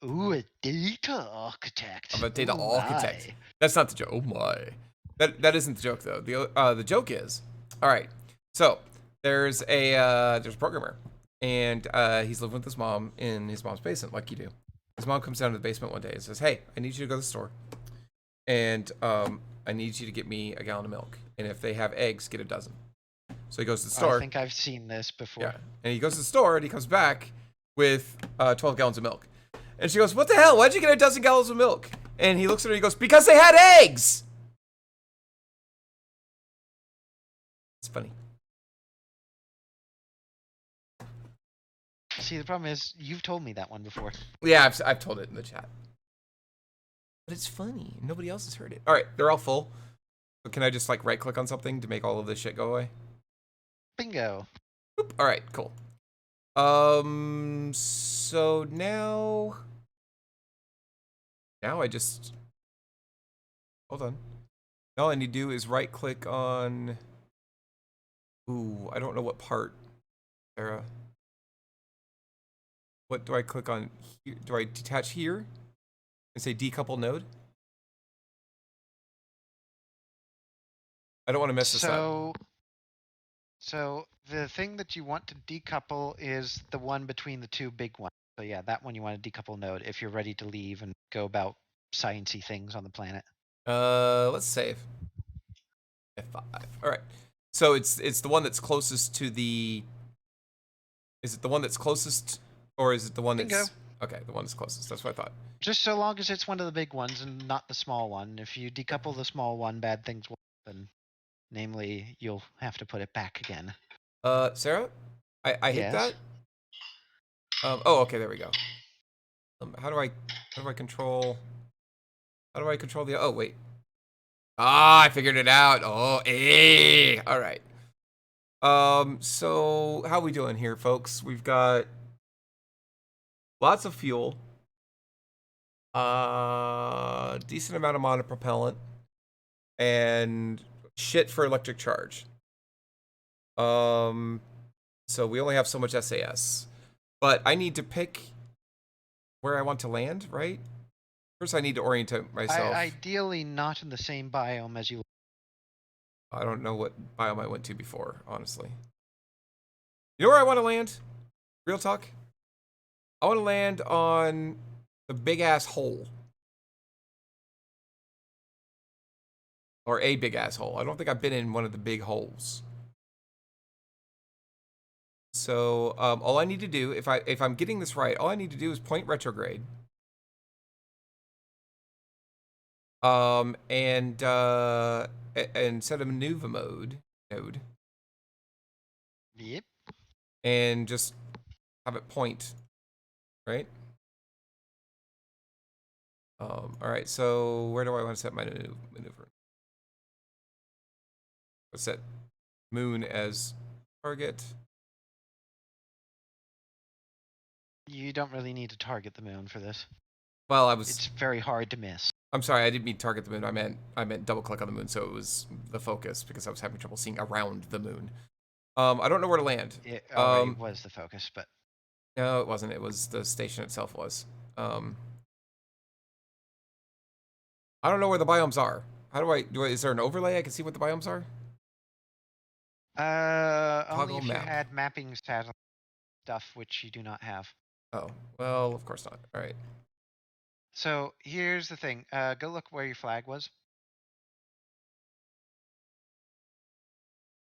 Ooh, a data architect. I'm a data Ooh, architect. my. That's not the joke. Oh my. That isn't the joke though. The joke is, all right. So there's a programmer, and he's living with his mom in his mom's basement, like you do. His mom comes down to the basement one day and says, "Hey, I need you to go to the store, and I need you to get me a gallon of milk. And if they have eggs, get a dozen." So he goes to the store. I think I've seen this before. Yeah, and he goes to the store and he comes back with 12 gallons of milk. And she goes, "What the hell? Why'd you get a dozen gallons of milk?" And he looks at her and he goes, "Because they had eggs!" It's funny. See, the problem is, you've told me that one before. Yeah, I've told it in the chat. But it's funny. Nobody else has heard it. All right, they're all full. So can I just like right click on something to make all of this shit go away? Bingo. Boop. All right, cool. So now I just, hold on. Now all I need to do is right click on, ooh, I don't know what part, Sarah. What do I click on here? Do I detach here and say decouple node? I don't want to mess this up. So the thing that you want to decouple is the one between the two big ones. So yeah, that one you want to decouple node if you're ready to leave and go about sciencey things on the planet. Let's save. F5. All right. So it's the one that's closest to the. Is it the one that's closest, or is it the one that's? Bingo. Okay, the one that's closest. That's what I thought. Just so long as it's one of the big ones and not the small one. If you decouple the small one, bad things will happen. Namely, you'll have to put it back again. Sarah, I hit Yes. that. Oh, okay, there we go. How do I control? How do I control the? Oh, wait. Ah, I figured it out. Oh, all right. So how we doing here, folks? We've got lots of fuel, decent amount of monopropellant, and shit for electric charge. So we only have so much SAS, but I need to pick where I want to land, right? First, I need to orientate myself. Ideally, not in the same biome as you. I don't know what biome I went to before, honestly. You know where I want to land? Real talk. I want to land on the big ass hole. Or a big ass hole. I don't think I've been in one of the big holes. So all I need to do, if I'm getting this right, all I need to do is point retrograde. And set a maneuver mode node. Yep. And just have it point, right? All right, so where do I want to set my maneuver? Let's set moon as target. You don't really need to target the moon for this. Well, It's very hard to miss. I'm sorry, I didn't mean target the moon. I meant double click on the moon, so it was the focus because I was having trouble seeing around the moon. I don't know where to land. It already was the focus, but no, it wasn't. It was the station itself was. I don't know where the biomes are. How do I do it? Is there an overlay I can see what the biomes are? only Toggle if you map. had mapping satellite stuff, which you do not have. Oh, well, of course not. All right. So here's the thing. Go look where your flag was.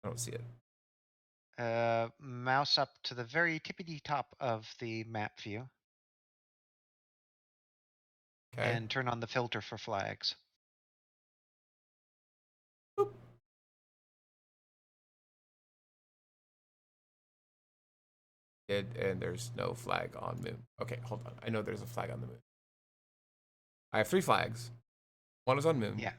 I don't see it. Mouse up to the very tippity top of the map view. Okay. And turn on the filter for flags. Boop. And there's no flag on moon. Okay, hold on. I know there's a flag on the moon. I have 3 flags. One is on moon. Yeah.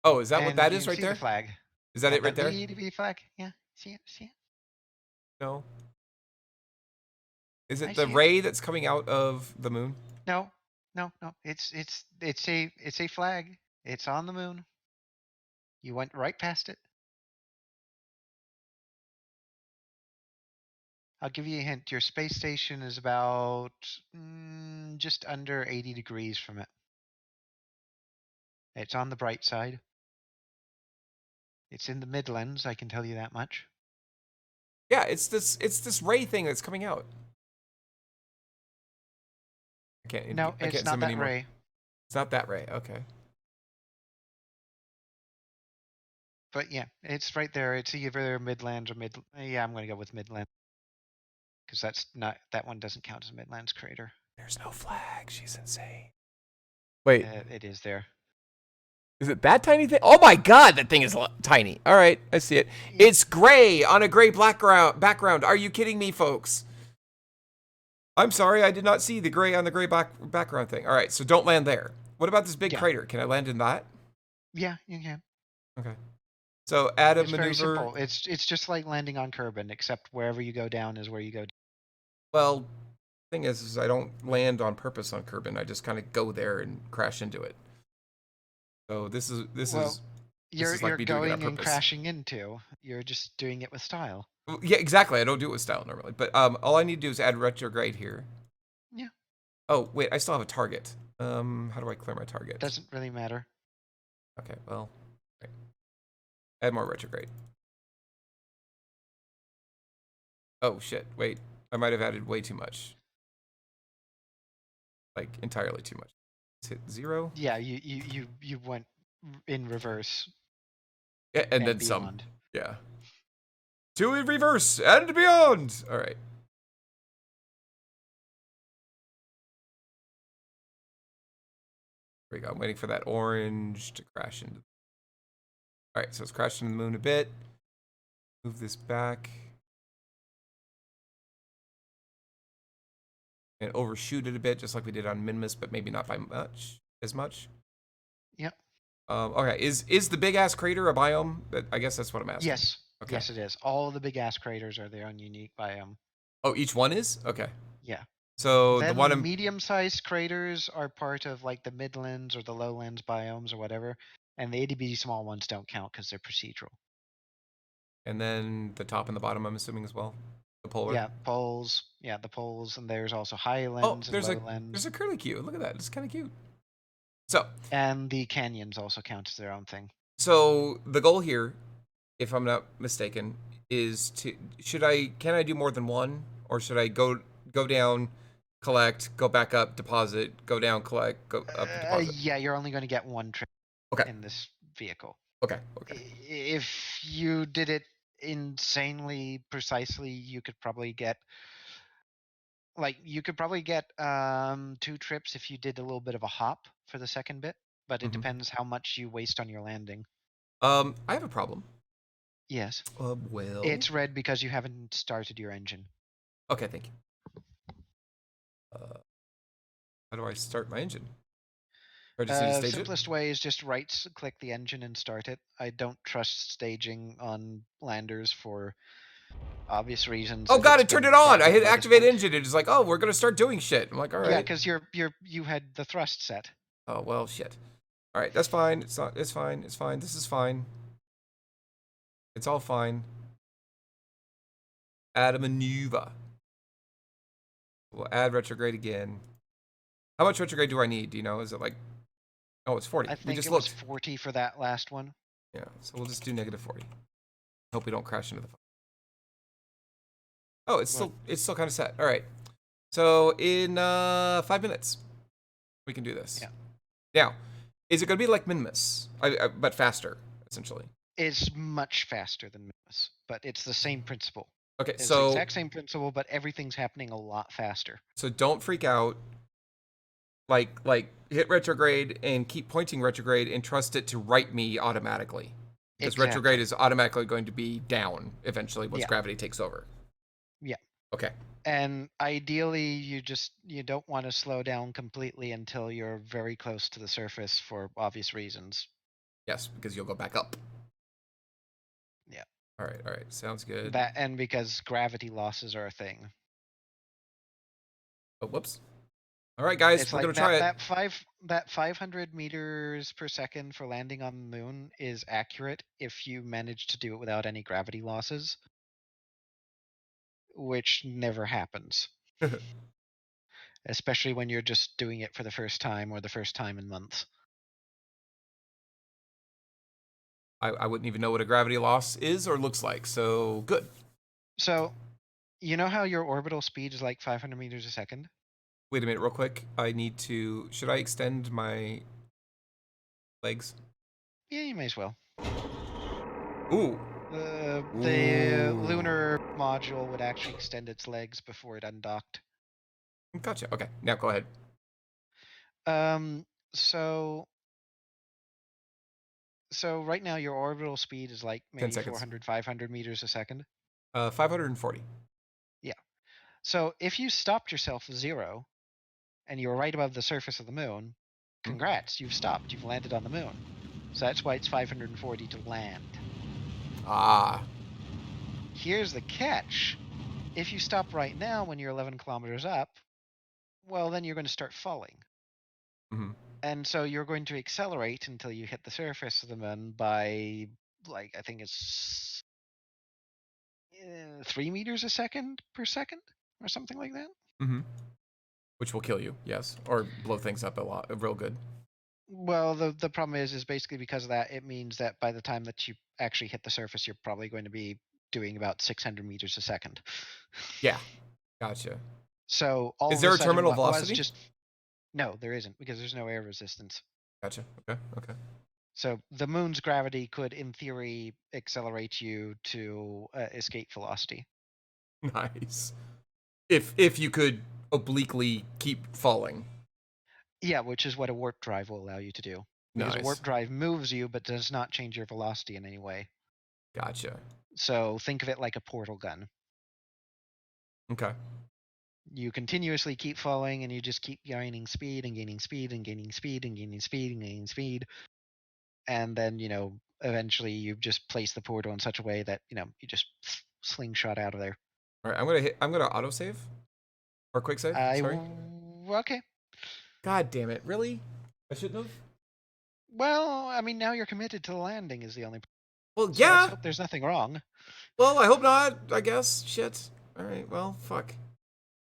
Oh, is that and what that you is can right see there? the flag. Is that it right That there? little flag. Yeah. See it? See it? No. Is I it the see it. ray that's coming out of the moon? No. No. No. It's a flag. It's on the moon. You went right past it. I'll give you a hint. Your space station is about just under 80 degrees from it. It's on the bright side. It's in the Midlands, I can tell you that much. Yeah, it's this ray thing that's coming out. No, I it's can't not zoom that anymore. ray. It's not that ray. Okay. But yeah, it's right there. It's either Midlands or Yeah, I'm going to go with Midland. Because that one doesn't count as Midlands crater. There's no flag. She's insane. Wait, It is there. is it that tiny thing? Oh my god, that thing is tiny. All right, I see it. Yeah. It's gray on a gray background. Are you kidding me, folks? I'm sorry, I did not see the gray on the gray background thing. All right, so don't land there. What about this big crater? Can I land in that? Yeah, you can. Okay. So add a It's maneuver. very simple. It's just like landing on Kerbin, except wherever you go down is where you go down. Well, thing is I don't land on purpose on Kerbin. I just kind of go there and crash into it. So this is You're like me doing it on going and purpose. crashing into. You're just doing it with style. Yeah, exactly. I don't do it with style normally, but all I need to do is add retrograde here. Yeah. Oh wait, I still have a target. How do I clear my target? Doesn't really matter. Okay, well, right. Add more retrograde. Oh shit! Wait, I might have added way too much. Like entirely too much. Let's hit 0. Yeah, you went in reverse. Yeah, and then beyond. some. Yeah. To in reverse and beyond. All right. There we go. I'm waiting for that orange to crash into. All right, so it's crashing the moon a bit. Move this back. And overshoot it a bit, just like we did on Minmus, but maybe not by as much. Yep. Okay, is the big ass crater a biome? I guess that's what I'm asking. Yes. Okay. Yes, it is. All the big ass craters are their own unique biome. Oh, each one is? Okay. Yeah. So Then the one the I'm, medium-sized craters are part of like the Midlands or the Lowlands biomes or whatever, and the itty-bitty small ones don't count because they're procedural. and then the top and the bottom, I'm assuming as well. The polar. Yeah, poles. Yeah, the poles, and there's also Oh, highlands and there's lowlands. a curlicue. Look at that. It's kind of cute. So And the canyons also count as their own thing. so the goal here, if I'm not mistaken, is to can I do more than one, or should I go down, collect, go back up, deposit, go down, collect, go up, deposit? Yeah, you're only going to get one trip Okay. in this vehicle. Okay. Okay. If you did it insanely precisely, you could probably get two trips if you did a little bit of a hop for the second bit, but it Mhm. depends how much you waste on your landing. I have a problem. Yes. Well. It's red because you haven't started your engine. Okay, thank you. How do I start my engine? Or just need to stage Simplest way is just right-click the engine and start it. I don't trust staging on landers for obvious reasons. Oh that god, it's it turned been it on! brought I up hit by this activate point. engine. It's like, oh, we're gonna start doing shit. I'm like, all right. Yeah, because you had the thrust set. Oh well, shit. All right, that's fine. It's not. It's fine. It's fine. This is fine. It's all fine. Add a maneuver. We'll add retrograde again. How much retrograde do I need? Do you know? Is it like? Oh, it's 40. I We think just it was looked. 40 for that last one. Yeah. So we'll just do negative 40. Hope we don't crash into the. Oh, it's still kind of set. All right. So in 5 minutes, we can do this. Yeah. Now, is it going to be like Minmus, but faster, essentially? It's much faster than Minmus, but it's the same principle. Okay, It's the so exact same principle, but everything's happening a lot faster. so don't freak out. Like hit retrograde and keep pointing retrograde and trust it to right me automatically, because Exactly. retrograde is automatically going to be down eventually once Yeah. gravity takes over. Yeah. Okay. And ideally, you don't want to slow down completely until you're very close to the surface for obvious reasons. Yes, because you'll go back up. Yeah. All right. Sounds good. That and because gravity losses are a thing. Oh, whoops. All right, guys, It's we're like gonna try it. that 500 meters per second for landing on the moon is accurate if you manage to do it without any gravity losses, which never happens. Especially when you're just doing it for the first time or the first time in months. I wouldn't even know what a gravity loss is or looks like, so good. So, you know how your orbital speed is like 500 meters a second? Wait a minute, real quick. I need to. Should I extend my legs? Yeah, you may as well. Ooh. The lunar module would actually extend its legs before it undocked. Gotcha. Okay, now go ahead. So right now your orbital speed is like 10 maybe seconds. 400, 500 meters a second. 540. Yeah. So if you stopped yourself at 0 and you were right above the surface of the moon, congrats, you've stopped. You've landed on the moon. So that's why it's 540 to land. Ah. Here's the catch. If you stop right now when you're 11 kilometers up, well, then you're going to start falling. Mm-hmm. And so you're going to accelerate until you hit the surface of the moon by, like, I think it's 3 meters a second per second or something like that. Mm-hmm. Which will kill you, yes, or blow things up a lot, real good. Well, the problem is basically because of that, it means that by the time that you actually hit the surface, you're probably going to be doing about 600 meters a second. Yeah, gotcha. So all Is of there a a sudden terminal what velocity? was just no, there isn't because there's no air resistance. Gotcha. Okay. So the moon's gravity could, in theory, accelerate you to escape velocity. Nice. If you could obliquely keep falling. Yeah, which is what a warp drive will allow you to do. Because Nice. warp drive moves you, but does not change your velocity in any way. Gotcha. So think of it like a portal gun. Okay. You continuously keep falling, and you just keep gaining speed and gaining speed and gaining speed and gaining speed and gaining speed. And then, eventually you just place the portal in such a way that, you just slingshot out of there. All right, I'm gonna autosave. Or quick save, sorry. Okay. God damn it, really? I shouldn't have? Well, I mean, now you're committed to the landing is the only. Well, So let's yeah. hope there's nothing wrong. Well, I hope not, I guess. Shit. Alright, well, fuck.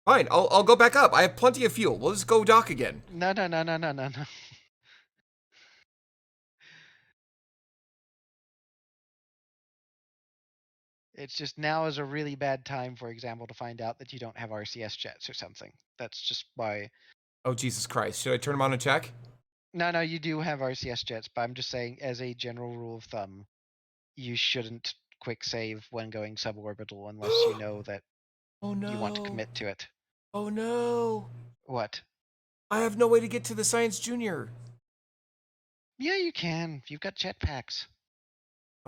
Fine, I'll go back up. I have plenty of fuel. We'll just go dock again. No. It's just now is a really bad time, for example, to find out that you don't have RCS jets or something. That's just why. Oh, Jesus Christ. Should I turn them on and check? No, you do have RCS jets, but I'm just saying, as a general rule of thumb, you shouldn't quick save when going suborbital unless you know that Oh no. you want to commit to it. Oh no. What? I have no way to get to the Science Junior. Yeah, you can. You've got jetpacks.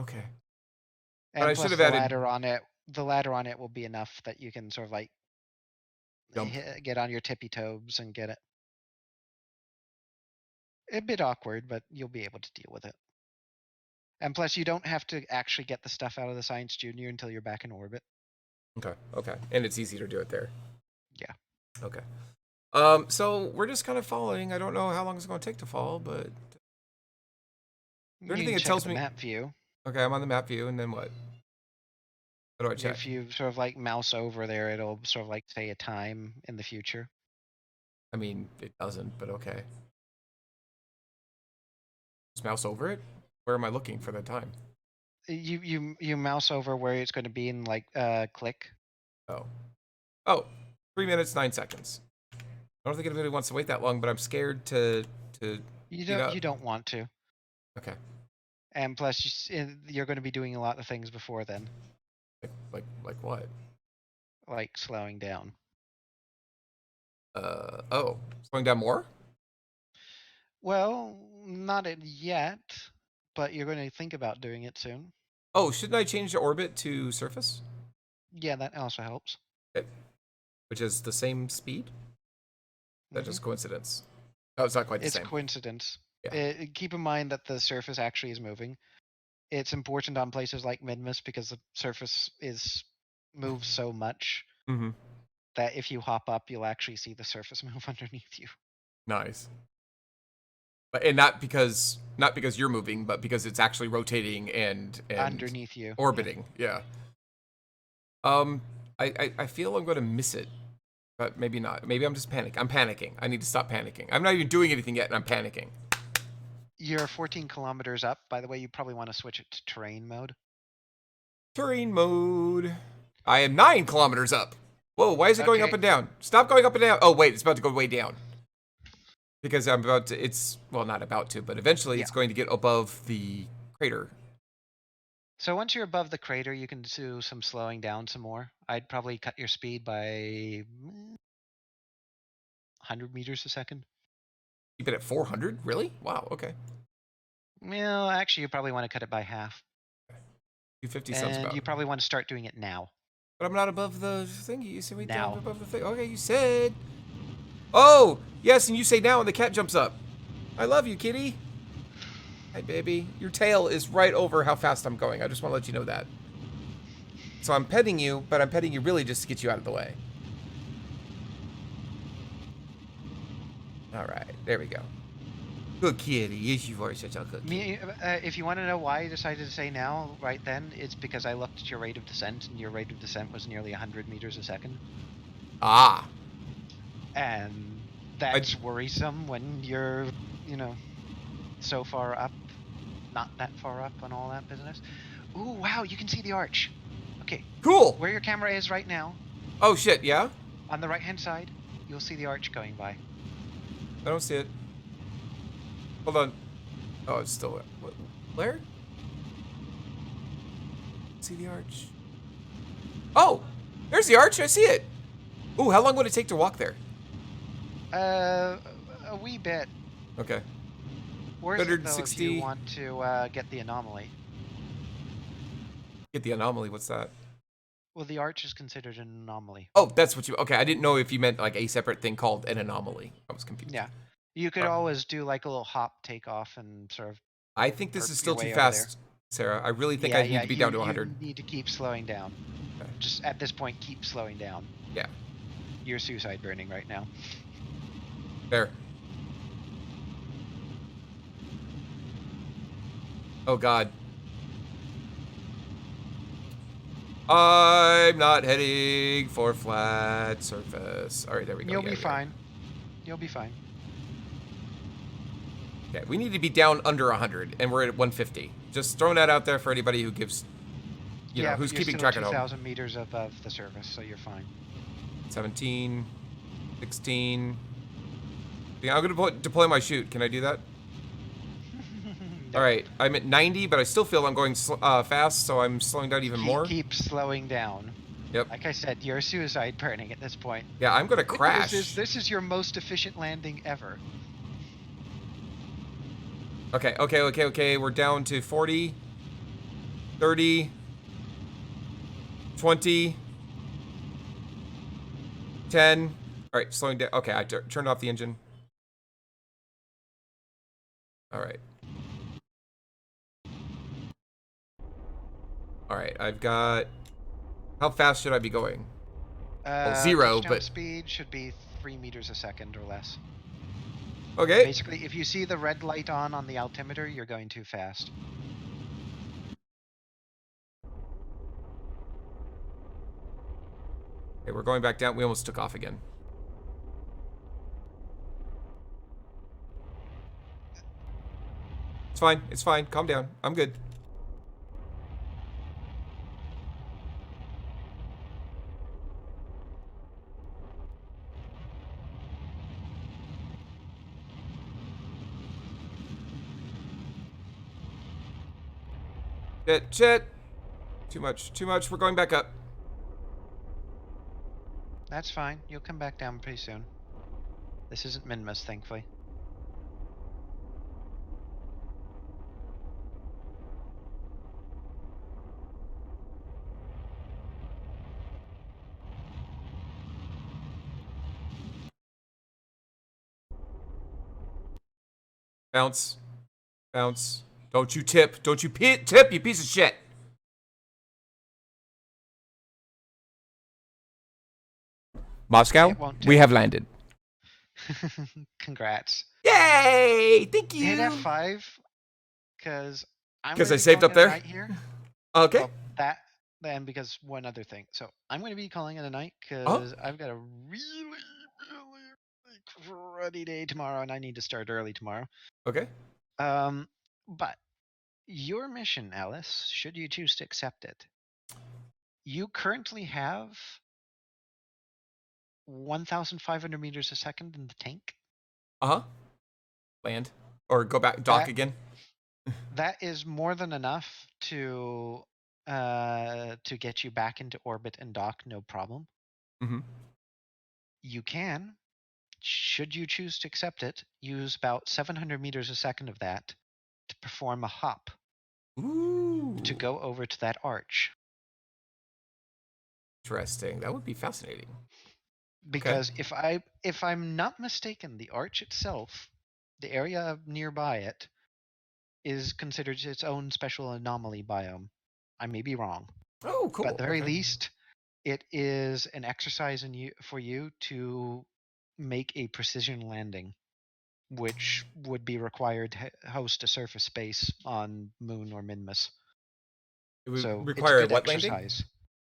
Okay. And I plus should have the added ladder on it will be enough that you can sort of like jump. get on your tippy toes and get it. A bit awkward, but you'll be able to deal with it. And plus, you don't have to actually get the stuff out of the Science Junior until you're back in orbit. Okay. And it's easy to do it there. Yeah. Okay. So we're just kind of following. I don't know how long it's going to take to fall, but You anything can that check tells the me map view. Okay, I'm on the map view, and then what? How do I check? If you sort of like mouse over there, it'll sort of like say a time in the future. I mean, it doesn't, but okay. Just mouse over it? Where am I looking for that time? You mouse over where it's going to be in like click. Oh, 3 minutes 9 seconds. I don't think anybody wants to wait that long, but I'm scared to. You don't want to. Okay. And plus, you're going to be doing a lot of things before then, Like what? like slowing down. Oh, slowing down more? Well, not yet, but you're going to think about doing it soon. Oh, shouldn't I change the orbit to surface? Yeah, that also helps. Okay. Which is the same speed? That's just coincidence. Oh, it's not quite the same. It's coincidence. Yeah. Keep in mind that the surface actually is moving. It's important on places like Midmus because the surface moves so much that if you hop up, you'll actually see the surface move underneath you. Nice. And not because you're moving, but because it's actually rotating and underneath you, orbiting. Yeah. I feel I'm going to miss it, but maybe not. Maybe I'm just panicking. I'm panicking. I need to stop panicking. I'm not even doing anything yet, and I'm panicking. You're 14 kilometers up. By the way, you probably want to switch it to terrain mode. Terrain mode. I am 9 kilometers up. Whoa, why is it going up and down? Stop going up and down. Oh, wait, it's about to go way down. Because I'm about to, not about to, but eventually it's going to get above the crater. So once you're above the crater, you can do some slowing down some more. I'd probably cut your speed by 100 meters a second. Keep it at 400? Really? Wow, okay. Well, actually, you probably want to cut it by half. 250 sounds about. And you probably want to start doing it now. But I'm not above the thing. You said we now. Above the thing. Okay, you said. Oh, yes, and you say now, and the cat jumps up. I love you, kitty. Hi, baby. Your tail is right over how fast I'm going. I just want to let you know that. So I'm petting you, but I'm petting you really just to get you out of the way. All right, there we go. Good kitty. Yes, you are such a good kitty. If you want to know why I decided to say now, right then, it's because I looked at your rate of descent, and your rate of descent was nearly 100 meters a second. Ah. And that's worrisome when you're, so far up, not that far up on all that business. Ooh, wow, you can see the arch. Okay. Cool. Where your camera is right now. Oh, shit, yeah? On the right-hand side, you'll see the arch going by. I don't see it. Hold on. Oh, it's still there. Where? See the arch. Oh! There's the arch. I see it. Ooh, how long would it take to walk there? A wee bit. Okay. Or is it though if you 160. want to get the anomaly? Get the anomaly. What's that? Well, the arch is considered an anomaly. Oh, that's what you. Okay, I didn't know if you meant like a separate thing called an anomaly. I was confused. Yeah. You could always do like a little hop takeoff and sort of I think this burp is your still too way over there. fast, Sarah. I really think Yeah, I need yeah. to be You down to 100. you need to keep slowing down. Okay. Just at this point, keep slowing down. Yeah. You're suicide burning right now. There. Oh God. I'm not heading for flat surface. All right, there we go. You'll Yeah, be yeah. fine. You'll be fine. Okay, we need to be down under 100, and we're at 150. Just throwing that out there for anybody who gives, Yeah, who's but you're keeping still track at home. 2,000 meters above the surface, so you're fine. 17, 16. Yeah, I'm gonna deploy my chute. Can I do that? No. All right, I'm at 90, but I still feel I'm going fast, so I'm slowing down even more. Keep slowing down. Yep. Like I said, you're suicide burning at this point. Yeah, I'm gonna crash. This is your most efficient landing ever. Okay. We're down to 40, 30, 20, 10. All right, slowing down. Okay, I turned off the engine. All right. All right, I've got... How fast should I be going? Well, 0, Touchdown but... speed should be 3 meters a second or less. Okay. Basically, if you see the red light on the altimeter, you're going too fast. Okay, we're going back down. We almost took off again. It's fine. It's fine. Calm down. I'm good. Shit. Too much. We're going back up. That's fine. You'll come back down pretty soon. This isn't Minmus, thankfully. Bounce. Bounce. Don't you tip. Don't you tip, you piece of shit. Moscow, we have landed. Congrats. Yay! Thank you. Hit F5, because I'm Because gonna I be saved calling up it a there? night here. Okay. Well, that, and because one other thing. So I'm going to be calling it a night because I've got a really cruddy day tomorrow, and I need to start early tomorrow. Okay. But your mission, Alyce, should you choose to accept it, you currently have 1,500 meters a second in the tank. Uh-huh. Land. Or go back, dock again. That is more than enough to get you back into orbit and dock, no problem. Mm-hmm. You can, should you choose to accept it, use about 700 meters a second of that to perform a hop. Ooh. To go over to that arch. Interesting. That would be fascinating. Because if I'm not mistaken, the arch itself, the area nearby it, is considered its own special anomaly biome. I may be wrong. Oh, cool. But at the very least, it is an exercise for you to make a precision landing, which would be required to host a surface space on Moon or Minmus. It would So require it's a good what exercise. landing?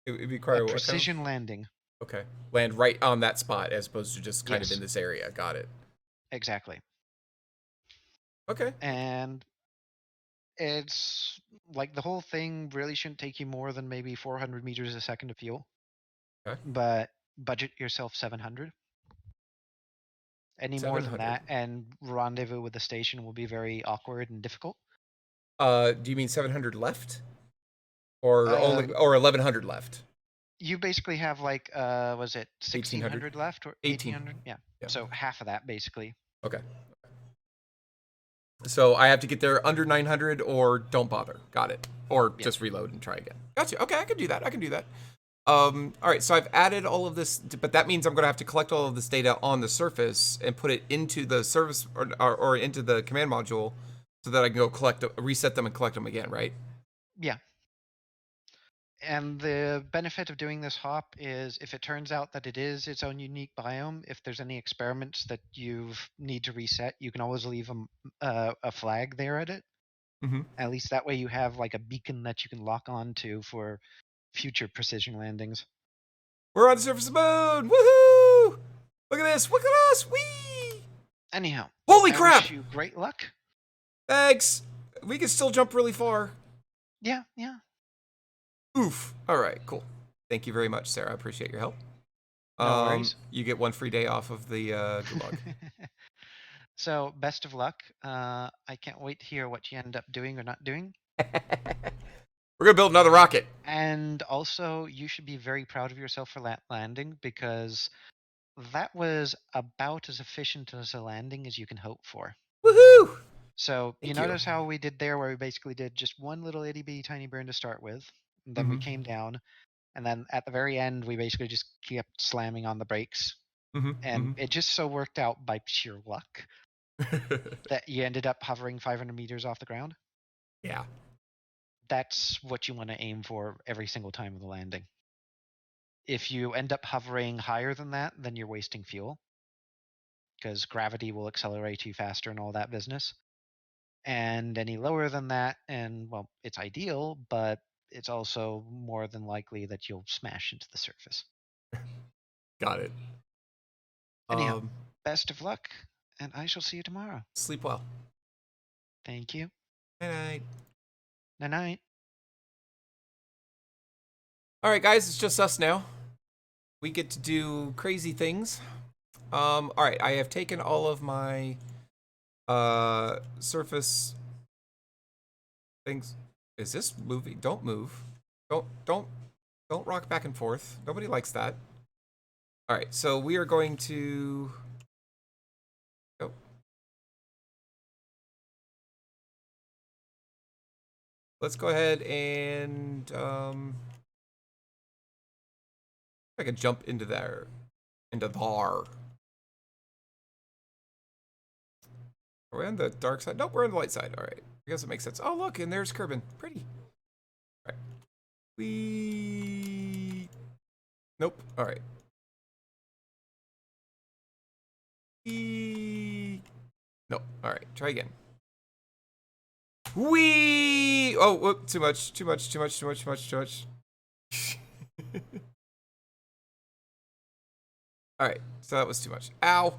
It would require a what precision landing. Okay. Land right on that spot as opposed to just kind of Yes. in this area. Got it. Exactly. Okay. And it's like the whole thing really shouldn't take you more than maybe 400 meters a second to fuel. Okay. But budget yourself 700. Any more than that, and rendezvous with the station will be very awkward and difficult. Do you mean 700 left? Or only, or 1100 left? You basically have like, was it 1600 left or 1800? Yeah. So half of that basically. Okay. So I have to get there under 900 or don't bother. Got it. Or Yeah. just reload and try again. Gotcha. Okay, I can do that. I can do that. All right, so I've added all of this, but that means I'm going to have to collect all of this data on the surface and put it into the service or into the command module so that I can go reset them and collect them again, right? Yeah. And the benefit of doing this hop is if it turns out that it is its own unique biome, if there's any experiments that you need to reset, you can always leave a flag there at it. Mm-hmm. At least that way you have like a beacon that you can lock on to for future precision landings. We're on the surface of the moon! Woohoo! Look at this! Look at us! Whee! Anyhow, Holy I crap! wish you great luck. Thanks! We can still jump really far. Yeah, yeah. Oof. All right, cool. Thank you very much, Sarah. I appreciate your help. No worries. You get 1 free day off of the gulag. So, best of luck. I can't wait to hear what you end up doing or not doing. We're gonna build another rocket. And also, you should be very proud of yourself for that landing because that was about as efficient as a landing as you can hope for. Woohoo! So, you Thank you. notice how we did there, where we basically did just one little itty bitty tiny burn to start with, and then we Mhm. came down, and then at the very end, we basically just kept slamming on the brakes. Mhm. And it just so worked out by sheer luck Mhm. that you ended up hovering 500 meters off the ground. Yeah. That's what you want to aim for every single time of the landing. If you end up hovering higher than that, then you're wasting fuel because gravity will accelerate you faster and all that business. And any lower than that, and well, it's ideal, but it's also more than likely that you'll smash into the surface. Got it. Anyhow, best of luck, and I shall see you tomorrow. Sleep well. Thank you. Good night. Night night. All right, guys, it's just us now. We get to do crazy things. All right, I have taken all of my surface things. Is this moving? Don't move. Don't rock back and forth. Nobody likes that. All right, so we are going to go. Let's go ahead and I can jump into there. Into there. Are we on the dark side? Nope, we're on the light side. All right. I guess it makes sense. Oh, look, and there's Kerbin. Pretty. All right. We. Nope. All right. We. Nope. All right. Try again. We. Oh, whoop, too much. Too much. Too much. Too much. Too much. Too much. All right. So that was too much. Ow.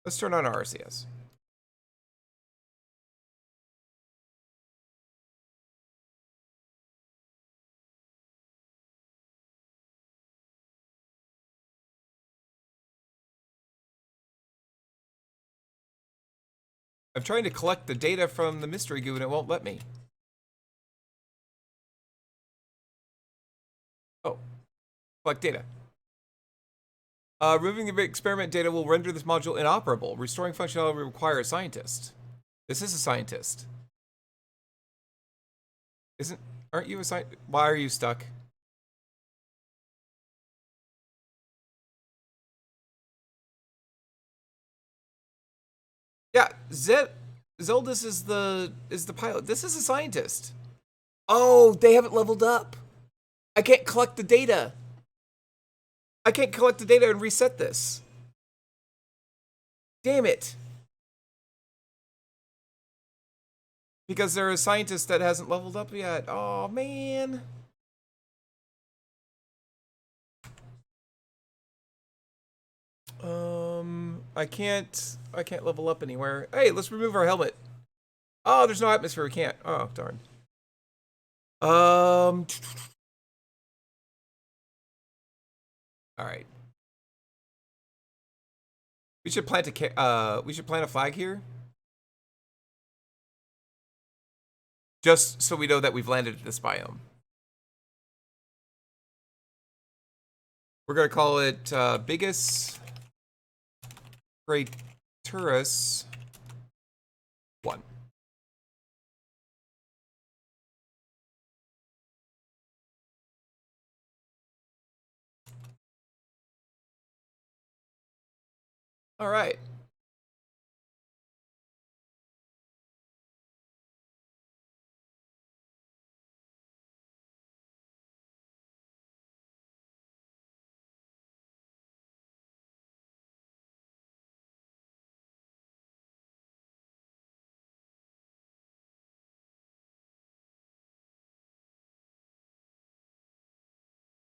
Let's turn on our RCS. I'm trying to collect the data from the mystery goo and it won't let me. Oh. Collect data. Removing the experiment data will render this module inoperable. Restoring functionality will require a scientist. This is a scientist. Aren't you a scientist? Why are you stuck? Yeah, Zeldis is the pilot. This is a scientist. Oh, they haven't leveled up. I can't collect the data. I can't collect the data and reset this. Damn it. Because they're a scientist that hasn't leveled up yet. Oh man. I can't level up anywhere. Hey, let's remove our helmet. Oh, there's no atmosphere. We can't. Oh, darn. All right. We should plant a flag here. Just so we know that we've landed at this biome. We're gonna call it biggest great Tourists 1. All right.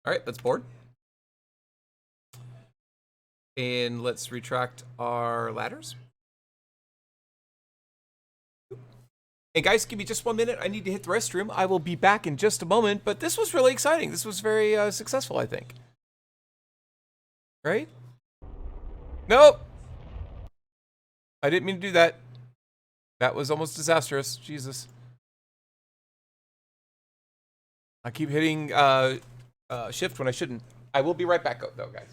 All right, let's board. And let's retract our ladders. Hey guys, give me just 1 minute. I need to hit the restroom. I will be back in just a moment, but this was really exciting. This was very successful, I think. Right? Nope. I didn't mean to do that. That was almost disastrous. Jesus. I keep hitting shift when I shouldn't. I will be right back, though, guys.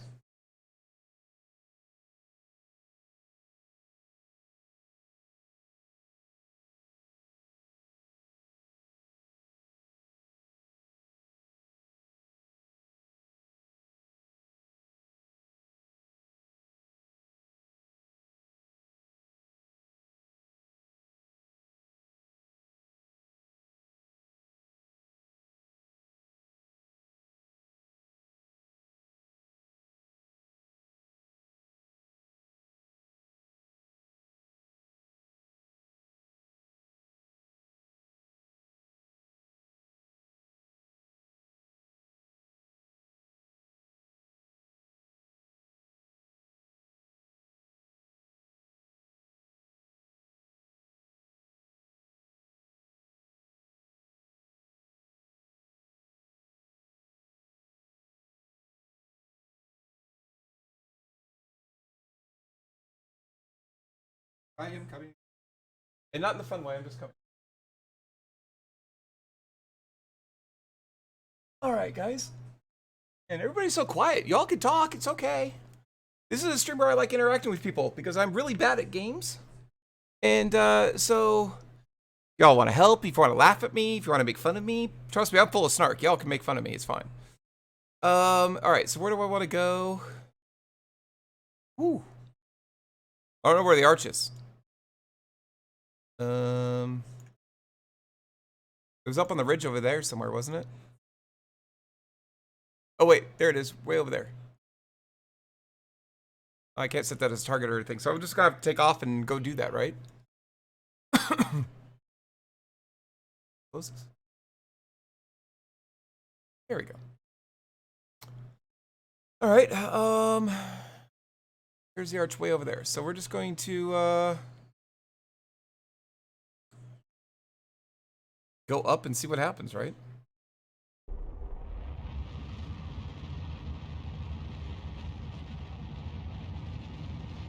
I am coming. And not in the fun way, I'm just coming. Alright, guys. And everybody's so quiet. Y'all can talk, it's okay. This is a stream where I like interacting with people because I'm really bad at games. And so y'all want to help, if you want to laugh at me, if you want to make fun of me, trust me, I'm full of snark. Y'all can make fun of me, it's fine. Alright, so where do I want to go? Ooh. I don't know where the arch is. It was up on the ridge over there somewhere, wasn't it? Oh wait, there it is, way over there. I can't set that as a target or anything, so I'm just gonna have to take off and go do that, right? Close this. There we go. All right, here's the archway over there. So we're just going to go up and see what happens, right?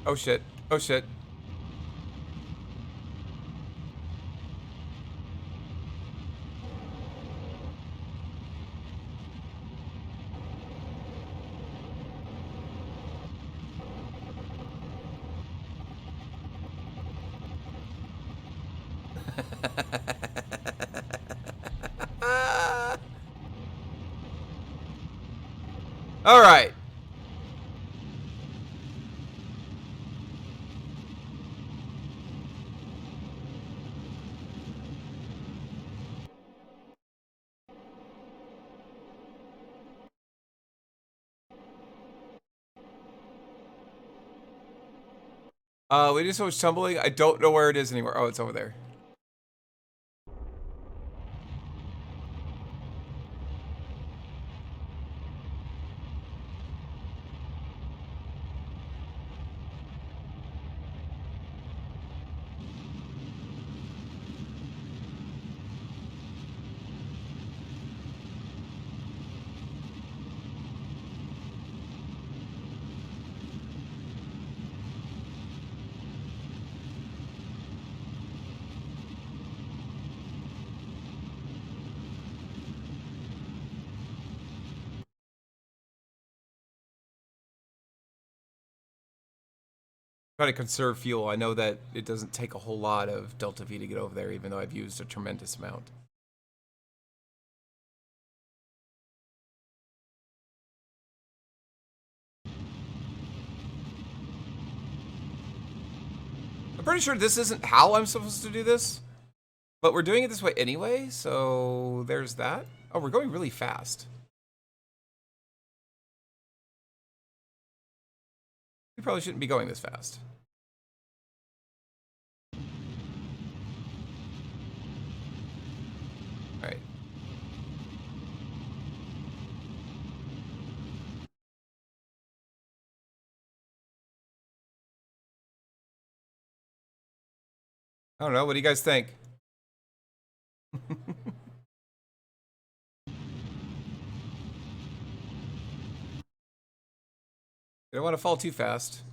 Oh shit. Oh shit. All right. We did so much tumbling. I don't know where it is anymore. Oh, it's over there. try to conserve fuel. I know that it doesn't take a whole lot of Delta V to get over there, even though I've used a tremendous amount. I'm pretty sure this isn't how I'm supposed to do this, but we're doing it this way anyway, so there's that. Oh, we're going really fast. We probably shouldn't be going this fast. All right. I don't know. What do you guys think? You don't want to fall too fast.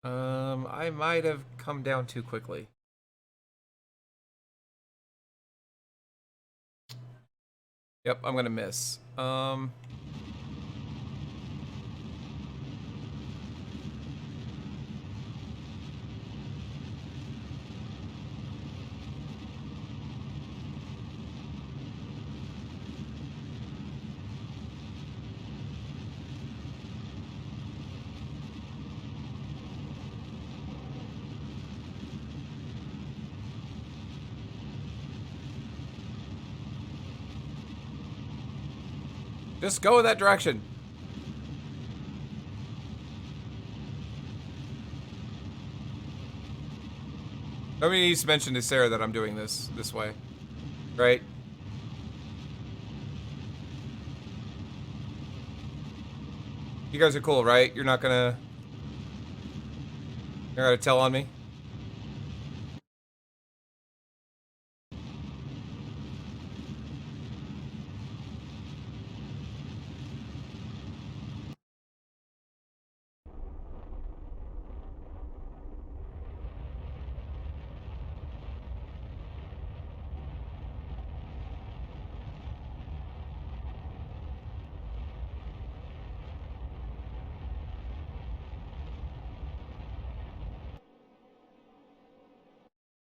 I might have come down too quickly. Yep, I'm gonna miss. Just go in that direction. Nobody needs to mention to Sarah that I'm doing this way, right? You guys are cool, right? You're not gonna tell on me?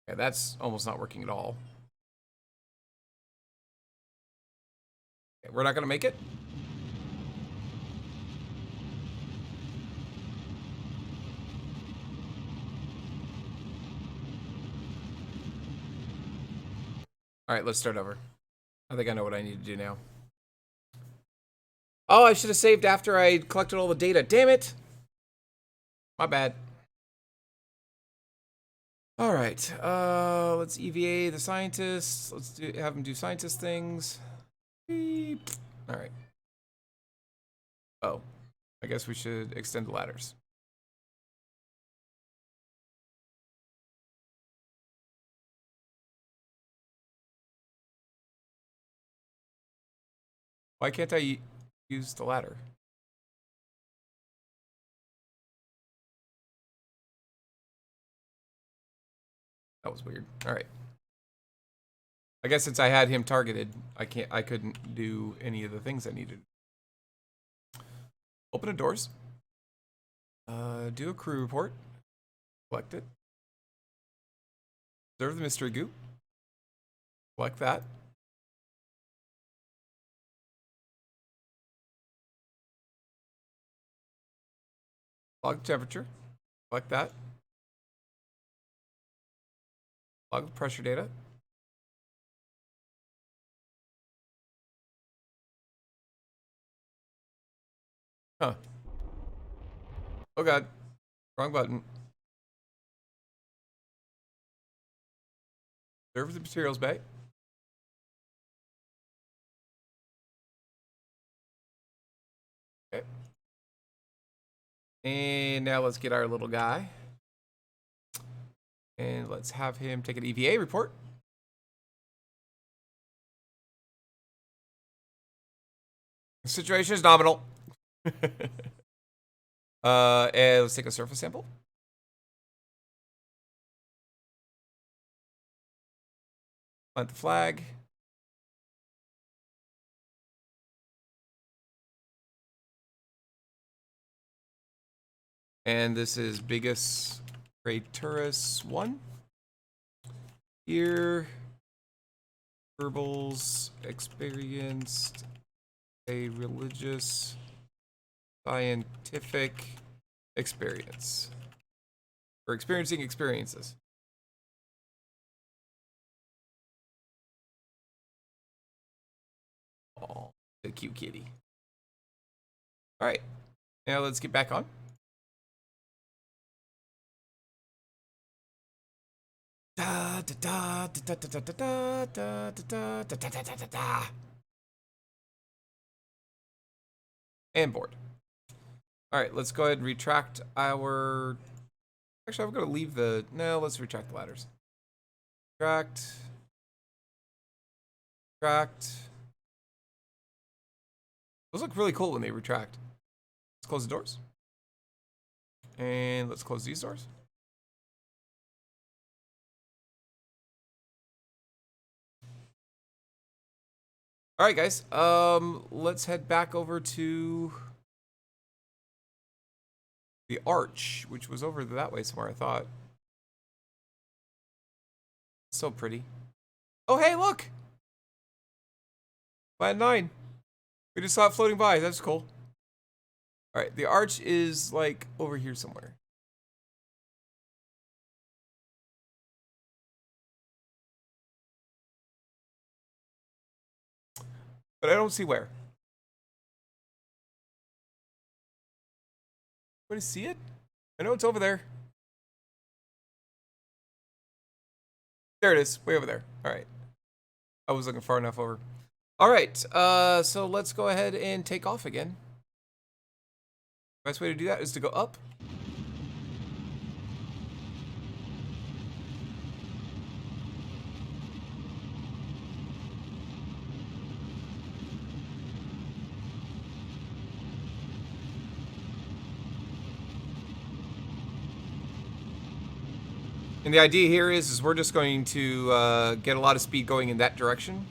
Yeah, that's almost not working at all. Okay, we're not gonna make it? Alright, let's start over. I think I know what I need to do now. Oh, I should have saved after I collected all the data. Damn it! My bad. All right, let's EVA the scientists. Let's have them do scientist things. Beep. All right. Oh, I guess we should extend the ladders. Why can't I use the ladder? That was weird. All right. I guess since I had him targeted, I couldn't do any of the things I needed. Open the doors. Do a crew report. Collect it. Observe the mystery goop. Collect that. Log the temperature. Collect that. Log the pressure data. Huh. Oh god. Wrong button. Observe the materials bay. Okay. And now let's get our little guy. And let's have him take an EVA report. The situation is nominal. And let's take a surface sample. Plant the flag. And this is Biggest Praetorus 1. Here, Verbals experienced a religious, scientific experience. Or experiencing experiences. Oh, the cute kitty. Alright, now let's get back on. Da da da da da da da da da da da da da da da. And board. Alright, let's go ahead and retract our... Actually, I'm going to leave the... No, let's retract the ladders. Retract. Retract. Those look really cool when they retract. Let's close the doors. And let's close these doors. Alright, guys. Let's head back over to the arch, which was over that way somewhere, I thought. So pretty. Oh, hey, look! Planet 9. We just saw it floating by. That's cool. Alright, the arch is, like, over here somewhere. But I don't see where. Anybody see it? I know it's over there. There it is, way over there. Alright. I was looking far enough over. Alright, so let's go ahead and take off again. Best way to do that is to go up. And the idea here is we're just going to get a lot of speed going in that direction.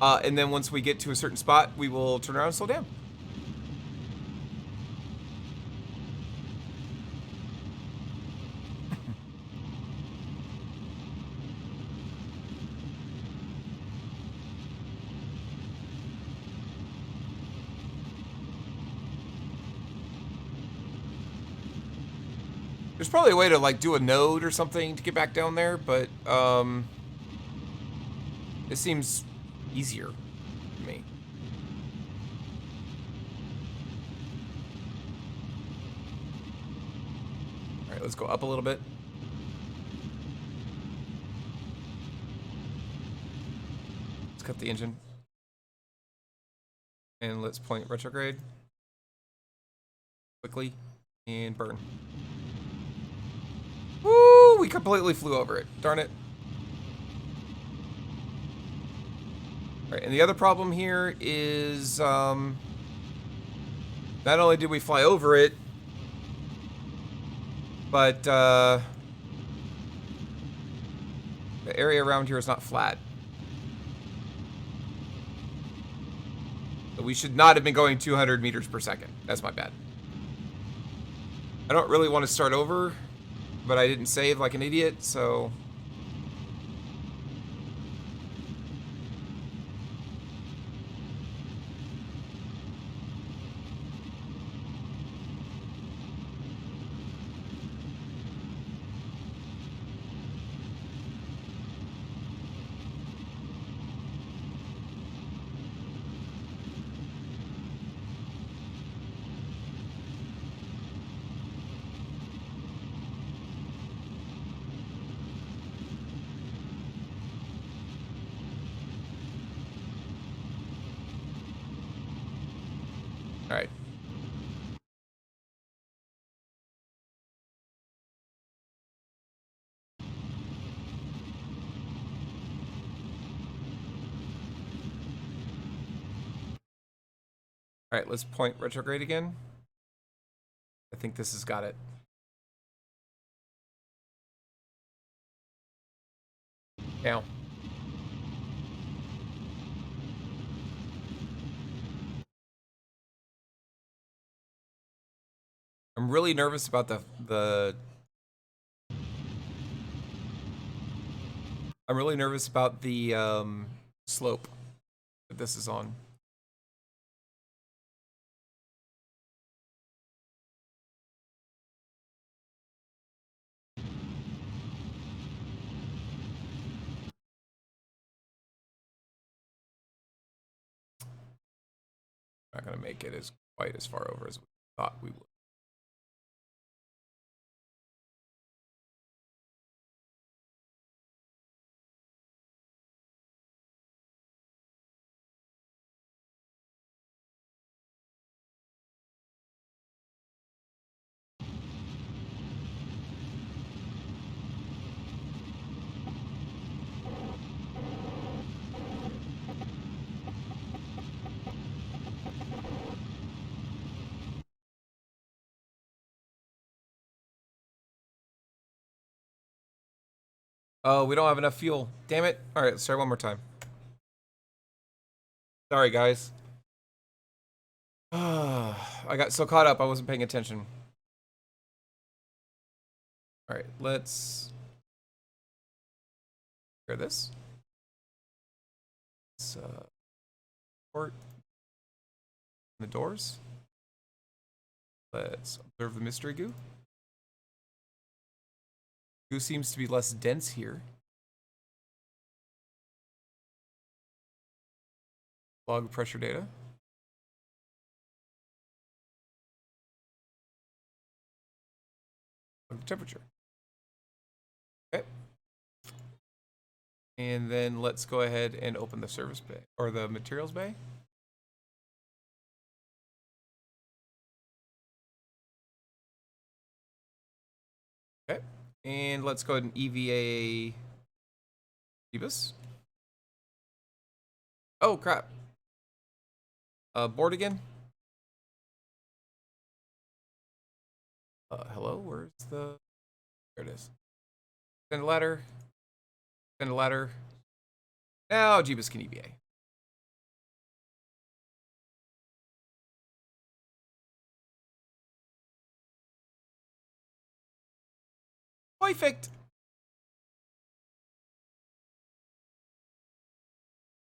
And then once we get to a certain spot, we will turn around and slow down. There's probably a way to like do a node or something to get back down there, but it seems easier to me. All right, let's go up a little bit. Let's cut the engine. And let's point retrograde. Quickly. And burn. Woo! We completely flew over it. Darn it. Alright, and the other problem here is, not only did we fly over it, but, the area around here is not flat. So we should not have been going 200 meters per second. That's my bad. I don't really want to start over, but I didn't save like an idiot, so... All right. All right, let's point retrograde again. I think this has got it. Now. I'm really nervous about the I'm really nervous about the slope that this is on. Not gonna make it as quite as far over as we thought we would. Oh, we don't have enough fuel. Damn it. All right, let's try one more time. Sorry, guys. I got so caught up, I wasn't paying attention. All right, let's clear this. Let's port the doors. Let's observe the mystery goo. Goo seems to be less dense here. Log pressure data. Log the temperature. Okay. And then let's go ahead and open the service bay or the materials bay. Okay. And let's go ahead and EVA Phoebus. Oh crap. Board again. Hello, where's the... There it is. Send a ladder. Send a ladder. Now Jeebus can EVA. Perfect.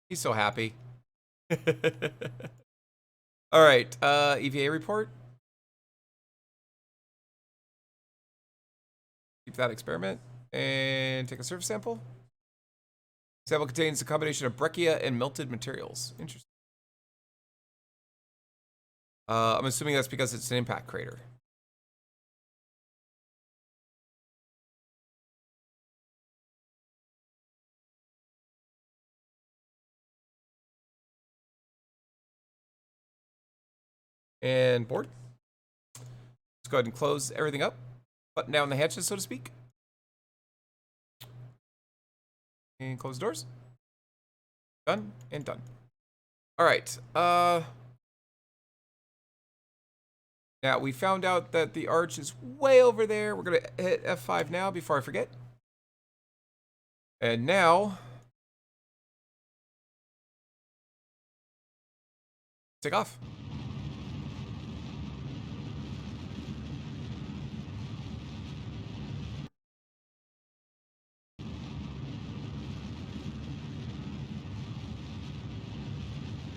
He's so happy. All right, EVA report. Keep that experiment and take a surface sample. Sample contains a combination of breccia and melted materials. Interesting. I'm assuming that's because it's an impact crater. And board. Let's go ahead and close everything up. Button down the hatches, so to speak. And close the doors. Done and done. All right. Now we found out that the arch is way over there. We're gonna hit F5 now before I forget. And now take off.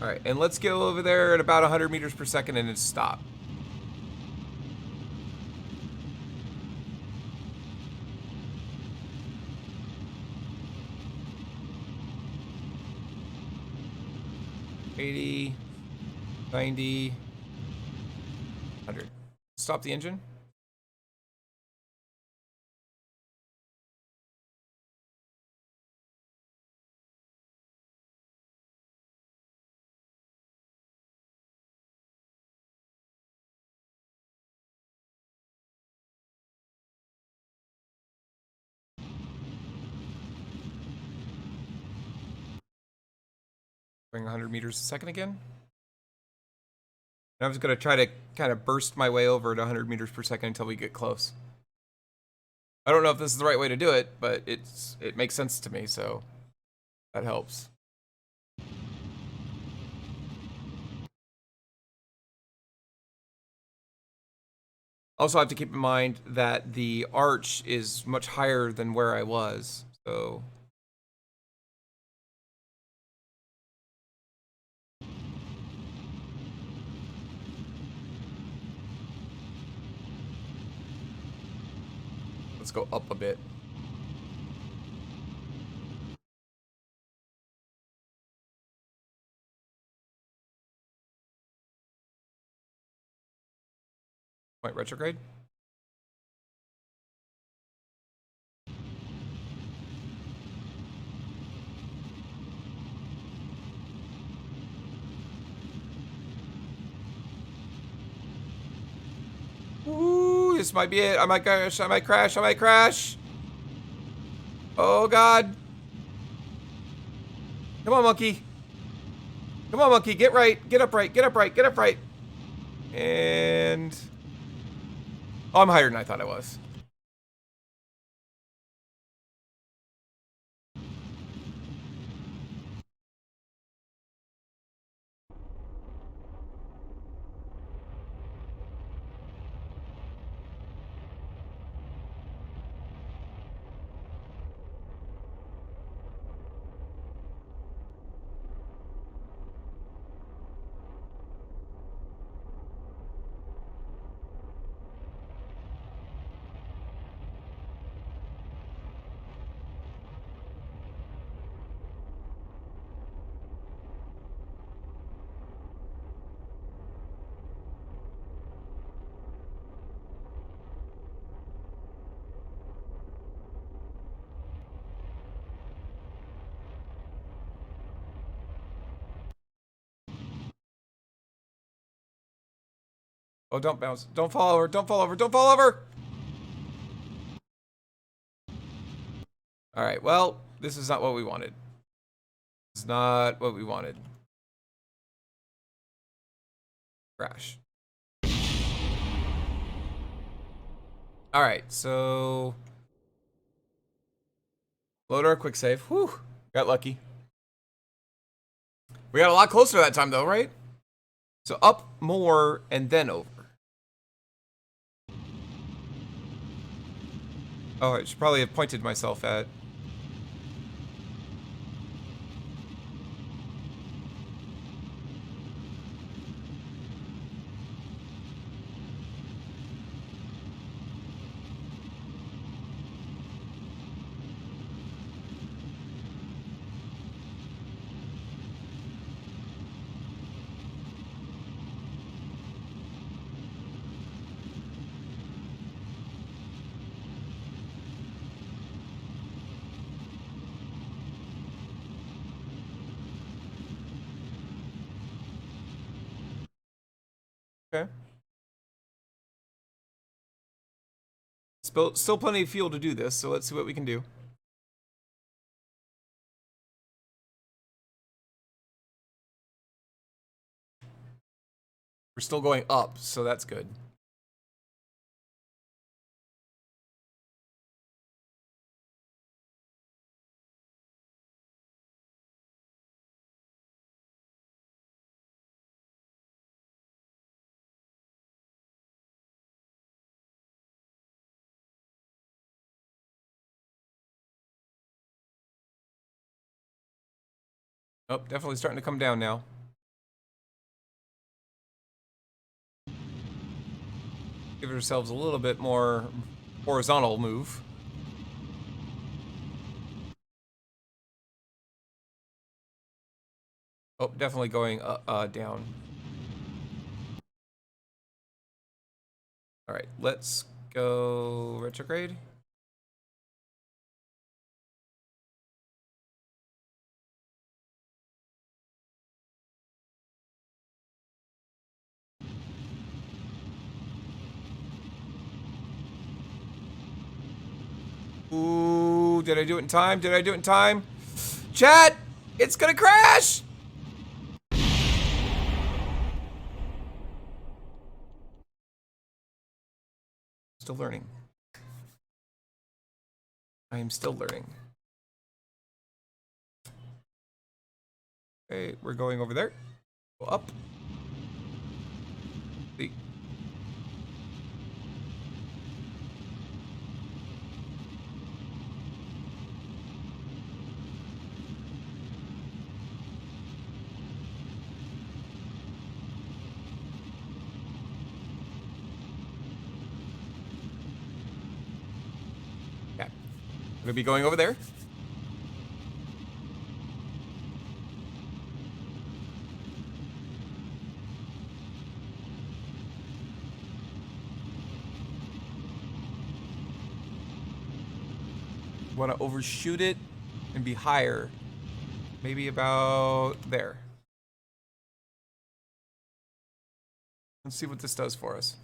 All right, and let's go over there at about 100 meters per second and then stop. $80, $90, $100. Stop the engine. Going 100 meters a second again. And I'm just going to try to kind of burst my way over to 100 meters per second until we get close. I don't know if this is the right way to do it, but it makes sense to me, so That helps. Also, I have to keep in mind that the arch is much higher than where I was, so... Let's go up a bit. Point retrograde? Ooh, this might be it. I might crash. I might crash. I might crash. Oh, God. Come on, monkey. Come on, monkey. Get right. Get upright. Get upright. Get upright. And... Oh, I'm higher than I thought I was. Oh, don't bounce. Don't fall over. Don't fall over. Don't fall over. All right. Well, this is not what we wanted. It's not what we wanted. Crash. All right. So load our quick save. Whew. Got lucky. We got a lot closer that time, though, right? So up more and then over. Oh, I should probably have pointed myself at... Okay. Still plenty of fuel to do this, so let's see what we can do. We're still going up, so that's good. Oh, definitely starting to come down now. Give ourselves a little bit more horizontal move. Oh, definitely going down. All right, let's go retrograde. Ooh, did I do it in time? Did I do it in time? Chat, it's gonna crash! Still learning. I am still learning. Okay, we're going over there. Go up. See. Okay. We're gonna be going over there. Want to overshoot it and be higher. Maybe about there. Let's see what this does for us.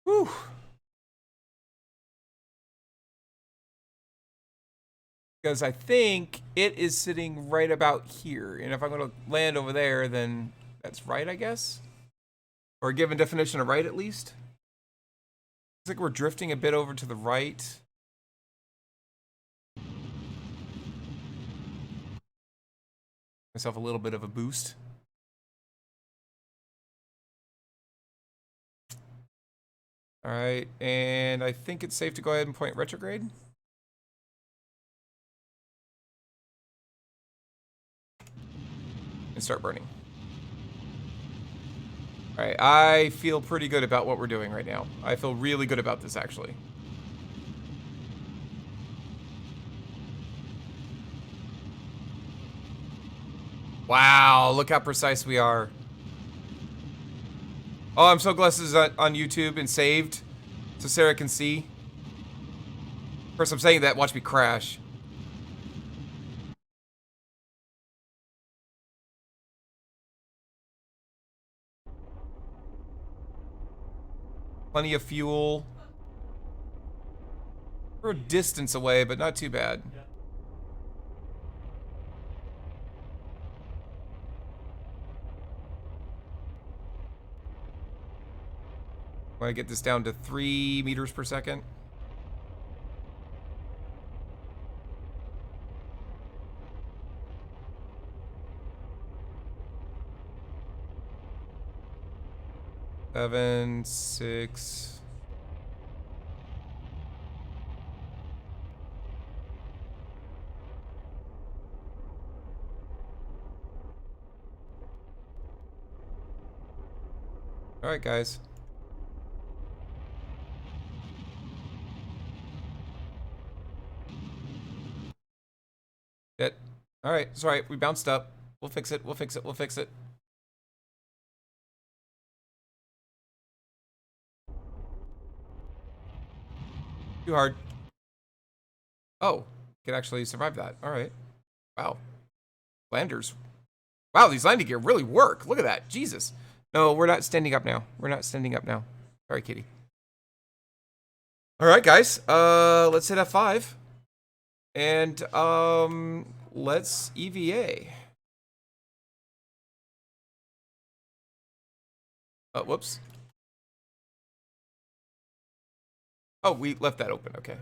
Whew. Because I think it is sitting right about here. And if I'm going to land over there, then that's right, I guess? Or a given definition of right, at least? Looks like we're drifting a bit over to the right. Myself a little bit of a boost. All right, and I think it's safe to go ahead and point retrograde. And start burning. All right, I feel pretty good about what we're doing right now. I feel really good about this, actually. Wow, look how precise we are. Oh, I'm so glad this is on YouTube and saved so Sarah can see. First, I'm saying that, watch me crash. Plenty of fuel. We're a distance away, but not too bad. Want to get this down to 3 meters per second. Seven, 6. All right, guys. It. All right, sorry, we bounced up. We'll fix it. We'll fix it. We'll fix it. Too hard. Oh, could actually survive that. All right. Wow. Landers. Wow, these landing gear really work. Look at that. Jesus. No, we're not standing up now. We're not standing up now. Sorry, kitty. All right, guys. Let's hit F5. And let's EVA. Whoops. Oh, we left that open. Okay.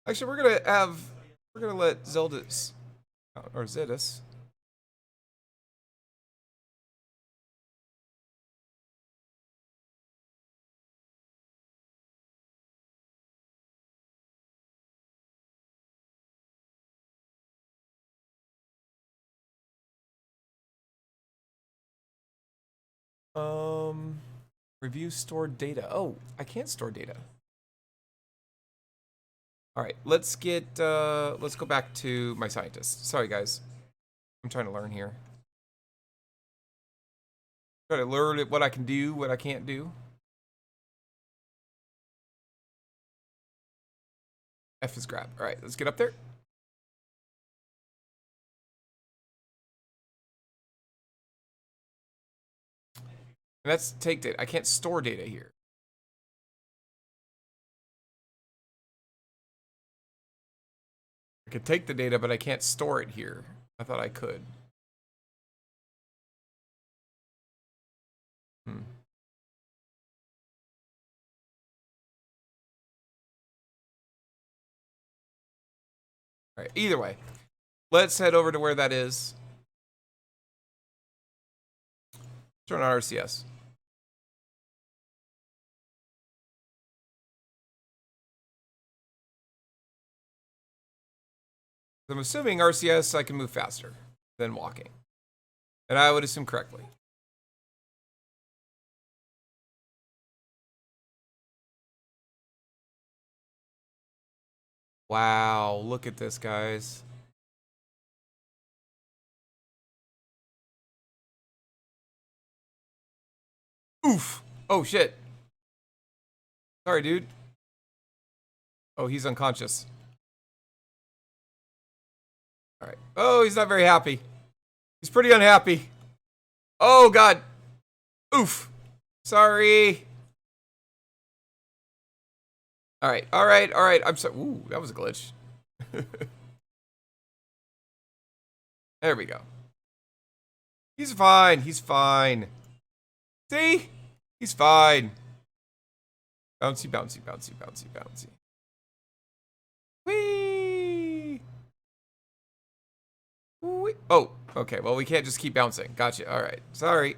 Actually, we're gonna let Zelda's or Zedis. Review stored data. Oh, I can't store data. All right, let's go back to my scientist. Sorry, guys. I'm trying to learn here. Trying to learn what I can do, what I can't do. F is grab. All right, let's get up there. And that's take data. I can't store data here. I could take the data, but I can't store it here. I thought I could. All right, either way, let's head over to where that is. Turn on RCS. I'm assuming RCS I can move faster than walking. And I would assume correctly. Wow, look at this, guys. Oof. Oh, shit. Sorry, dude. Oh, he's unconscious. All right. Oh, he's not very happy. He's pretty unhappy. Oh, God. Oof. Sorry. All right. All right. All right. I'm sorry. Ooh, that was a glitch. There we go. He's fine. He's fine. See? He's fine. Bouncy, bouncy, bouncy, bouncy, bouncy. Whee! Whee! Oh, okay. Well, we can't just keep bouncing. Gotcha. All right. Sorry.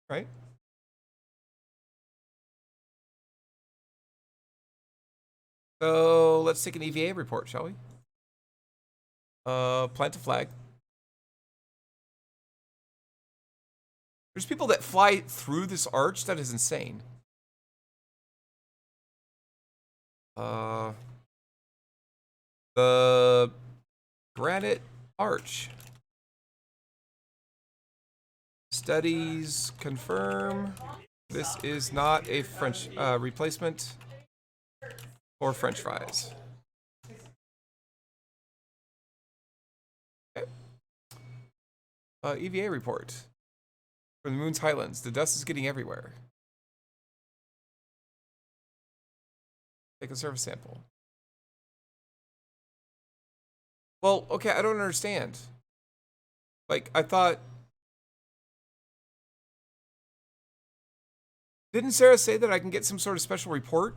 Right? So let's take an EVA report, shall we? Plant a flag. There's people that fly through this arch. That is insane. The granite arch. Studies confirm this is not a French replacement for French fries. Okay. EVA report from the moon's highlands. The dust is getting everywhere. Take a surface sample. Well, okay, I don't understand. Like, I thought... Didn't Sarah say that I can get some sort of special report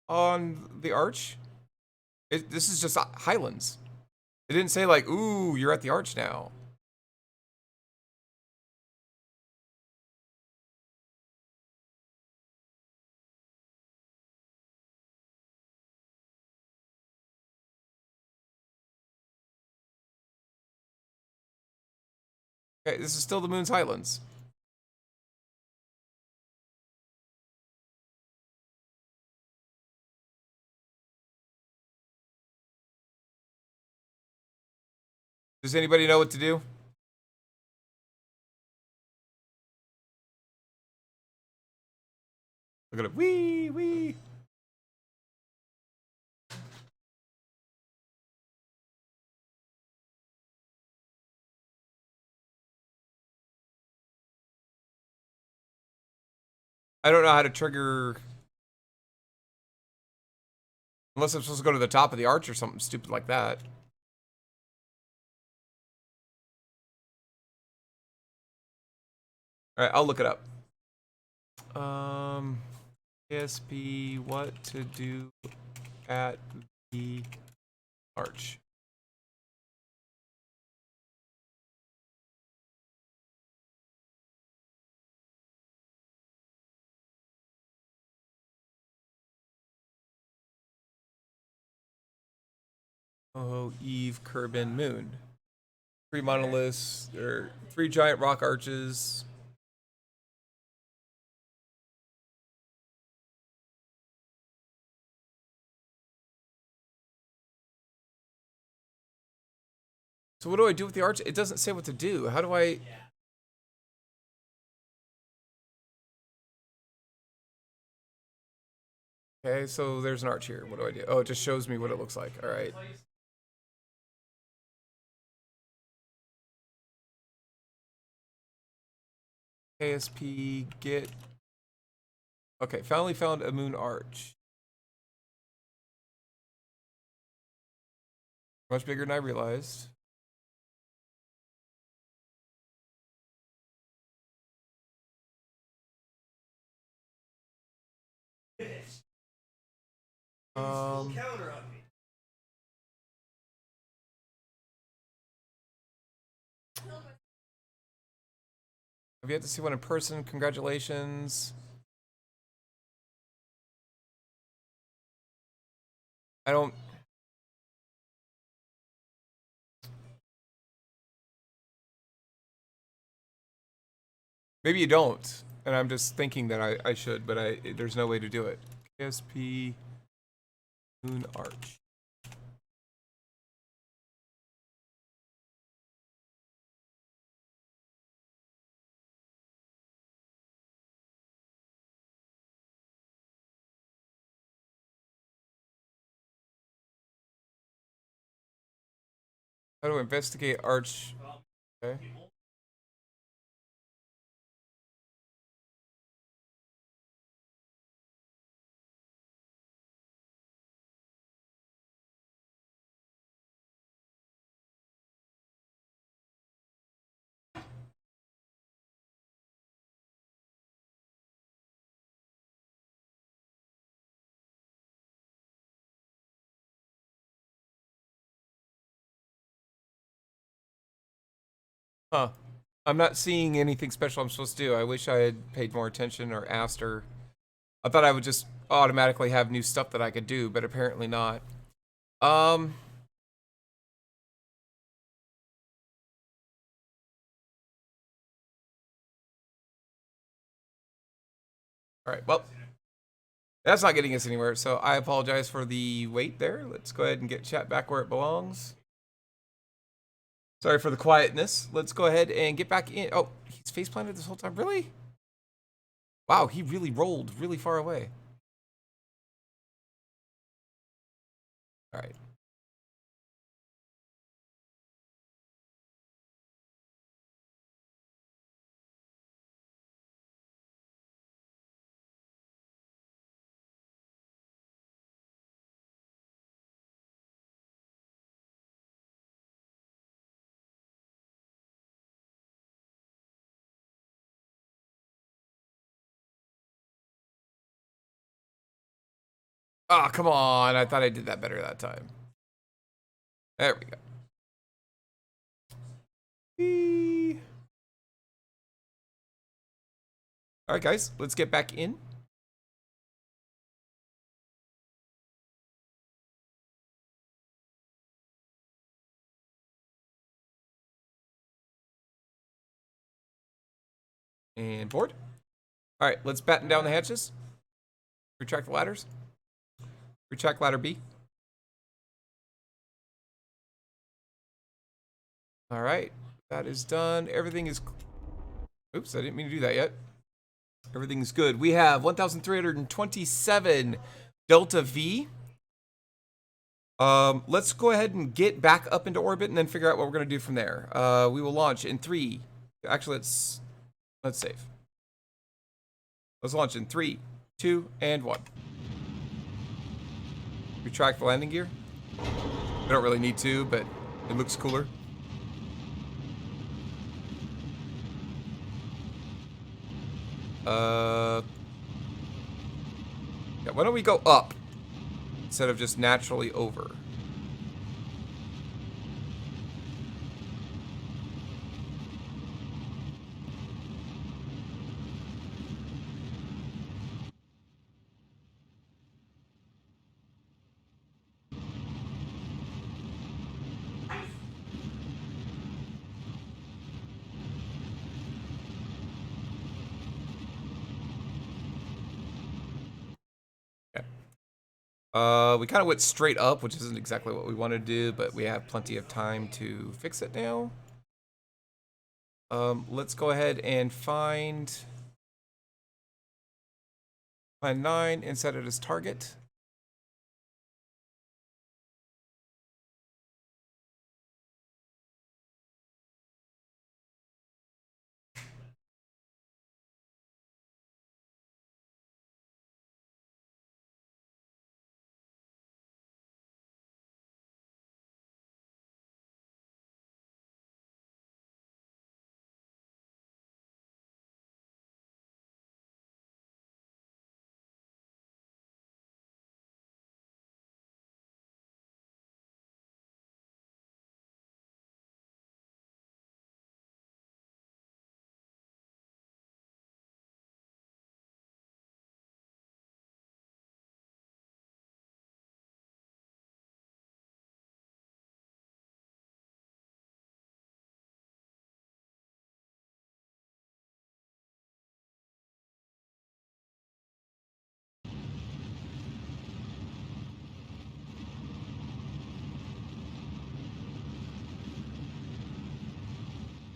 on the arch? This is just highlands. It didn't say like, ooh, you're at the arch now. Okay, this is still the moon's highlands. Does anybody know what to do? Look at it. Wee, wee. I don't know how to trigger... Unless I'm supposed to go to the top of the arch or something stupid like that. Alright, I'll look it up. ASP, what to do at the arch. Oh, Eve, Kerbin, Moon. 3 monoliths, or 3 giant rock arches. So what do I do with the arch? It doesn't say what to do. How do I... Okay, so there's an arch here. What do I do? Oh, it just shows me what it looks like. All right. ASP get. Okay, finally found a moon arch. Much bigger than I realized. Counter on me. I've yet to see one in person. Congratulations. I don't. Maybe you don't, and I'm just thinking that I should, but there's no way to do it. KSP Moon Arch. How to investigate arch? Okay. Huh. I'm not seeing anything special I'm supposed to do. I wish I had paid more attention or asked her. I thought I would just automatically have new stuff that I could do, but apparently not. Um. All right. Well, that's not getting us anywhere. So I apologize for the wait there. Let's go ahead and get chat back where it belongs. Sorry for the quietness. Let's go ahead and get back in. Oh, he's face planted this whole time. Really? Wow, he really rolled really far away. All right. Oh, come on. I thought I did that better that time. There we go. Whee. All right, guys, let's get back in. And board. All right, let's batten down the hatches. Retract the ladders. Retract ladder B. All right, that is done. Everything is. Oops, I didn't mean to do that yet. Everything's good. We have 1,327 Delta V. Let's go ahead and get back up into orbit and then figure out what we're gonna do from there. We will launch in 3. Actually, let's save. Let's launch in 3, 2, and 1. Retract the landing gear. We don't really need to, but it looks cooler. Yeah, why don't we go up instead of just naturally over? We kind of went straight up, which isn't exactly what we want to do, but we have plenty of time to fix it now. Let's go ahead and find Find 9 and set it as target.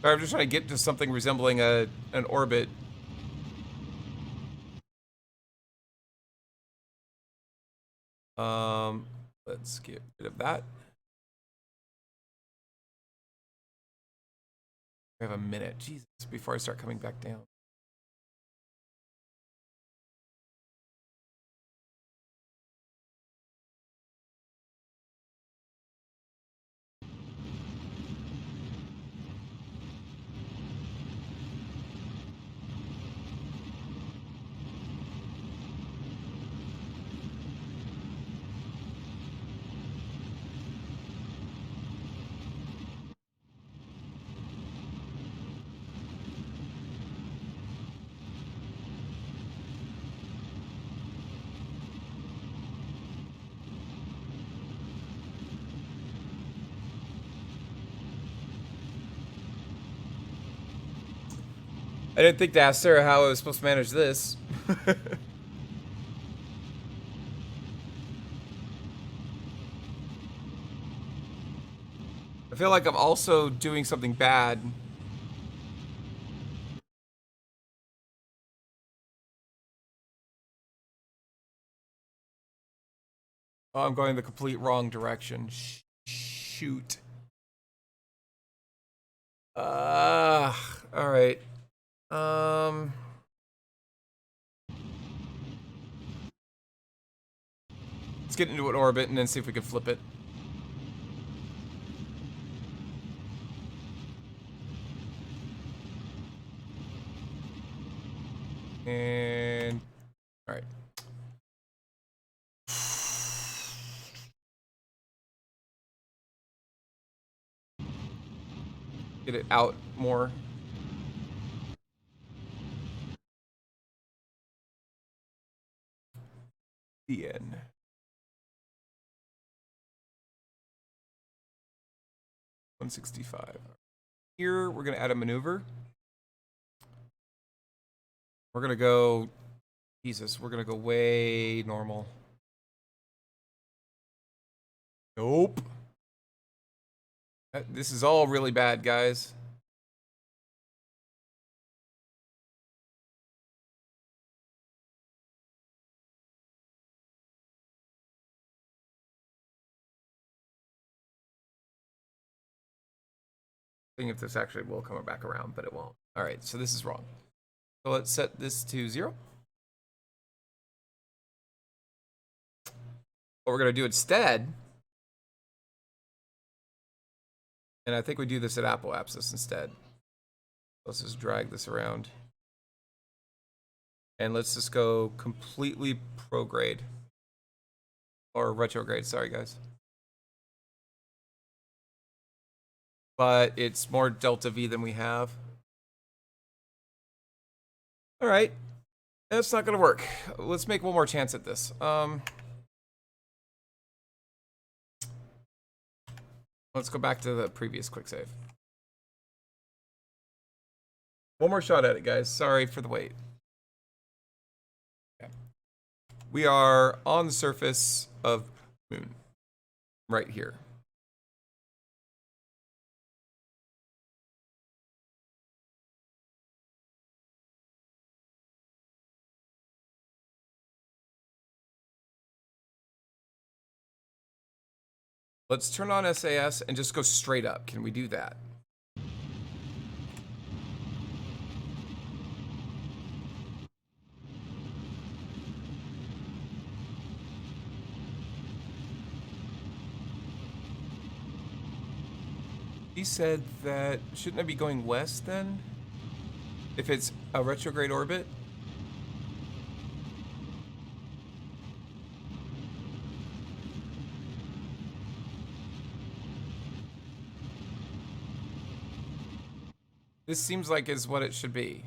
I'm just trying to get to something resembling an orbit. Let's get rid of that. We have a minute, Jesus, before I start coming back down. I didn't think to ask Sarah how I was supposed to manage this. I feel like I'm also doing something bad. Oh, I'm going the complete wrong direction. Shoot. All right. Let's get into an orbit and then see if we can flip it. And all right. Get it out more. The end. $165. Here, we're going to add a maneuver. We're going to go, Jesus, we're going to go way normal. Nope. This is all really bad, guys. Seeing if this actually will come back around, but it won't. All right, so this is wrong. So let's set this to 0. What we're going to do instead, and I think we do this at apoapsis instead. Let's just drag this around. And let's just go completely prograde. Or retrograde, sorry guys. But it's more delta V than we have. All right, that's not gonna work. Let's make one more chance at this. Let's go back to the previous quick save. One more shot at it, guys. Sorry for the wait. Okay. We are on the surface of Moon, right here. Let's turn on SAS and just go straight up. Can we do that? He said that, shouldn't I be going west then? If it's a retrograde orbit? This seems like is what it should be.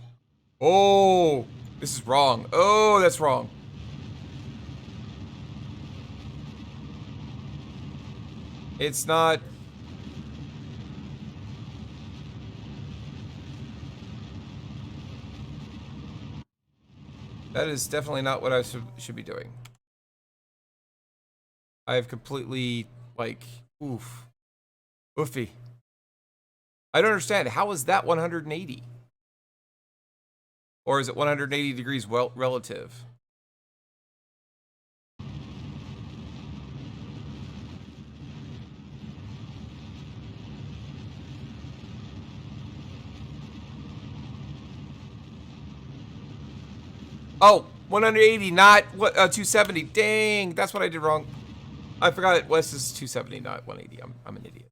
Oh, this is wrong. Oh, that's wrong. It's not. That is definitely not what I should be doing. I have completely, like, oof. Oofy. I don't understand. How is that 180? Or is it 180 degrees relative? Oh, 180, not what 270. Dang, that's what I did wrong. I forgot west is 270, not 180. I'm an idiot.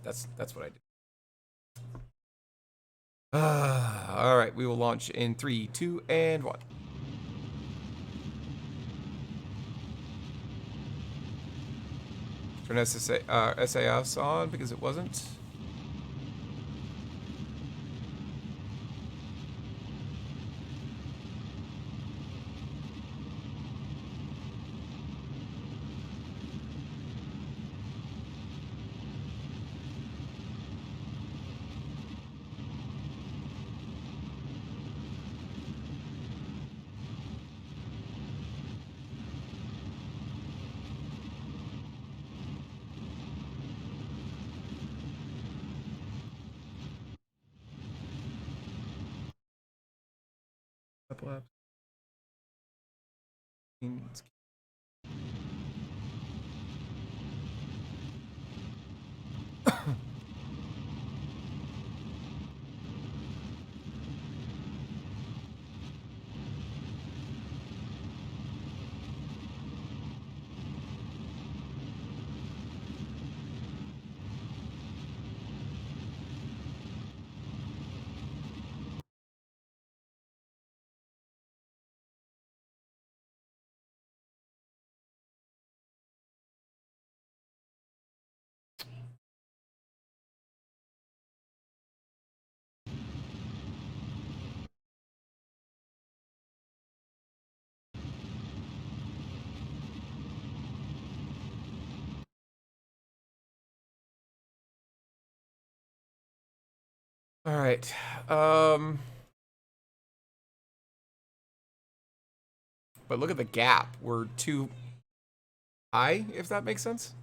That's what I did. All right, we will launch in 3, 2, and 1. Turn SAS on because it wasn't. Couple apps. All right. But look at the gap. We're too high, if that makes sense.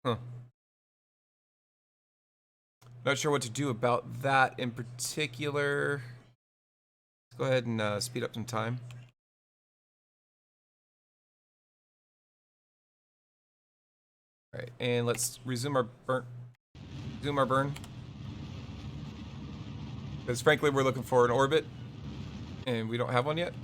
Huh. Not sure what to do about that in particular. Let's go ahead and speed up some time. All right, and let's resume our burn. Resume our burn. Because frankly, we're looking for an orbit, and we don't have one yet.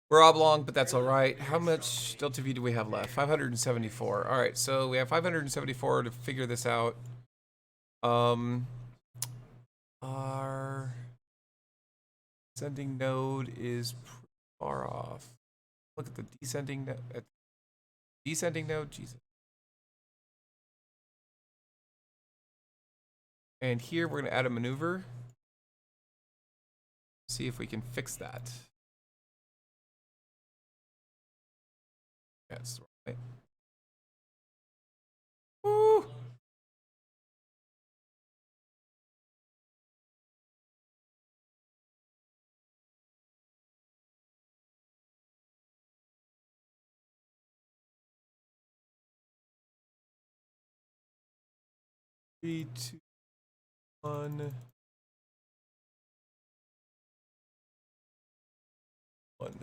We're oblong, but that's all right. How much delta V do we have left? 574. All right, so we have 574 to figure this out. Our ascending node is pretty far off. Look at the descending node. Descending node, Jesus. And here we're going to add a maneuver. See if we can fix that. That's right. Woo! Three, two, one. One.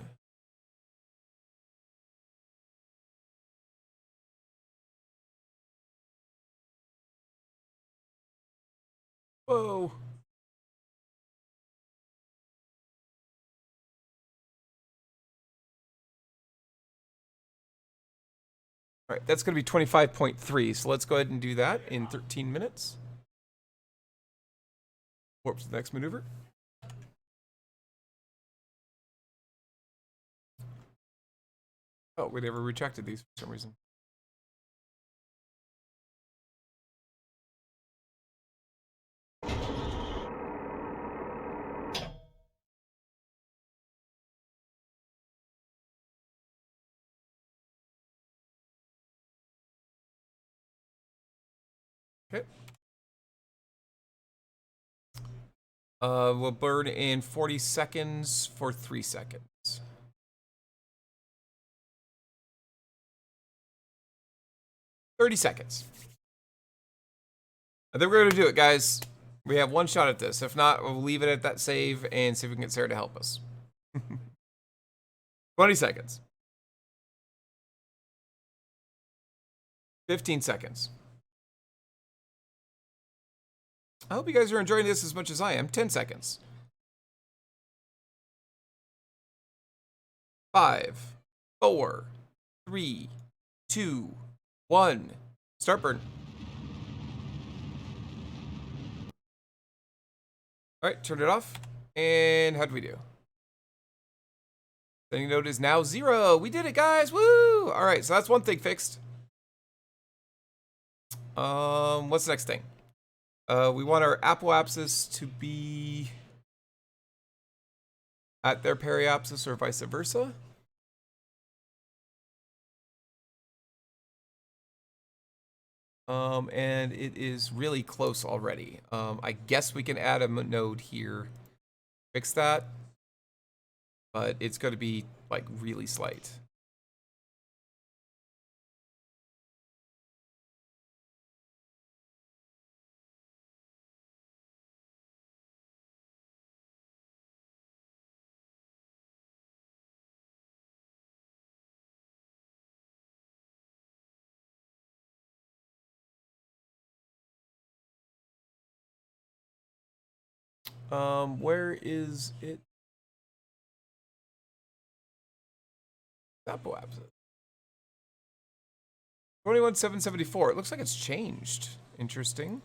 Whoa. All right, that's going to be 25.3. So let's go ahead and do that in 13 minutes. Warp to the next maneuver. Oh, we never retracted these for some reason. Okay. We'll burn in 40 seconds for 3 seconds. 30 seconds. I think we're going to do it, guys. We have one shot at this. If not, we'll leave it at that save and see if we can get Sarah to help us. 20 seconds. 15 seconds. I hope you guys are enjoying this as much as I am. 10 seconds. 5, 4, 3, 2, 1. Start burn. All right, turn it off. And how do we do? Sending node is now 0. We did it, guys. Woo! All right, so that's one thing fixed. What's the next thing? We want our apoapsis to be at their periapsis or vice versa. And it is really close already. I guess we can add a node here, fix that, but it's going to be like really slight. Where is it? Apoapsis. 21,774. It looks like it's changed. Interesting.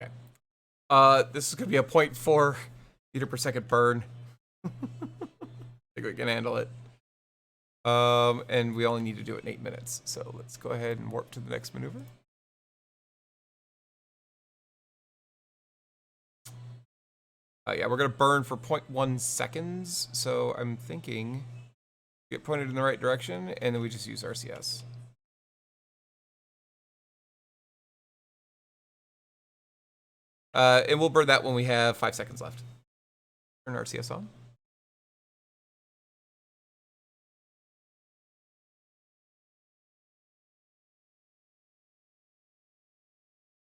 Okay. This is gonna be a 0.4 meter per second burn. I think we can handle it. And we only need to do it in 8 minutes. So let's go ahead and warp to the next maneuver. Yeah, we're gonna burn for 0.1 seconds. So I'm thinking get pointed in the right direction, and then we just use RCS. And we'll burn that when we have 5 seconds left. Turn RCS on.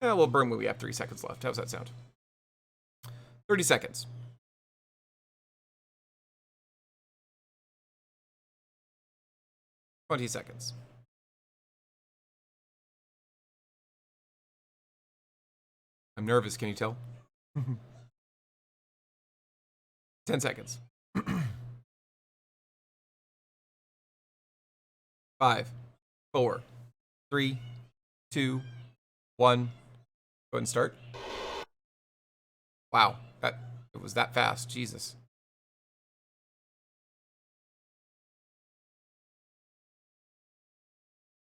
Yeah, we'll burn when we have 3 seconds left. How's that sound? 30 seconds. 20 seconds. I'm nervous, can you tell? 10 seconds. 5, 4, 3, 2, 1. Go ahead and start. Wow, it was that fast. Jesus.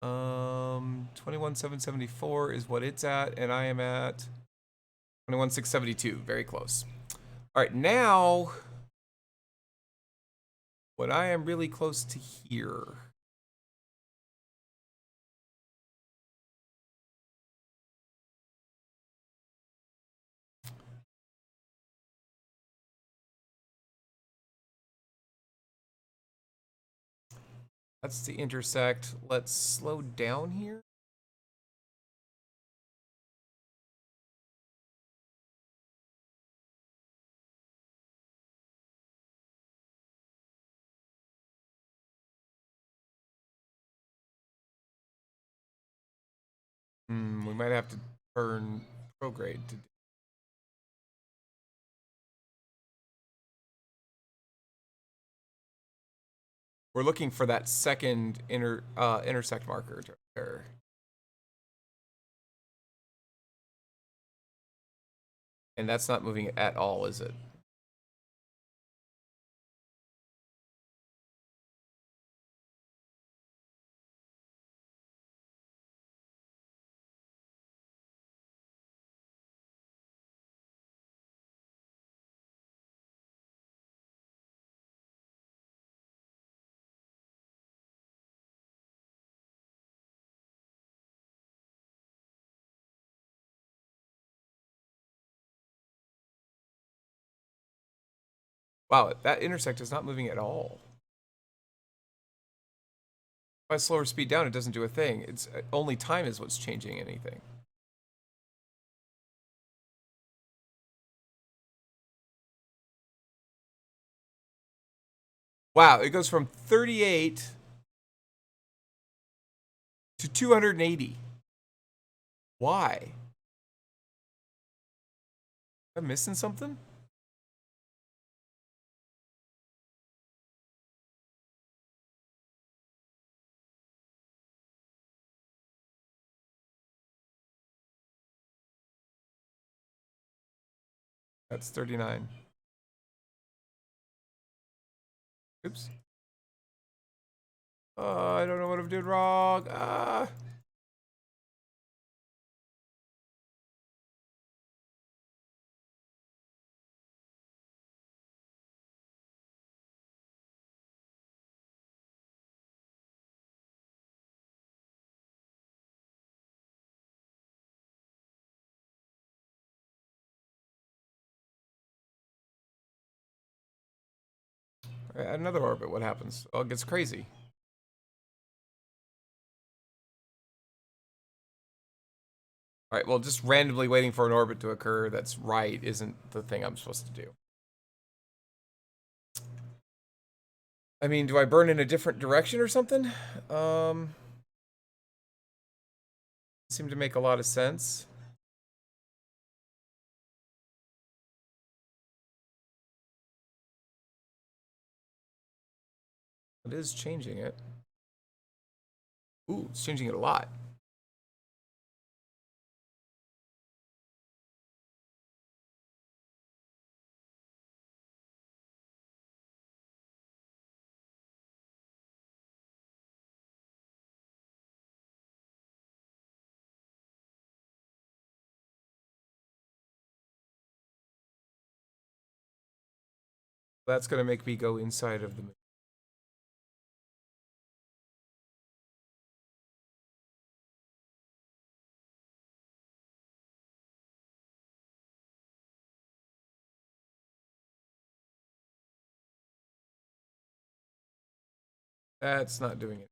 Um, 21,774 is what it's at, and I am at 21,672. Very close. All right, now when I am really close to here. That's the intersect. Let's slow down here. We might have to turn prograde to. We're looking for that second intersect marker to occur. And that's not moving at all, is it? Wow, that intersect is not moving at all. If I slow speed down, it doesn't do a thing. It's only time is what's changing anything. Wow, it goes from 38 to 280. Why? Am I missing something? That's 39. Oops. I don't know what I'm doing wrong. Another orbit, what happens? Oh, it gets crazy. All right, well, just randomly waiting for an orbit to occur that's right isn't the thing I'm supposed to do. I mean, do I burn in a different direction or something? Seem to make a lot of sense. It is changing it. Ooh, it's changing it a lot. That's gonna make me go inside of the moon. That's not doing it.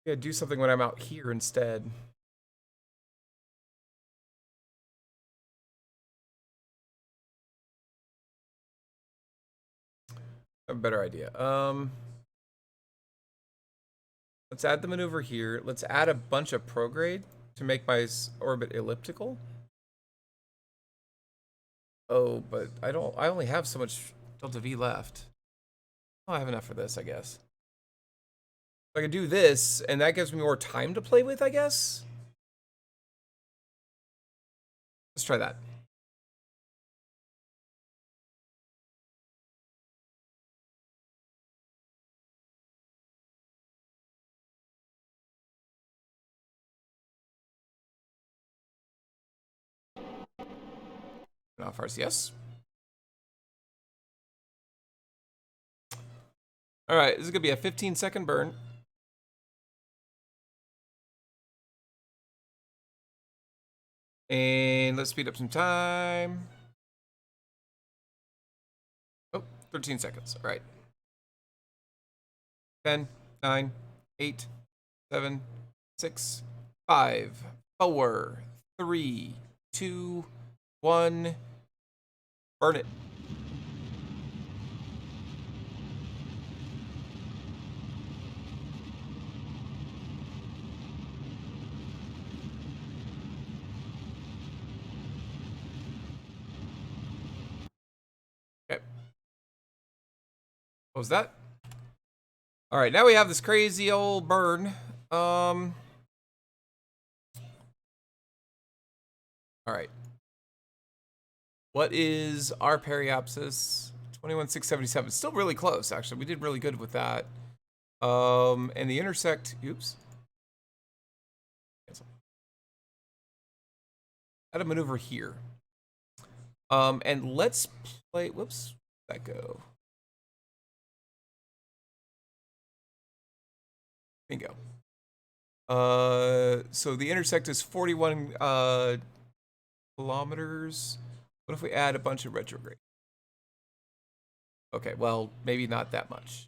Yeah, do something when I'm out here instead. I have a better idea. Let's add the maneuver here. Let's add a bunch of prograde to make my orbit elliptical. Oh, but I only have so much delta V left. Oh, I have enough for this, I guess. I can do this, and that gives me more time to play with, I guess. Let's try that. Off RCS. All right, this is gonna be a 15-second burn. And let's speed up some time. Oh, 13 seconds. All right. 10, 9, 8, 7, 6, 5, 4, 3, 2, 1. Burn it. Okay. What was that? All right, now we have this crazy old burn. All right. What is our periapsis? 21,677. Still really close, actually. We did really good with that. And the intersect. Oops. Cancel. Add a maneuver here. And let's play. Whoops. Where'd that go? Bingo. So the intersect is 41 kilometers. What if we add a bunch of retrograde? Okay, well, maybe not that much.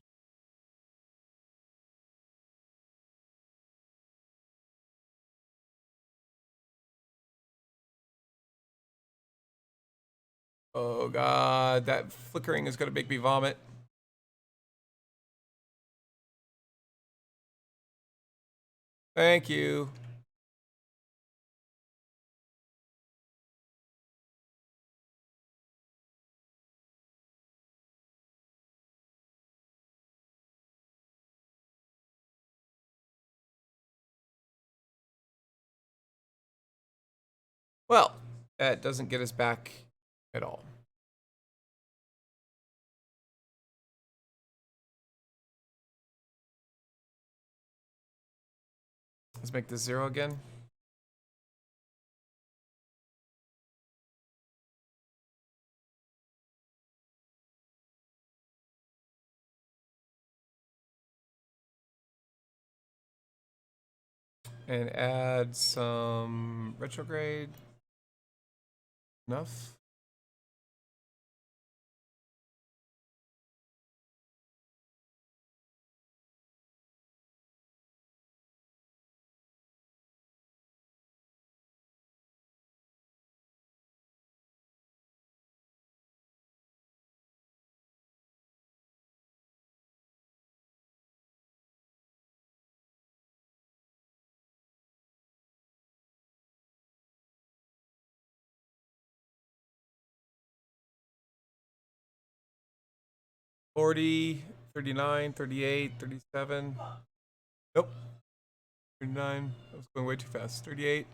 Oh god, that flickering is gonna make me vomit. Thank you. Well, that doesn't get us back at all. Let's make this 0 again. And add some retrograde. Enough. Forty, 39, 38, 37. Nope. 39. That was going way too fast. 38.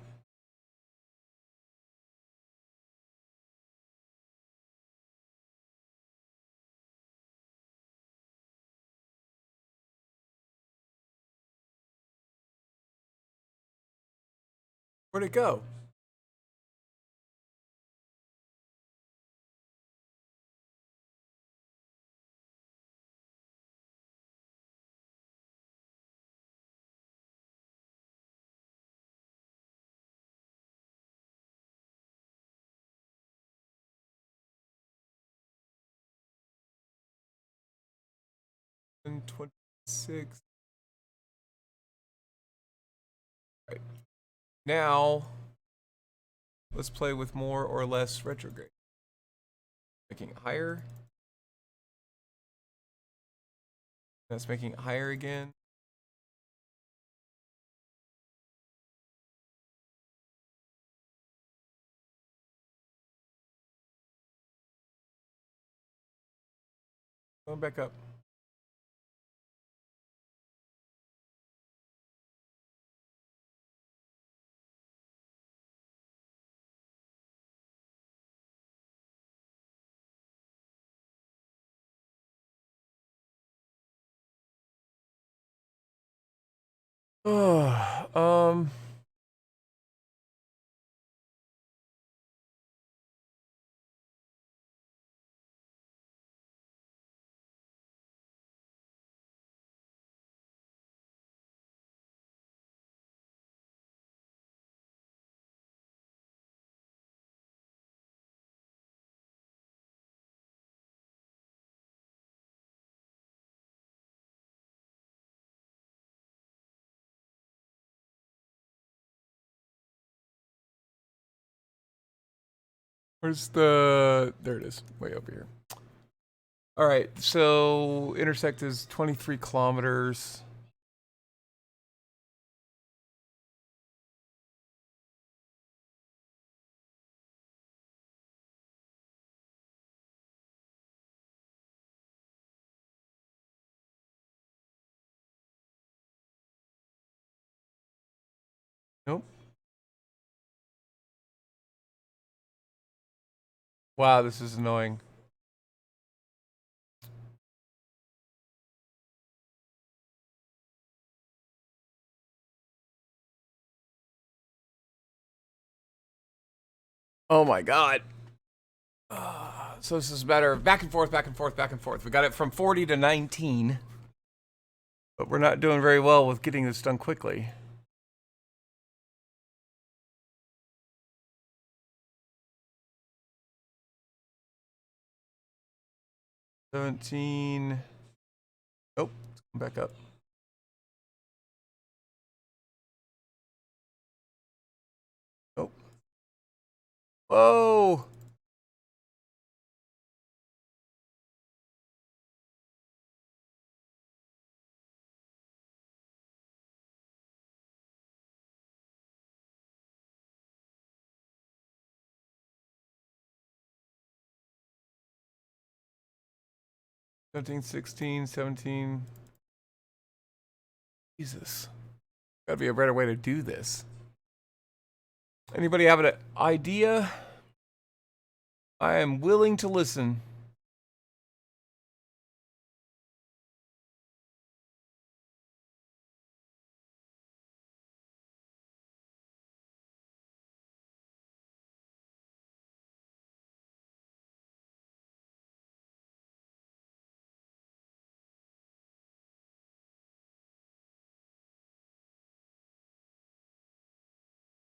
Where'd it go? And 26. Right. Now, let's play with more or less retrograde. Making it higher. That's making it higher again. Going back up. um. Where's the... There it is. Way over here. All right. So intersect is 23 kilometers. Nope. Wow, this is annoying. Oh my god. So this is better. Back and forth, back and forth, back and forth. We got it from 40 to 19. But we're not doing very well with getting this done quickly. $17. Oh, let's come back up. Oh. Whoa. $17, $16, $17. Jesus. Gotta be a better way to do this. Anybody have an idea? I am willing to listen.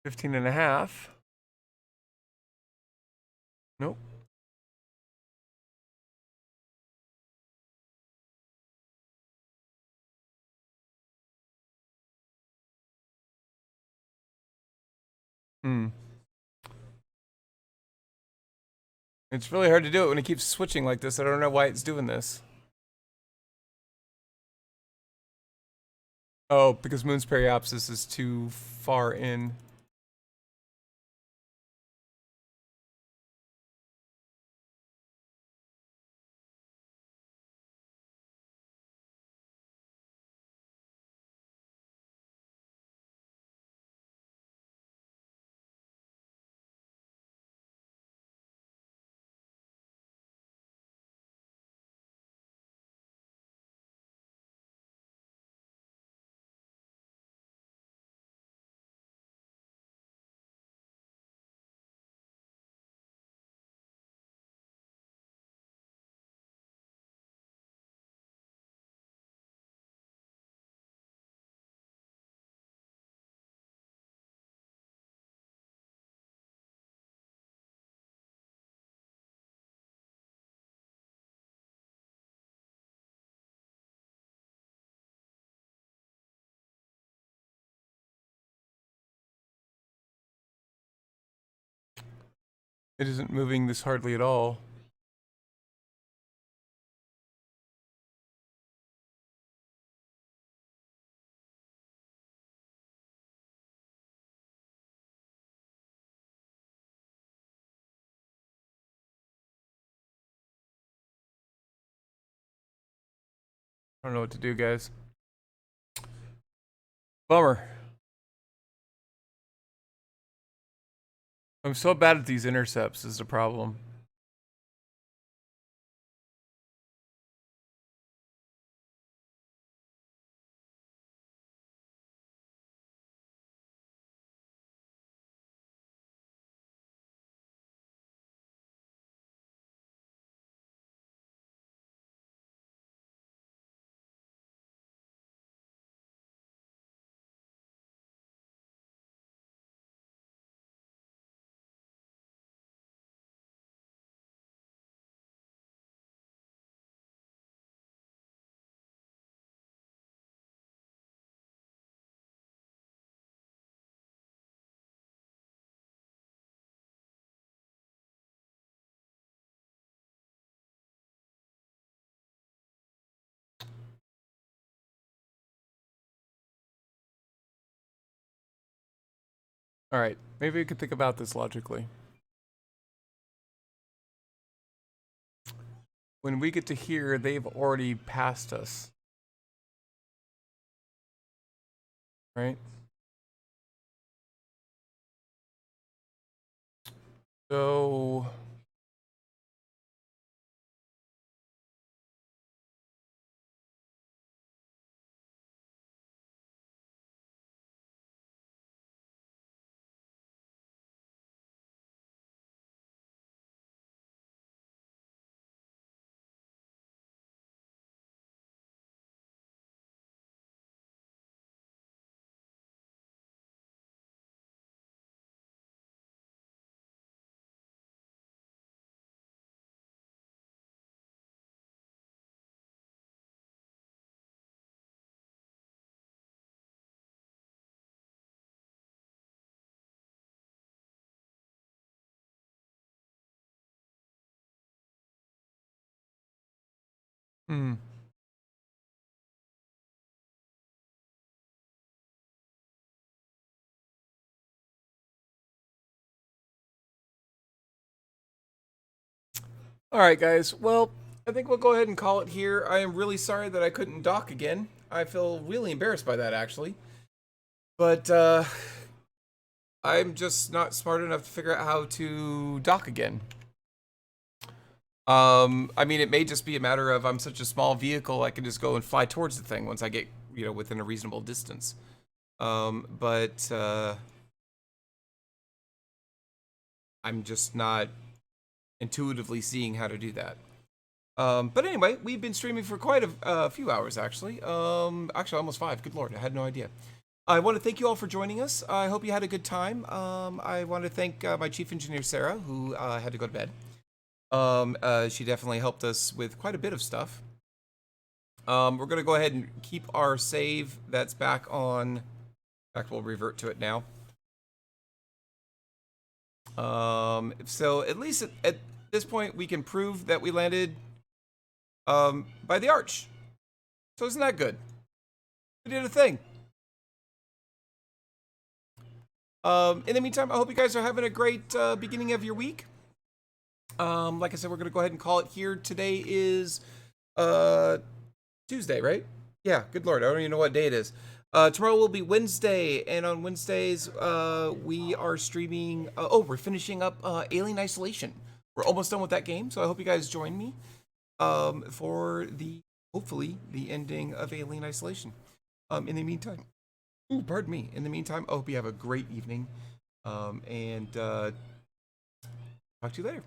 $15.5. Nope. It's really hard to do it when it keeps switching like this. I don't know why it's doing this. Oh, because Moon's Periapsis is too far in. It isn't moving this hardly at all. I don't know what to do, guys. Bummer. I'm so bad at these intercepts is the problem. All right, maybe we could think about this logically. When we get to here, they've already passed us. Right? So Hmm. All right, guys. Well, I think we'll go ahead and call it here. I am really sorry that I couldn't dock again. I feel really embarrassed by that, actually. But I'm just not smart enough to figure out how to dock again. I mean, it may just be a matter of I'm such a small vehicle, I can just go and fly towards the thing once I get, within a reasonable distance. But I'm just not intuitively seeing how to do that. But anyway, we've been streaming for quite a few hours, actually. Actually, almost 5. Good lord, I had no idea. I want to thank you all for joining us. I hope you had a good time. I want to thank my chief engineer, Sarah, who had to go to bed. She definitely helped us with quite a bit of stuff. We're going to go ahead and keep our save that's back on. In fact, we'll revert to it now. So at least at this point, we can prove that we landed by the arch. So isn't that good? We did a thing. In the meantime, I hope you guys are having a great beginning of your week. Like I said, we're going to go ahead and call it here. Today is Tuesday, right? Yeah, good lord, I don't even know what day it is. Tomorrow will be Wednesday, and on Wednesdays, we are streaming... we're finishing up Alien Isolation. We're almost done with that game, so I hope you guys join me for hopefully, the ending of Alien Isolation. In the meantime... Ooh, pardon me. In the meantime, I hope you have a great evening, and talk to you later.